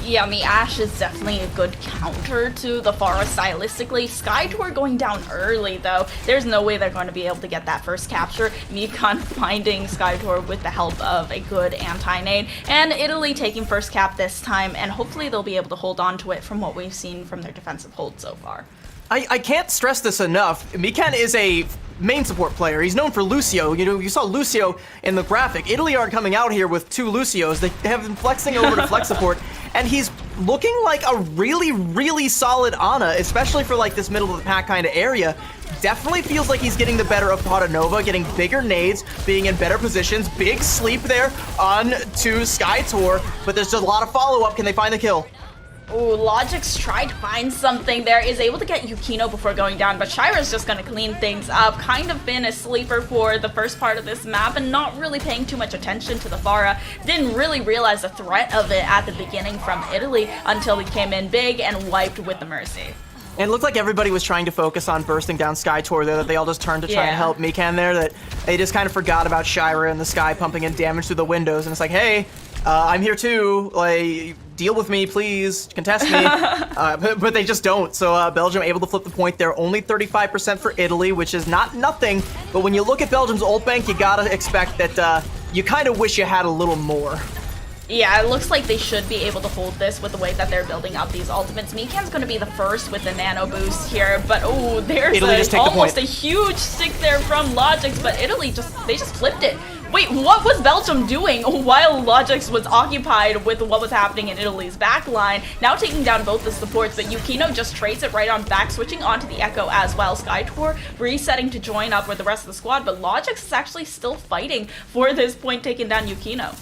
Yeah, the Ashe is definitely a good counter to the Pharah stylistically. Skytour going down early, though. There's no way they're going to be able to get that first capture. Mikan finding Skytour with the help of a good anti-nade. And Italy taking first cap this time, and hopefully they'll be able to hold on to it from what we've seen from their defensive hold so far. I can't stress this enough. Mikan is a main support player. He's known for Lucio. You know, you saw Lucio in the graphic. Italy aren't coming out here with 2 Lucios. They have been flexing over to flex support, and he's looking like a really, really solid Ana, especially for like this middle of the pack kind of area. Definitely feels like he's getting the better of Potanova, getting bigger nades, being in better positions. Big sleep there on to Skytour, but there's just a lot of follow-up. Can they find the kill? Ooh, Logix tried to find something there, is able to get Yukino before going down, but Shira's just gonna clean things up. Kind of been a sleeper for the first part of this map and not really paying too much attention to the Pharah. Didn't really realize the threat of it at the beginning from Italy until he came in big and wiped with the Mercy. And it looked like everybody was trying to focus on bursting down Skytour there, that they all just turned to try and help Mikan there, that they just kind of forgot about Shira in the sky pumping in damage through the windows, and it's like, hey, I'm here too, like, deal with me, please, contest me, but they just don't. So Belgium able to flip the point there, only 35% for Italy, which is not nothing, but when you look at Belgium's ult bank, you gotta expect that you kind of wish you had a little more. Yeah, it looks like they should be able to hold this with the way that they're building up these ultimates. Mikan's going to be the first with the nano boost here, but oh, there's almost a huge stick there from Logix, but Italy they just flipped it. Wait, what was Belgium doing while Logix was occupied with what was happening in Italy's backline? Now taking down both the supports, but Yukino just trades it right on back, switching onto the Echo as well. Skytour resetting to join up with the rest of the squad, but Logix is actually still fighting for this point, taking down Yukino.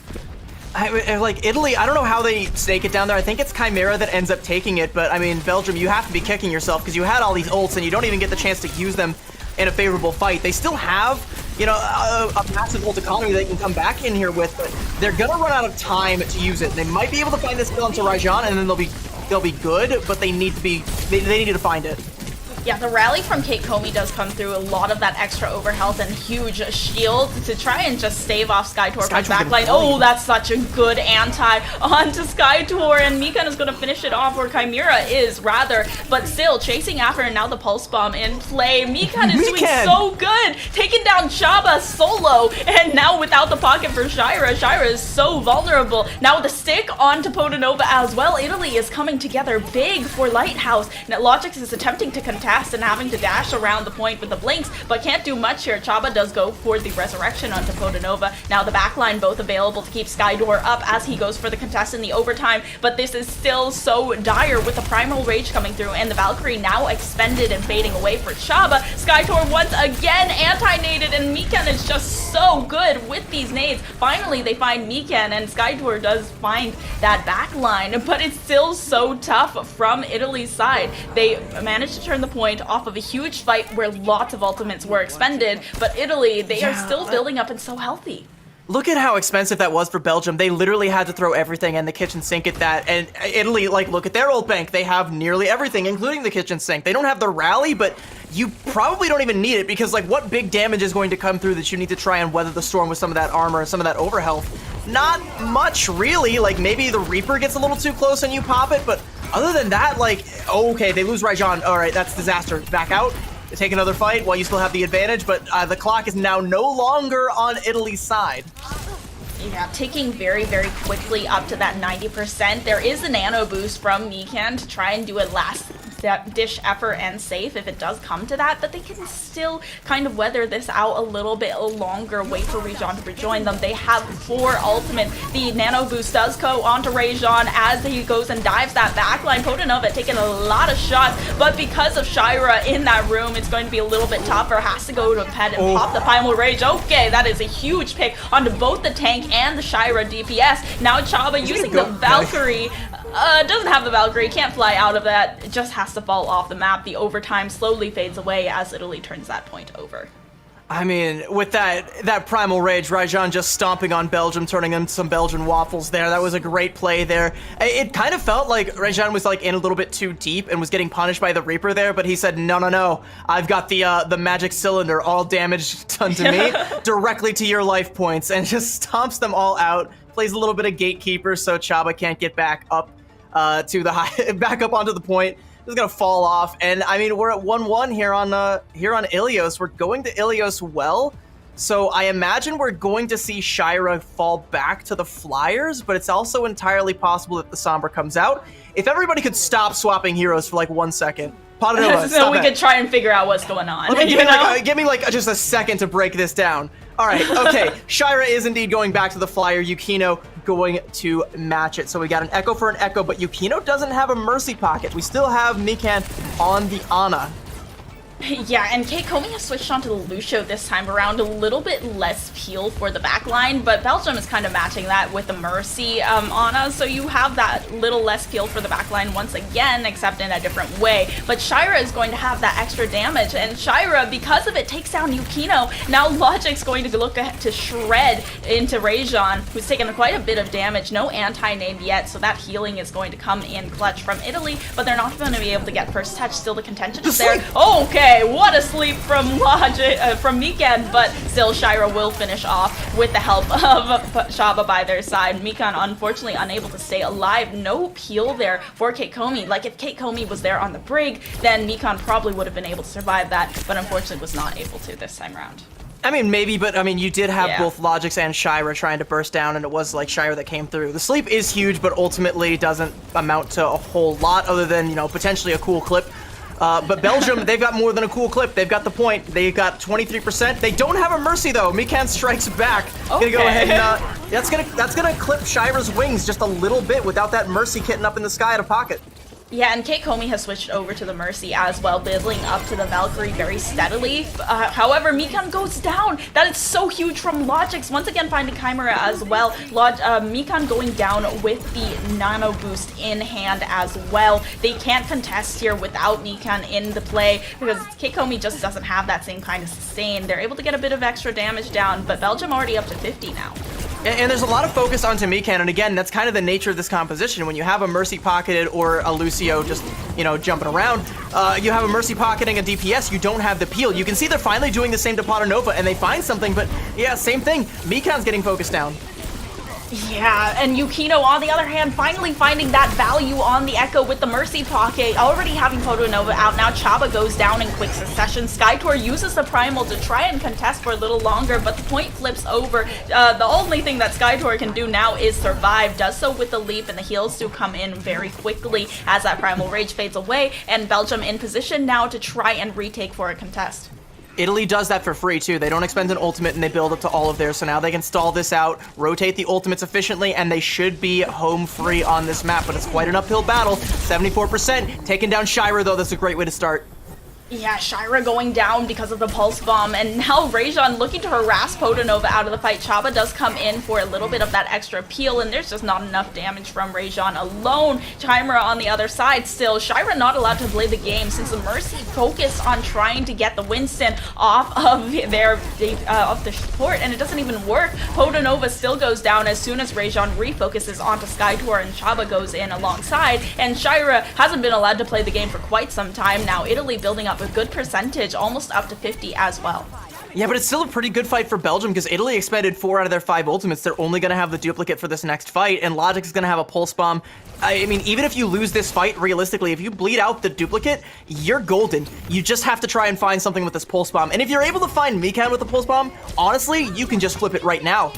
Like, Italy, I don't know how they stake it down there. I think it's Chimera that ends up taking it, but I mean, Belgium, you have to be kicking yourself because you had all these ults and you don't even get the chance to use them in a favorable fight. They still have, you know, a massive ult economy they can come back in here with, but they're gonna run out of time to use it. They might be able to find this kill onto Rajan, and then they'll be good, but they need to find it. Yeah, the rally from Kate Comey does come through, a lot of that extra overhealth and huge shield to try and just stave off Skytour from backline. Oh, that's such a good anti onto Skytour, and Mikan is going to finish it off, or Chimera is, rather, but still chasing after, and now the Pulse Bomb in play. Mikan is doing so good, taking down Chaba solo, and now without the pocket for Shira is so vulnerable. Now with the stick onto Potanova as well, Italy is coming together big for Lighthouse. Now Logix is attempting to contest and having to dash around the point with the blinks, but can't do much here. Chaba does go for the resurrection onto Potanova. Now the backline both available to keep Skydoor up as he goes for the contest in the overtime, but this is still so dire with the Primal Rage coming through and the Valkyrie now expended and fading away for Chaba. Skytour once again anti-naded, and Mikan is just so good with these nades. Finally they find Mikan, and Skytour does find that backline, but it's still so tough from Italy's side. They managed to turn the point off of a huge fight where lots of ultimates were expended, but Italy, they are still building up and so healthy. Look at how expensive that was for Belgium. They literally had to throw everything in the kitchen sink at that. And Italy, like, look at their ult bank. They have nearly everything, including the kitchen sink. They don't have the rally, but you probably don't even need it because, like, what big damage is going to come through that you need to try and weather the storm with some of that armor and some of that overhealth? Not much, really. Like, maybe the Reaper gets a little too close and you pop it, but other than that, like, okay, they lose Rajan. All right, that's disaster. Back out. Take another fight while you still have the advantage, but the clock is now no longer on Italy's side. Yeah, ticking very, very quickly up to that 90%. There is a nano boost from Mikan to try and do a last-dish effort and safe if it does come to that, but they can still kind of weather this out a little bit longer, wait for Rajon to rejoin them. They have 4 ultimates. The nano boost does go onto Rajon as he goes and dives that backline. Potanova taking a lot of shots, but because of Shira in that room, it's going to be a little bit tougher. Has to go to a pet and pop the Primal Rage. Okay, that is a huge pick onto both the tank and the Shira DPS. Now Chaba using the Valkyrie. Doesn't have the Valkyrie, can't fly out of that. It just has to fall off the map. The overtime slowly fades away as Italy turns that point over. I mean, with that Primal Rage, Rajon just stomping on Belgium, turning into some Belgian waffles there. That was a great play there. It kind of felt like Rajon was like in a little bit too deep and was getting punished by the Reaper there, but he said, no, I've got the magic cylinder, all damage done to me, directly to your life points, and just stomps them all out. Plays a little bit of gatekeeper so Chaba can't get back up back up onto the point. Is gonna fall off, and I mean we're at 1-1 here on Ilios. We're going to Ilios well, so I imagine we're going to see Shira fall back to the Flyers, but it's also entirely possible that the Sombra comes out. If everybody could stop swapping heroes for like 1 second. Potanova, so we could try and figure out what's going on. Okay, give me like just a second to break this down. All right, okay. Shira is indeed going back to the Flyer. Yukino going to match it. So we got an Echo for an Echo, but Yukino doesn't have a Mercy Pocket. We still have Mikan on the Ana. Yeah, and Kate Comey has switched onto the Lucio this time around, a little bit less peel for the backline, but Belgium is kind of matching that with the Mercy Ana, so you have that little less peel for the backline once again, except in a different way. But Shira is going to have that extra damage, and Shira, because of it, takes down Yukino. Now Logic's going to look to shred into Rajon, who's taken quite a bit of damage. No anti-nade yet, so that healing is going to come in clutch from Italy, but they're not going to be able to get first touch. Still the contention is there. Okay, what a sleep from Logic, from Mikan, but still Shira will finish off with the help of Shaba by their side. Mikan unfortunately unable to stay alive. No peel there for Kate Comey. Like if Kate Comey was there on the brig, then Mikan probably would have been able to survive that, but unfortunately was not able to this time around. I mean, maybe, but I mean, you did have both Logix and Shira trying to burst down, and it was like Shira that came through. The sleep is huge, but ultimately doesn't amount to a whole lot other than, you know, potentially a cool clip. But Belgium, they've got more than a cool clip. They've got the point. They've got 23%. They don't have a Mercy though. Mikan strikes back. Okay. Gonna go ahead and that's gonna clip Shira's wings just a little bit without that Mercy kitten up in the sky out of pocket. Yeah, and Kate Comey has switched over to the Mercy as well, building up to the Valkyrie very steadily. However, Mikan goes down. That is so huge from Logix. Once again, finding Chimera as well. Mikan going down with the Nano Boost in hand as well. They can't contest here without Mikan in the play because Kate Comey just doesn't have that same kind of sustain. They're able to get a bit of extra damage down, but Belgium already up to 50 now. And there's a lot of focus onto Mikan, and again, that's kind of the nature of this composition. When you have a Mercy pocketed or a Lucio just, you know, jumping around, you have a Mercy pocketing a DPS, you don't have the peel. You can see they're finally doing the same to Potanova, and they find something, but yeah, same thing. Mikan's getting focused down. Yeah, and Yukino, on the other hand, finally finding that value on the Echo with the Mercy Pocket, already having Potanova out. Now Chaba goes down in quick succession. Skytor uses the Primal to try and contest for a little longer, but the point flips over. The only thing that Skytor can do now is survive. Does so with the leap, and the heals do come in very quickly as that Primal Rage fades away, and Belgium in position now to try and retake for a contest. Italy does that for free too. They don't expend an ultimate and they build up to all of theirs, so now they can stall this out, rotate the ultimates efficiently, and they should be home free on this map, but it's quite an uphill battle. 74%. Taking down Shira though, that's a great way to start. Yeah, Shira going down because of the Pulse Bomb, and now Rajon looking to harass Potanova out of the fight. Chaba does come in for a little bit of that extra peel, and there's just not enough damage from Rajon alone. Chimera on the other side still. Shira not allowed to play the game since the Mercy focused on trying to get the Winston off of the support, and it doesn't even work. Potanova still goes down as soon as Rajon refocuses onto Skytor, and Chaba goes in alongside, and Shira hasn't been allowed to play the game for quite some time now. Italy building up a good percentage, almost up to 50 as well. Yeah, but it's still a pretty good fight for Belgium because Italy expended 4 out of their 5 ultimates. They're only going to have the duplicate for this next fight, and Logix is going to have a Pulse Bomb. I mean, even if you lose this fight, realistically, if you bleed out the duplicate, you're golden. You just have to try and find something with this Pulse Bomb. And if you're able to find Mikan with the Pulse Bomb, honestly, you can just flip it right now.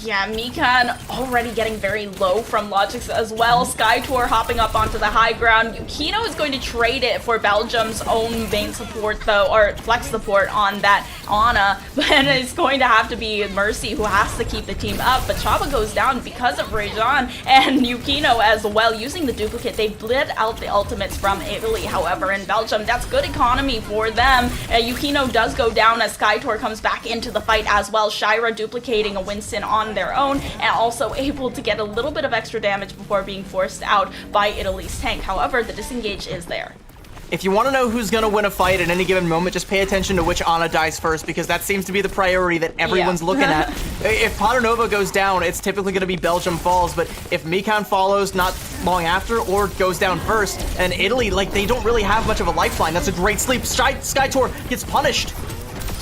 Yeah, Mikan already getting very low from Logix as well. Skytour hopping up onto the high ground. Yukino is going to trade it for Belgium's own main support though, or flex support on that Ana. But it's going to have to be Mercy who has to keep the team up. But Chaba goes down because of Rejan and Yukino as well. Using the duplicate, they bled out the ultimates from Italy. However, in Belgium, that's good economy for them. Yukino does go down as Skytour comes back into the fight as well. Shira duplicating a Winston on their own and also able to get a little bit of extra damage before being forced out by Italy's tank. However, the disengage is there. If you want to know who's going to win a fight at any given moment, just pay attention to which Ana dies first, because that seems to be the priority that everyone's looking at. If Padanova goes down, it's typically going to be Belgium falls, but if Mikan follows not long after or goes down first, and Italy, like, they don't really have much of a lifeline. That's a great sleep. Skytour gets punished.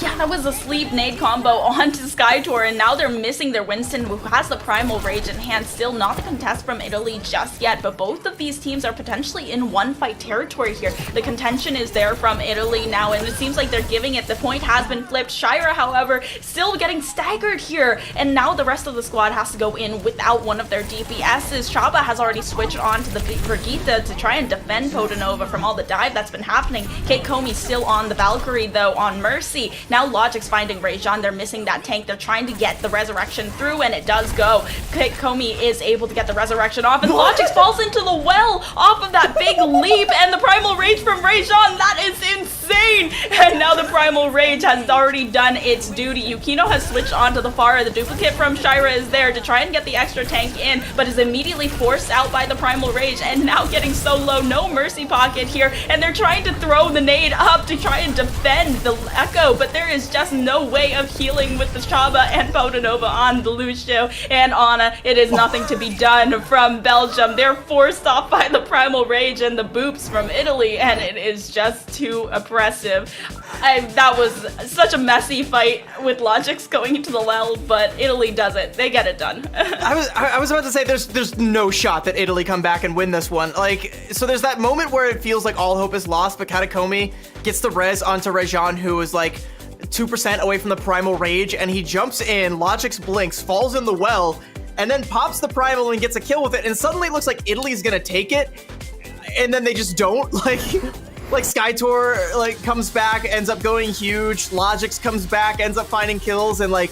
Yeah, that was a sleep nade combo onto Skytour, and now they're missing their Winston, who has the Primal Rage in hand. Still not the contest from Italy just yet, but both of these teams are potentially in one-fight territory here. The contention is there from Italy now, and it seems like they're giving it. The point has been flipped. Shira, however, still getting staggered here, and now the rest of the squad has to go in without one of their DPSs. Chaba has already switched on to the Brigitte to try and defend Podanova from all the dive that's been happening. Kate Comey still on the Valkyrie, though, on Mercy. Now Logic's finding Rejan. They're missing that tank. They're trying to get the resurrection through, and it does go. Komi is able to get the resurrection off, and Logix falls into the well off of that big leap, and the Primal Rage from Rejan. That is insane! And now the Primal Rage has already done its duty. Yukino has switched onto the Pharah. The duplicate from Shira is there to try and get the extra tank in, but is immediately forced out by the Primal Rage, and now getting so low. No mercy pocket here, and they're trying to throw the nade up to try and defend the Echo, but there is just no way of healing with the Chaba and Podanova on the Lucio and Ana. It is nothing to be done from Belgium. They're forced off by the Primal Rage and the boops from Italy, and it is just too oppressive. That was such a messy fight with Logix going into the well, but Italy does it. They get it done. I was about to say there's no shot that Italy come back and win this one. Like, so there's that moment where it feels like all hope is lost, but Katakomi gets the res onto Rejan, who is like 2% away from the Primal Rage, and he jumps in, Logix blinks, falls in the well, and then pops the Primal and gets a kill with it, and suddenly it looks like Italy's gonna take it, and then they just don't. Like Skytour like comes back, ends up going huge, Logix comes back, ends up finding kills, and like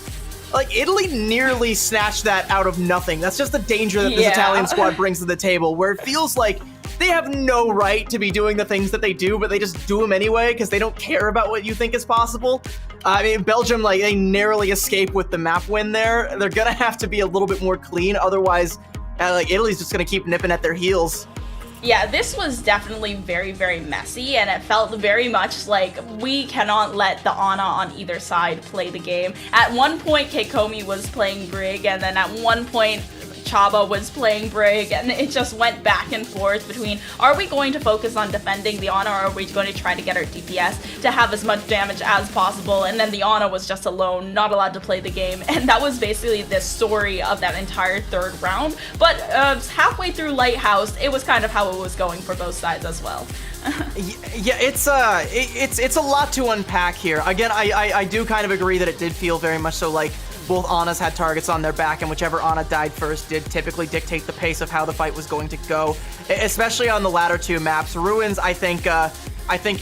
Italy nearly snatched that out of nothing. That's just the danger that this Italian squad brings to the table, where it feels like they have no right to be doing the things that they do, but they just do them anyway because they don't care about what you think is possible. I mean, Belgium, like, they narrowly escape with the map win there. They're gonna have to be a little bit more clean, otherwise, like, Italy's just gonna keep nipping at their heels. Yeah, this was definitely very, very messy, and it felt very much like we cannot let the Ana on either side play the game. At one point, Keikomi was playing Brig, and then at one point, Chaba was playing Brig, and it just went back and forth between, are we going to focus on defending the Ana, or are we going to try to get our DPS to have as much damage as possible? And then the Ana was just alone, not allowed to play the game, and that was basically the story of that entire third round. But halfway through Lighthouse, it was kind of how it was going for both sides as well. Yeah, it's a lot to unpack here. Again, I do kind of agree that it did feel very much so like both Anas had targets on their back, and whichever Ana died first did typically dictate the pace of how the fight was going to go, especially on the latter two maps. Ruins, I think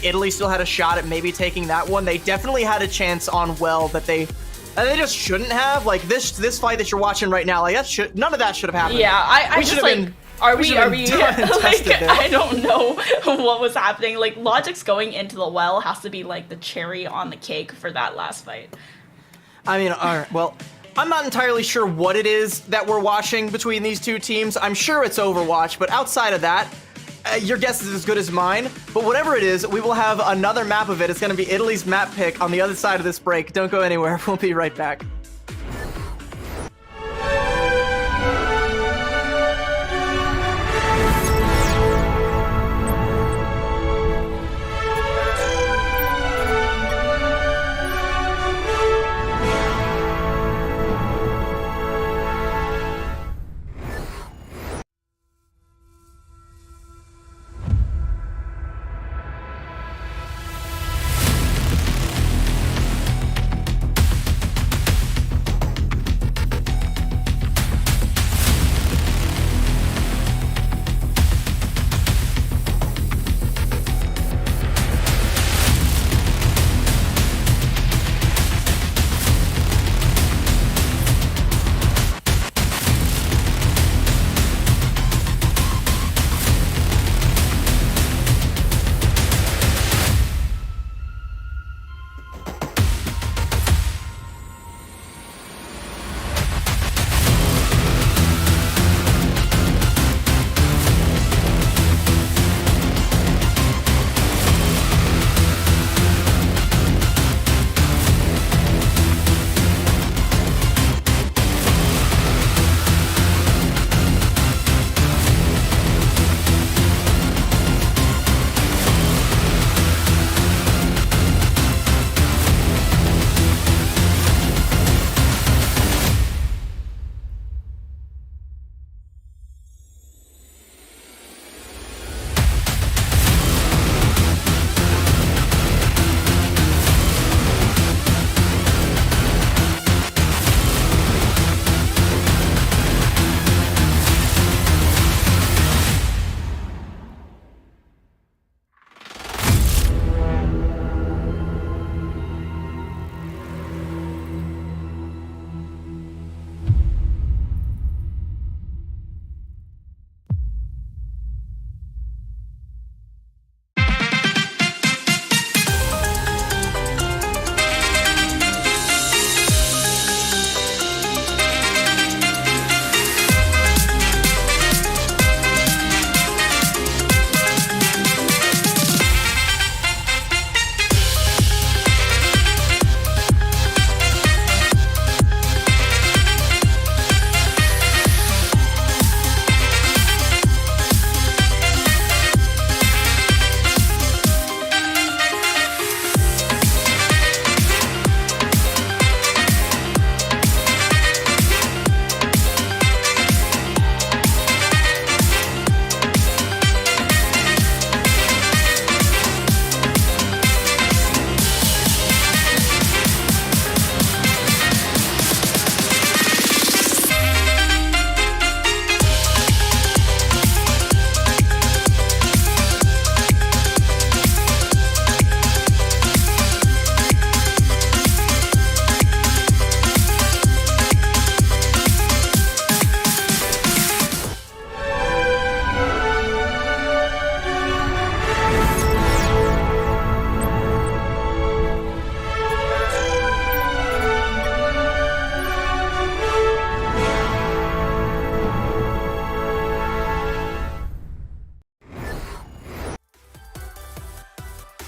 Italy still had a shot at maybe taking that one. They definitely had a chance on Well that they just shouldn't have. Like, this fight that you're watching right now, like, none of that should have happened. Yeah, I just like... Are we like, I don't know what was happening. Like, Logic's going into the well has to be like the cherry on the cake for that last fight. I mean, all right, well, I'm not entirely sure what it is that we're watching between these two teams. I'm sure it's Overwatch, but outside of that, your guess is as good as mine. But whatever it is, we will have another map of it. It's going to be Italy's map pick on the other side of this break. Don't go anywhere. We'll be right back.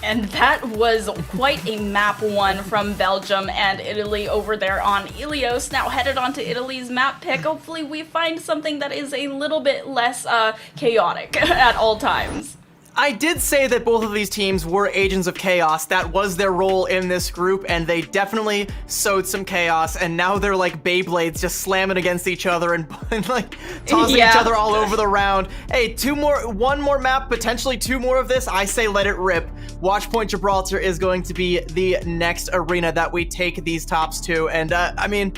And that was quite a map one from Belgium and Italy over there on Ilios. Now headed on to Italy's map pick. Hopefully we find something that is a little bit less chaotic at all times. I did say that both of these teams were agents of chaos. That was their role in this group, and they definitely sowed some chaos, and now they're like Beyblades just slamming against each other and like tossing each other all over the round. Hey, one more map, potentially two more of this. I say let it rip. Watchpoint Gibraltar is going to be the next arena that we take these tops to, and I mean,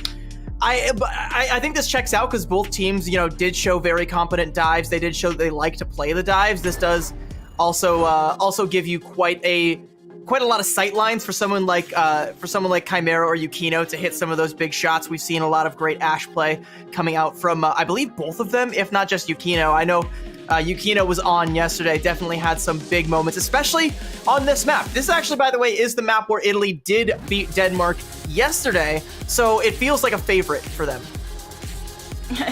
I think this checks out because both teams, you know, did show very competent dives. They did show that they like to play the dives. This does also give you quite a lot of sight lines for someone like Chimera or Yukino to hit some of those big shots. We've seen a lot of great Ashe play coming out from I believe both of them, if not just Yukino. I know Yukino was on yesterday, definitely had some big moments, especially on this map. This actually, by the way, is the map where Italy did beat Denmark yesterday, so it feels like a favorite for them.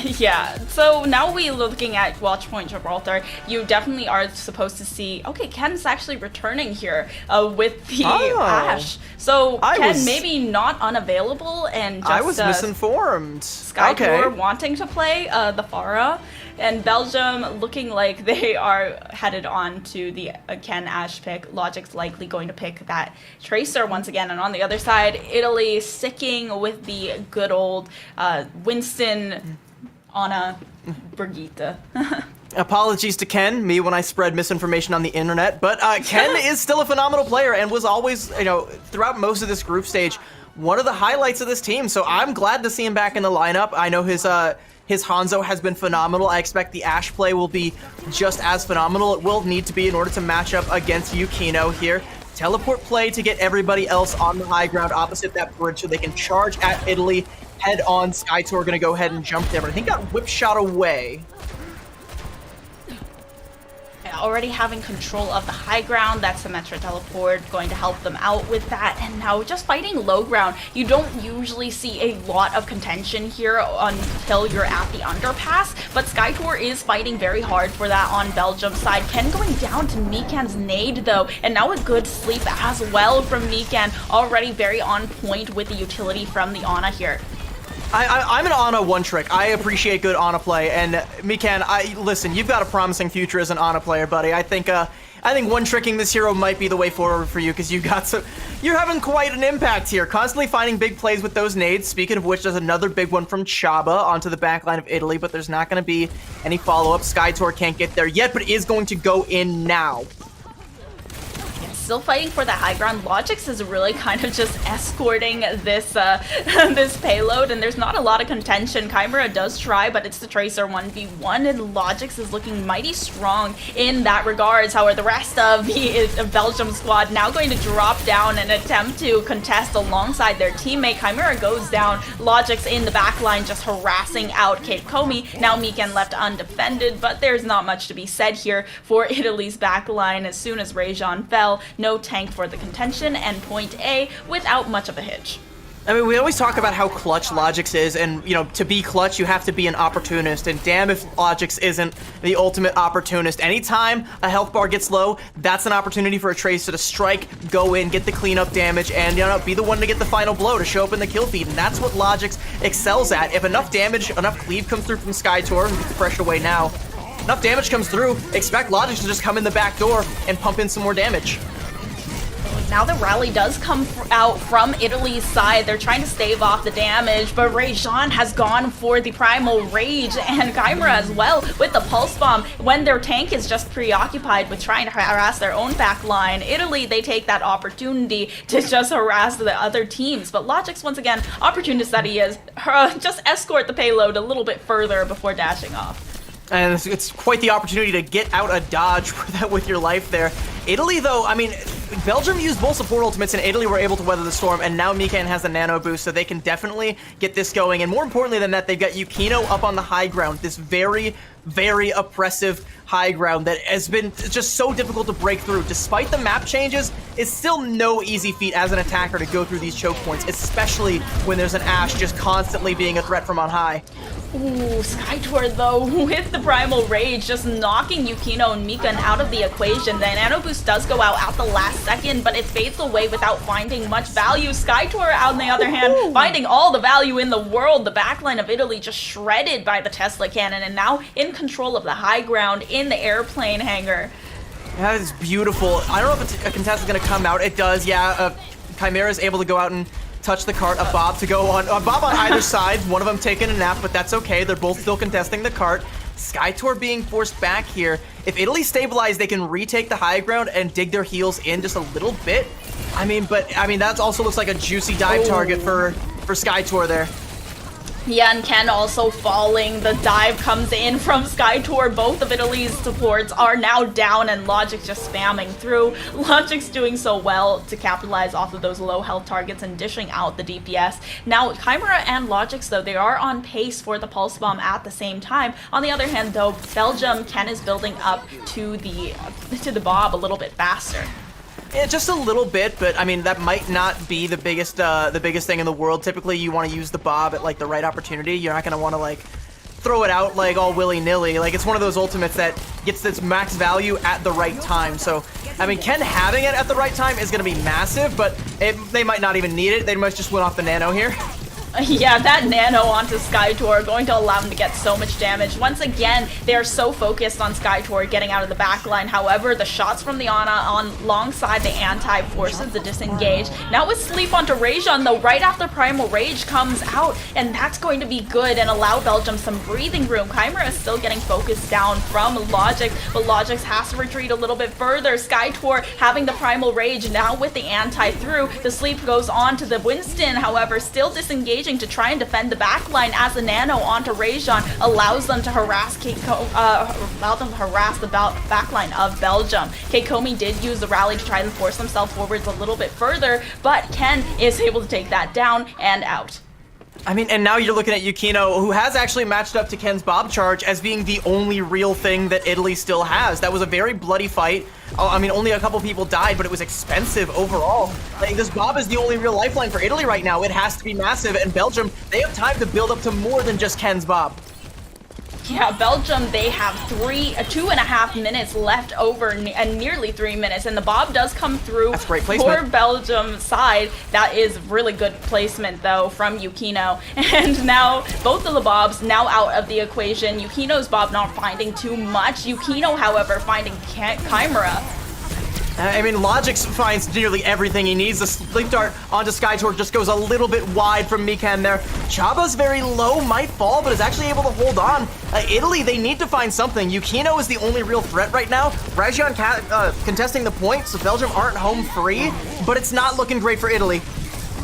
Yeah, so now we're looking at Watchpoint Gibraltar. You definitely are supposed to see, okay, Ken's actually returning here with the Ashe. So Ken maybe not unavailable and just I was misinformed. Skytour wanting to play the Farah, and Belgium looking like they are headed on to the Ken Ashe pick. Logic's likely going to pick that Tracer once again, and on the other side, Italy sticking with the good old Winston, Ana, Brigitte. Apologies to Ken, me when I spread misinformation on the internet, but Ken is still a phenomenal player and was always, you know, throughout most of this group stage, one of the highlights of this team, so I'm glad to see him back in the lineup. I know his Hanzo has been phenomenal. I expect the Ashe play will be just as phenomenal. It will need to be in order to match up against Yukino here. Teleport play to get everybody else on the high ground opposite that bridge so they can charge at Italy head on. Skytour gonna go ahead and jump there, but I think got whip shot away. Already having control of the high ground, that Symmetra teleport going to help them out with that. And now just fighting low ground, you don't usually see a lot of contention here until you're at the underpass, but Skytour is fighting very hard for that on Belgium's side. Ken going down to Mikan's nade though, and now a good sleep as well from Mikan, already very on point with the utility from the Ana here. I'm an Ana one trick. I appreciate good Ana play, and Mikan, listen, you've got a promising future as an Ana player, buddy. I think one tricking this hero might be the way forward for you because you're having quite an impact here. Constantly finding big plays with those nades. Speaking of which, there's another big one from Chaba onto the backline of Italy, but there's not going to be any follow-up. Skytour can't get there yet, but is going to go in now. Still fighting for the high ground. Logix is really kind of just escorting this this payload, and there's not a lot of contention. Chimera does try, but it's the Tracer 1v1, and Logix is looking mighty strong in that regards. However, the rest of the Belgium squad now going to drop down and attempt to contest alongside their teammate. Chimera goes down. Logix in the back line just harassing out Cape Komi. Now Mikan left undefended, but there's not much to be said here for Italy's back line. As soon as Rajan fell, no tank for the contention, and point A without much of a hitch. I mean, we always talk about how clutch Logix is, and, you know, to be clutch, you have to be an opportunist, and damn if Logix isn't the ultimate opportunist. Anytime a health bar gets low, that's an opportunity for a Tracer to strike, go in, get the cleanup damage, and, you know, be the one to get the final blow to show up in the kill feed, and that's what Logix excels at. If enough damage, enough cleave comes through from Skytour, get the pressure away now, enough damage comes through, expect Logix to just come in the back door and pump in some more damage. Now the rally does come out from Italy's side. They're trying to stave off the damage, but Rajan has gone for the Primal Rage, and Chimera as well with the Pulse Bomb when their tank is just preoccupied with trying to harass their own back line. Italy, they take that opportunity to just harass the other teams, but Logix, once again, opportunist that he is, just escort the payload a little bit further before dashing off. And it's quite the opportunity to get out a dodge with your life there. Italy, though, I mean, Belgium used both support ultimates, and Italy were able to weather the storm, and now Mikan has the nano boost, so they can definitely get this going. And more importantly than that, they've got Yukino up on the high ground, this very, very oppressive high ground that has been just so difficult to break through. Despite the map changes, it's still no easy feat as an attacker to go through these choke points, especially when there's an Ashe just constantly being a threat from on high. Ooh, Skytour though, with the Primal Rage, just knocking Yukino and Mikan out of the equation. The Nano Boost does go out at the last second, but it fades away without finding much value. Skytour, on the other hand, finding all the value in the world. The backline of Italy just shredded by the Tesla cannon, and now in control of the high ground in the airplane hangar. That is beautiful. I don't know if a contest is going to come out. It does, yeah. Chimera is able to go out and touch the cart. A Bob to go on. A Bob on either side. One of them taking a nap, but that's okay. They're both still contesting the cart. Skytour being forced back here. If Italy stabilize, they can retake the high ground and dig their heels in just a little bit. I mean, that also looks like a juicy dive target for Skytour there. Yeah, and Ken also falling. The dive comes in from Skytour. Both of Italy's supports are now down, and Logic just spamming through. Logic's doing so well to capitalize off of those low health targets and dishing out the DPS. Now, Chimera and Logic's, though, they are on pace for the Pulse Bomb at the same time. On the other hand, though, Belgium, Ken is building up to the Bob a little bit faster. Yeah, just a little bit, but I mean that might not be the biggest thing in the world. Typically, you want to use the Bob at like the right opportunity. You're not gonna want to like throw it out like all willy-nilly. Like it's one of those ultimates that gets its max value at the right time. So I mean, Ken having it at the right time is gonna be massive, but they might not even need it. They might just win off the nano here. Yeah, that nano onto Skytour going to allow him to get so much damage. Once again, they are so focused on Skytour getting out of the backline. However, the shots from the Ana alongside the anti forces the disengage. Now with sleep onto Rajon, though, right after Primal Rage comes out, and that's going to be good and allow Belgium some breathing room. Chimera is still getting focused down from Logic, but Logic has to retreat a little bit further. Skytour having the Primal Rage now with the anti through. The sleep goes on to the Winston, however, still disengaging to try and defend the backline as the nano onto Rajon allows them to harass the backline of Belgium. Keikomi did use the rally to try and force themselves forwards a little bit further, but Ken is able to take that down and out. I mean, and now you're looking at Yukino, who has actually matched up to Ken's Bob charge as being the only real thing that Italy still has. That was a very bloody fight. I mean, only a couple people died, but it was expensive overall. Like, this Bob is the only real lifeline for Italy right now. It has to be massive, and Belgium, they have time to build up to more than just Ken's Bob. Yeah, Belgium, they have 2.5 minutes left over, and nearly 3 minutes, and the Bob does come through for Belgium's side. That is really good placement, though, from Yukino. And now, both of the Bobs now out of the equation. Yukino's Bob not finding too much. Yukino, however, finding Chimera. I mean, Logix finds nearly everything he needs. The sleep dart onto Skytour just goes a little bit wide from Mikan there. Chaba's very low, might fall, but is actually able to hold on. Italy, they need to find something. Yukino is the only real threat right now. Rajon contesting the point, so Belgium aren't home free, but it's not looking great for Italy.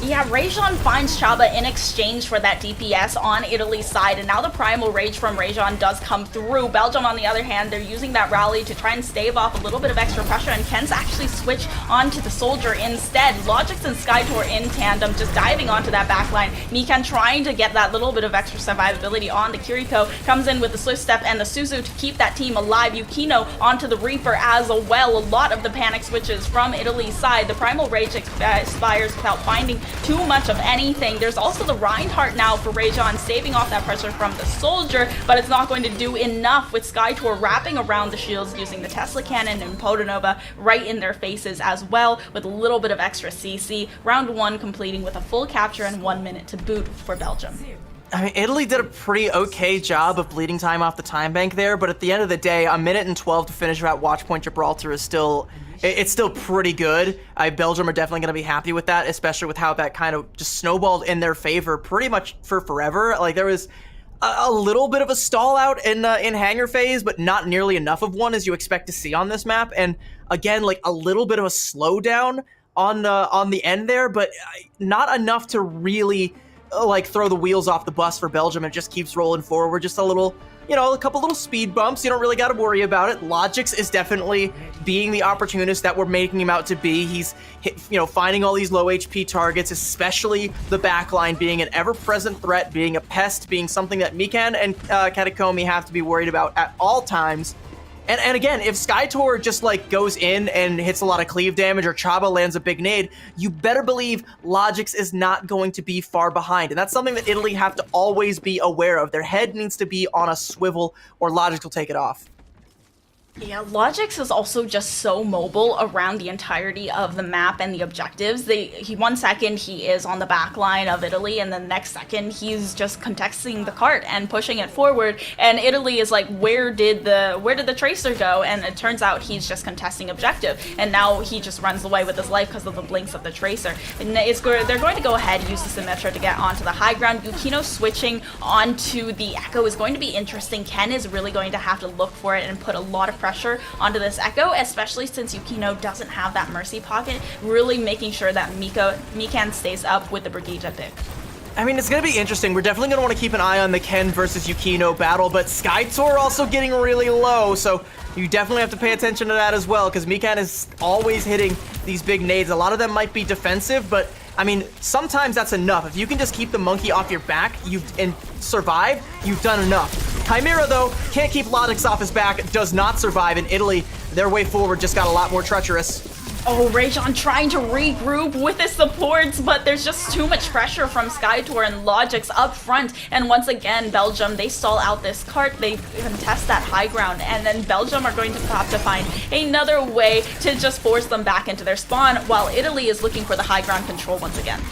Yeah, Rajon finds Chaba in exchange for that DPS on Italy's side, and now the Primal Rage from Rajon does come through. Belgium, on the other hand, they're using that rally to try and stave off a little bit of extra pressure, and Ken's actually switched onto the Soldier instead. Logix and Skytour in tandem, just diving onto that backline. Mikan trying to get that little bit of extra survivability on the Kiriko, comes in with the Swift Step and the Suzu to keep that team alive. Yukino onto the Reaper as well. A lot of the panic switches from Italy's side. The Primal Rage expires without finding too much of anything. There's also the Reinhardt now for Rajon, saving off that pressure from the Soldier, but it's not going to do enough with Skytour wrapping around the shields using the Tesla cannon and Podonova right in their faces as well, with a little bit of extra CC. Round 1 completing with a full capture and 1 minute to boot for Belgium. I mean, Italy did a pretty okay job of bleeding time off the time bank there, but at the end of the day, a minute and 12 to finish at Watch Point Gibraltar is still... It's still pretty good. Belgium are definitely going to be happy with that, especially with how that kind of just snowballed in their favor pretty much for forever. Like, there was a little bit of a stall out in hangar phase, but not nearly enough of one as you expect to see on this map. And again, like a little bit of a slowdown on the end there, but not enough to really like throw the wheels off the bus for Belgium. It just keeps rolling forward, just a little... You know, a couple little speed bumps. You don't really got to worry about it. Logix is definitely being the opportunist that we're making him out to be. He's, finding all these low HP targets, especially the backline being an ever-present threat, being a pest, being something that Mikan and Katakome have to be worried about at all times. And again, if Skytor just like goes in and hits a lot of cleave damage or Chaba lands a big nade, you better believe Logix is not going to be far behind. And that's something that Italy have to always be aware of. Their head needs to be on a swivel or Logix will take it off. Yeah, Logix is also just so mobile around the entirety of the map and the objectives. One second he is on the back line of Italy, and the next second he's just contesting the cart and pushing it forward. And Italy is like, where did the tracer go? And it turns out he's just contesting objective. And now he just runs away with his life because of the blinks of the tracer. And they're going to go ahead and use the Symmetra to get onto the high ground. Yukino switching onto the Echo is going to be interesting. Ken is really going to have to look for it and put a lot of pressure onto this Echo, especially since Yukino doesn't have that Mercy pocket, really making sure that Mikan stays up with the Brigitte pick. I mean, it's going to be interesting. We're definitely going to want to keep an eye on the Ken versus Yukino battle, but Skytor also getting really low, so you definitely have to pay attention to that as well, because Mikan is always hitting these big nades. A lot of them might be defensive, but I mean, sometimes that's enough. If you can just keep the monkey off your back and survive, you've done enough. Chimera, though, can't keep Logix off his back, does not survive in Italy. Their way forward just got a lot more treacherous. Oh, Rajon trying to regroup with his supports, but there's just too much pressure from Skytor and Logix up front. And once again, Belgium, they stall out this cart, they contest that high ground, and then Belgium are going to have to find another way to just force them back into their spawn, while Italy is looking for the high ground control once again.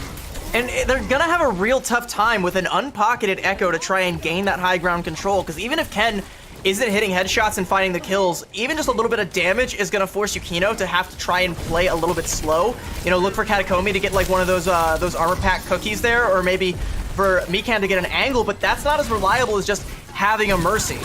And they're gonna have a real tough time with an unpocketed Echo to try and gain that high ground control, because even if Ken isn't hitting headshots and finding the kills, even just a little bit of damage is gonna force Yukino to have to try and play a little bit slow. You know, look for Katakomi to get like one of those armor pack cookies there, or maybe for Mikan to get an angle, but that's not as reliable as just having a Mercy.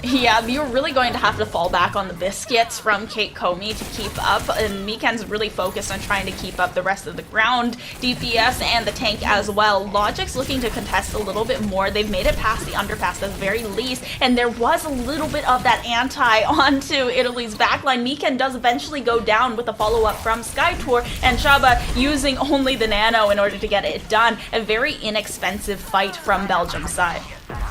Yeah, you're really going to have to fall back on the biscuits from Kate Comey to keep up, and Mikan's really focused on trying to keep up the rest of the ground DPS and the tank as well. Logic's looking to contest a little bit more. They've made it past the underpass at the very least, and there was a little bit of that anti onto Italy's backline. Mikan does eventually go down with a follow-up from Skytor, and Chaba using only the nano in order to get it done. A very inexpensive fight from Belgium's side.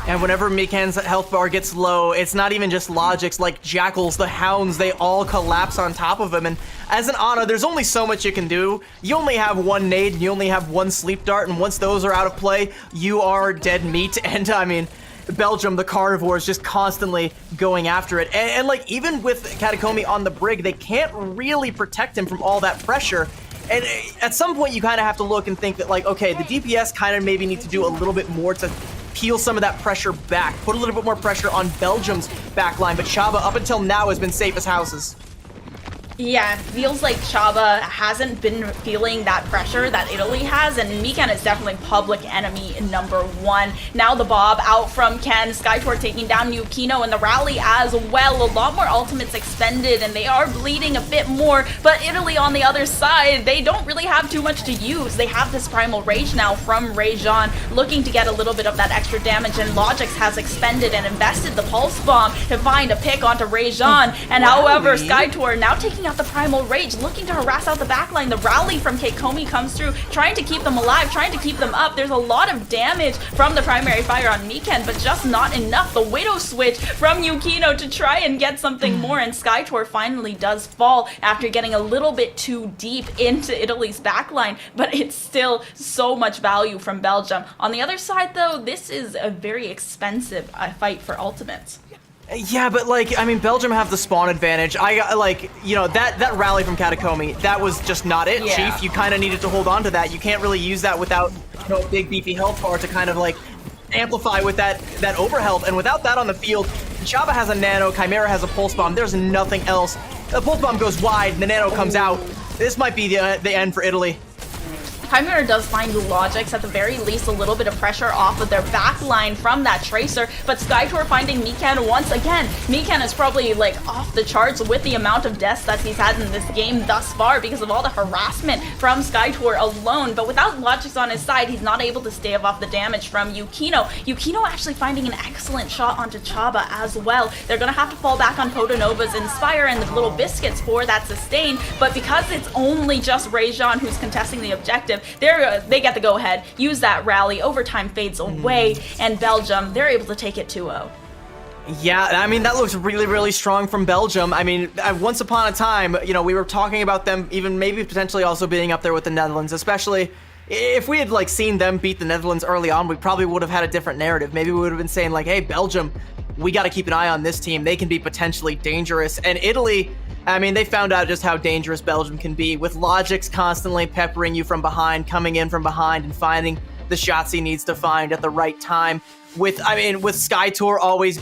And whenever Mikan's health bar gets low, it's not even just Logix, like Jackals, the Hounds, they all collapse on top of him. And as an Ana, there's only so much you can do. You only have one nade, and you only have one sleep dart, and once those are out of play, you are dead meat. And I mean, Belgium, the carnivore, is just constantly going after it. And like, even with Katakomi on the brig, they can't really protect him from all that pressure. And at some point, you kind of have to look and think that, like, okay, the DPS kind of maybe need to do a little bit more to peel some of that pressure back, put a little bit more pressure on Belgium's backline, but Chaba up until now has been safe as houses. Yeah, it feels like Chaba hasn't been feeling that pressure that Italy has, and Mikan is definitely public enemy number one. Now the Bob out from Ken, Skytor taking down Yukino in the rally as well. A lot more ultimates expended, and they are bleeding a bit more, but Italy on the other side, they don't really have too much to use. They have this Primal Rage now from Rajon, looking to get a little bit of that extra damage, and Logix has expended and invested the Pulse Bomb to find a pick onto Rajon, and however, Skytor now taking out the Primal Rage, looking to harass out the backline. The rally from Kate Comey comes through, trying to keep them alive, trying to keep them up. There's a lot of damage from the primary fire on Mikan, but just not enough. The Widow switch from Yukino to try and get something more, and Skytor finally does fall after getting a little bit too deep into Italy's backline, but it's still so much value from Belgium. On the other side, though, this is a very expensive fight for ultimates. Yeah, but like, I mean, Belgium have the spawn advantage. I got, like, you know, that rally from Katakomi, that was just not it, Yeah. Chief. You kind of needed to hold on to that. You can't really use that without, you know, a big beefy health bar to kind of like amplify with that overhealth. And without that on the field, Chaba has a nano, Chimera has a pulse bomb. There's nothing else. The pulse bomb goes wide, the nano comes out. This might be the end for Italy. Chimera does find Logix at the very least a little bit of pressure off of their backline from that Tracer, but Skytor finding Mikan once again. Mikan is probably like off the charts with the amount of deaths that he's had in this game thus far because of all the harassment from Skytor alone, but without Logix on his side, he's not able to stave off the damage from Yukino. Yukino actually finding an excellent shot onto Chaba as well. They're gonna have to fall back on Potonova's Inspire and the little biscuits for that sustain, but because it's only just Rajon who's contesting the objective, they get the go-ahead, use that rally, overtime fades away, and Belgium, they're able to take it 2-0. Yeah, I mean, that looks really, really strong from Belgium. I mean, once upon a time, you know, we were talking about them even maybe potentially also being up there with the Netherlands, especially if we had, like, seen them beat the Netherlands early on, we probably would have had a different narrative. Maybe we would have been saying, like, hey, Belgium, we got to keep an eye on this team. They can be potentially dangerous. And Italy, I mean, they found out just how dangerous Belgium can be, with Logix constantly peppering you from behind, coming in from behind, and finding the shots he needs to find at the right time. With SkyTour always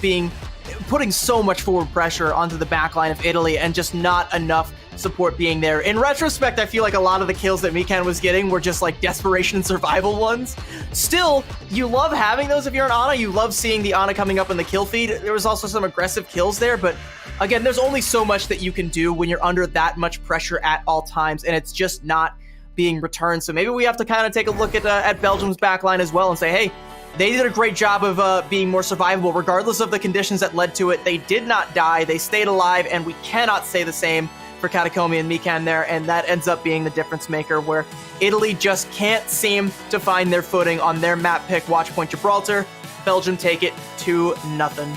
putting so much forward pressure onto the backline of Italy, and just not enough support being there. In retrospect, I feel like a lot of the kills that Mikan was getting were just like desperation and survival ones. Still, you love having those if you're an Ana. You love seeing the Ana coming up in the kill feed. There was also some aggressive kills there, but again, there's only so much that you can do when you're under that much pressure at all times, and it's just not being returned. So maybe we have to kind of take a look at Belgium's backline as well and say, hey, they did a great job of being more survivable, regardless of the conditions that led to it. They did not die, they stayed alive, and we cannot say the same for Katakomi and Mikan there, and that ends up being the difference maker, where Italy just can't seem to find their footing on their map pick, Watchpoint Gibraltar. Belgium take it 2-0.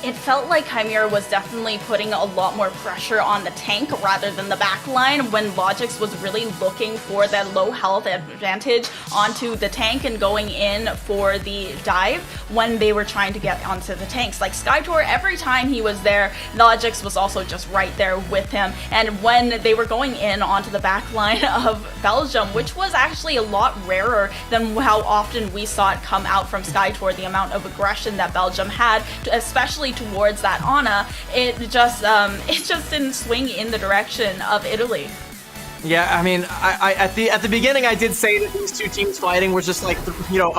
It felt like Chimera was definitely putting a lot more pressure on the tank rather than the backline, when Logix was really looking for that low health advantage onto the tank and going in for the dive when they were trying to get onto the tanks. Like SkyTour, every time he was there, Logix was also just right there with him. And when they were going in onto the backline of Belgium, which was actually a lot rarer than how often we saw it come out from SkyTour, the amount of aggression that Belgium had, especially towards that Ana, it just didn't swing in the direction of Italy. Yeah, I mean, I at the beginning I did say that these two teams fighting were just like, you know,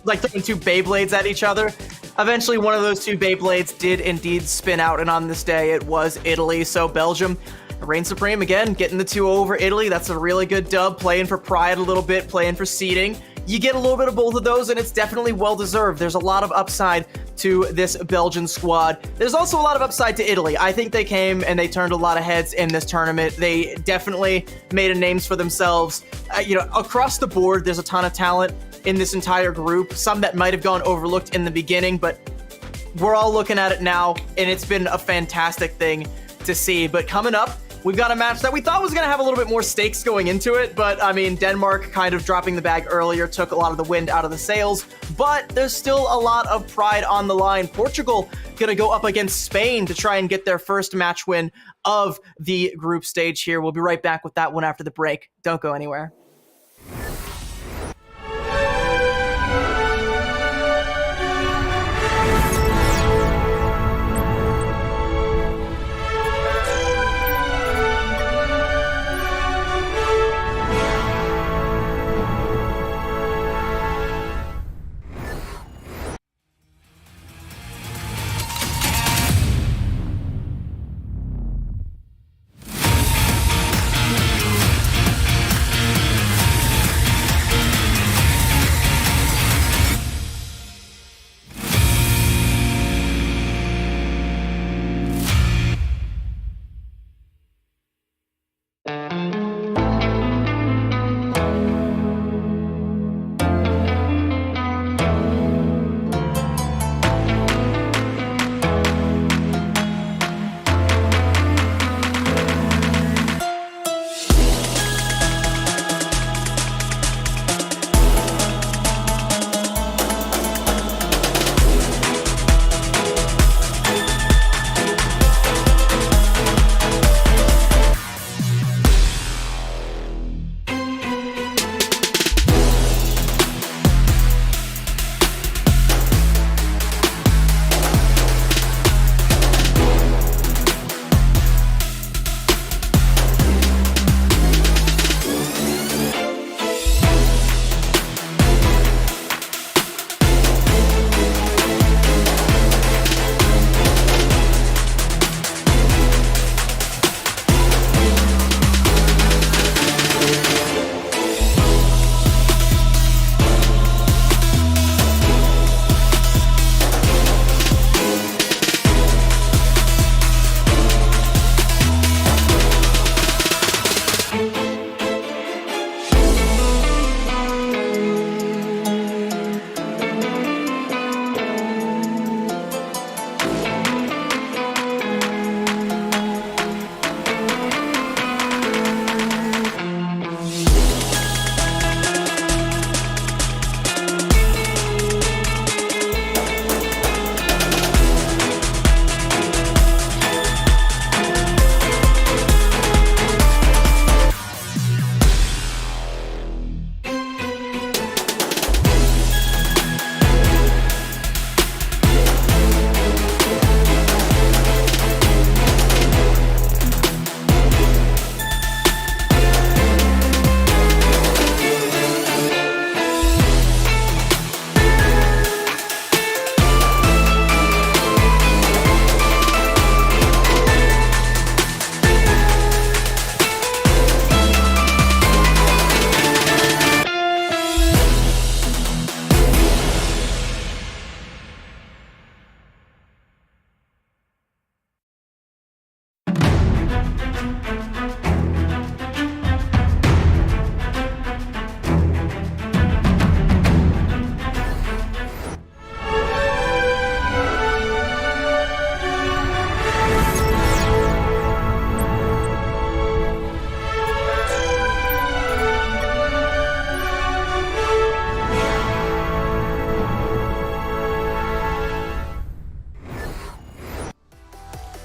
like throwing two Beyblades at each other. Eventually, one of those two Beyblades did indeed spin out, and on this day it was Italy. So Belgium reigns supreme again, getting the 2-0 over Italy. That's a really good dub, playing for pride a little bit, playing for seeding. You get a little bit of both of those, and it's definitely well-deserved. There's a lot of upside to this Belgian squad. There's also a lot of upside to Italy. I think they came and they turned a lot of heads in this tournament. They definitely made a names for themselves. You know, across the board, there's a ton of talent in this entire group. Some that might have gone overlooked in the beginning, but we're all looking at it now, and it's been a fantastic thing to see. But coming up, we've got a match that we thought was going to have a little bit more stakes going into it, but I mean, Denmark kind of dropping the bag earlier took a lot of the wind out of the sails, but there's still a lot of pride on the line. Portugal going to go up against Spain to try and get their first match win of the group stage here. We'll be right back with that one after the break. Don't go anywhere.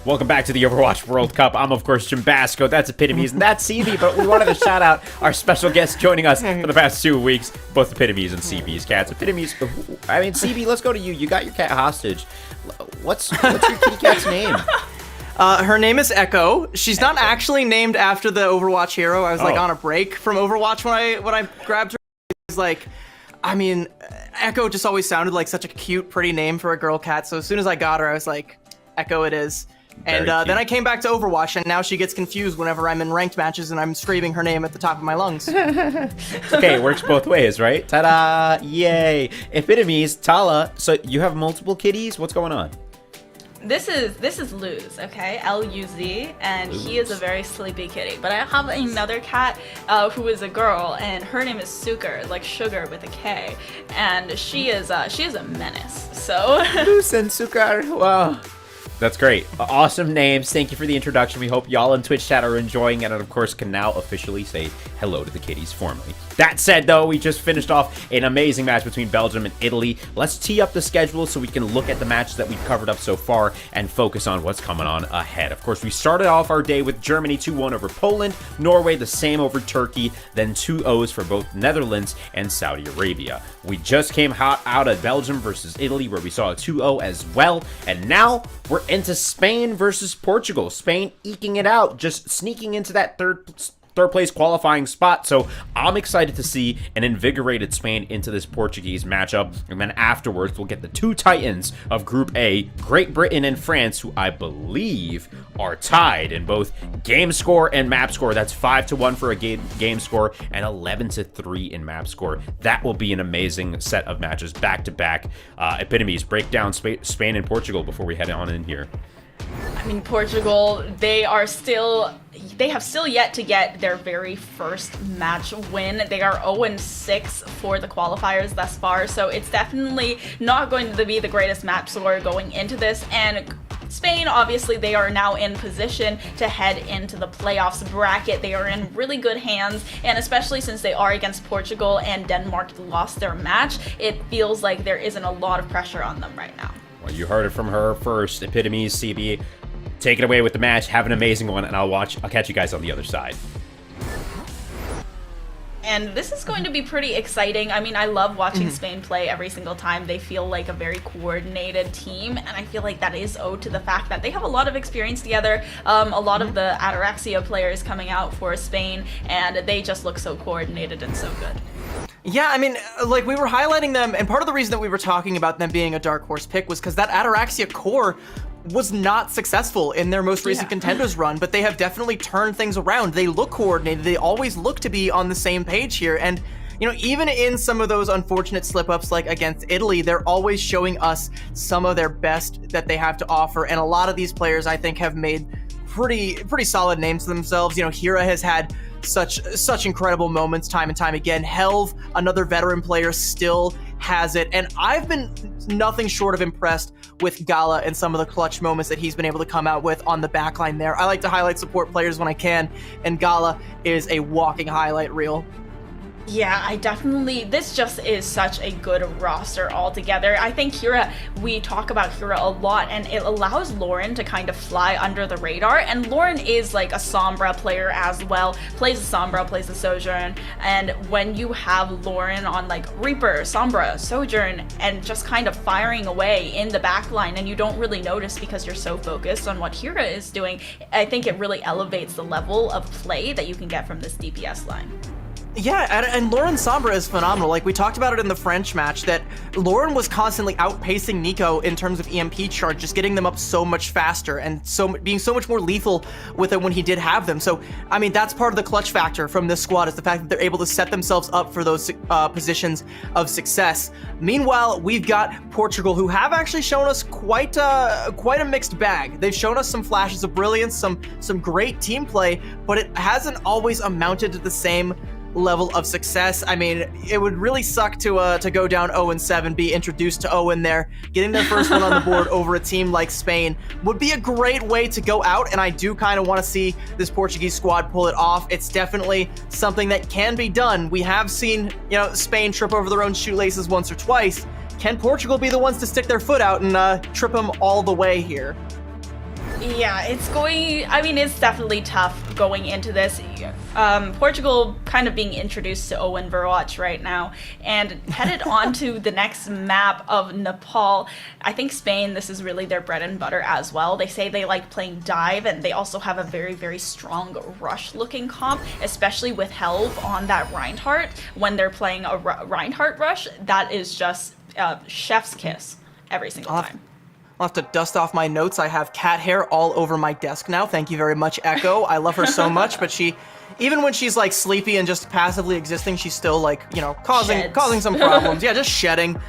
Welcome back to the Overwatch World Cup. I'm, of course, Jim Basco. That's Epitomes, and that's CB. But we wanted to shout out our special guests joining us for the past 2 weeks, both Epitomes and CB's cats. Epitomes, I mean, CB, let's go to you. You got your cat hostage. What's your kitty cat's name? Her name is Echo. She's not actually named after the Overwatch hero. I was like on a break from Overwatch when I grabbed her. It was like, I mean, Echo just always sounded like such a cute, pretty name for a girl cat. So as soon as I got her, I was like, Echo it is. And then I came back to Overwatch, and now she gets confused whenever I'm in ranked matches and I'm screaming her name at the top of my lungs. Okay, it works both ways, right? Ta-da! Yay! Epitomes, Tala, so you have multiple kitties? What's going on? This is Luz, okay? L-U-Z, and he is a very sleepy kitty. But I have another cat who is a girl, and her name is Suker, like sugar with a K, and she is a menace. So Luz and Suker, wow. That's great. Awesome names. Thank you for the introduction. We hope y'all in Twitch chat are enjoying it, and of course can now officially say hello to the kitties formally. That said, though, we just finished off an amazing match between Belgium and Italy. Let's tee up the schedule so we can look at the matches that we've covered up so far and focus on what's coming on ahead. Of course, we started off our day with Germany 2-1 over Poland, Norway the same over Turkey, then 2-0s for both Netherlands and Saudi Arabia. We just came hot out of Belgium versus Italy, where we saw a 2-0 as well, and now we're into Spain versus Portugal. Spain eking it out, just sneaking into that third place qualifying spot. So I'm excited to see an invigorated Spain into this Portuguese matchup. And then afterwards, we'll get the two titans of Group A, Great Britain and France, who I believe are tied in both game score and map score. That's 5-1 for a game score and 11-3 in map score. That will be an amazing set of matches back to back. Epitomes, break down Spain and Portugal before we head on in here. I mean, Portugal, they have still yet to get their very first match win. They are 0-6 for the qualifiers thus far, so it's definitely not going to be the greatest match score going into this. And Spain, obviously, they are now in position to head into the playoffs bracket. They are in really good hands, and especially since they are against Portugal and Denmark lost their match, it feels like there isn't a lot of pressure on them right now. Well, you heard it from her first. Epitomes, CB, take it away with the match. Have an amazing one, and I'll catch you guys on the other side. And this is going to be pretty exciting. I mean, I love watching Spain play every single time. They feel like a very coordinated team, and I feel like that is owed to the fact that they have a lot of experience together. A lot of the Ataraxia players coming out for Spain, and they just look so coordinated and so good. Yeah, I mean, like, we were highlighting them, and part of the reason that we were talking about them being a dark horse pick was because that Ataraxia core was not successful in their most recent contenders run, but they have definitely turned things around. They look coordinated. They always look to be on the same page here. And, you know, even in some of those unfortunate slip-ups, like against Italy, they're always showing us some of their best that they have to offer. And a lot of these players, I think, have made pretty solid names for themselves. You know, Hira has had such incredible moments time and time again. Helv, another veteran player, still has it, and I've been nothing short of impressed with Gala and some of the clutch moments that he's been able to come out with on the backline there. I like to highlight support players when I can, and Gala is a walking highlight reel. Yeah, this just is such a good roster altogether. I think Hira, we talk about Hira a lot, and it allows Lauren to kind of fly under the radar, and Lauren is like a Sombra player as well, plays a Sombra, plays a Sojourn, and when you have Lauren on like Reaper, Sombra, Sojourn, and just kind of firing away in the backline, and you don't really notice because you're so focused on what Hira is doing, I think it really elevates the level of play that you can get from this DPS line. Yeah, and Lauren Sombra is phenomenal. Like, we talked about it in the French match, that Lauren was constantly outpacing Nico in terms of EMP charge, just getting them up so much faster and being so much more lethal with it when he did have them. So, I mean, that's part of the clutch factor from this squad, is the fact that they're able to set themselves up for those positions of success. Meanwhile, we've got Portugal, who have actually shown us quite a mixed bag. They've shown us some flashes of brilliance, some great team play, but it hasn't always amounted to the same level of success. I mean, it would really suck to go down 0-7, be introduced to Owen there. Getting their first one on the board over a team like Spain would be a great way to go out, and I do kind of want to see this Portuguese squad pull it off. It's definitely something that can be done. We have seen, you know, Spain trip over their own shoelaces once or twice. Can Portugal be the ones to stick their foot out and trip them all the way here? Yeah, it's definitely tough going into this. Portugal kind of being introduced to Overwatch right now and headed on to the next map of Nepal. I think Spain, this is really their bread and butter as well. They say they like playing dive, and they also have a very, very strong rush looking comp, especially with Helve on that Reinhardt. When they're playing a Reinhardt rush, that is just chef's kiss every single time. I'll have to dust off my notes. I have cat hair all over my desk now. Thank you very much, Echo. I love her so much, but even when she's like sleepy and just passively existing, she's still like, causing some problems. Yeah, just shedding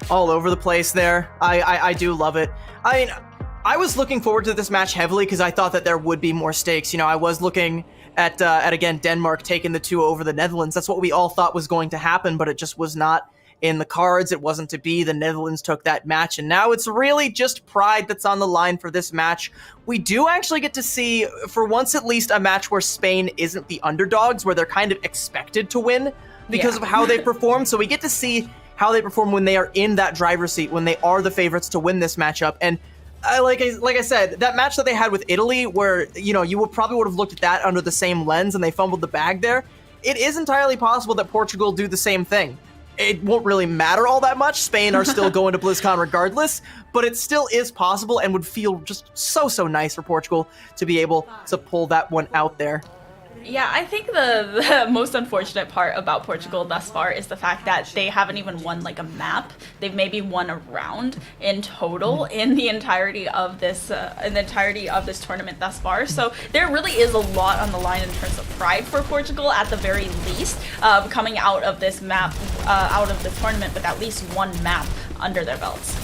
all over the place there. I do love it. I mean, I was looking forward to this match heavily because I thought that there would be more stakes. I was looking at again, Denmark taking the 2 over the Netherlands. That's what we all thought was going to happen, but it just was not in the cards. It wasn't to be. The Netherlands took that match, and now it's really just pride that's on the line for this match. We do actually get to see, for once at least, a match where Spain isn't the underdogs, where they're kind of expected to win because of how they perform. So we get to see how they perform when they are in that driver's seat, when they are the favorites to win this matchup. And like I said, that match that they had with Italy, where you probably would have looked at that under the same lens, and they fumbled the bag there. It is entirely possible that Portugal do the same thing. It won't really matter all that much. Spain are still going to BlizzCon regardless, but it still is possible and would feel just so nice for Portugal to be able to pull that one out there. Yeah, I think the most unfortunate part about Portugal thus far is the fact that they haven't even won like a map. They've maybe won a round in total in the entirety of this tournament thus far. So there really is a lot on the line in terms of pride for Portugal at the very least, coming out of this map, out of the tournament with at least one map under their belts.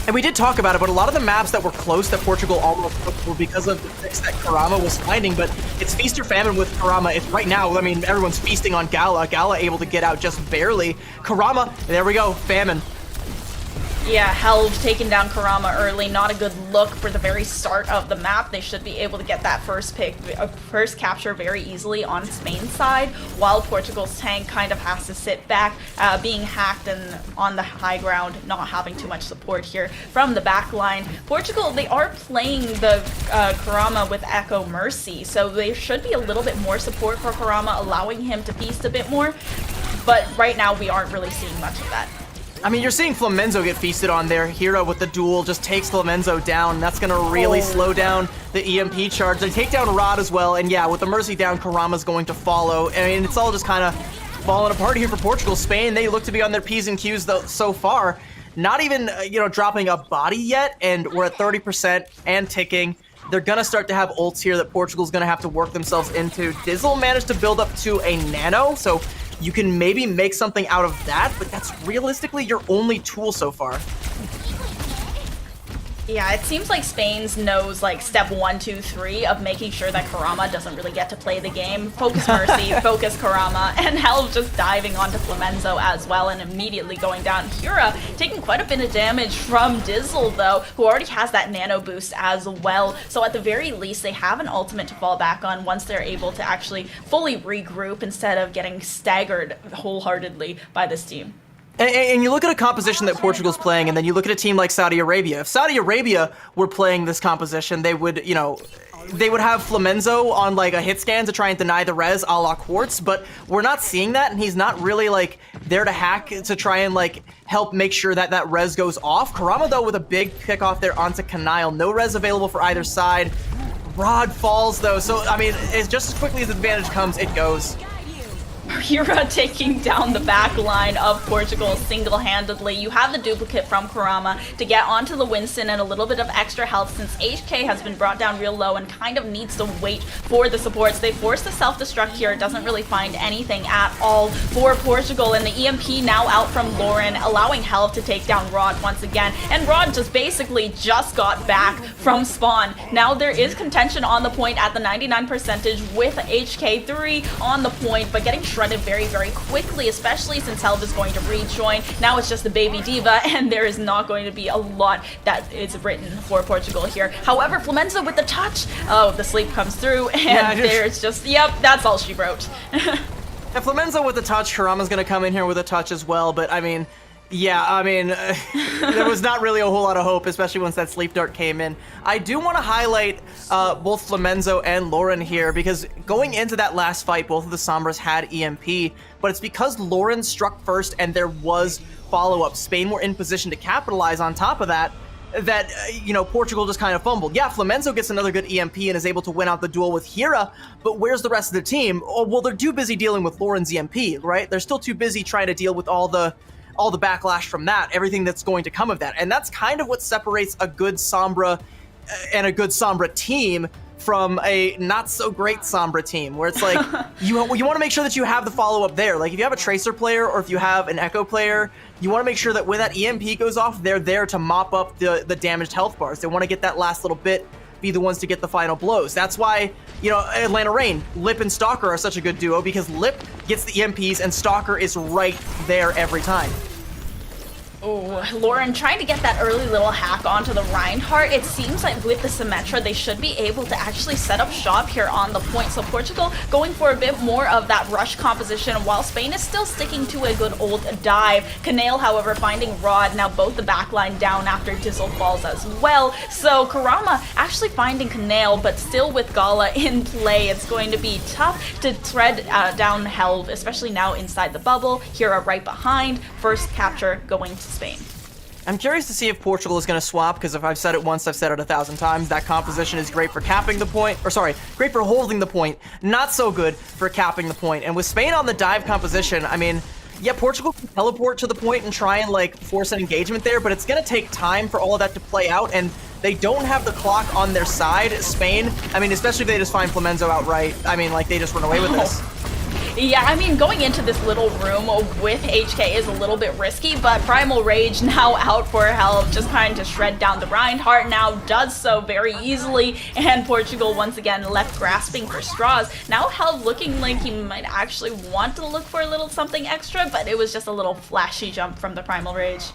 And we did talk about it, but a lot of the maps that were close that Portugal almost took were because of the picks that Karama was finding, but it's feast or famine with Karama. It's right now, everyone's feasting on Gala. Gala able to get out just barely. Karama, there we go, famine. Yeah, Helve taking down Karama early. Not a good look for the very start of the map. They should be able to get that first capture very easily on Spain's side, while Portugal's tank kind of has to sit back, being hacked and on the high ground, not having too much support here from the back line. Portugal, they are playing the Karama with Echo Mercy, so there should be a little bit more support for Karama, allowing him to feast a bit more, but right now we aren't really seeing much of that. I mean, you're seeing Flamenzo get feasted on there. Hero with the duel just takes Flamenzo down. That's going to really slow down the EMP charge. They take down Rod as well, and yeah, with the Mercy down, Karama's going to follow. I mean, it's all just kind of falling apart here for Portugal. Spain, they look to be on their P's and Q's though, so far. Not even, dropping a body yet, and we're at 30% and ticking. They're going to start to have ults here that Portugal's going to have to work themselves into. Dizzle managed to build up to a nano, so you can maybe make something out of that, but that's realistically your only tool so far. Yeah, it seems like Spain's knows like step 1, 2, 3 of making sure that Karama doesn't really get to play the game. Focus Mercy, focus Karama, and Helve just diving onto Flamenzo as well and immediately going down. Hura taking quite a bit of damage from Dizzle though, who already has that nano boost as well. So at the very least, they have an ultimate to fall back on once they're able to actually fully regroup instead of getting staggered wholeheartedly by this team. And you look at a composition that Portugal's playing, and then you look at a team like Saudi Arabia. If Saudi Arabia were playing this composition, they would, they would have Flamenzo on like a hit scan to try and deny the res a la Quartz, but we're not seeing that, and he's not really like there to hack to try and like help make sure that that res goes off. Karama though with a big pick off there onto Kanile. No res available for either side. Rod falls though, so I mean, it's just as quickly as the advantage comes, it goes. Hura taking down the back line of Portugal single-handedly. You have the duplicate from Karama to get onto the Winston and a little bit of extra health since HK has been brought down real low and kind of needs to wait for the supports. They force the self-destruct here. It doesn't really find anything at all for Portugal, and the EMP now out from Lauren, allowing Helve to take down Rod once again. And Rod just basically just got back from spawn. Now there is contention on the point at the 99 percentage with HK3 on the point, but getting shredded very, very quickly, especially since Helve is going to rejoin. Now it's just the baby diva, and there is not going to be a lot that is written for Portugal here. However, Flamenzo with the touch. Oh, the sleep comes through, and there's just, yep, that's all she wrote. Flamenzo with the touch, Karama's going to come in here with a touch as well, but I mean, Yeah, I mean, there was not really a whole lot of hope, especially once that sleep dart came in. I do want to highlight both Flamenzo and Lauren here, because going into that last fight, both of the Sombras had EMP, but it's because Lauren struck first and there was follow-up. Spain were in position to capitalize on top of that, Portugal just kind of fumbled. Yeah, Flamenzo gets another good EMP and is able to win out the duel with Hira, but where's the rest of the team? Oh, well, they're too busy dealing with Lauren's EMP, right? They're still too busy trying to deal with all the backlash from that, everything that's going to come of that. And that's kind of what separates a good Sombra and a good Sombra team from a not so great Sombra team, where it's like, you want to make sure that you have the follow-up there. Like if you have a Tracer player or if you have an Echo player, you want to make sure that when that EMP goes off, they're there to mop up the damaged health bars. They want to get that last little bit, be the ones to get the final blows. That's why, Atlanta Reign, Lip and Stalker are such a good duo, because Lip gets the EMPs and Stalker is right there every time. Oh, Lauren trying to get that early little hack onto the Reinhardt. It seems like with the Symmetra, they should be able to actually set up shop here on the point. So Portugal going for a bit more of that rush composition, while Spain is still sticking to a good old dive. Canale, however, finding Rod. Now both the backline down after Dizzle falls as well. So Karama actually finding Canale, but still with Gala in play. It's going to be tough to tread down Helve, especially now inside the bubble. Hira right behind. First capture going to Spain. I'm curious to see if Portugal is going to swap, because if I've said it once, I've said it 1,000 times. That composition is great for capping the point, great for holding the point, not so good for capping the point. And with Spain on the dive composition, I mean, yeah, Portugal can teleport to the point and try and force an engagement there, but it's going to take time for all of that to play out, and they don't have the clock on their side. Spain, I mean, especially if they just find Flamenzo outright, I mean, they just run away with this. Yeah, I mean, going into this little room with HK is a little bit risky, but Primal Rage now out for help, just trying to shred down the Reinhardt, now does so very easily, and Portugal once again left grasping for straws. Now Helve looking like he might actually want to look for a little something extra, but it was just a little flashy jump from the Primal Rage.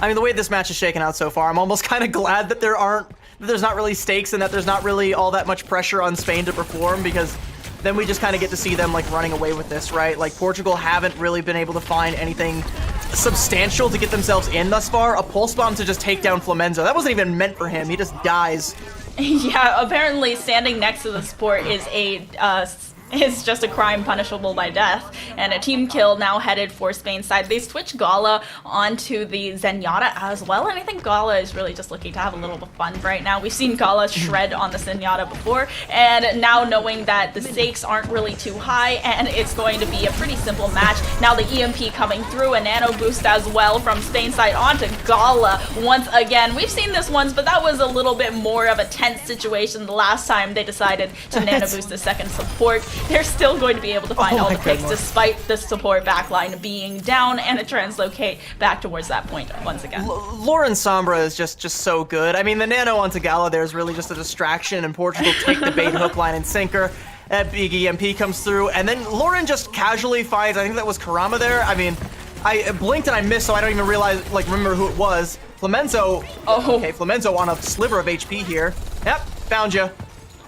I mean, the way this match is shaken out so far, I'm almost kind of glad that there's not really stakes and that there's not really all that much pressure on Spain to perform, because then we just kind of get to see them running away with this, right? Portugal haven't really been able to find anything substantial to get themselves in thus far. A pulse bomb to just take down Flamenzo. That wasn't even meant for him. He just dies. Yeah, apparently standing next to the support is just a crime punishable by death, and a team kill now headed for Spain's side. They switch Gala onto the Zenyatta as well, and I think Gala is really just looking to have a little bit of fun right now. We've seen Gala shred on the Zenyatta before, and now knowing that the stakes aren't really too high and it's going to be a pretty simple match. Now the EMP coming through, a nano boost as well from Spain's side onto Gala once again. We've seen this once, but that was a little bit more of a tense situation the last time they decided to nano boost the second support. They're still going to be able to find all the picks despite the support backline being down and a translocate back towards that point once again. Lauren Sombra is just so good. I mean, the nano onto Gala there is really just a distraction, and Portugal take the bait, hook, line, and sinker. That big EMP comes through, and then Lauren just casually finds, I think that was Karama there. I mean, I blinked and I missed, so I don't even remember who it was. Flamenzo. Oh. Okay, Flamenzo on a sliver of HP here. Yep, found you.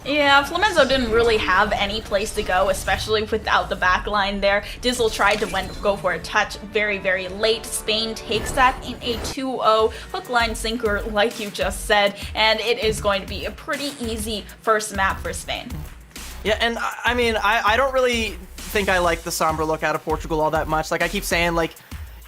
Yeah, Flamenzo didn't really have any place to go, especially without the backline there. Dizzle tried to go for a touch very, very late. Spain takes that in a 2-0 hook, line, sinker, like you just said, and it is going to be a pretty easy first map for Spain. Yeah, and I mean, I don't really think I like the Sombra look out of Portugal all that much. I keep saying,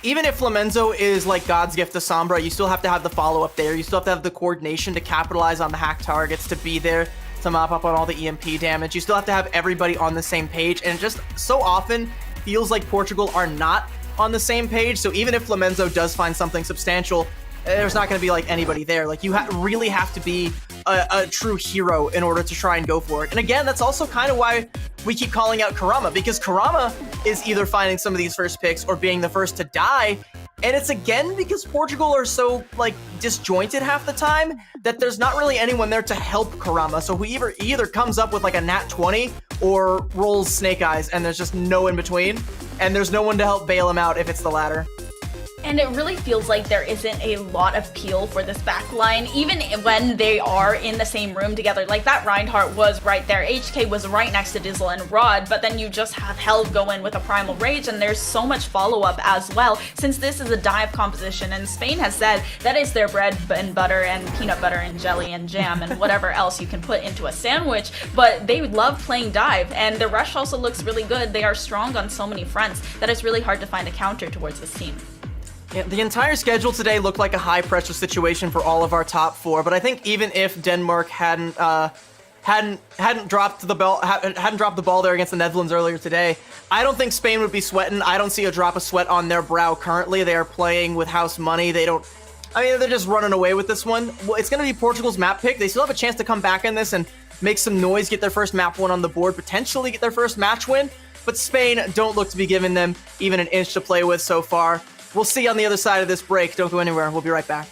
even if Flamenzo is God's gift to Sombra, you still have to have the follow-up there. You still have to have the coordination to capitalize on the hack targets, to be there to mop up on all the EMP damage. You still have to have everybody on the same page, and it just so often feels like Portugal are not on the same page. So even if Flamenzo does find something substantial, there's not going to be anybody there. You really have to be a true hero in order to try and go for it. And again, that's also kind of why we keep calling out Karama, because Karama is either finding some of these first picks or being the first to die. And it's again because Portugal are so disjointed half the time that there's not really anyone there to help Karama. So he either comes up with a nat 20 or rolls Snake Eyes, and there's just no in between. And there's no one to help bail him out if it's the latter. And it really feels like there isn't a lot of peel for this backline, even when they are in the same room together. Like, that Reinhardt was right there, HK was right next to Dizzle and Rod, but then you just have Held go in with a Primal Rage, and there's so much follow-up as well, since this is a dive composition, and Spain has said that is their bread and butter and peanut butter and jelly and jam and whatever else you can put into a sandwich, but they love playing dive, and the Rush also looks really good. They are strong on so many fronts that it's really hard to find a counter towards this team. Yeah, the entire schedule today looked like a high-pressure situation for all of our top 4, but I think even if Denmark hadn't dropped the ball there against the Netherlands earlier today, I don't think Spain would be sweating. I don't see a drop of sweat on their brow currently. They are playing with house money. They're just running away with this one. Well, it's going to be Portugal's map pick. They still have a chance to come back in this and make some noise, get their first map win on the board, potentially get their first match win, but Spain don't look to be giving them even an inch to play with so far. We'll see you on the other side of this break. Don't go anywhere. We'll be right back.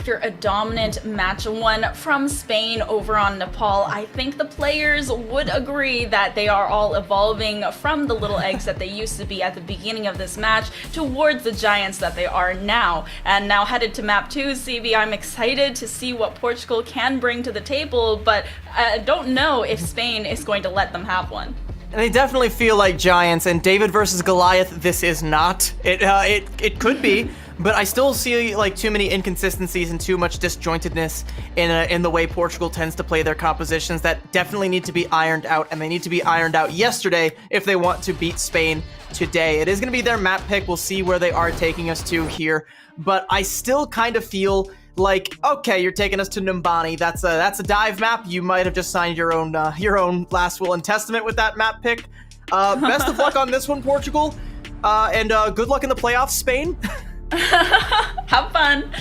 after a dominant match 1 from Spain over on Nepal, I think the players would agree that they are all evolving from the little eggs that they used to be at the beginning of this match towards the giants that they are now. And now headed to map 2, CB, I'm excited to see what Portugal can bring to the table, but I don't know if Spain is going to let them have one. And they definitely feel like giants, and David versus Goliath, this is not. It could be, but I still see like too many inconsistencies and too much disjointedness in the way Portugal tends to play their compositions that definitely need to be ironed out, and they need to be ironed out yesterday if they want to beat Spain today. It is going to be their map pick. We'll see where they are taking us to here, but I still kind of feel like, okay, you're taking us to Numbani. That's a dive map. You might have just signed your own last will and testament with that map pick. Best of luck on this one, Portugal, and good luck in the playoffs, Spain. Have fun.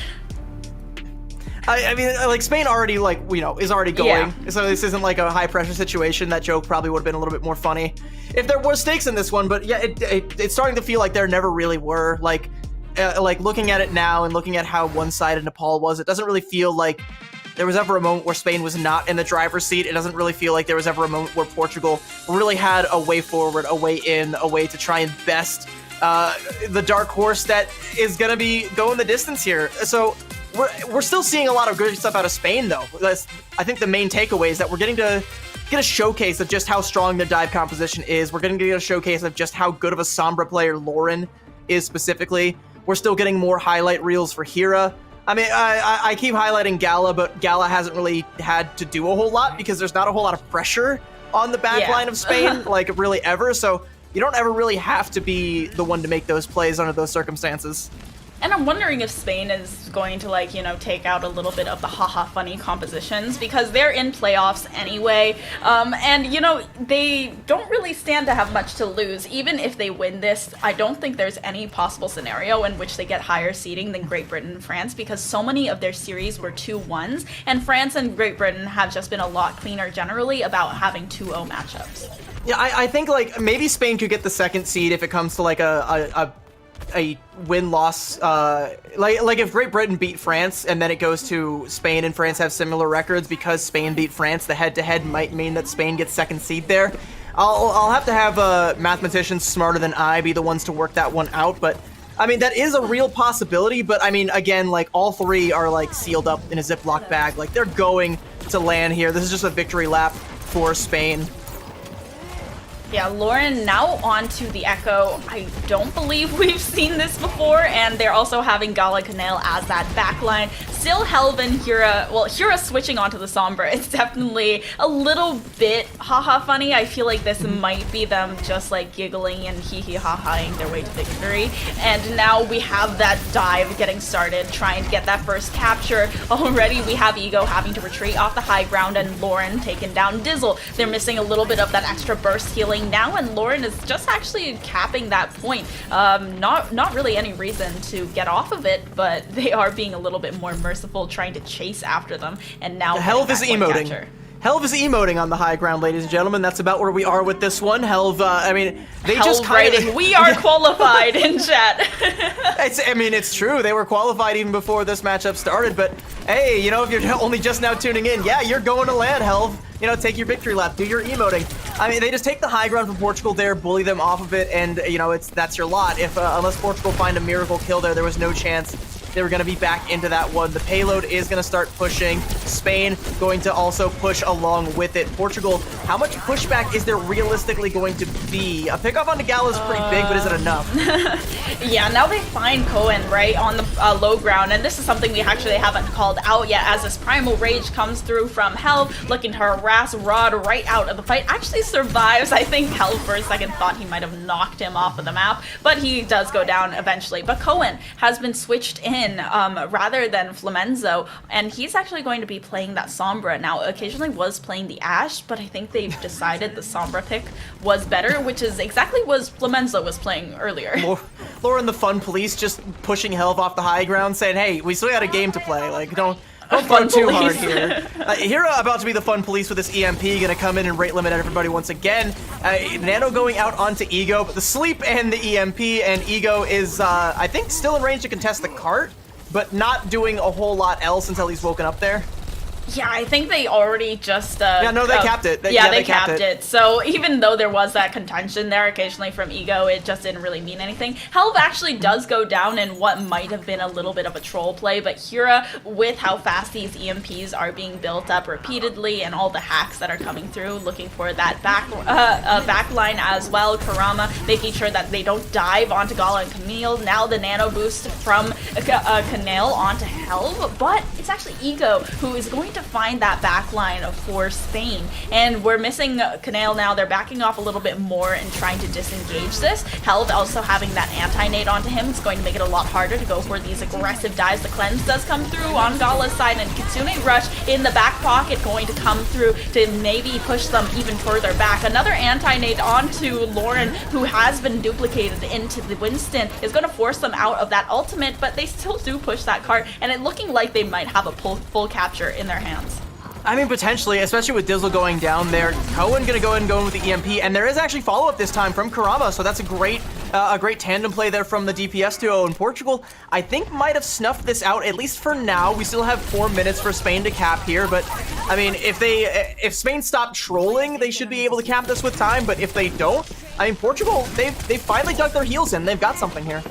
I mean, like, Spain already, like, is already going, Yeah. so this isn't like a high-pressure situation. That joke probably would have been a little bit more funny if there were stakes in this one, but yeah, it's starting to feel like there never really were. Like looking at it now and looking at how one-sided Nepal was, it doesn't really feel like there was ever a moment where Spain was not in the driver's seat. It doesn't really feel like there was ever a moment where Portugal really had a way forward, a way in, a way to try and best the dark horse that is going to be going the distance here. So we're still seeing a lot of good stuff out of Spain, though. I think the main takeaway is that we're getting to get a showcase of just how strong their dive composition is. We're getting to get a showcase of just how good of a Sombra player Lauren is specifically. We're still getting more highlight reels for Hira. I mean, I keep highlighting Gala, but Gala hasn't really had to do a whole lot because there's not a whole lot of pressure on the back line of Spain, like, really ever. So you don't ever really have to be the one to make those plays under those circumstances. And I'm wondering if Spain is going to, like, take out a little bit of the haha funny compositions, because they're in playoffs anyway. And, they don't really stand to have much to lose. Even if they win this, I don't think there's any possible scenario in which they get higher seeding than Great Britain and France, because so many of their series were 2-1s, and France and Great Britain have just been a lot cleaner generally about having 2-0 matchups. Yeah, I think, like, maybe Spain could get the second seed if it comes to, like, a win-loss, like if Great Britain beat France and then it goes to Spain and France have similar records because Spain beat France, the head-to-head might mean that Spain gets second seed there. I'll have to have mathematicians smarter than I be the ones to work that one out, but I mean, that is a real possibility, but I mean, again, like, all three are, like, sealed up in a Ziploc bag. Like, they're going to land here. This is just a victory lap for Spain. Yeah, Lauren now on to the Echo. I don't believe we've seen this before, and they're also having Gala Canel as that backline. Still Helv and Hira, well, Hira switching onto the Sombra. It's definitely a little bit haha funny. I feel like this might be them just like giggling and hee-hee-ha-haing their way to victory. And now we have that dive getting started, trying to get that first capture. Already we have Ego having to retreat off the high ground and Lauren taking down Dizzle. They're missing a little bit of that extra burst healing now, and Lauren is just actually capping that point. Not really any reason to get off of it, but they are being a little bit more merciful, trying to chase after them, and now Helv is emoting. Catcher. Helv is emoting on the high ground, ladies and gentlemen. That's about where we are with this one. Helv, I mean, they Helv just kind writing, of... we are qualified in chat. It's true. They were qualified even before this matchup started, but hey, if you're only just now tuning in, yeah, you're going to land, Helv. Take your victory lap, do your emoting. I mean, they just take the high ground from Portugal there, bully them off of it, and, that's your lot. If unless Portugal find a miracle kill there was no chance they were going to be back into that one. The payload is going to start pushing. Spain going to also push along with it. Portugal, how much pushback is there realistically going to be? A pickoff on the Gala is pretty big, but is it enough? Yeah, now they find Cohen right on the low ground, and this is something we actually haven't called out yet, as this Primal Rage comes through from Helv, looking to harass Rod right out of the fight. Actually survives. I think Helv for a second thought he might have knocked him off of the map, but he does go down eventually. But Cohen has been switched in rather than Flamenzo, and he's actually going to be playing that Sombra. Now, occasionally was playing the Ashe, but I think they've decided the Sombra pick was better, which is exactly what Flamenzo was playing earlier. Lauren the Fun Police just pushing Helv off the high ground, saying, hey, we still got a game to play. Like, don't fun too hard here. Hira about to be the Fun Police with this EMP, gonna come in and rate limit everybody once again. Nano going out onto Ego, but the sleep and the EMP, and Ego is, I think, still in range to contest the cart. but not doing a whole lot else until he's woken up there. Yeah, I think they already just... yeah, no, they capped it. They capped it. So even though there was that contention there occasionally from Ego, it just didn't really mean anything. Helv actually does go down in what might have been a little bit of a troll play, but Hira, with how fast these EMPs are being built up repeatedly and all the hacks that are coming through, looking for that back line as well. Kurama making sure that they don't dive onto Gala and Camille. Now the nano boost from Kanale onto Helv, but it's actually Ego who is going to find that back line for Spain, and we're missing Kanale now. They're backing off a little bit more and trying to disengage this. Helv also having that anti-nade onto him is going to make it a lot harder to go for these aggressive dives. The cleanse does come through on Gala's side, and Kitsune Rush in the back pocket going to come through to maybe push them even further back. Another anti-nade onto Lauren, who has been duplicated into the Winston, is going to force them out of that ultimate, but they still do push that cart, and it looking like they might have a full capture in their hands. I mean, potentially, especially with Dizzle going down there. Cohen gonna go ahead and go in with the EMP, and there is actually follow-up this time from Kurama, so that's a great tandem play there from the DPS duo in Portugal. I think might have snuffed this out, at least for now. We still have 4 minutes for Spain to cap here, but I mean, if Spain stopped trolling, they should be able to cap this with time, but if they don't, I mean, Portugal, they've finally dug their heels in. They've got something here.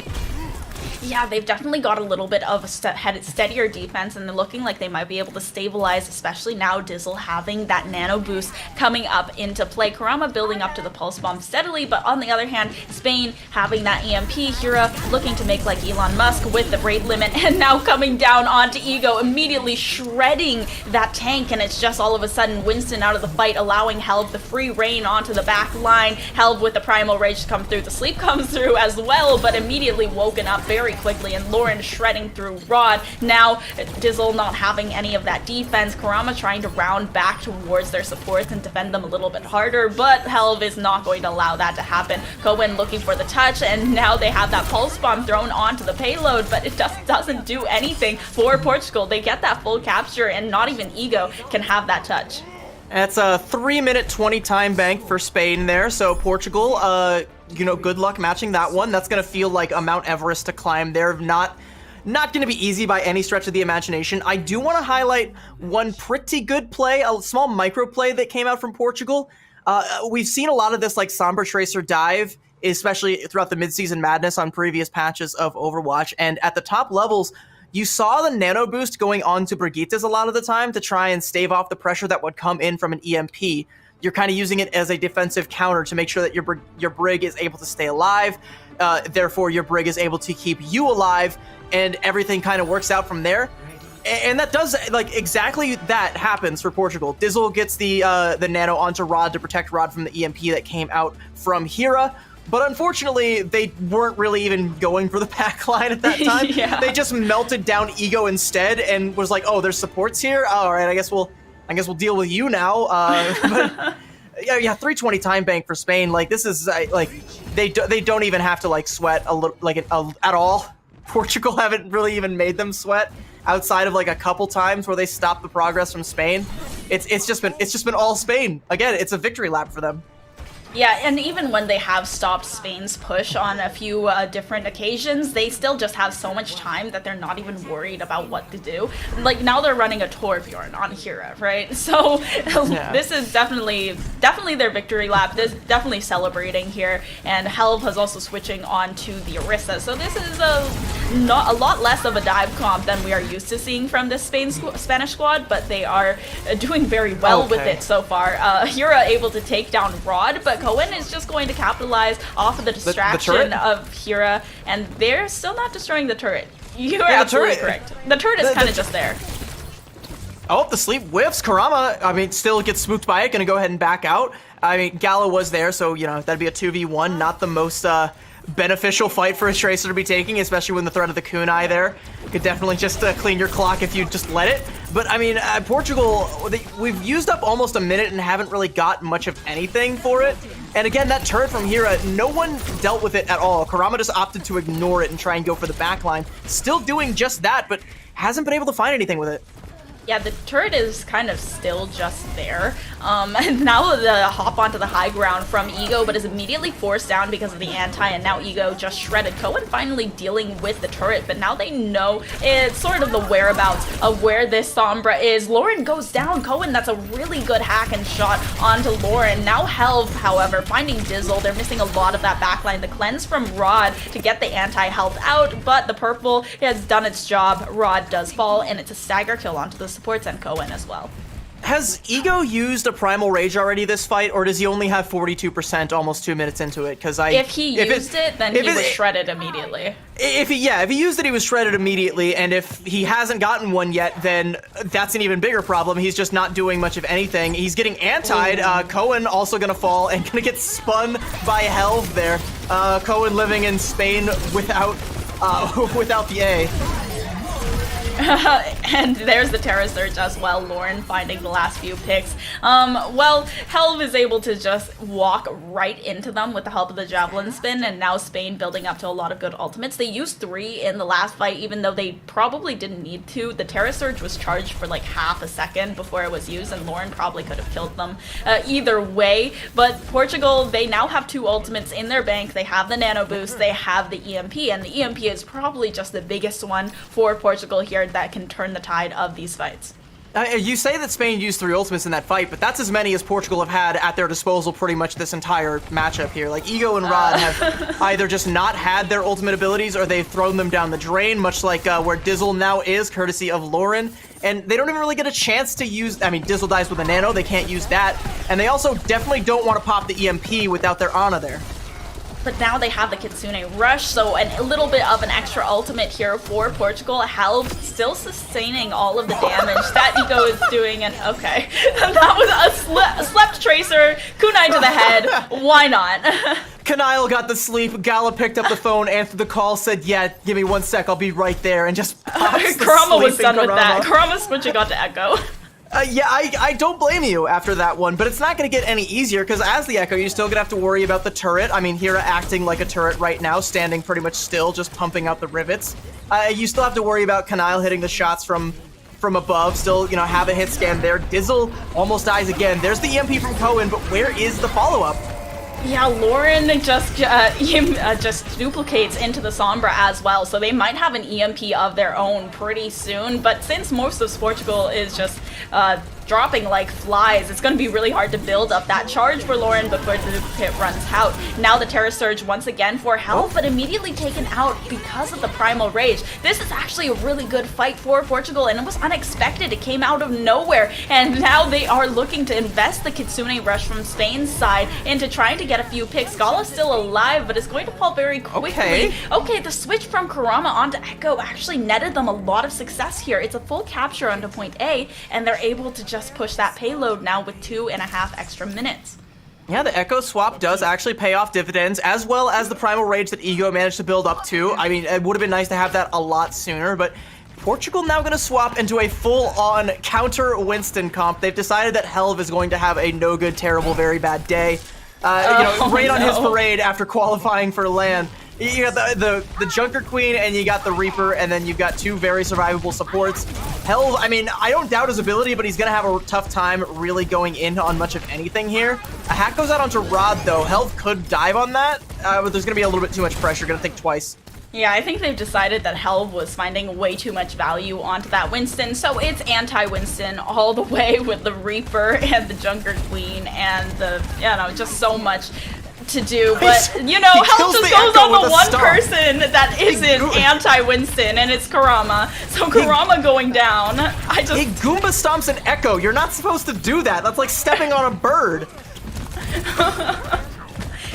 Yeah, they've definitely got a little bit of a steadier defense, and they're looking like they might be able to stabilize, especially now Dizzle having that nano boost coming up into play. Kurama building up to the pulse bomb steadily, but on the other hand, Spain having that EMP. Hira looking to make like Elon Musk with the braid limit, and now coming down onto Ego, immediately shredding that tank, and it's just all of a sudden Winston out of the fight, allowing Helv the free reign onto the back line. Helv with the primal rage to come through. The sleep comes through as well, but immediately woken up very quickly, and Lauren shredding through Rod. Now Dizzle not having any of that defense. Kurama trying to round back towards their supports and defend them a little bit harder, but Helv is not going to allow that to happen. Cohen looking for the touch, and now they have that pulse bomb thrown onto the payload, but it just doesn't do anything for Portugal. They get that full capture, and not even Ego can have that touch. That's a 3-minute 20 time bank for Spain there, so Portugal, you know, good luck matching that one. That's gonna feel like a Mount Everest to climb there. Not gonna be easy by any stretch of the imagination. I do want to highlight one pretty good play, a small micro play that came out from Portugal. We've seen a lot of this like Sombra Tracer dive, especially throughout the mid-season madness on previous patches of Overwatch, and at the top levels, you saw the nano boost going on to Brigittas a lot of the time to try and stave off the pressure that would come in from an EMP. You're kind of using it as a defensive counter to make sure that your Brig is able to stay alive. Therefore, your Brig is able to keep you alive, and everything kind of works out from there. And that does, like, exactly that happens for Portugal. Dizzle gets the nano onto Rod to protect Rod from the EMP that came out from Hira. But unfortunately, they weren't really even going for the back line at that time. Yeah. They just melted down Ego instead and was like, "Oh, there's supports here. All right, I guess we'll deal with you now." But yeah, 320 time bank for Spain. Like, this is like they don't even have to like sweat a little at all. Portugal haven't really even made them sweat outside of like a couple times where they stopped the progress from Spain. It's just been all Spain. Again, it's a victory lap for them. Yeah, and even when they have stopped Spain's push on a few different occasions, they still just have so much time that they're not even worried about what to do. Like, now they're running a Torbjorn on Hira, right? So This is definitely their victory lap. This definitely celebrating here, and Helv is also switching on to the Orisa. So this is a lot less of a dive comp than we are used to seeing from this Spanish squad, but they are doing very well with it so far. Hira able to take down Rod, but Cohen is just going to capitalize off of the distraction of Hira, and they're still not destroying the turret. You are absolutely correct. The turret is kind of just there. Oh, the sleep whiffs. Kurama, I mean, still gets spooked by it. Gonna go ahead and back out. I mean, Gala was there, so, you know, that'd be a 2v1. Not the most beneficial fight for a Tracer to be taking, especially when the threat of the kunai there. Could definitely just clean your clock if you just let it. But, I mean, Portugal, we've used up almost a minute and haven't really got much of anything for it. And again, that turret from Hira, no one dealt with it at all. Kurama just opted to ignore it and try and go for the backline. Still doing just that, but hasn't been able to find anything with it. Yeah, the turret is kind of still just there. And now the hop onto the high ground from Ego, but is immediately forced down because of the anti, and now Ego just shredded. Cohen finally dealing with the turret, but now they know it's sort of the whereabouts of where this Sombra is. Lauren goes down. Cohen, that's a really good hack and shot onto Lauren. Now Helv, however, finding Dizzle. They're missing a lot of that backline. The cleanse from Rod to get the anti-health out, but the purple has done its job. Rod does fall, and it's a stagger kill onto the supports and Cohen as well. Has Ego used a Primal Rage already this fight, or does he only have 42% almost 2 minutes into it? Because if he used it, then he was shredded immediately. If he used it, he was shredded immediately, and if he hasn't gotten one yet, then that's an even bigger problem. He's just not doing much of anything. He's getting antied. Cohen also gonna fall and gonna get spun by Helv there. Cohen living in Spain without the A. And there's the Terra Surge as well. Lauren finding the last few picks. Well, Helv is able to just walk right into them with the help of the Javelin Spin, and now Spain building up to a lot of good ultimates. They used 3 in the last fight, even though they probably didn't need to. The Terra Surge was charged for like half a second before it was used, and Lauren probably could have killed them either way. But Portugal, they now have 2 ultimates in their bank. They have the Nano Boost, they have the EMP, and the EMP is probably just the biggest one for Portugal here that can turn the tide of these fights. You say that Spain used 3 ultimates in that fight, but that's as many as Portugal have had at their disposal pretty much this entire matchup here. Like, Ego and Rod have either just not had their ultimate abilities, or they've thrown them down the drain, much like where Dizzle now is, courtesy of Lauren. And they don't even really get a chance to use, I mean, Dizzle dies with a nano, they can't use that. And they also definitely don't want to pop the EMP without their Ana there. But now they have the Kitsune Rush, so a little bit of an extra ultimate here for Portugal. Helv still sustaining all of the damage that Ego is doing, and okay. That was a slept Tracer, kunai to the head, why not? Kanile got the sleep, Gala picked up the phone, answered the call, said, yeah, give me 1 sec, I'll be right there, and just pops the Karama was done Karama. with that. Karama switching on to Echo. Yeah, I don't blame you after that one, but it's not going to get any easier, because as the Echo, you're still going to have to worry about the turret. I mean, Hira acting like a turret right now, standing pretty much still, just pumping out the rivets. You still have to worry about Kanile hitting the shots from above, still, you know, have a hit scan there. Dizzle almost dies again. There's the EMP from Cohen, but where is the follow-up? Yeah, Lauren just duplicates into the Sombra as well, so they might have an EMP of their own pretty soon, but since most of Portugal is just dropping like flies, it's going to be really hard to build up that charge for Lauren before the duplicate runs out. Now the Terra Surge once again for Helv, but immediately taken out because of the Primal Rage. This is actually a really good fight for Portugal, and it was unexpected. It came out of nowhere, and now they are looking to invest the Kitsune Rush from Spain's side into trying to get a few picks. Gala's still alive, but it's going to fall very quickly. Okay, the switch from Karama onto Echo actually netted them a lot of success here. It's a full capture onto point A, and they're able to just push that payload now with 2.5 extra minutes. Yeah, the Echo swap does actually pay off dividends, as well as the Primal Rage that Ego managed to build up to. I mean, it would have been nice to have that a lot sooner, but Portugal now going to swap into a full-on counter Winston comp. They've decided that Helv is going to have a no good, terrible, very bad day. Rain on his parade after qualifying for land. You got the Junker Queen, and you got the Reaper, and then you've got 2 very survivable supports. Helv, I mean, I don't doubt his ability, but he's going to have a tough time really going in on much of anything here. A hack goes out onto Rod, though. Helv could dive on that, but there's going to be a little bit too much pressure. Going to think twice. Yeah, I think they've decided that Helv was finding way too much value onto that Winston, so it's anti-Winston all the way with the Reaper and the Junker Queen and the, you know, just so much to do, but you know, Helv just goes on the one person that isn't anti-Winston, and it's Karama. So Karama going down, He Goomba stomps an Echo. You're not supposed to do that. That's like stepping on a bird.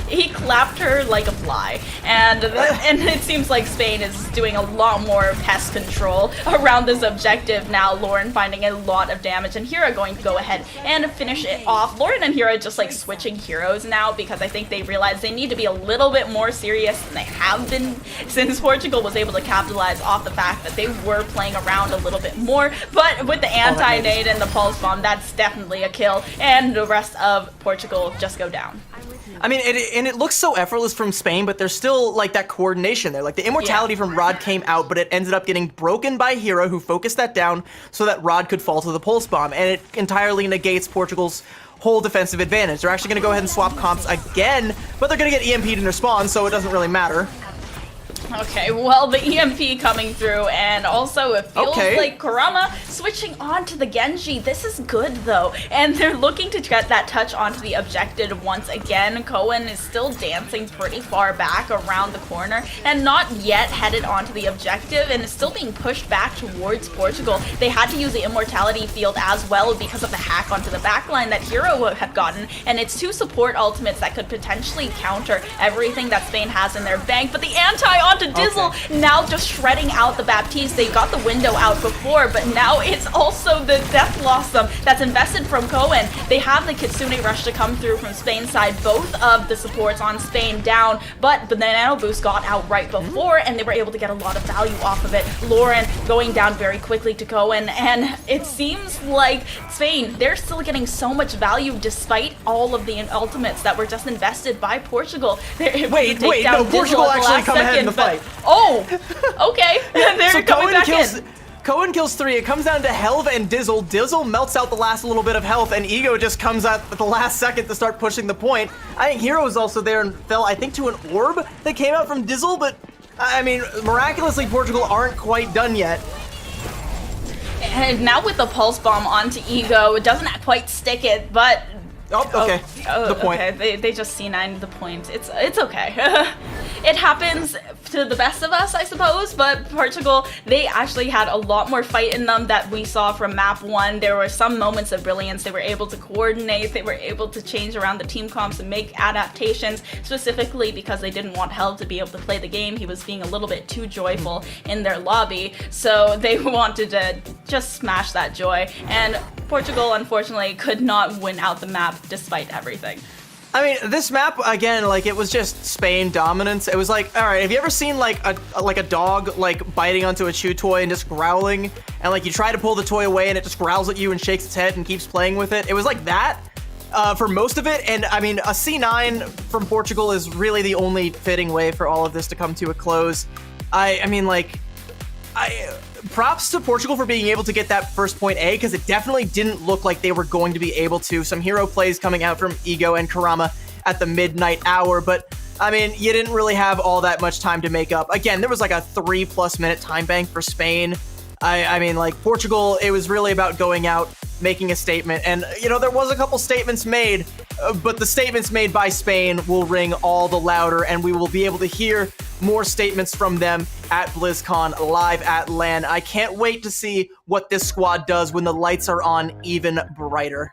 He clapped her like a fly, and it seems like Spain is doing a lot more pest control around this objective now. Lauren finding a lot of damage, and Hira going to go ahead and finish it off. Lauren and Hira just like switching heroes now, because I think they realize they need to be a little bit more serious than they have been since Portugal was able to capitalize off the fact that they were playing around a little bit more. But with the anti-nade and the pulse bomb, that's definitely a kill, and the rest of Portugal just go down. I mean, and it looks so effortless from Spain, but there's still like that coordination there. Like the immortality from Rod came out, but it ended up getting broken by Hero, who focused that down so that Rod could fall to the pulse bomb, and it entirely negates Portugal's whole defensive advantage. They're actually going to go ahead and swap comps again, but they're going to get EMP'd in their spawn, so it doesn't really matter. Okay, well, the EMP coming through, and also it feels like Kurama switching on to the Genji. This is good, though, and they're looking to get that touch onto the objective once again. Cohen is still dancing pretty far back around the corner, and not yet headed onto the objective, and is still being pushed back towards Portugal. They had to use the Immortality field as well because of the hack onto the backline that Hero had gotten, and it's 2 support ultimates that could potentially counter everything that Spain has in their bank, but the anti onto Dizzle now just shredding out the Baptiste. They got the window out before, but now it's also the Death Blossom that's invested from Cohen. They have the Kitsune Rush to come through from Spain's side. Both of the supports on Spain down, but the Nano Boost got out right before, and they were able to get a lot of value off of it. Lauren going down very quickly to Cohen, and it seems like Spain, they're still getting so much value despite all of the ultimates that were just invested by Portugal. Wait, no, Portugal actually come ahead in the fight. Oh, okay. They're so coming back in. Cohen kills 3. It comes down to Helve and Dizzle. Dizzle melts out the last little bit of health, and Ego just comes out at the last second to start pushing the point. I think Hero was also there and fell, I think, to an orb that came out from Dizzle, but, I mean, miraculously, Portugal aren't quite done yet. And now with the Pulse Bomb onto Ego, it doesn't quite stick it, but... Oh, okay. The point. Okay. They just C9'd the point. It's okay. It happens to the best of us, I suppose, but Portugal, they actually had a lot more fight in them that we saw from map 1. There were some moments of brilliance. They were able to coordinate. They were able to change around the team comps and make adaptations, specifically because they didn't want Hell to be able to play the game. He was being a little bit too joyful in their lobby, so they wanted to just smash that joy. And Portugal, unfortunately, could not win out the map despite everything. I mean, this map, again, like, it was just Spain dominance. It was like, all right, have you ever seen, like a dog, like, biting onto a chew toy and just growling? And, like, you try to pull the toy away and it just growls at you and shakes its head and keeps playing with it? It was like that for most of it. And, I mean, a C9 from Portugal is really the only fitting way for all of this to come to a close. I mean, like, props to Portugal for being able to get that first point A, because it definitely didn't look like they were going to be able to. Some hero plays coming out from Ego and Kurama at the midnight hour, but I mean, you didn't really have all that much time to make up. Again, there was like a 3+ minute time bank for Spain. I mean, like, Portugal, it was really about going out, making a statement, and, you know, there was a couple statements made, but the statements made by Spain will ring all the louder, and we will be able to hear more statements from them at BlizzCon live at LAN. I can't wait to see what this squad does when the lights are on even brighter.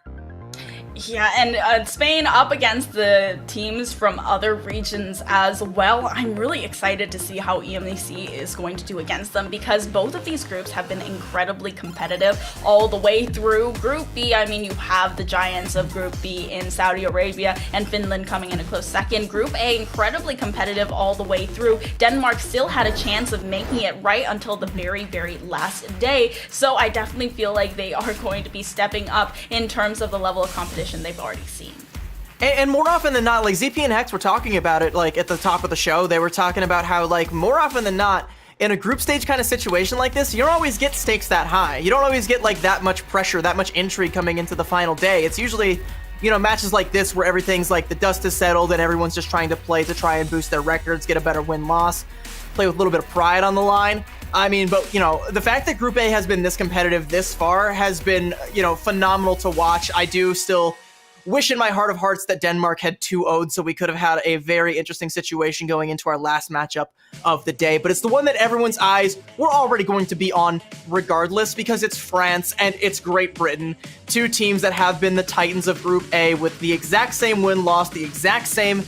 Yeah, and Spain up against the teams from other regions as well. I'm really excited to see how EMEC is going to do against them, because both of these groups have been incredibly competitive all the way through. Group B, I mean, you have the giants of Group B in Saudi Arabia and Finland coming in a close second. Group A, incredibly competitive all the way through. Denmark still had a chance of making it right until the very, very last day. So I definitely feel like they are going to be stepping up in terms of the level of competition they've already seen. And more often than not, like, ZP and Hex were talking about it, like, at the top of the show. They were talking about how, like, more often than not, in a group stage kind of situation like this, you don't always get stakes that high. You don't always get, like, that much pressure, that much intrigue coming into the final day. It's usually, you know, matches like this where everything's like the dust is settled and everyone's just trying to play to try and boost their records, get a better win-loss, play with a little bit of pride on the line. I mean, but, you know, the fact that Group A has been this competitive this far has been, you know, phenomenal to watch. I do still wish in my heart of hearts that Denmark had 2-0'd, so we could have had a very interesting situation going into our last matchup of the day. But it's the one that everyone's eyes were already going to be on regardless, because it's France and it's Great Britain, two teams that have been the titans of Group A with the exact same win-loss, the exact same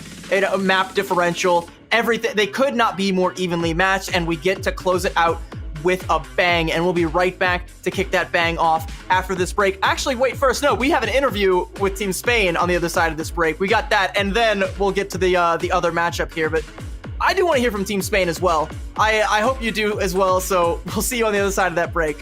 map differential, everything. They could not be more evenly matched, and we get to close it out with a bang, and we'll be right back to kick that bang off after this break. Actually, wait, first, no, we have an interview with Team Spain on the other side of this break. We got that, and then we'll get to the other matchup here, but I do want to hear from Team Spain as well. I hope you do as well, so we'll see you on the other side of that break.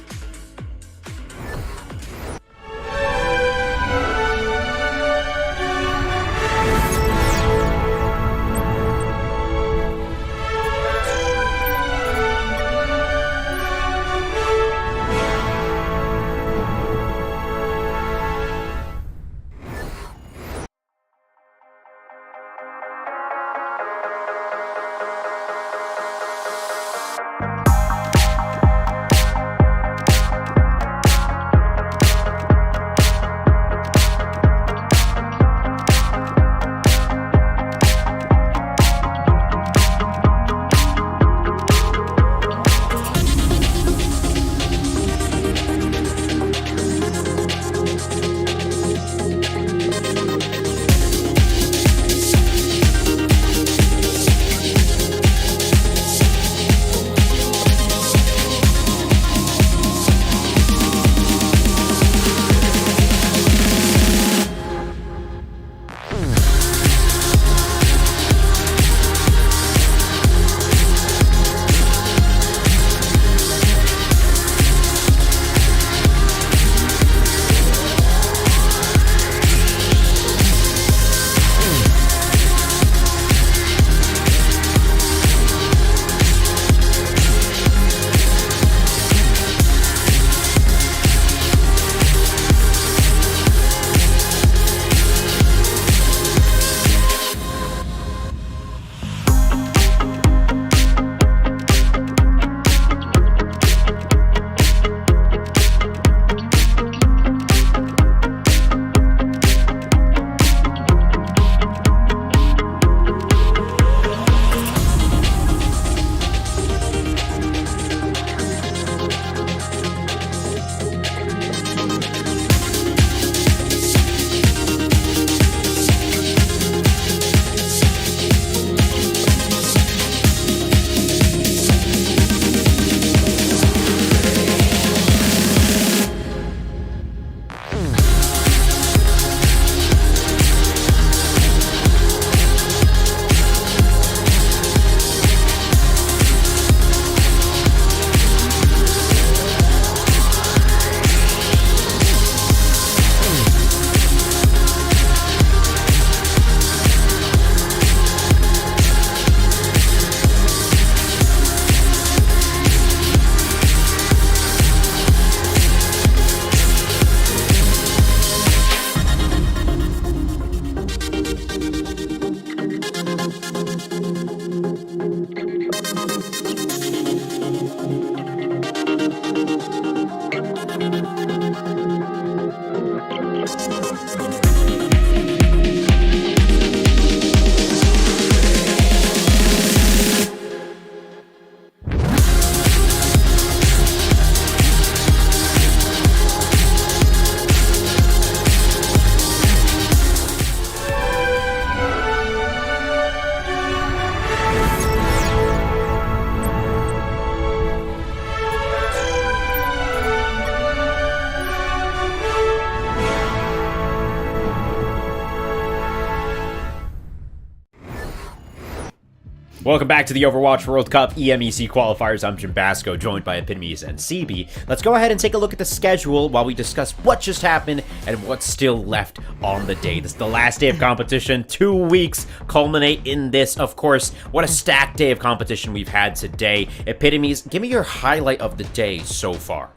Welcome back to the Overwatch World Cup EMEC Qualifiers. I'm Jim Basco, joined by Epitomies and CB. Let's go ahead and take a look at the schedule while we discuss what just happened and what's still left on the day. This is the last day of competition. 2 weeks culminate in this, of course. What a stacked day of competition we've had today. Epitomies, give me your highlight of the day so far.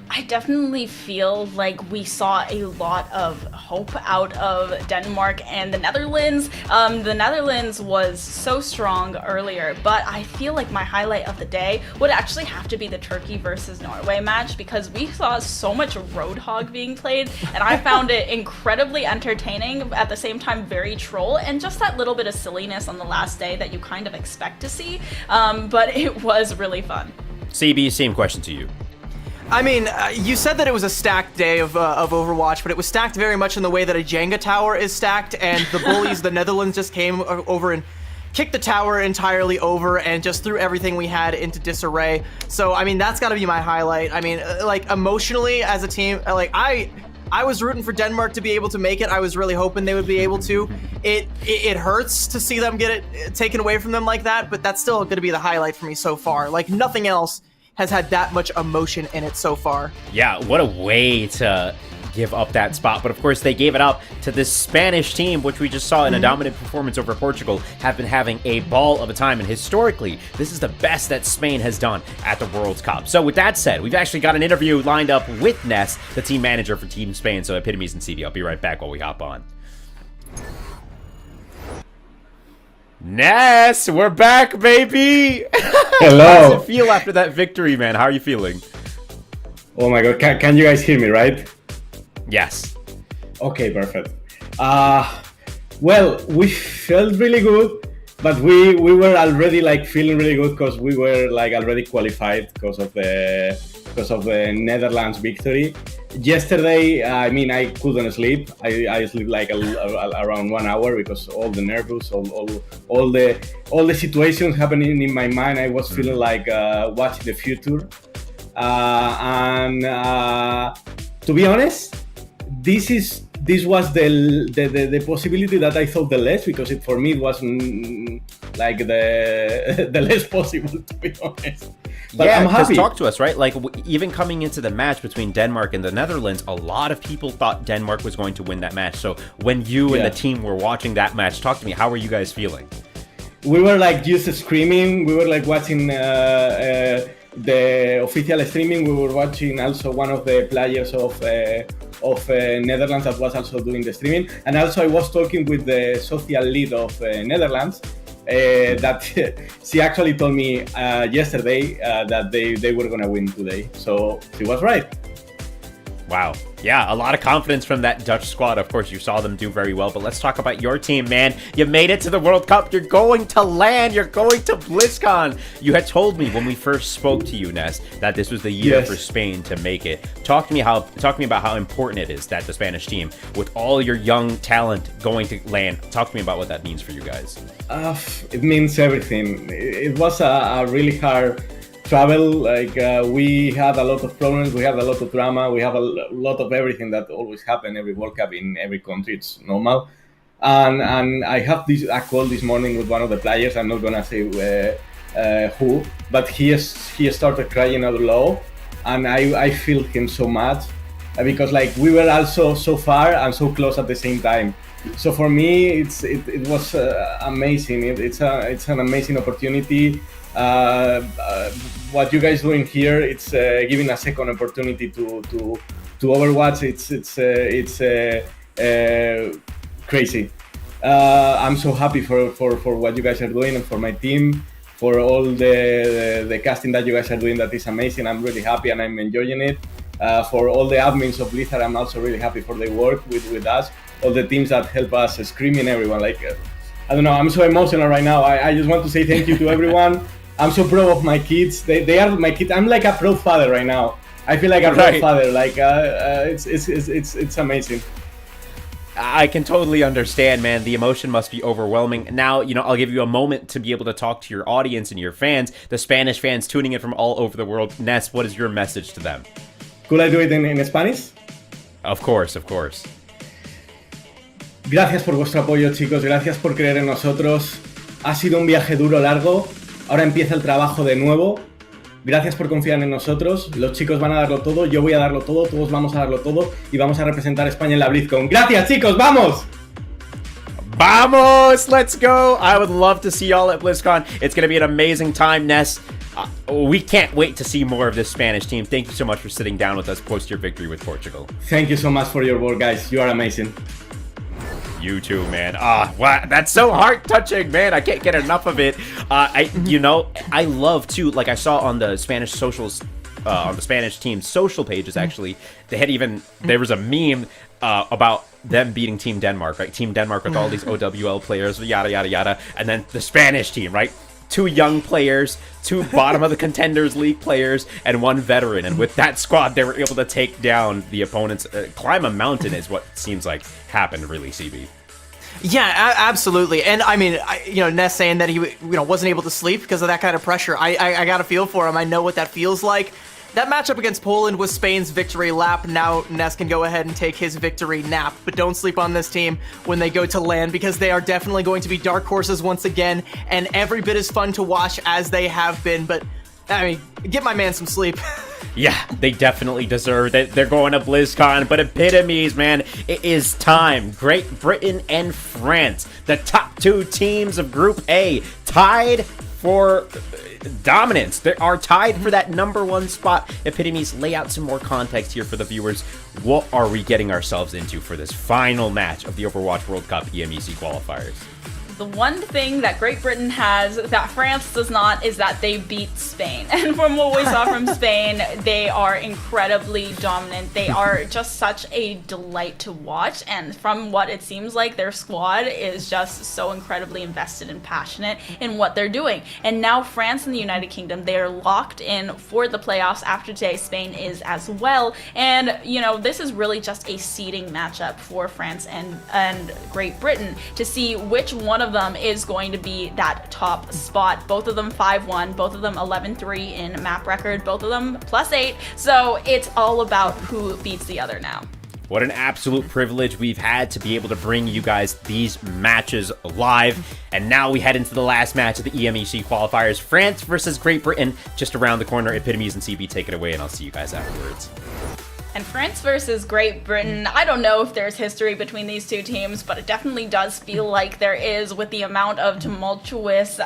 I definitely feel like we saw a lot of hope out of Denmark and the Netherlands. The Netherlands was so strong earlier, but I feel like my highlight of the day would actually have to be the Turkey versus Norway match, because we saw so much Roadhog being played, and I found it incredibly entertaining, at the same time very troll, and just that little bit of silliness on the last day that you kind of expect to see, but it was really fun. CB, same question to you. I mean, you said that it was a stacked day of Overwatch, but it was stacked very much in the way that a Jenga tower is stacked, and the bullies, the Netherlands, just came over and kicked the tower entirely over and just threw everything we had into disarray. So, I mean, that's got to be my highlight. I mean, like, emotionally, as a team, like, I was rooting for Denmark to be able to make it. I was really hoping they would be able to. It hurts to see them get it taken away from them like that, but that's still going to be the highlight for me so far. Like, nothing else has had that much emotion in it so far. Yeah, what a way to give up that spot. But of course, they gave it up to this Spanish team, which we just saw in a dominant performance over Portugal, have been having a ball of a time. And historically, this is the best that Spain has done at the World Cup. So with that said, we've actually got an interview lined up with Ness, the team manager for Team Spain. So Epitomies and CB, I'll be right back while we hop on. Ness, we're back, baby! Hello. How does it feel after that victory, man? How are you feeling? Oh my god, can you guys hear me, right? Yes. Okay, perfect. Well, we felt really good, but we were already like feeling really good because we were like already qualified because of the Netherlands victory. Yesterday, I mean, I couldn't sleep. I sleep like around 1 hour because all the nervous, all the situations happening in my mind. I was feeling like watching the future. And to be honest, this was the possibility that I thought the less, because for me it was like the less possible, to be honest. But yeah, I'm happy. Talk to us, right? Like, even coming into the match between Denmark and the Netherlands, a lot of people thought Denmark was going to win that match. So when you and the team were watching that match, talk to me. How were you guys feeling? We were like just screaming. We were like watching the official streaming. We were watching also one of the players of Netherlands that was also doing the streaming. And also I was talking with the social lead of Netherlands. That she actually told me yesterday that they were gonna win today. So she was right. Wow. Yeah, a lot of confidence from that Dutch squad. Of course, you saw them do very well, but let's talk about your team, man. You made it to the World Cup. You're going to LAN. You're going to BlizzCon. You had told me when we first spoke to you, Ness, that this was the year for Spain to make it. Talk to me about how important it is that the Spanish team, with all your young talent going to LAN, talk to me about what that means for you guys. It means everything. It was a really hard travel. Like we had a lot of problems, we had a lot of drama, we have a lot of everything that always happen every World Cup in every country. It's normal. And I have a call this morning with one of the players. I'm not gonna say who, but he started crying out loud, and I feel him so much because like we were also so far and so close at the same time. So for me, it was amazing. It's an amazing opportunity. What you guys doing here, it's giving a second opportunity to Overwatch. It's crazy. I'm so happy for what you guys are doing, and for my team, for all the casting that you guys are doing. That is amazing. I'm really happy and I'm enjoying it. For all the admins of Blizzard, I'm also really happy for their work with us. All the teams that help us, screaming everyone. Like I don't know, I'm so emotional right now. I just want to say thank you to everyone. I'm so proud of my kids. They are my kids. I'm like a proud father right now. I feel like a proud father. Like it's amazing. I can totally understand, man. The emotion must be overwhelming. Now, I'll give you a moment to be able to talk to your audience and your fans, the Spanish fans tuning in from all over the world. Ness, what is your message to them? Could I do it in Spanish? Of course, of course. Gracias por vuestro apoyo, chicos. Gracias por creer en nosotros. Ha sido un viaje duro, largo. Ahora empieza el trabajo de nuevo. Gracias por confiar en nosotros. Los chicos van a darlo todo, yo voy a darlo todo, todos vamos a darlo todo y vamos a representar a España en la BlizzCon. ¡Gracias, chicos! ¡Vamos! Vamos! Let's go! I would love to see y'all at BlizzCon. It's going to be an amazing time, Ness. We can't wait to see more of this Spanish team. Thank you so much for sitting down with us post your victory with Portugal. Thank you so much for your work, guys. You are amazing. You too, man. Wow, that's so heart-touching, man. I can't get enough of it. I love too. Like I saw on the Spanish socials, on the Spanish team's social pages, actually, there was a meme about them beating Team Denmark, right? Team Denmark with all these OWL players, yada yada yada, and then the Spanish team, right? 2 young players, 2 bottom of the Contenders League players, and 1 veteran. And with that squad, they were able to take down the opponents. Climb a mountain is what seems like happened, really, CB. Yeah, absolutely. And I mean, Ness saying that he wasn't able to sleep because of that kind of pressure. I got a feel for him. I know what that feels like. That matchup against Poland was Spain's victory lap. Now Ness can go ahead and take his victory nap. But don't sleep on this team when they go to LAN, because they are definitely going to be dark horses once again, and every bit as fun to watch as they have been. But, I mean, get my man some sleep. Yeah, they definitely deserve it. They're going to BlizzCon, but epitomes, man, it is time. Great Britain and France, the top 2 teams of Group A, tied for dominance. They are tied for that number 1 spot. Epitomes, lay out some more context here for the viewers. What are we getting ourselves into for this final match of the Overwatch World Cup EMEC qualifiers? The one thing that Great Britain has that France does not is that they beat Spain. And from what we saw from Spain, they are incredibly dominant. They are just such a delight to watch. And from what it seems like, their squad is just so incredibly invested and passionate in what they're doing. And now France and the United Kingdom, they are locked in for the playoffs. After today, Spain is as well. And, this is really just a seeding matchup for France and Great Britain to see which one of them is going to be that top spot. Both of them 5-1, both of them 11-3 in map record, both of them +8. So it's all about who beats the other now. What an absolute privilege we've had to be able to bring you guys these matches live. And now we head into the last match of the EMEC qualifiers. France versus Great Britain, just around the corner. Epitomes and CB, take it away, and I'll see you guys afterwards. And France versus Great Britain, I don't know if there's history between these 2 teams, but it definitely does feel like there is, with the amount of tumultuous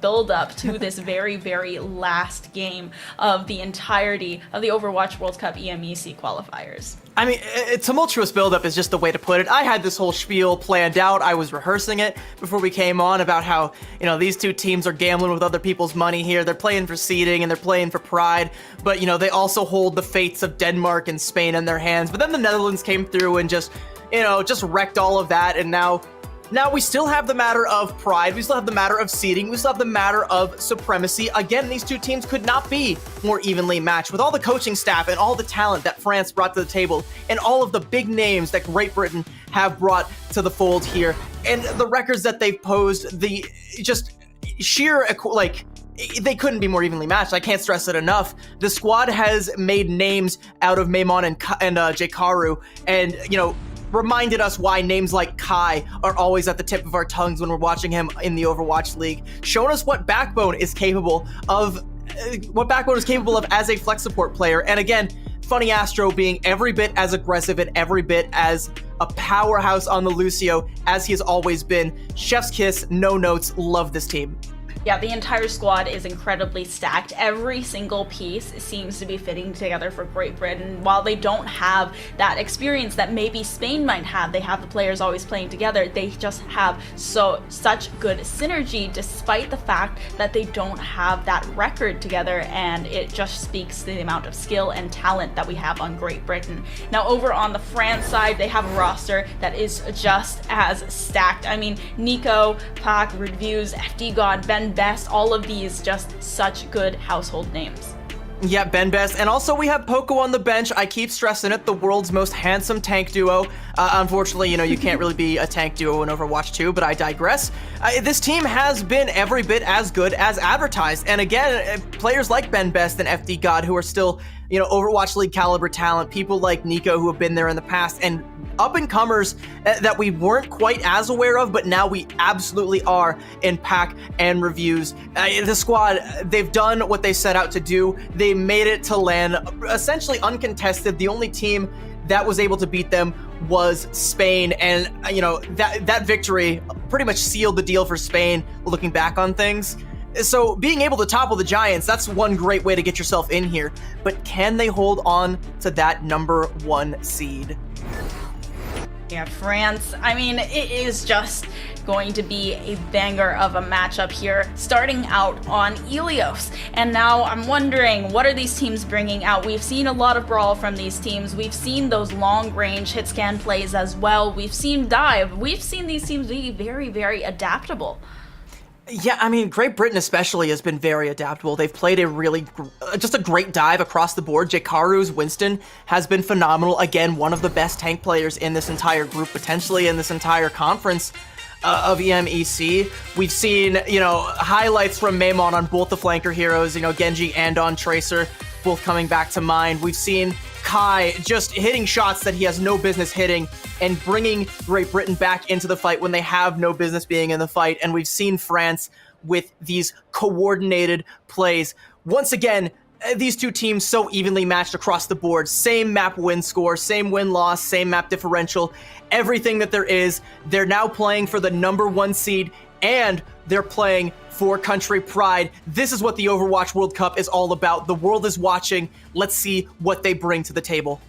build-up to this very, very last game of the entirety of the Overwatch World Cup EMEC qualifiers. I mean, tumultuous buildup is just the way to put it. I had this whole spiel planned out. I was rehearsing it before we came on about how, these 2 teams are gambling with other people's money here. They're playing for seeding and they're playing for pride. But, they also hold the fates of Denmark and Spain in their hands. But then the Netherlands came through and just wrecked all of that. And now we still have the matter of pride. We still have the matter of seeding. We still have the matter of supremacy. Again, these 2 teams could not be more evenly matched. With all the coaching staff and all the talent that France brought to the table, and all of the big names that Great Britain have brought to the fold here, and the records that they've posed, the just sheer, they couldn't be more evenly matched. I can't stress it enough. The squad has made names out of Maimon and Jkaru, and, reminded us why names like Kai are always at the tip of our tongues when we're watching him in the Overwatch League. Shown us what Backbone is capable of as a flex support player. And again, Funny Astro being every bit as aggressive and every bit as a powerhouse on the Lucio as he has always been. Chef's kiss, no notes, love this team. Yeah, the entire squad is incredibly stacked. Every single piece seems to be fitting together for Great Britain. While they don't have that experience that maybe Spain might have, they have the players always playing together. They just have such good synergy, despite the fact that they don't have that record together, and it just speaks to the amount of skill and talent that we have on Great Britain. Now, over on the France side, they have a roster that is just as stacked. I mean, Nico, Pac, Reviews, FD God, Ben Best, all of these just such good household names. Yeah, Ben Best. And also we have Poco on the bench. I keep stressing it, the world's most handsome tank duo. Unfortunately, you can't really be a tank duo in Overwatch 2, but I digress. This team has been every bit as good as advertised. And again, players like Ben Best and FD God, who are still Overwatch League caliber talent, people like Nico who have been there in the past, and up-and-comers that we weren't quite as aware of, but now we absolutely are in Pack and Reviews. The squad, they've done what they set out to do. They made it to LAN essentially uncontested. The only team that was able to beat them was Spain, and that victory pretty much sealed the deal for Spain looking back on things. So being able to topple the Giants, that's one great way to get yourself in here, but can they hold on to that #1 seed? Yeah, France, I mean, it is just going to be a banger of a matchup here, starting out on Ilios. And now I'm wondering, what are these teams bringing out? We've seen a lot of brawl from these teams. We've seen those long-range hit-scan plays as well. We've seen dive. We've seen these teams be very, very adaptable. Yeah, I mean, Great Britain especially has been very adaptable. They've played just a great dive across the board. Jkaru's Winston has been phenomenal. Again, one of the best tank players in this entire group, potentially in this entire conference of EMEC. We've seen, highlights from Maimon on both the flanker heroes, Genji and on Tracer, both coming back to mind. We've seen Kai just hitting shots that he has no business hitting and bringing Great Britain back into the fight when they have no business being in the fight. And we've seen France with these coordinated plays. Once again, these two teams so evenly matched across the board. Same map win score, same win-loss, same map differential, everything that there is. They're now playing for the #1 seed, and they're playing for country pride. This is what the Overwatch World Cup is all about. The world is watching. Let's see what they bring to the table.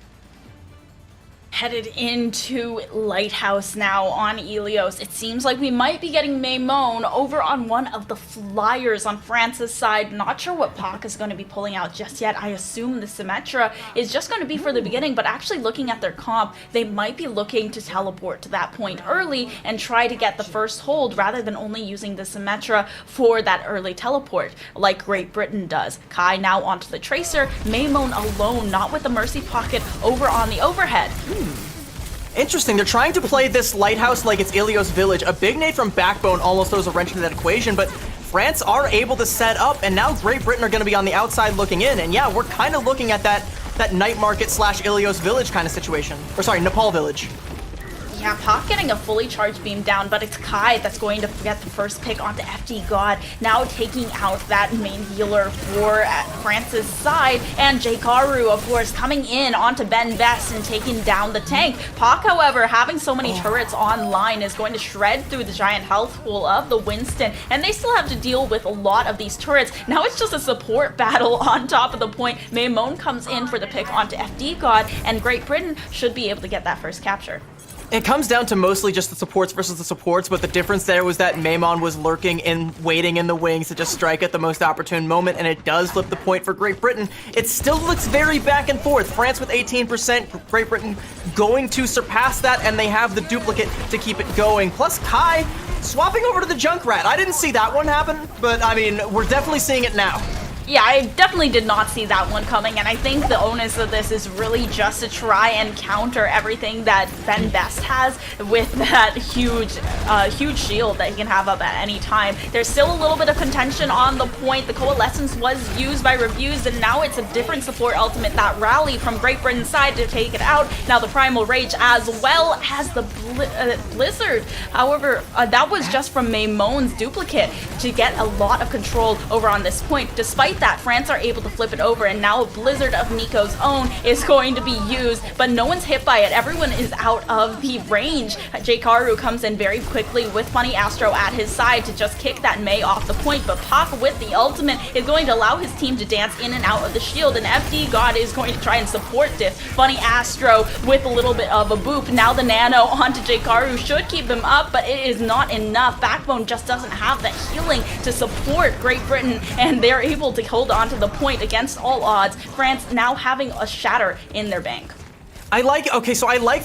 Headed into Lighthouse now on Ilios. It seems like we might be getting Maimon over on one of the flyers on France's side. Not sure what Pac is going to be pulling out just yet. I assume the Symmetra is just going to be for the beginning, but actually looking at their comp, they might be looking to teleport to that point early and try to get the first hold rather than only using the Symmetra for that early teleport like Great Britain does. Kai now onto the Tracer. Maimon alone, not with the Mercy Pocket over on the overhead. Interesting, they're trying to play this Lighthouse like it's Ilios Village. A big nade from Backbone almost throws a wrench into that equation, but France are able to set up, and now Great Britain are going to be on the outside looking in. And yeah, we're kind of looking at that Night Market / Ilios Village kind of situation. Or sorry, Nepal Village. Yeah, Pac getting a fully charged beam down, but it's Kai that's going to get the first pick onto FD God, now taking out that main healer for France's side, and Jkaru, of course, coming in onto Ben Best and taking down the tank. Pac, however, having so many turrets online is going to shred through the giant health pool of the Winston, and they still have to deal with a lot of these turrets. Now it's just a support battle on top of the point. Maimon comes in for the pick onto FD God, and Great Britain should be able to get that first capture. It comes down to mostly just the supports versus the supports, but the difference there was that Maimon was lurking and waiting in the wings to just strike at the most opportune moment, and it does flip the point for Great Britain. It still looks very back and forth. France with 18%, Great Britain going to surpass that, and they have the duplicate to keep it going. Plus Kai swapping over to the Junkrat. I didn't see that one happen, but I mean, we're definitely seeing it now. Yeah, I definitely did not see that one coming, and I think the onus of this is really just to try and counter everything that Ben Best has with that huge shield that he can have up at any time. There's still a little bit of contention on the point. The Coalescence was used by Reviews, and now it's a different support ultimate, that rally from Great Britain's side to take it out. Now the Primal Rage as well as the Blizzard. However, that was just from Maimon's duplicate to get a lot of control over on this point. Despite that, France are able to flip it over, and now a Blizzard of Nico's own is going to be used, but no one's hit by it. Everyone is out of the range. Jkaru comes in very quickly with Funny Astro at his side to just kick that Mei off the point, but Pac with the ultimate is going to allow his team to dance in and out of the shield, and FD God is going to try and support this. Funny Astro with a little bit of a boop. Now the Nano onto Jkaru should keep him up, but it is not enough. Backbone just doesn't have the healing to support Great Britain, and they're able to hold on to the point against all odds. France now having a shatter in their bank. I like the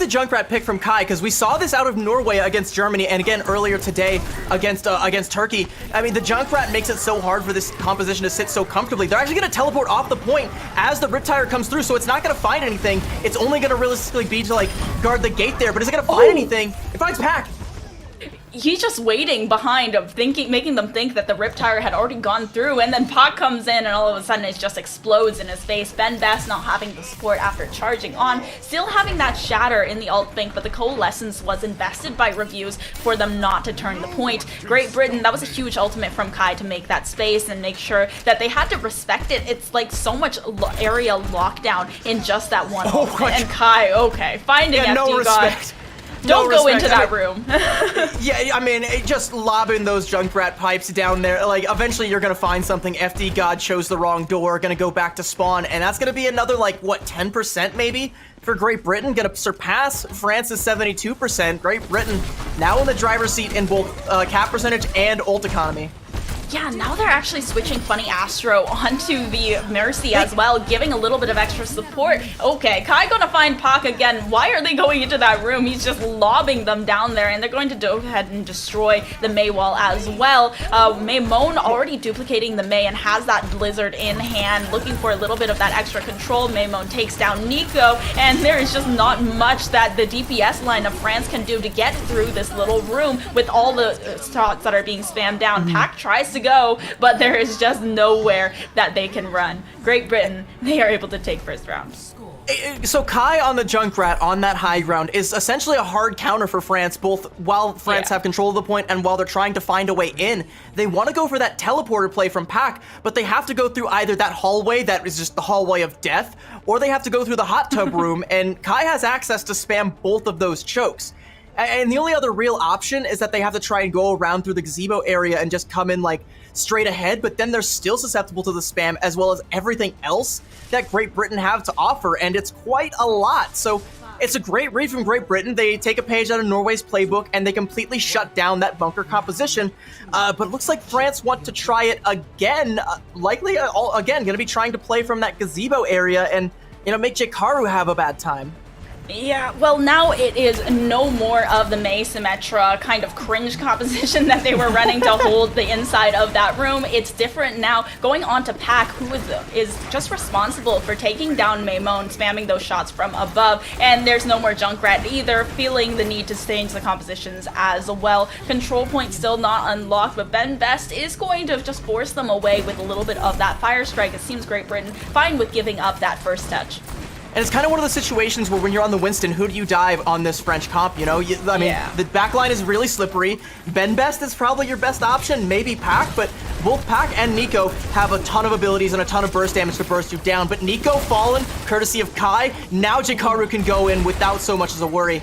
Junkrat pick from Kai, because we saw this out of Norway against Germany, and again earlier today against Turkey. I mean, the Junkrat makes it so hard for this composition to sit so comfortably. They're actually going to teleport off the point as the Riptire comes through, so it's not going to find anything. It's only going to realistically be to like guard the gate there, but is it going to find anything? It finds Pac. he's just waiting behind, making them think that the Riptire had already gone through, and then Pak comes in and all of a sudden it just explodes in his face. Ben Best not having the support after charging on, still having that shatter in the ult bank, but the Coalescence was invested by Reviews for them not to turn the point. Great Britain, that was a huge ultimate from Kai to make that space and make sure that they had to respect it. It's like so much area lockdown in just that one ultimate. And Kai, okay, finding FD no respect. Don't go into that room. Yeah, I mean, just lobbing those Junkrat pipes down there, like, eventually you're gonna find something. FD God chose the wrong door, gonna go back to spawn, and that's gonna be another, like, what, 10% maybe? For Great Britain, gonna surpass France's 72%. Great Britain now in the driver's seat in both cap percentage and ult economy. Yeah, now they're actually switching Funny Astro onto the Mercy as well, giving a little bit of extra support. Okay, Kai gonna find Pak again. Why are they going into that room? He's just lobbing them down there, and they're going to go ahead and destroy the Mei wall as well. Maymone already duplicating the Mei and has that Blizzard in hand, looking for a little bit of that extra control. Maymone takes down Nico, and there is just not much that the DPS line of France can do to get through this little room with all the shots that are being spammed down. Pak tries to go, but there is just nowhere that they can run. Great Britain, they are able to take first round. So Kai on the Junkrat on that high ground is essentially a hard counter for France, both while France have control of the point and while they're trying to find a way in. They want to go for that teleporter play from Pak, but they have to go through either that hallway that is just the hallway of death, or they have to go through the hot tub room, and Kai has access to spam both of those chokes. And the only other real option is that they have to try and go around through the gazebo area and just come in like straight ahead, but then they're still susceptible to the spam as well as everything else that Great Britain have to offer, and it's quite a lot. So it's a great read from Great Britain. They take a page out of Norway's playbook and they completely shut down that bunker composition. But it looks like France want to try it again, likely again going to be trying to play from that gazebo area and, you know, make Jikaru have a bad time. Yeah, well, now it is no more of the Mei Symmetra kind of cringe composition that they were running to hold the inside of that room. It's different now. Going on to Pak, who is just responsible for taking down Maymone, spamming those shots from above, and there's no more Junkrat either, feeling the need to change the compositions as well. Control point still not unlocked, but Ben Best is going to just force them away with a little bit of that Fire Strike. It seems Great Britain fine with giving up that first touch. And it's kind of one of those situations where when you're on the Winston, who do you dive on this French comp, you know? I mean, the backline is really slippery. Ben Best is probably your best option, maybe Pak, but both Pak and Nico have a ton of abilities and a ton of burst damage to burst you down. But Nico fallen, courtesy of Kai, now Jikaru can go in without so much as a worry.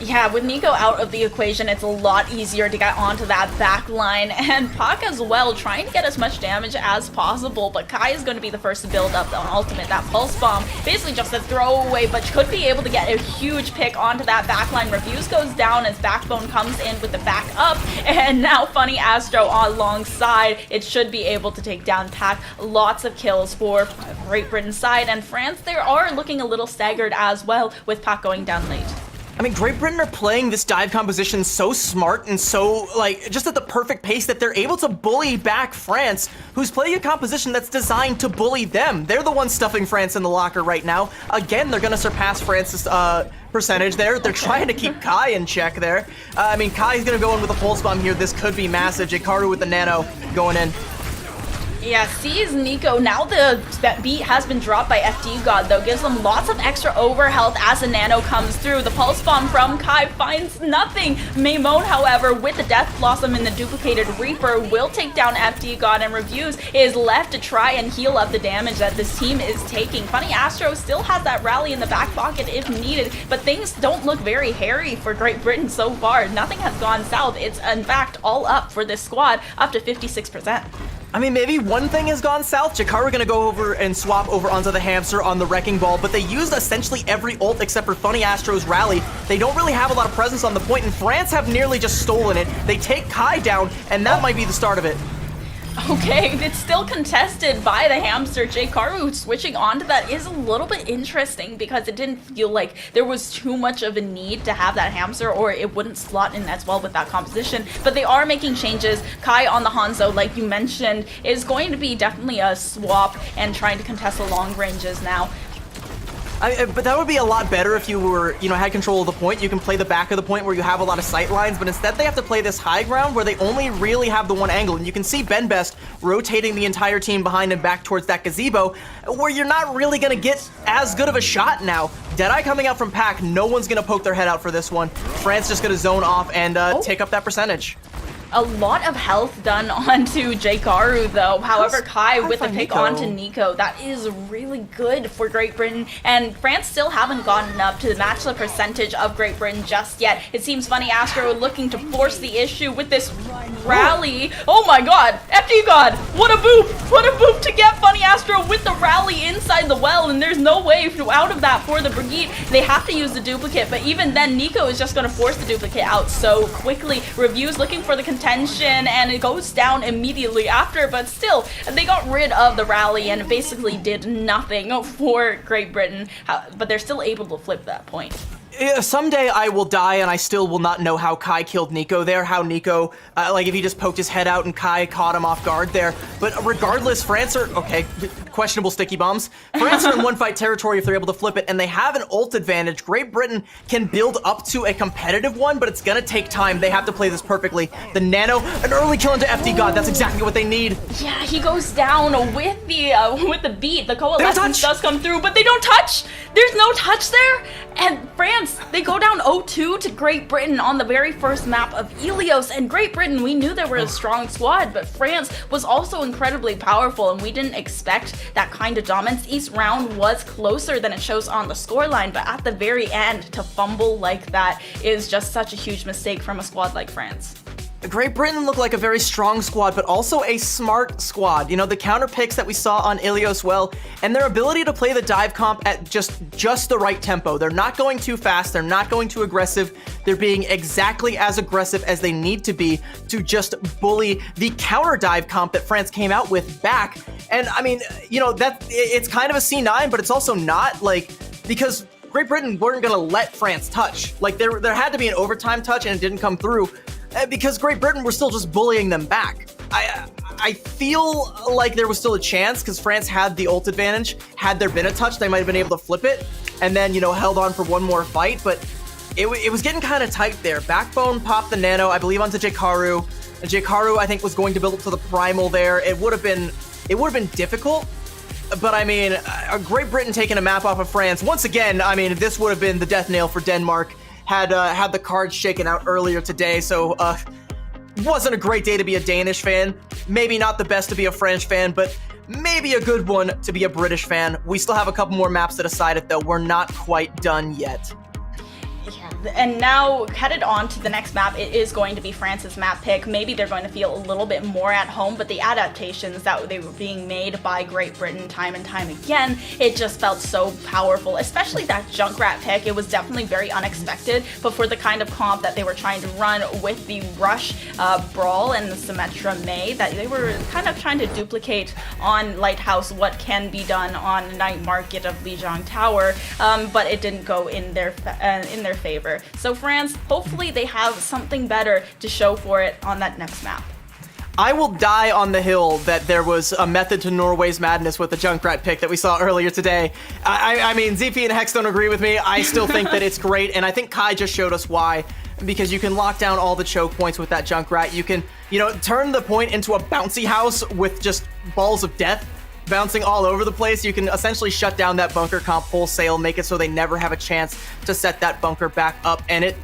Yeah, with Nico out of the equation, it's a lot easier to get onto that back line, and Pak as well, trying to get as much damage as possible, but Kai is going to be the first to build up the ultimate, that Pulse Bomb, basically just a throwaway, but could be able to get a huge pick onto that back line. Reviews goes down as Backbone comes in with the back up, and now Funny Astro alongside, it should be able to take down Pak. Lots of kills for Great Britain's side, and France, they are looking a little staggered as well, with Pak going down late. I mean, Great Britain are playing this dive composition so smart and so, like, just at the perfect pace that they're able to bully back France, who's playing a composition that's designed to bully them. They're the ones stuffing France in the locker right now. Again, they're going to surpass France's percentage there. They're trying to keep Kai in check there. I mean, Kai's going to go in with a Pulse Bomb here. This could be massive. Jikaru with the Nano going in. Yeah, sees Nico. Now the beat has been dropped by FD God, though. Gives them lots of extra over health as the Nano comes through. The Pulse Bomb from Kai finds nothing. Maymone, however, with the Death Blossom and the duplicated Reaper, will take down FD God, and Reviews is left to try and heal up the damage that this team is taking. Funny Astro still has that rally in the back pocket if needed, but things don't look very hairy for Great Britain so far. Nothing has gone south. It's, in fact, all up for this squad, up to 56%. I mean, maybe one thing has gone south. Jikaru gonna go over and swap over onto the Hamster on the Wrecking Ball, but they used essentially every ult except for Funny Astro's rally. They don't really have a lot of presence on the point, and France have nearly just stolen it. They take Kai down, and that might be the start of it. Okay, it's still contested by the Hamster. Jikaru switching onto that is a little bit interesting because it didn't feel like there was too much of a need to have that Hamster, or it wouldn't slot in as well with that composition. But they are making changes. Kai on the Hanzo, like you mentioned, is going to be definitely a swap and trying to contest the long ranges now. But that would be a lot better if you were, had control of the point. You can play the back of the point where you have a lot of sight lines, but instead they have to play this high ground where they only really have the one angle. And you can see Ben Best rotating the entire team behind and back towards that gazebo, where you're not really gonna get as good of a shot now. Deadeye coming out from Pack, no one's gonna poke their head out for this one. France just gonna zone off and take up that percentage. A lot of health done onto Jkaru though. However, Kai with the pick onto Nico. That is really good for Great Britain. And France still haven't gotten up to match the percentage of Great Britain just yet. It seems Funny Astro looking to force the issue with this rally. Oh my god, FD God, what a boop! What a boop to get Funny Astro with the rally inside the well, and there's no way out of that for the Brigitte. They have to use the duplicate, but even then Nico is just gonna force the duplicate out so quickly. Review's looking for the contention, and it goes down immediately after, but still, they got rid of the rally and basically did nothing for Great Britain, but they're still able to flip that point. Someday I will die and I still will not know how Kai killed Nico there, how Nico, if he just poked his head out and Kai caught him off guard there. But regardless, France are, okay, questionable sticky bombs. France are in one fight territory if they're able to flip it, and they have an ult advantage. Great Britain can build up to a competitive one, but it's gonna take time. They have to play this perfectly. The Nano, an early kill into FD God, that's exactly what they need. Yeah, he goes down with the beat. The coalescence does come through, but they don't touch. There's no touch there, and France, they go down 0-2 to Great Britain on the very first map of Ilios. And Great Britain, we knew they were a strong squad, but France was also incredibly powerful, and we didn't expect that kind of dominance. Each round was closer than it shows on the scoreline, but at the very end, to fumble like that is just such a huge mistake from a squad like France. Great Britain looked like a very strong squad, but also a smart squad. The counter picks that we saw on Ilios well, and their ability to play the dive comp at just the right tempo. They're not going too fast, they're not going too aggressive, they're being exactly as aggressive as they need to be to just bully the counter dive comp that France came out with back. And I mean, it's kind of a C9, but it's also not, because Great Britain weren't gonna let France touch. There had to be an overtime touch and it didn't come through, because Great Britain were still just bullying them back. I feel like there was still a chance because France had the ult advantage. Had there been a touch, they might have been able to flip it and then, held on for one more fight, but it was getting kind of tight there. Backbone popped the Nano, I believe, onto Jkaru. Jkaru, I think, was going to build up to the Primal there. It would have been difficult, but I mean, Great Britain taking a map off of France. Once again, I mean, this would have been the death nail for Denmark. Had the cards shaken out earlier today, so wasn't a great day to be a Danish fan. Maybe not the best to be a French fan, but maybe a good one to be a British fan. We still have a couple more maps to decide it, though. We're not quite done yet. Yeah, and now headed on to the next map, it is going to be France's map pick. Maybe they're going to feel a little bit more at home, but the adaptations that they were being made by Great Britain time and time again, it just felt so powerful, especially that Junkrat pick. It was definitely very unexpected, but for the kind of comp that they were trying to run with the Rush Brawl and the Symmetra May, that they were kind of trying to duplicate on Lighthouse what can be done on Night Market of Lijiang Tower, but it didn't go in their favor. So France, hopefully they have something better to show for it on that next map. I will die on the hill that there was a method to Norway's madness with the Junkrat pick that we saw earlier today. I mean, ZP and Hex don't agree with me. I still think that it's great, and I think Kai just showed us why. Because you can lock down all the choke points with that Junkrat. You can, turn the point into a bouncy house with just balls of death bouncing all over the place. You can essentially shut down that bunker comp wholesale, make it so they never have a chance to set that bunker back up, and it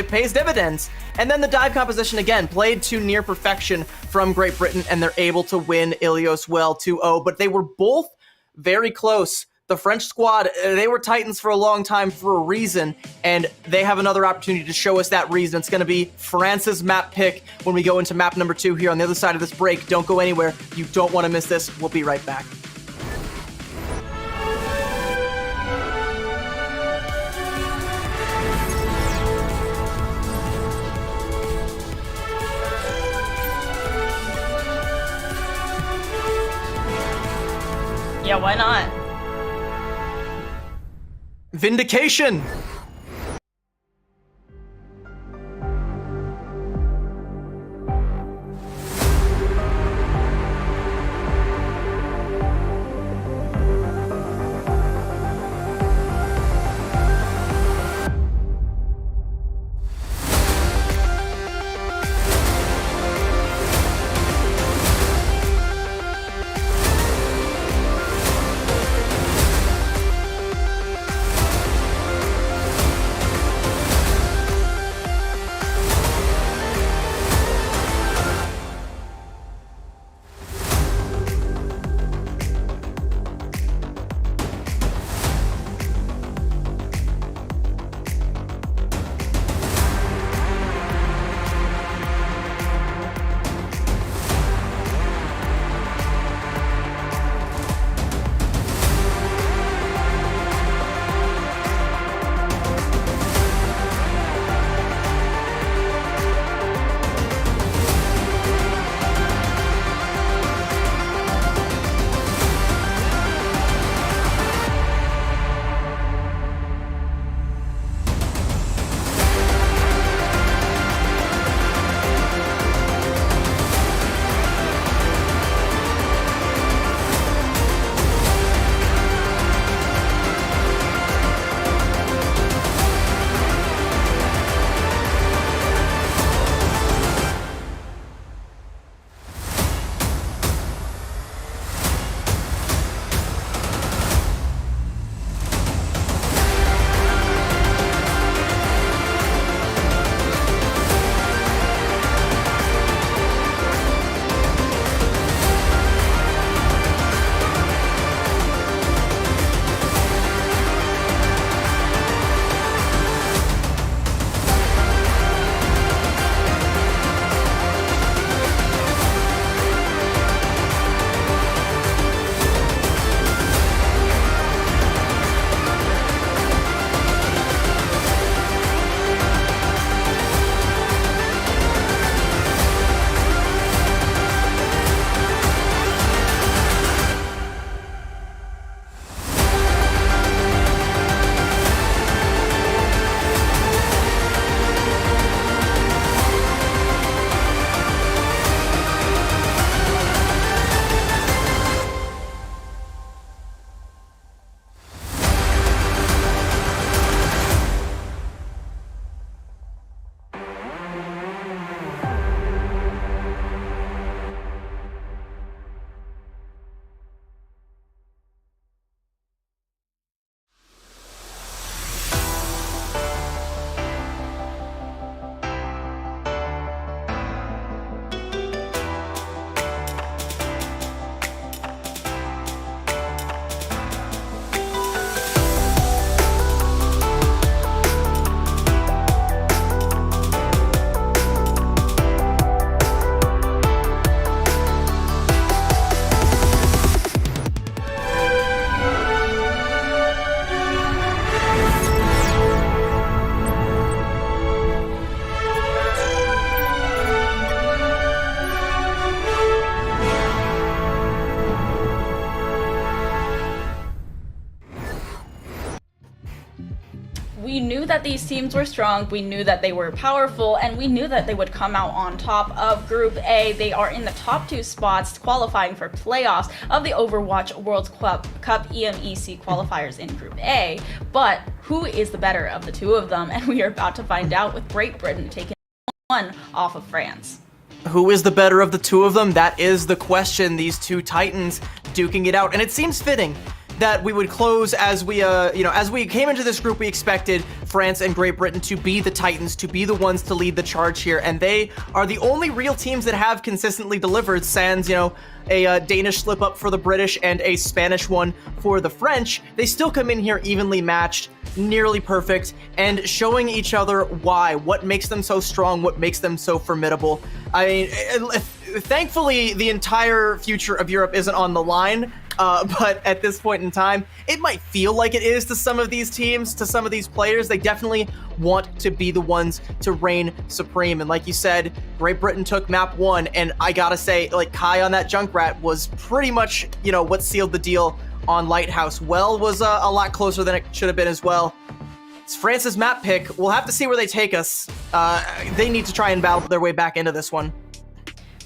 pays dividends. And then the dive composition, again, played to near perfection from Great Britain, and they're able to win Ilios well 2-0, but they were both very close. The French squad, they were Titans for a long time for a reason, and they have another opportunity to show us that reason. It's going to be France's map pick when we go into map number 2 here on the other side of this break. Don't go anywhere. You don't want to miss this. We'll be right back. Yeah, why not? Vindication! that these teams were strong, we knew that they were powerful, and we knew that they would come out on top of Group A. They are in the top 2 spots, qualifying for playoffs of the Overwatch World Cup EMEC qualifiers in Group A. But who is the better of the two of them? And we are about to find out with Great Britain taking one off of France. Who is the better of the two of them? That is the question. These two titans duking it out, and it seems fitting that we would close as we, as we came into this group, we expected France and Great Britain to be the titans, to be the ones to lead the charge here, and they are the only real teams that have consistently delivered, sans, a Danish slip-up for the British and a Spanish one for the French. They still come in here evenly matched, nearly perfect, and showing each other why, what makes them so strong, what makes them so formidable. I mean, thankfully, the entire future of Europe isn't on the line, but at this point in time, it might feel like it is to some of these teams, to some of these players. They definitely want to be the ones to reign supreme. And like you said, Great Britain took map 1, and I gotta say, like, Kai on that Junkrat was pretty much, what sealed the deal on Lighthouse. Well was a lot closer than it should have been as well. It's France's map pick. We'll have to see where they take us. They need to try and battle their way back into this one.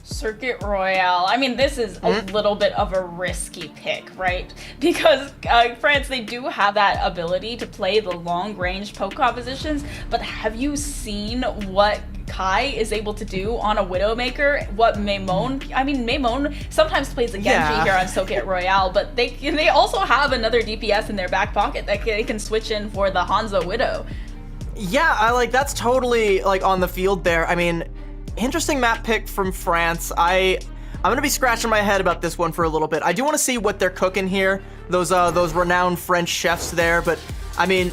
Circuit Royale. I mean, this is a little bit of a risky pick, right? Because France, they do have that ability to play the long-range poke compositions, but have you seen what Kai is able to do on a Widowmaker? What Maimon sometimes plays a Genji here on Circuit Royale, but they also have another DPS in their back pocket that they can switch in for the Hanzo Widow. Yeah, that's totally, on the field there. I mean, interesting map pick from France. I'm gonna be scratching my head about this one for a little bit. I do want to see what they're cooking here, those renowned French chefs there. But I mean,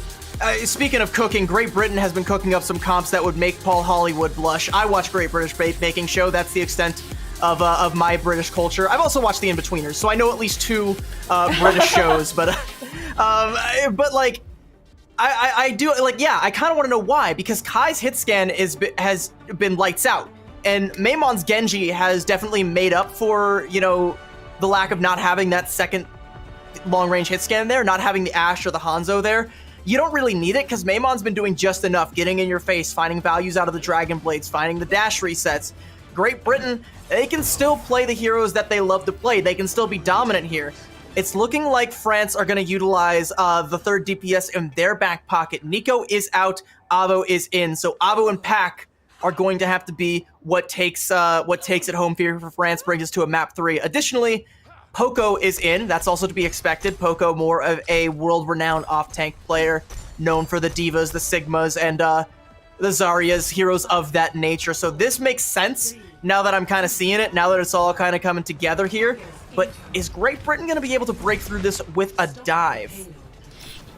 speaking of cooking, Great Britain has been cooking up some comps that would make Paul Hollywood blush. I watch Great British Baking Show. That's the extent of my British culture. I've also watched The In-Betweeners, so I know at least 2 British shows. But I do, I kind of want to know why, because Kai's hit scan has been lights out, and Maimon's Genji has definitely made up for, the lack of not having that second long-range hit scan there, not having the Ashe or the Hanzo there. You don't really need it, because Maimon's been doing just enough, getting in your face, finding values out of the Dragon Blades, finding the dash resets. Great Britain, they can still play the heroes that they love to play. They can still be dominant here. It's looking like France are going to utilize the third DPS in their back pocket. Nico is out, Avo is in. So Avo and Pac are going to have to be what takes it home here for France, brings us to a map 3. Additionally, Poco is in. That's also to be expected. Poco, more of a world-renowned off-tank player, known for the Divas, the Sigmas, and the Zaryas, heroes of that nature. So this makes sense now that I'm kind of seeing it, now that it's all kind of coming together here. But is Great Britain going to be able to break through this with a dive?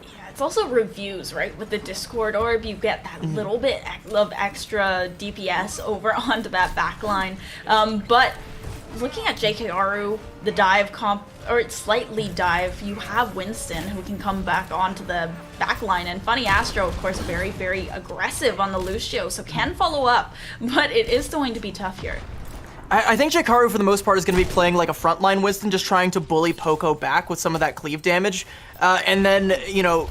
Yeah, it's also reviews, right? With the Discord orb, you get that little bit of extra DPS over onto that backline. But looking at JKRU, the dive comp, or slightly dive, you have Winston who can come back onto the backline, and Funny Astro, of course, very, very aggressive on the Lucio, so can follow up, but it is going to be tough here. I think Jakaru, for the most part, is going to be playing like a frontline Winston, just trying to bully Poco back with some of that cleave damage. And then,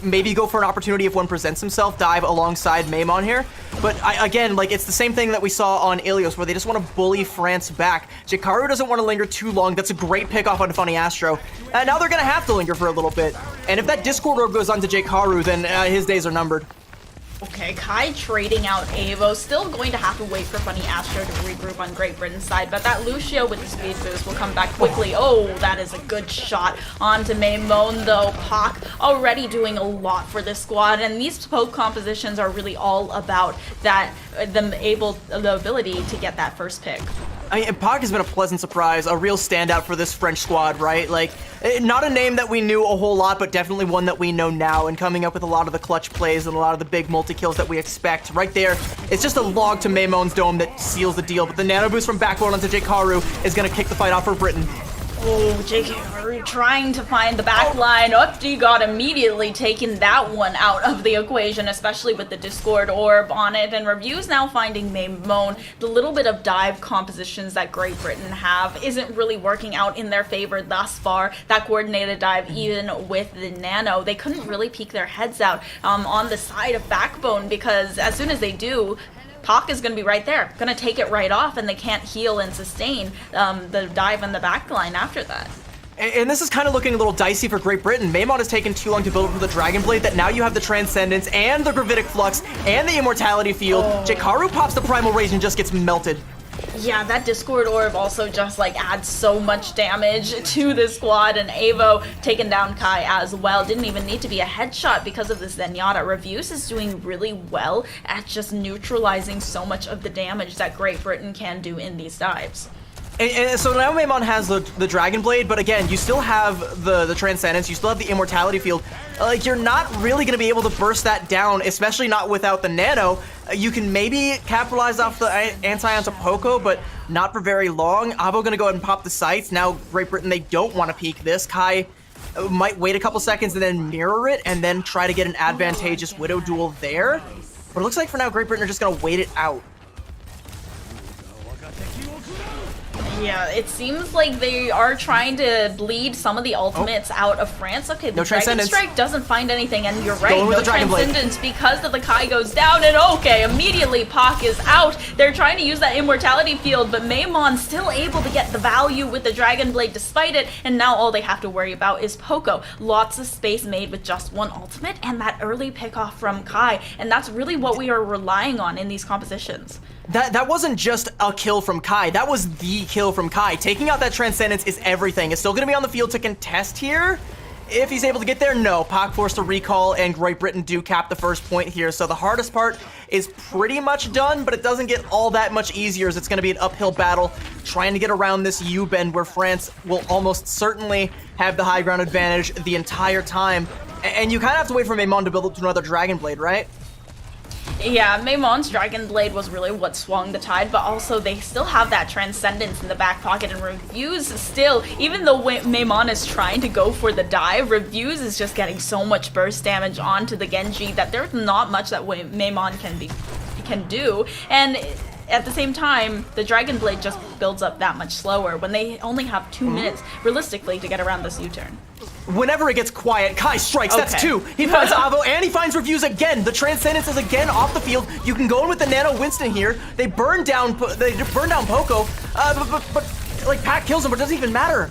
maybe go for an opportunity if one presents himself, dive alongside Maimon here. But again, it's the same thing that we saw on Ilios, where they just want to bully France back. Jakaru doesn't want to linger too long. That's a great pick off on Funny Astro. Now they're going to have to linger for a little bit. And if that Discord orb goes on to Jakaru, then his days are numbered. Okay, Kai trading out Avo, still going to have to wait for Funny Astro to regroup on Great Britain's side, but that Lucio with the speed boost will come back quickly. Oh, that is a good shot onto Maimon though. Pac already doing a lot for this squad, and these poke compositions are really all about that, the ability to get that first pick. Pac has been a pleasant surprise, a real standout for this French squad, right? Not a name that we knew a whole lot, but definitely one that we know now, and coming up with a lot of the clutch plays and a lot of the big multi-kills that we expect. Right there, it's just a log to Maimon's dome that seals the deal, but the nano boost from Backbone onto Jakaru is going to kick the fight off for Britain. Oh, JK trying to find the back line. Updi got immediately taken that one out of the equation, especially with the Discord orb on it. And Review's now finding Maimon. The little bit of dive compositions that Great Britain have isn't really working out in their favor thus far. That coordinated dive, even with the Nano, they couldn't really peek their heads out on the side of Backbone, because as soon as they do, Pak is going to be right there, going to take it right off, and they can't heal and sustain the dive in the backline after that. And this is kind of looking a little dicey for Great Britain. Maimon has taken too long to build up for the Dragon Blade that now you have the Transcendence and the Gravitic Flux and the Immortality Field. Jikaru pops the Primal Rage and just gets melted. Yeah, that Discord Orb also just like adds so much damage to the squad, and Avo taking down Kai as well. Didn't even need to be a headshot because of this Zenyatta. Reviews is doing really well at just neutralizing so much of the damage that Great Britain can do in these dives. And so now Maimon has the Dragon Blade, but again, you still have the Transcendence, you still have the Immortality Field. Like, you're not really going to be able to burst that down, especially not without the Nano. You can maybe capitalize off the anti-onto Poco, but not for very long. Avo going to go ahead and pop the sights. Now, Great Britain, they don't want to peek this. Kai might wait a couple seconds and then mirror it, and then try to get an advantageous Widow duel there. But it looks like for now, Great Britain are just going to wait it out. Yeah, it seems like they are trying to bleed some of the ultimates out of France. Okay, the Dragon Strike doesn't find anything, and you're right, no Transcendence because of the Kai goes down, and okay, immediately Pak is out. They're trying to use that Immortality Field, but Maimon's still able to get the value with the Dragon Blade despite it, and now all they have to worry about is Poco. Lots of space made with just one ultimate, and that early pick-off from Kai, and that's really what we are relying on in these compositions. That wasn't just a kill from Kai, that was the kill from Kai. Taking out that Transcendence is everything. It's still going to be on the field to contest here. If he's able to get there, no. Pak forced a recall, and Great Britain do cap the first point here. So the hardest part is pretty much done, but it doesn't get all that much easier, as it's going to be an uphill battle trying to get around this U-bend where France will almost certainly have the high ground advantage the entire time. And you kind of have to wait for Maimon to build up to another Dragon Blade, right? Yeah, Maimon's Dragon Blade was really what swung the tide, but also they still have that Transcendence in the back pocket, and Reviews still, even though Maimon is trying to go for the dive, Reviews is just getting so much burst damage onto the Genji that there's not much that Maimon can do, and at the same time, the Dragon Blade just builds up that much slower when they only have 2 minutes, realistically, to get around this U-turn. Whenever it gets quiet, Kai strikes, that's two. He finds Avo, and he finds Reviews again. The Transcendence is again off the field. You can go in with the Nano Winston here. They burn down Poco, but like, Pak kills him, but it doesn't even matter.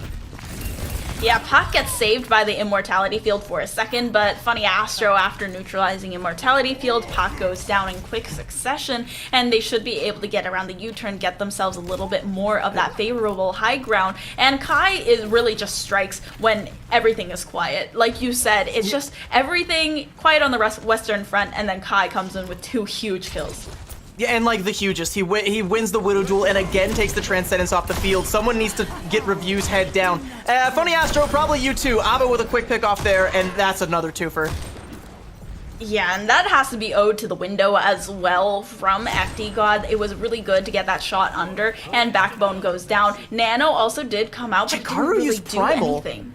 Yeah, Pak gets saved by the Immortality Field for a second, but Funny Astro, after neutralizing Immortality Field, Pak goes down in quick succession, and they should be able to get around the U-turn, get themselves a little bit more of that favorable high ground, and Kai is really just strikes when everything is quiet. Like you said, it's just everything quiet on the Western Front, and then Kai comes in with 2 huge kills. Yeah, and like the hugest, he wins the Widow duel and again takes the Transcendence off the field. Someone needs to get Reviews head down. Funny Astro, probably you too. Avo with a quick pick off there, and that's another twofer. Yeah, and that has to be owed to the window as well from FD God. It was really good to get that shot under, and Backbone goes down. Nano also did come out, but didn't really used do Primal. anything.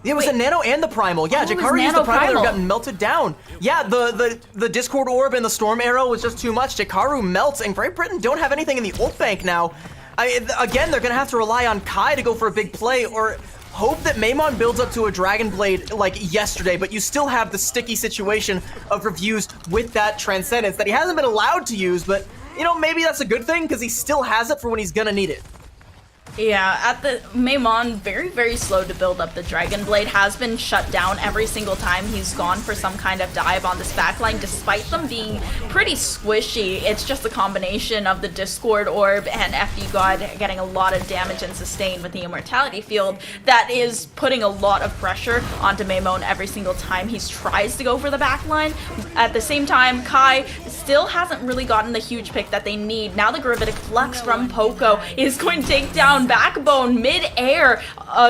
It was a Nano and the Primal. Yeah, Jikaru used the Primal and got melted down. Yeah, the Discord Orb and the Storm Arrow was just too much. Jikaru melts, and Great Britain don't have anything in the ult bank now. Again, they're going to have to rely on Kai to go for a big play, or hope that Maimon builds up to a Dragon Blade like yesterday, but you still have the sticky situation of Reviews with that Transcendence that he hasn't been allowed to use, but, you know, maybe that's a good thing, because he still has it for when he's going to need it. Yeah, at the Maimon, very, very slow to build up the Dragon Blade, has been shut down every single time he's gone for some kind of dive on this backline, despite them being pretty squishy. It's just a combination of the Discord Orb and FD God getting a lot of damage and sustain with the Immortality Field that is putting a lot of pressure onto Maimon every single time he tries to go for the backline. At the same time, Kai still hasn't really gotten the huge pick that they need. Now the Gravitic Flux from Poco is going to take down down Backbone mid-air,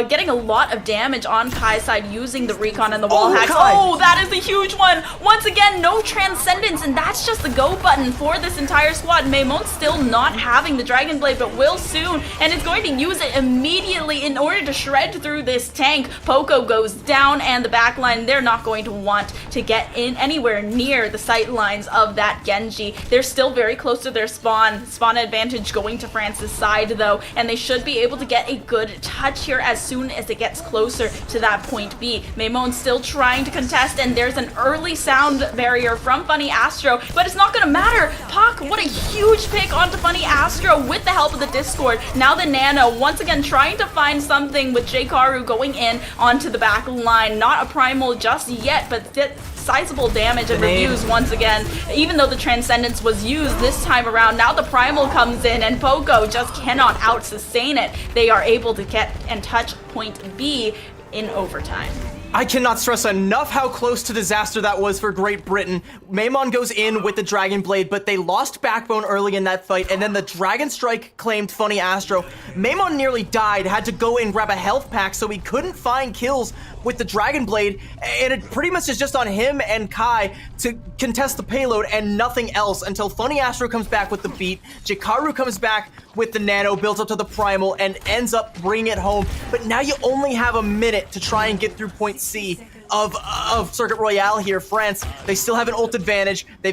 getting a lot of damage on Kai's side using the recon and the wall hacks. Kai. Oh, that is a huge one. Once again, no Transcendence, and that's just the go button for this entire squad. Maimon still not having the Dragon Blade, but will soon, and it's going to use it immediately in order to shred through this tank. Poco goes down, and the backline, they're not going to want to get in anywhere near the sight lines of that Genji. They're still very close to their spawn. Spawn advantage going to France's side, though, and they should be able to get a good touch here as soon as it gets closer to that point B. Maimon still trying to contest, and there's an early sound barrier from Funny Astro, but it's not going to matter. Pac, what a huge pick onto Funny Astro with the help of the Discord. Now the Nano once again trying to find something with J-Karu going in onto the back line. Not a primal just yet, but sizable damage and reviews once again. Even though the Transcendence was used this time around, now the primal comes in and Poco just cannot out-sustain it. They are able to get and touch point B in overtime. I cannot stress enough how close to disaster that was for Great Britain. Maimon goes in with the Dragon Blade, but they lost Backbone early in that fight, and then the Dragon Strike claimed Funny Astro. Maimon nearly died, had to go and grab a health pack, so he couldn't find kills with the Dragon Blade, and it pretty much is just on him and Kai to contest the payload and nothing else until Funny Astro comes back with the beat, J-Karu comes back with the Nano, builds up to the Primal, and ends up bringing it home. But now you only have a minute to try and get through point C of Circuit Royale here. France, they still have an ult advantage. They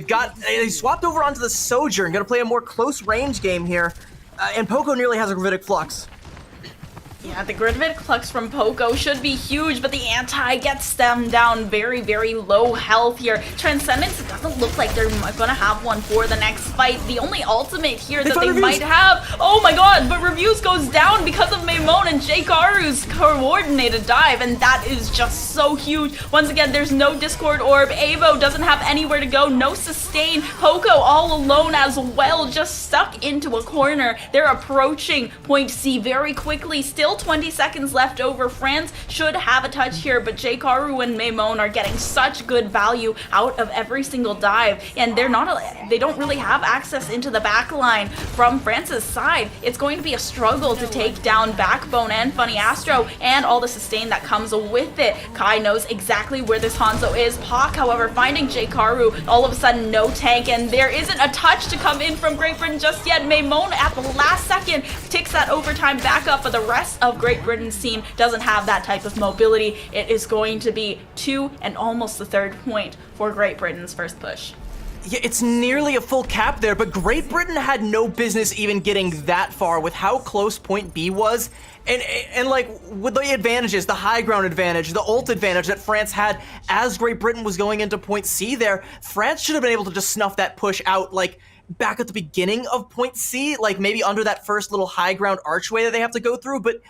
swapped over onto the Sojourn, gonna play a more close range game here. And Poco nearly has a Gravitic Flux. Yeah, the Gravitic Flux from Poco should be huge, but the anti gets them down very, very low health here. Transcendence, it doesn't look like they're gonna have one for the next fight. The only ultimate here that they might have, oh my god, but Reviews goes down because of Maimon and J-Karu's coordinated dive, and that is just so huge. Once again, there's no Discord Orb. Avo doesn't have anywhere to go, no sustain. Poco all alone as well, just stuck into a corner. They're approaching point C very quickly, still 20 seconds left over. France should have a touch here, but J-Karu and Maimon are getting such good value out of every single dive, and they don't really have access into the back line from France's side. It's going to be a struggle to take down Backbone and Funny Astro and all the sustain that comes with it. Kai knows exactly where this Hanzo is. Pac, however, finding J-Karu, all of a sudden no tank, and there isn't a touch to come in from Great Britain just yet. Maimon at the last second ticks that overtime back up, but the rest of Great Britain's team doesn't have that type of mobility. It is going to be 2 and almost the third point for Great Britain's first push. Yeah, it's nearly a full cap there, but Great Britain had no business even getting that far with how close point B was. And like, with the advantages, the high ground advantage, the ult advantage that France had as Great Britain was going into point C there, France should have been able to just snuff that push out, like, back at the beginning of point C, like maybe under that first little high ground archway that they have to go through, but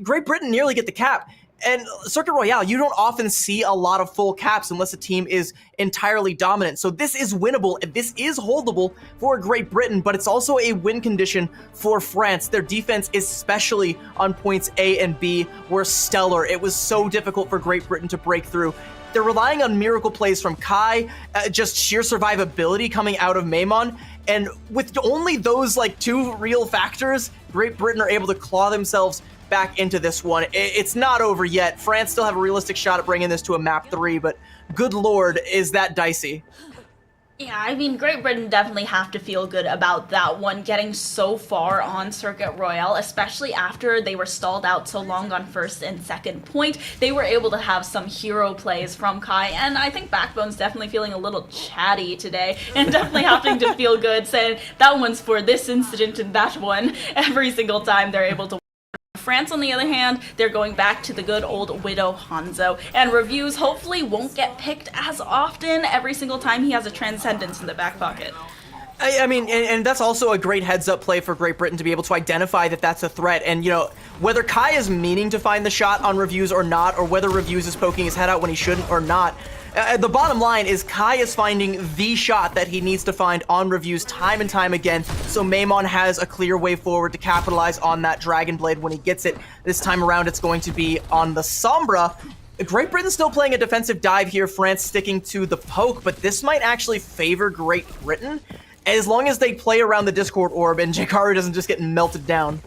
Great Britain nearly get the cap. And Circuit Royale, you don't often see a lot of full caps unless a team is entirely dominant. So this is winnable, and this is holdable for Great Britain, but it's also a win condition for France. Their defense, especially on points A and B, were stellar. It was so difficult for Great Britain to break through. They're relying on miracle plays from Kai, just sheer survivability coming out of Maimon, and with only those like two real factors, Great Britain are able to claw themselves back into this one. It's not over yet. France still have a realistic shot at bringing this to a map 3, but good lord, is that dicey. Yeah, I mean, Great Britain definitely have to feel good about that one, getting so far on Circuit Royale, especially after they were stalled out so long on first and second point. They were able to have some hero plays from Kai, and I think Backbone's definitely feeling a little chatty today, and definitely having to feel good, saying that one's for this incident and that one every single time they're able to. France, on the other hand, they're going back to the good old Widow Hanzo, and Reviews hopefully won't get picked as often every single time he has a Transcendence in the back pocket. I mean, and that's also a great heads-up play for Great Britain to be able to identify that that's a threat. And, you know, whether Kai is meaning to find the shot on Reviews or not, or whether Reviews is poking his head out when he shouldn't or not, the bottom line is Kai is finding the shot that he needs to find on Reviews time and time again, so Maimon has a clear way forward to capitalize on that Dragon Blade when he gets it. This time around, it's going to be on the Sombra. Great Britain still playing a defensive dive here, France sticking to the poke, but this might actually favor Great Britain, as long as they play around the Discord Orb and J-Karu doesn't just get melted down.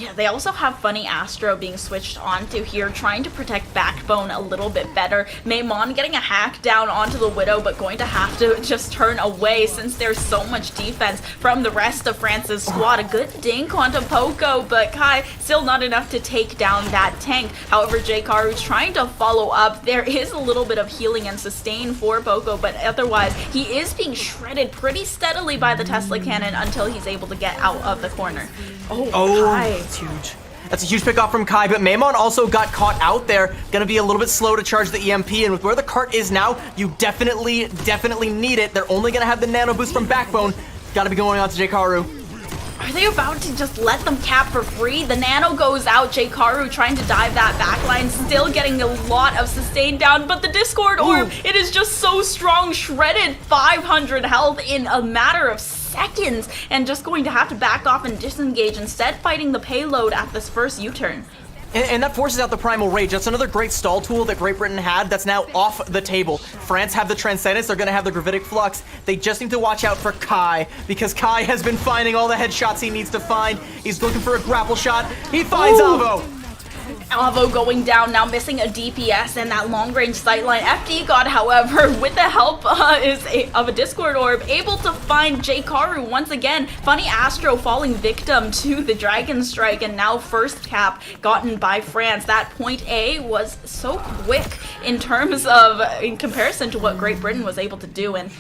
Yeah, they also have Funny Astro being switched onto here, trying to protect Backbone a little bit better. Maimon getting a hack down onto the Widow, but going to have to just turn away since there's so much defense from the rest of France's squad. A good dink onto Poco, but Kai still not enough to take down that tank. However, J-Karu's trying to follow up. There is a little bit of healing and sustain for Poco, but otherwise, he is being shredded pretty steadily by the Tesla cannon until he's able to get out of the corner. Oh, Kai. That's huge. That's a huge pick off from Kai, but Maimon also got caught out there. Gonna be a little bit slow to charge the EMP, and with where the cart is now, you definitely need it. They're only gonna have the nano boost from Backbone. Gotta be going on to J-Karu. Are they about to just let them cap for free? The nano goes out, J-Karu trying to dive that backline, still getting a lot of sustain down, but the Discord Orb, it is just so strong, shredded 500 health in a matter of seconds, and just going to have to back off and disengage, instead fighting the payload at this first U-turn. And that forces out the Primal Rage. That's another great stall tool that Great Britain had that's now off the table. France have the Transcendence, they're gonna have the Gravitic Flux. They just need to watch out for Kai, because Kai has been finding all the headshots he needs to find. He's looking for a grapple shot. He finds Avo. Avo going down, now missing a DPS and that long-range sightline. FD God, however, with the help of a Discord Orb, able to find J-Karu once again. Funny Astro falling victim to the Dragon Strike, and now first cap gotten by France. That point A was so quick in comparison to what Great Britain was able to do, and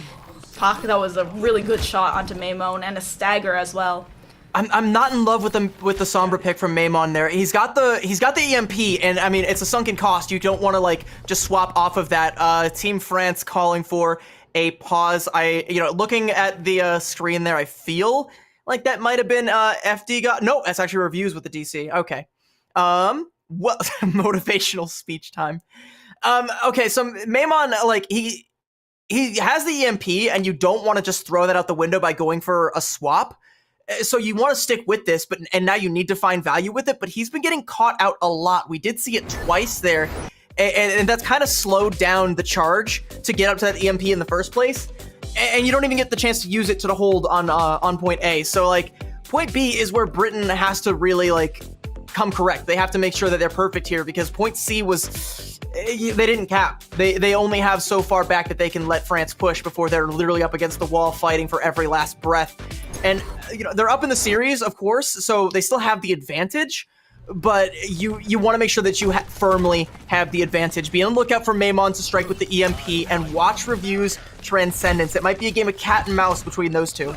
Pak, that was a really good shot onto Maimon, and a stagger as well. I'm not in love with the Sombra pick from Maimon there. He's got the EMP, and I mean it's a sunken cost. You don't want to like just swap off of that. Team France calling for a pause. Looking at the screen there, I feel like that might have been FD got. No, that's actually reviews with the DC. Okay. Well, motivational speech time. Okay, so Maimon, like he has the EMP, and you don't want to just throw that out the window by going for a swap. So you want to stick with this, and now you need to find value with it, but he's been getting caught out a lot. We did see it twice there, and that's kind of slowed down the charge to get up to that EMP in the first place, and you don't even get the chance to use it to hold on point A. So, like, point B is where Britain has to really, like, come correct. They have to make sure that they're perfect here, because point C was... they didn't cap. They only have so far back that they can let France push before they're literally up against the wall fighting for every last breath. And, they're up in the series, of course, so they still have the advantage, but you want to make sure that you firmly have the advantage. Be on the lookout for Maimon to strike with the EMP, and watch Review's Transcendence. It might be a game of cat and mouse between those two.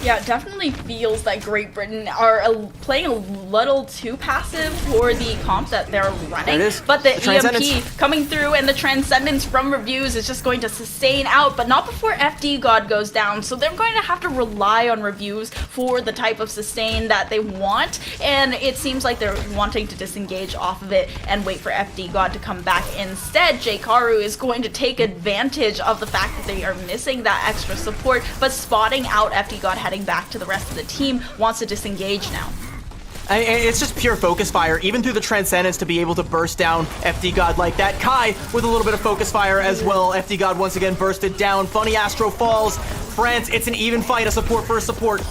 Yeah, it definitely feels that Great Britain are playing a little too passive for the comp that they're running. But the EMP coming through, and the Transcendence from Reviews is just going to sustain out, but not before FD God goes down. So they're going to have to rely on Reviews for the type of sustain that they want, and it seems like they're wanting to disengage off of it and wait for FD God to come back. Instead, J-Karu is going to take advantage of the fact that they are missing that extra support, but spotting out FD God heading back to the rest of the team, wants to disengage now. It's just pure focus fire, even through the Transcendence, to be able to burst down FD God like that. Kai with a little bit of focus fire as well. FD God once again bursted down. Funny Astro falls. France, it's an even fight, a support for a support.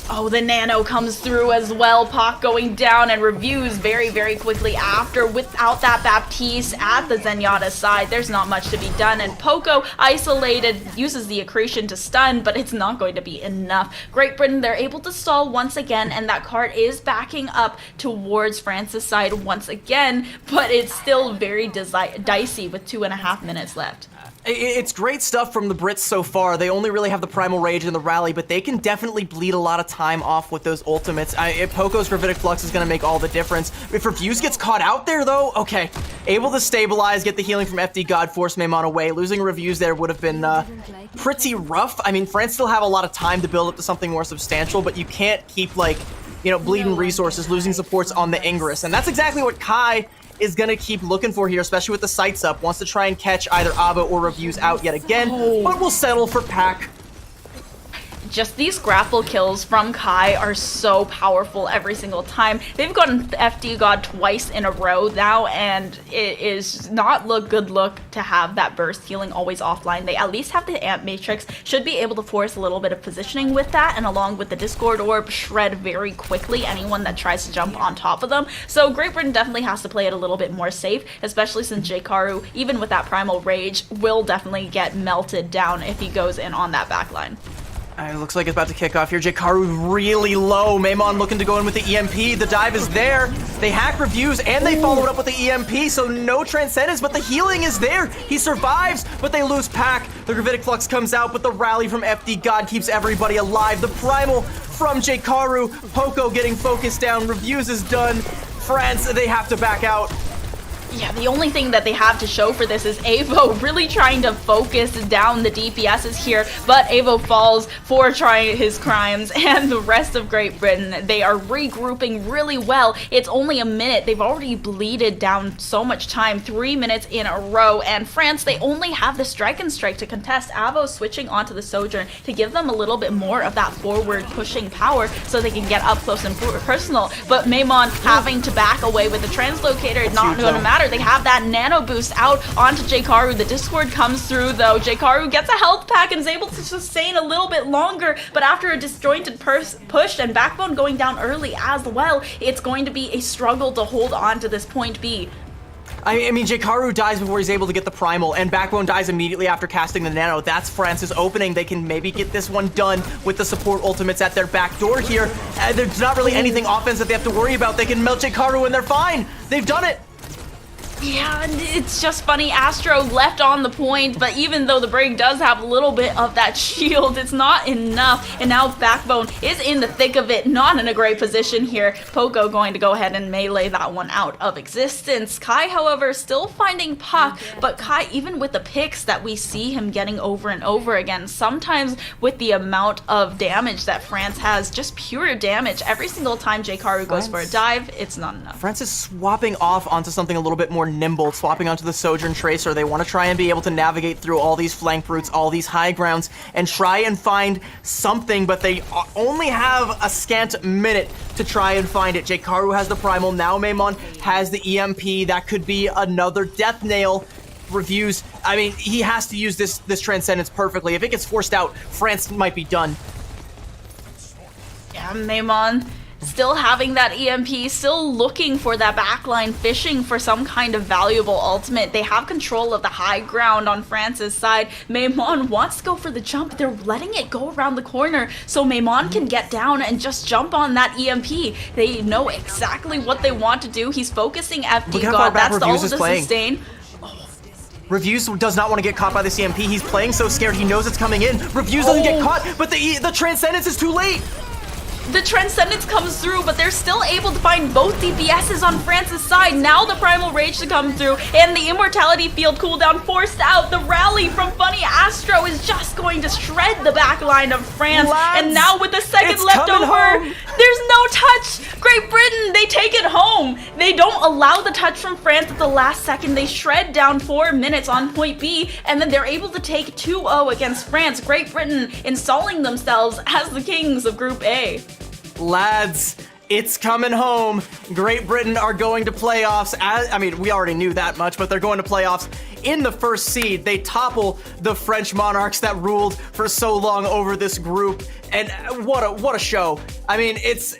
Oh, the nano comes through as well. Pak going down, and Reviews very, very quickly after. Without that Baptiste at the Zenyatta side, there's not much to be done. And Poco, isolated, uses the accretion to stun, but it's not going to be enough. Great Britain, they're able to stall once again, and that cart is backing up towards France's side once again, but it's still very dicey with 2.5 minutes left. It's great stuff from the Brits so far. They only really have the Primal Rage and the Rally, but they can definitely bleed a lot of time off with those ultimates. If Poco's Gravitic Flux is going to make all the difference. If Reviews gets caught out there, though, okay. Able to stabilize, get the healing from FD God, force Maimon away. Losing Reviews there would have been pretty rough. I mean, France still have a lot of time to build up to something more substantial, but you can't keep, like, bleeding resources, losing supports on the Ingress. And that's exactly what Kai is going to keep looking for here, especially with the sights up. Wants to try and catch either Avo or Reviews out yet again, but will settle for Pack. just these grapple kills from Kai are so powerful every single time. They've gotten FD God twice in a row now, and it is not good look to have that burst healing always offline. They at least have the Amp Matrix, should be able to force a little bit of positioning with that, and along with the Discord Orb, shred very quickly anyone that tries to jump on top of them. So Great Britain definitely has to play it a little bit more safe, especially since Jkaru, even with that Primal Rage, will definitely get melted down if he goes in on that backline. It looks like it's about to kick off here. Jkaru really low. Maimon looking to go in with the EMP. The dive is there. They hack reviews and they followed up with the EMP, so no Transcendence, but the healing is there. He survives, but they lose pack. The Gravitic Flux comes out, but the rally from FD God keeps everybody alive. The Primal from Jkaru. Poco getting focused down. Reviews is done. France, they have to back out. Yeah, the only thing that they have to show for this is Avo really trying to focus down the DPSs here, but Avo falls for trying his crimes, and the rest of Great Britain, they are regrouping really well. It's only a minute. They've already bleeded down so much time, 3 minutes in a row, and France, they only have the Strike and Strike to contest. Avo switching onto the Sojourn to give them a little bit more of that forward pushing power so they can get up close and personal, but Maimon having to back away with the Translocator, not going to matter. They have that nano boost out onto Jkaru. The Discord comes through though. Jkaru gets a health pack and is able to sustain a little bit longer, but after a disjointed push and Backbone going down early as well, it's going to be a struggle to hold on to this point B. I mean, Jkaru dies before he's able to get the Primal, and Backbone dies immediately after casting the Nano. That's France's opening. They can maybe get this one done with the support ultimates at their back door here. There's not really anything offense that they have to worry about. They can melt Jkaru and they're fine. They've done it. Yeah, it's just funny. Astro left on the point, but even though the break does have a little bit of that shield, it's not enough. And now Backbone is in the thick of it, not in a great position here. Poco going to go ahead and melee that one out of existence. Kai, however, still finding Puck, but Kai, even with the picks that we see him getting over and over again, sometimes with the amount of damage that France has, just pure damage, every single time Jkaru goes for a dive, it's not enough. France is swapping off onto something a little bit more nimble, swapping onto the Sojourn Tracer. They want to try and be able to navigate through all these flank routes, all these high grounds, and try and find something, but they only have a scant minute to try and find it. Jkaru has the Primal, now Maimon has the EMP. That could be another death nail. Reviews, I mean, he has to use this Transcendence perfectly. If it gets forced out, France might be done. Yeah, Maimon still having that EMP, still looking for that backline, fishing for some kind of valuable ultimate. They have control of the high ground on France's side. Maimon wants to go for the jump. They're letting it go around the corner so Maimon can get down and just jump on that EMP. They know exactly what they want to do. He's focusing FD God. That's all of the sustain. Reviews does not want to get caught by the EMP. He's playing so scared. He knows it's coming in. Reviews doesn't get caught, but the Transcendence is too late. The Transcendence comes through, but they're still able to find both DPSs on France's side. Now the Primal Rage to come through, and the Immortality Field cooldown forced out. The rally from Funny Astro is just going to shred the back line of France. Lads, and now with a second left over, there's no touch. Great Britain, they take it home. They don't allow the touch from France at the last second. They shred down 4 minutes on point B, and then they're able to take 2-0 against France. Great Britain installing themselves as the kings of Group A. Lads, it's coming home. Great Britain are going to playoffs. I mean, we already knew that much, but they're going to playoffs in the first seed. They topple the French Monarchs that ruled for so long over this group. And what a show. I mean, it's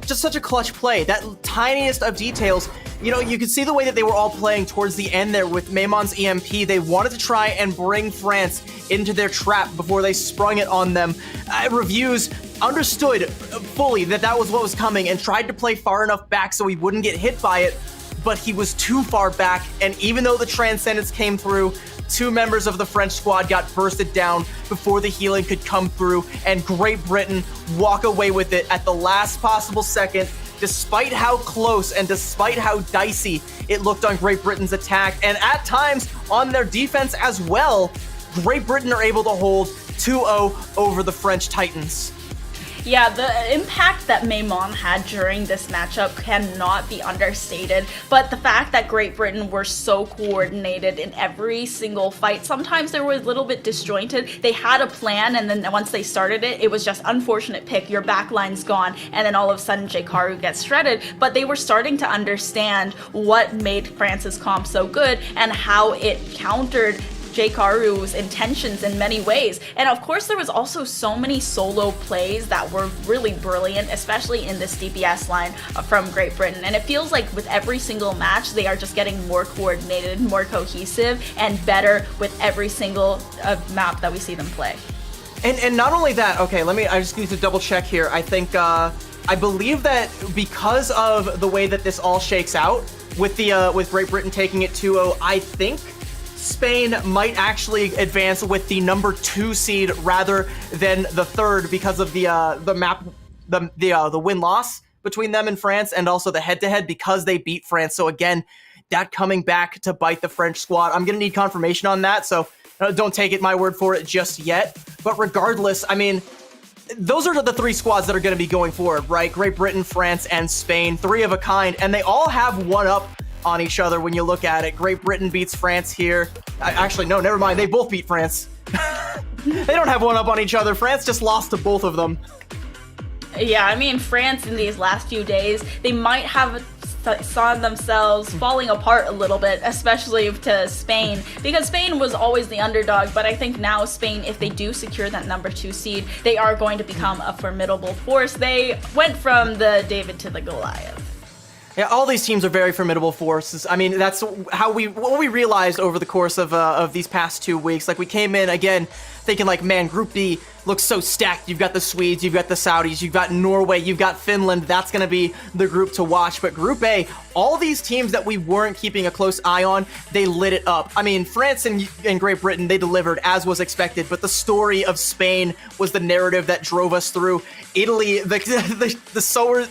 just such a clutch play. That tiniest of details. You know, you could see the way that they were all playing towards the end there with Maimon's EMP. They wanted to try and bring France into their trap before they sprung it on them. Reviews understood fully that was what was coming and tried to play far enough back so he wouldn't get hit by it, but he was too far back, and even though the Transcendence came through, 2 members of the French squad got bursted down before the healing could come through, and Great Britain walk away with it at the last possible second. Despite how close and despite how dicey it looked on Great Britain's attack, and at times on their defense as well, Great Britain are able to hold 2-0 over the French Titans. Yeah, the impact that Maimon had during this matchup cannot be understated, but the fact that Great Britain were so coordinated in every single fight, sometimes they were a little bit disjointed. They had a plan, and then once they started it, it was just unfortunate pick, your backline's gone, and then all of a sudden Jkaru gets shredded, but they were starting to understand what made France's comp so good and how it countered Jkaru's intentions in many ways. And of course, there was also so many solo plays that were really brilliant, especially in this DPS line from Great Britain. And it feels like with every single match, they are just getting more coordinated, more cohesive, and better with every single map that we see them play. And not only that, okay, I just need to double check here. I think, I believe that because of the way that this all shakes out, with Great Britain taking it 2-0, I think Spain might actually advance with the number 2 seed rather than the 3rd because of the win-loss between them and France, and also the head-to-head because they beat France. So again, that coming back to bite the French squad. I'm gonna need confirmation on that, so don't take my word for it just yet. But regardless, I mean, those are the 3 squads that are going to be going forward, right? Great Britain, France, and Spain, 3 of a kind, and they all have one up on each other when you look at it. Great Britain beats France here. Actually, no, never mind. They both beat France. They don't have one up on each other. France just lost to both of them. Yeah, I mean, France in these last few days, they might have saw themselves falling apart a little bit, especially to Spain, because Spain was always the underdog, but I think now Spain, if they do secure that number 2 seed, they are going to become a formidable force. They went from the David to the Goliath. Yeah, all these teams are very formidable forces. I mean, that's what we realized over the course of these past 2 weeks. Like, we came in, again, thinking like, man, Group B looks so stacked. You've got the Swedes, you've got the Saudis, you've got Norway, you've got Finland. That's going to be the group to watch. But Group A, all these teams that we weren't keeping a close eye on, they lit it up. I mean, France and Great Britain, they delivered as was expected, but the story of Spain was the narrative that drove us through. Italy, sowing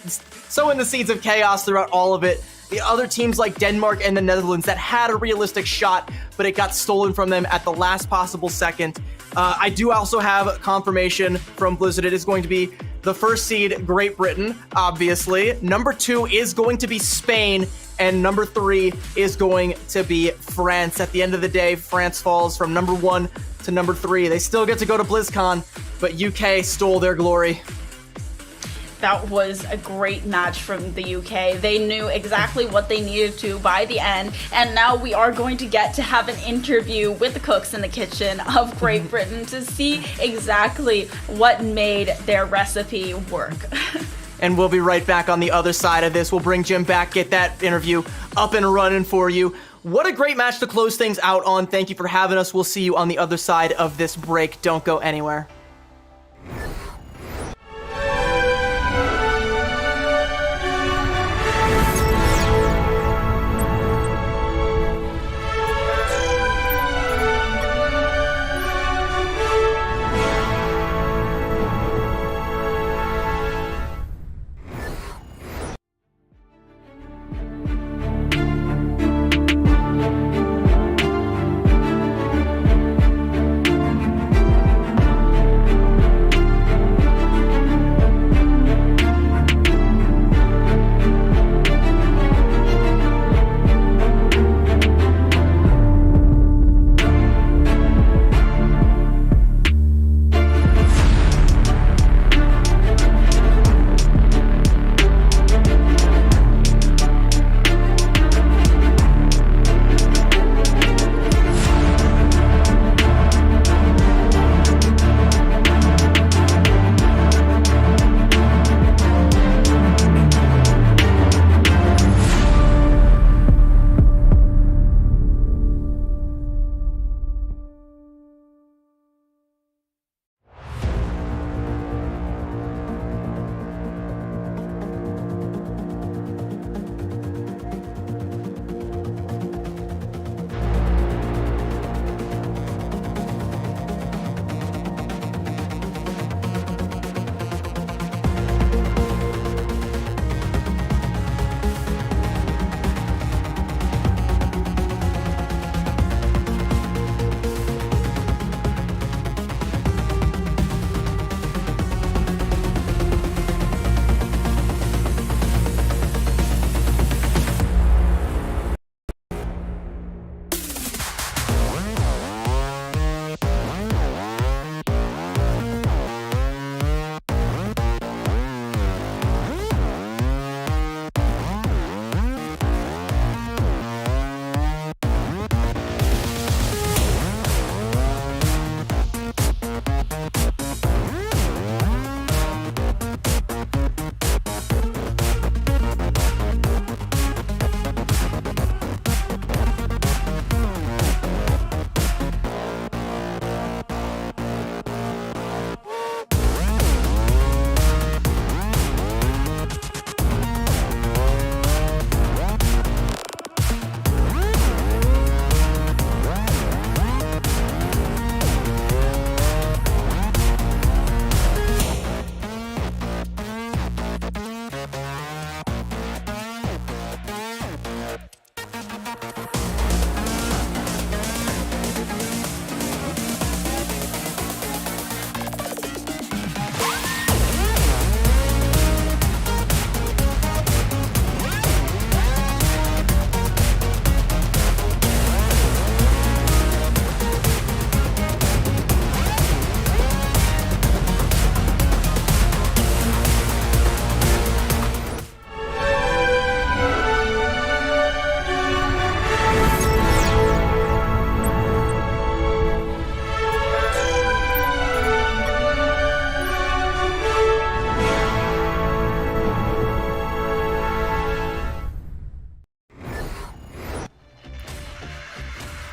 the seeds of chaos throughout all of it. The other teams like Denmark and the Netherlands that had a realistic shot, but it got stolen from them at the last possible second. I do also have confirmation from Blizzard. It is going to be the 1st seed, Great Britain, obviously. Number 2 is going to be Spain, and number 3 is going to be France. At the end of the day, France falls from number 1 to number 3. They still get to go to BlizzCon, but UK stole their glory. That was a great match from the UK. They knew exactly what they needed to by the end, and now we are going to get to have an interview with the cooks in the kitchen of Great Britain to see exactly what made their recipe work. And we'll be right back on the other side of this. We'll bring Jim back, get that interview up and running for you. What a great match to close things out on. Thank you for having us. We'll see you on the other side of this break. Don't go anywhere.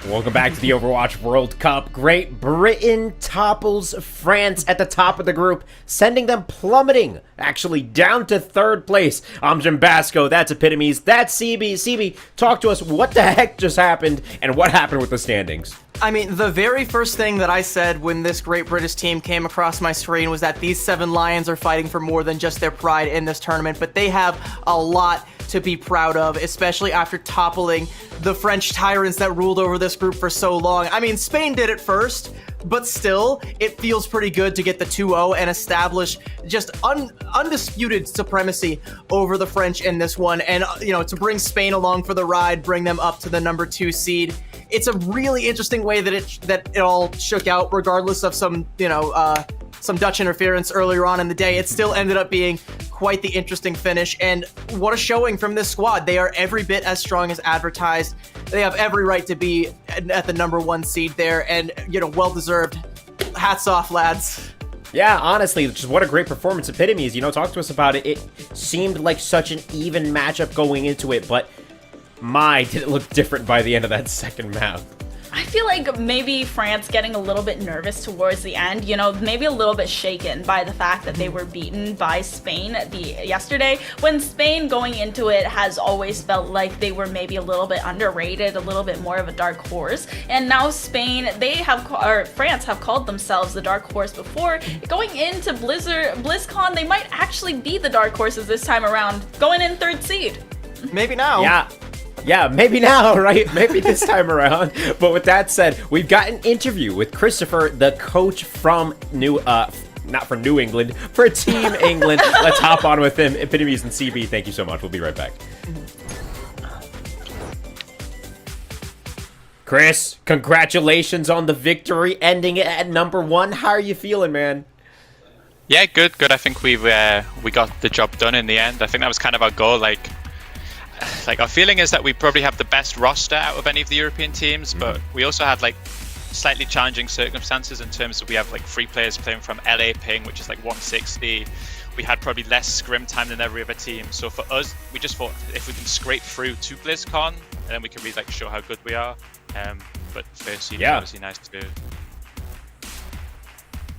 Welcome back to the Overwatch World Cup. Great Britain topples France at the top of the group, sending them plummeting, actually down to third place. I'm Jim Basco, that's Epitomes, that's CB. CB, talk to us, what the heck just happened, and what happened with the standings? I mean, the very first thing that I said when this Great British team came across my screen was that these 7 Lions are fighting for more than just their pride in this tournament, but they have a lot to be proud of, especially after toppling the French tyrants that ruled over this group for so long. I mean, Spain did it first, but still, it feels pretty good to get the 2-0 and establish just undisputed supremacy over the French in this one, and, you know, to bring Spain along for the ride, bring them up to the number 2 seed. It's a really interesting way that it all shook out, regardless of some, you know, some Dutch interference earlier on in the day. It still ended up being quite the interesting finish, and what a showing from this squad. They are every bit as strong as advertised. They have every right to be at the number 1 seed there, and, you know, well-deserved. Hats off, lads. Yeah, honestly, just what a great performance. Epitomes, you know, talk to us about it. It seemed like such an even matchup going into it, but my, did it look different by the end of that second map. I feel like maybe France getting a little bit nervous towards the end, you know, maybe a little bit shaken by the fact that they were beaten by Spain yesterday, when Spain going into it has always felt like they were maybe a little bit underrated, a little bit more of a dark horse. And now Spain, France have called themselves the dark horse before. Going into BlizzCon, they might actually be the dark horses this time around, going in 3rd seed. Maybe now. Yeah, maybe now, right? Maybe this time around. But with that said, we've got an interview with Christopher, the coach from not for New England, for Team England. Let's hop on with him. Epitomes and CB, thank you so much. We'll be right back. Chris, congratulations on the victory, ending it at number 1. How are you feeling, man? Yeah, good. I think we got the job done in the end. I think that was kind of our goal. Like our feeling is that we probably have the best roster out of any of the European teams, but we also had like slightly challenging circumstances in terms of we have like 3 players playing from LA ping, which is like 160. We had probably less scrim time than every other team. So for us, we just thought if we can scrape through to BlizzCon, then we can really like show how good we are. But first seed is obviously nice to do.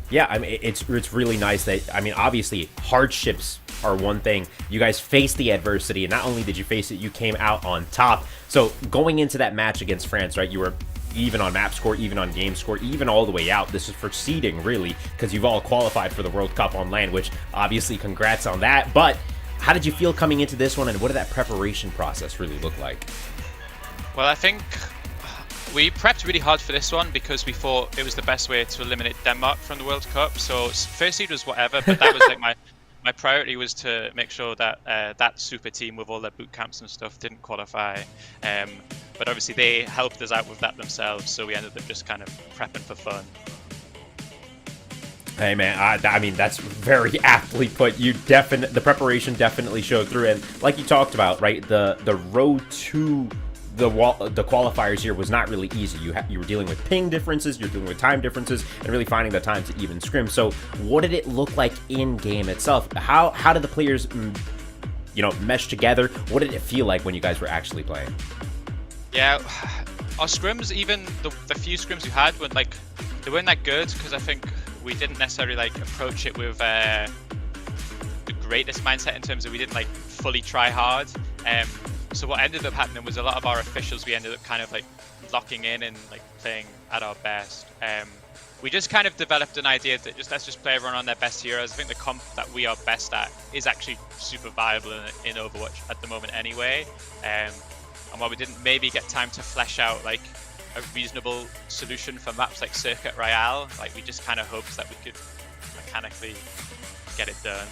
Yeah, I mean, it's really nice that, I mean, obviously, hardships are one thing. You guys faced the adversity, and not only did you face it, you came out on top. So going into that match against France, right, you were even on map score, even on game score, even all the way out. This is for seeding, really, because you've all qualified for the World Cup on land, which obviously congrats on that. But how did you feel coming into this one, and what did that preparation process really look like? Well, I think we prepped really hard for this one because we thought it was the best way to eliminate Denmark from the World Cup. So first seed was whatever, but that was like my priority was to make sure that that super team with all their boot camps and stuff didn't qualify. But obviously they helped us out with that themselves, so we ended up just kind of prepping for fun. Hey man, I mean, that's very aptly put. The preparation definitely showed through, and like you talked about, right, the road to the qualifiers here was not really easy. You were dealing with ping differences, you're dealing with time differences, and really finding the time to even scrim. So what did it look like in game itself? How did the players, you know, mesh together? What did it feel like when you guys were actually playing? Yeah, our scrims, even the few scrims we had, they weren't that good because I think we didn't necessarily like approach it with the greatest mindset in terms of we didn't like fully try hard. So what ended up happening was a lot of our officials, we ended up kind of like locking in and like playing at our best. We just kind of developed an idea that let's just play everyone on their best heroes. I think the comp that we are best at is actually super viable in Overwatch at the moment anyway. And while we didn't maybe get time to flesh out like a reasonable solution for maps like Circuit Royale, like we just kind of hoped that we could mechanically get it done.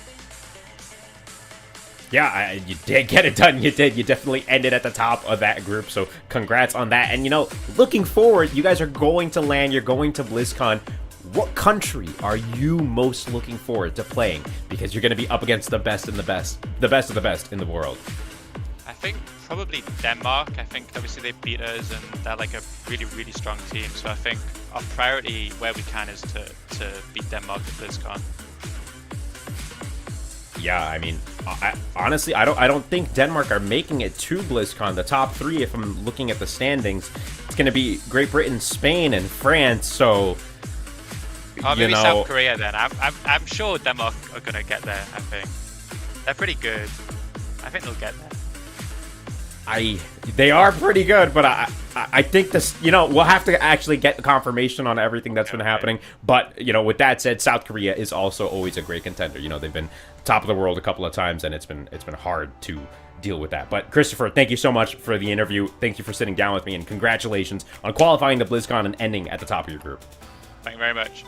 Yeah, you did get it done. You did. You definitely ended at the top of that group. So congrats on that. And, you know, looking forward, you guys are going to land. You're going to BlizzCon. What country are you most looking forward to playing? Because you're going to be up against the best of the best of the best in the world. I think probably Denmark. I think obviously they beat us and they're like a really, really strong team. So I think our priority where we can is to beat Denmark at BlizzCon. Yeah, I mean, honestly, I don't think Denmark are making it to BlizzCon. The top 3, if I'm looking at the standings, going to be Great Britain, Spain, and France. So, Oh, you maybe know, South Korea then. I'm sure Denmark are gonna get there. I think they're pretty good. I think they'll get there. They are pretty good, but I think this, you know, we'll have to actually get confirmation on everything that's been happening. But, you know, with that said, South Korea is also always a great contender. You know, they've been top of the world a couple of times, and it's been hard to deal with that. But Christopher, thank you so much for the interview. Thank you for sitting down with me, and congratulations on qualifying to BlizzCon and ending at the top of your group. Thank you very much.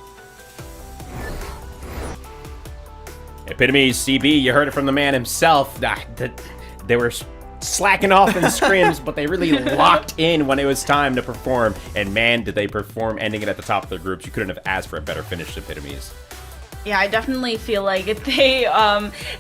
Epitomes CB, you heard it from the man himself. They were slacking off in scrims, but they really locked in when it was time to perform. And man, did they perform, ending it at the top of their groups. You couldn't have asked for a better finish, Epitomes. Yeah, I definitely feel like they,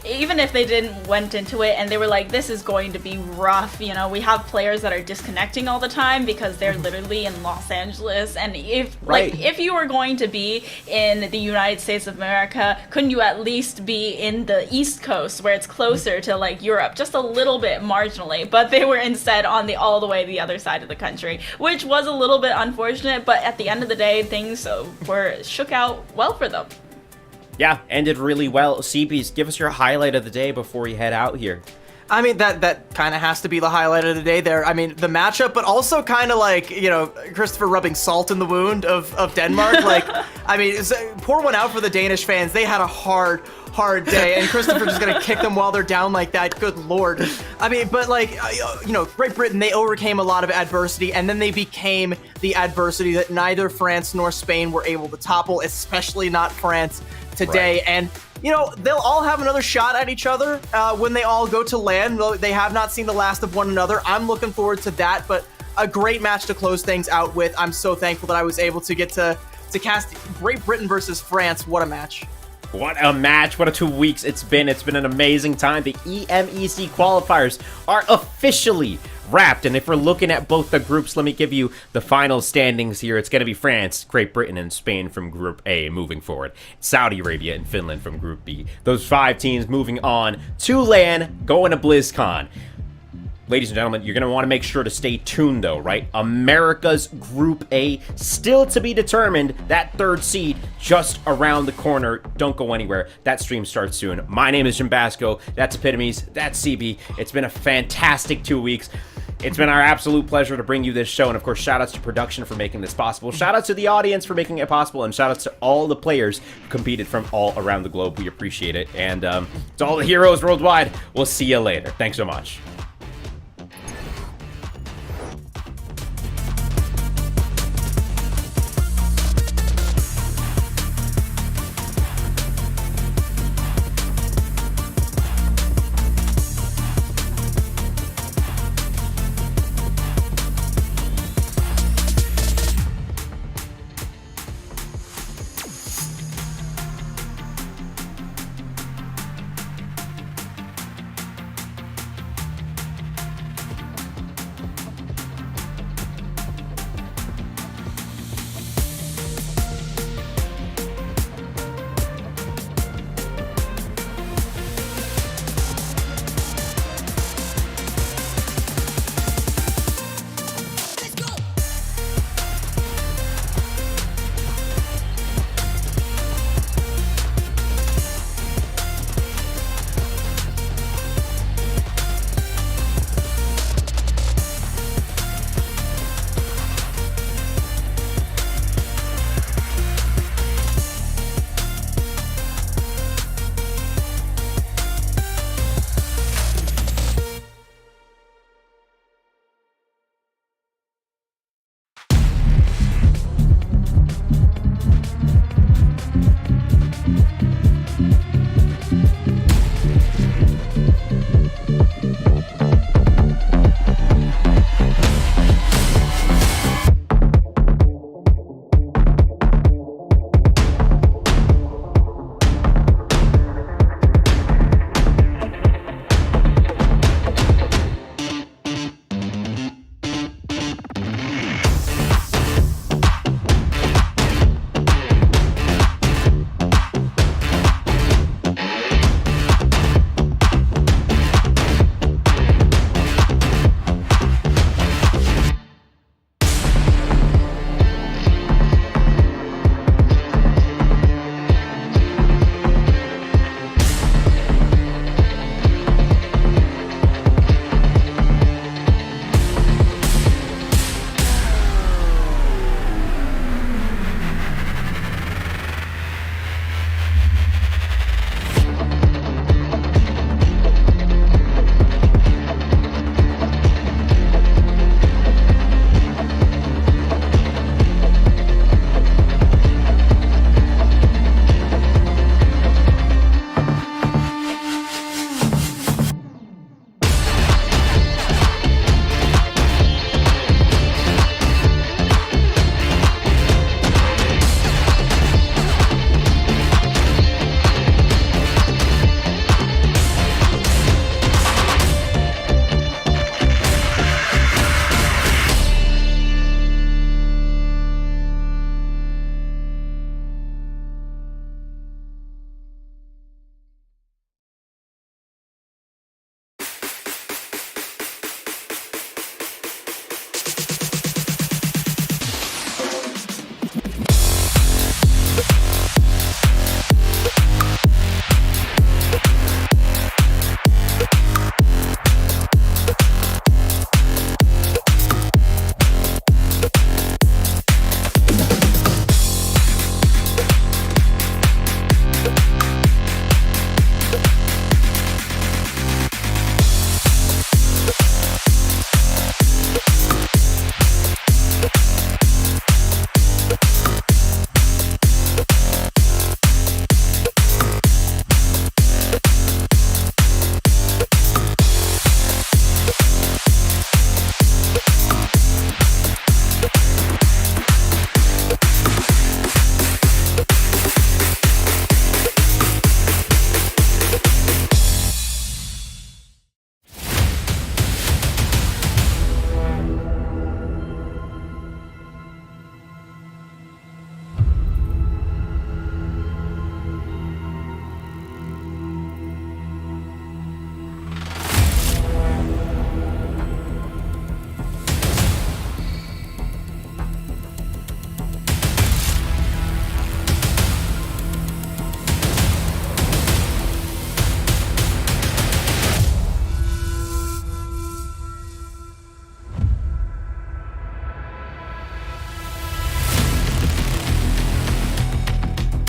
even if they didn't went into it and they were like, this is going to be rough, you know, we have players that are disconnecting all the time because they're literally in Los Angeles, and if you were going to be in the United States of America, couldn't you at least be in the East Coast where it's closer to like Europe, just a little bit marginally, but they were instead on all the way the other side of the country, which was a little bit unfortunate, but at the end of the day, things were shook out well for them. Yeah, ended really well. CBs, give us your highlight of the day before we head out here. I mean, that kind of has to be the highlight of the day there. I mean, the matchup, but also kind of like, you know, Christopher rubbing salt in the wound of Denmark. Like, I mean, pour one out for the Danish fans. They had a hard day, and Christopher just gonna kick them while they're down like that. Good lord. I mean, but like, you know, Great Britain, they overcame a lot of adversity, and then they became the adversity that neither France nor Spain were able to topple, especially not France today. Right. And you know, they'll all have another shot at each other when they all go to LAN. They have not seen the last of one another. I'm looking forward to that, but a great match to close things out with. I'm so thankful that I was able to get to cast Great Britain versus France. What a match. What a match. What a 2 weeks it's been. It's been an amazing time. The EMEC qualifiers are officially wrapped. And if we're looking at both the groups, let me give you the final standings here. It's going to be France, Great Britain, and Spain from Group A moving forward. Saudi Arabia and Finland from Group B. Those 5 teams moving on to LAN, going to BlizzCon. Ladies and gentlemen, you're going to want to make sure to stay tuned, though, right? America's Group A, still to be determined. That 3rd seed just around the corner. Don't go anywhere. That stream starts soon. My name is Jim Basco. That's Epitomes. That's CB. It's been a fantastic 2 weeks. It's been our absolute pleasure to bring you this show. And, of course, shout-outs to production for making this possible. Shout-outs to the audience for making it possible. And shout-outs to all the players who competed from all around the globe. We appreciate it. And to all the heroes worldwide, we'll see you later. Thanks so much.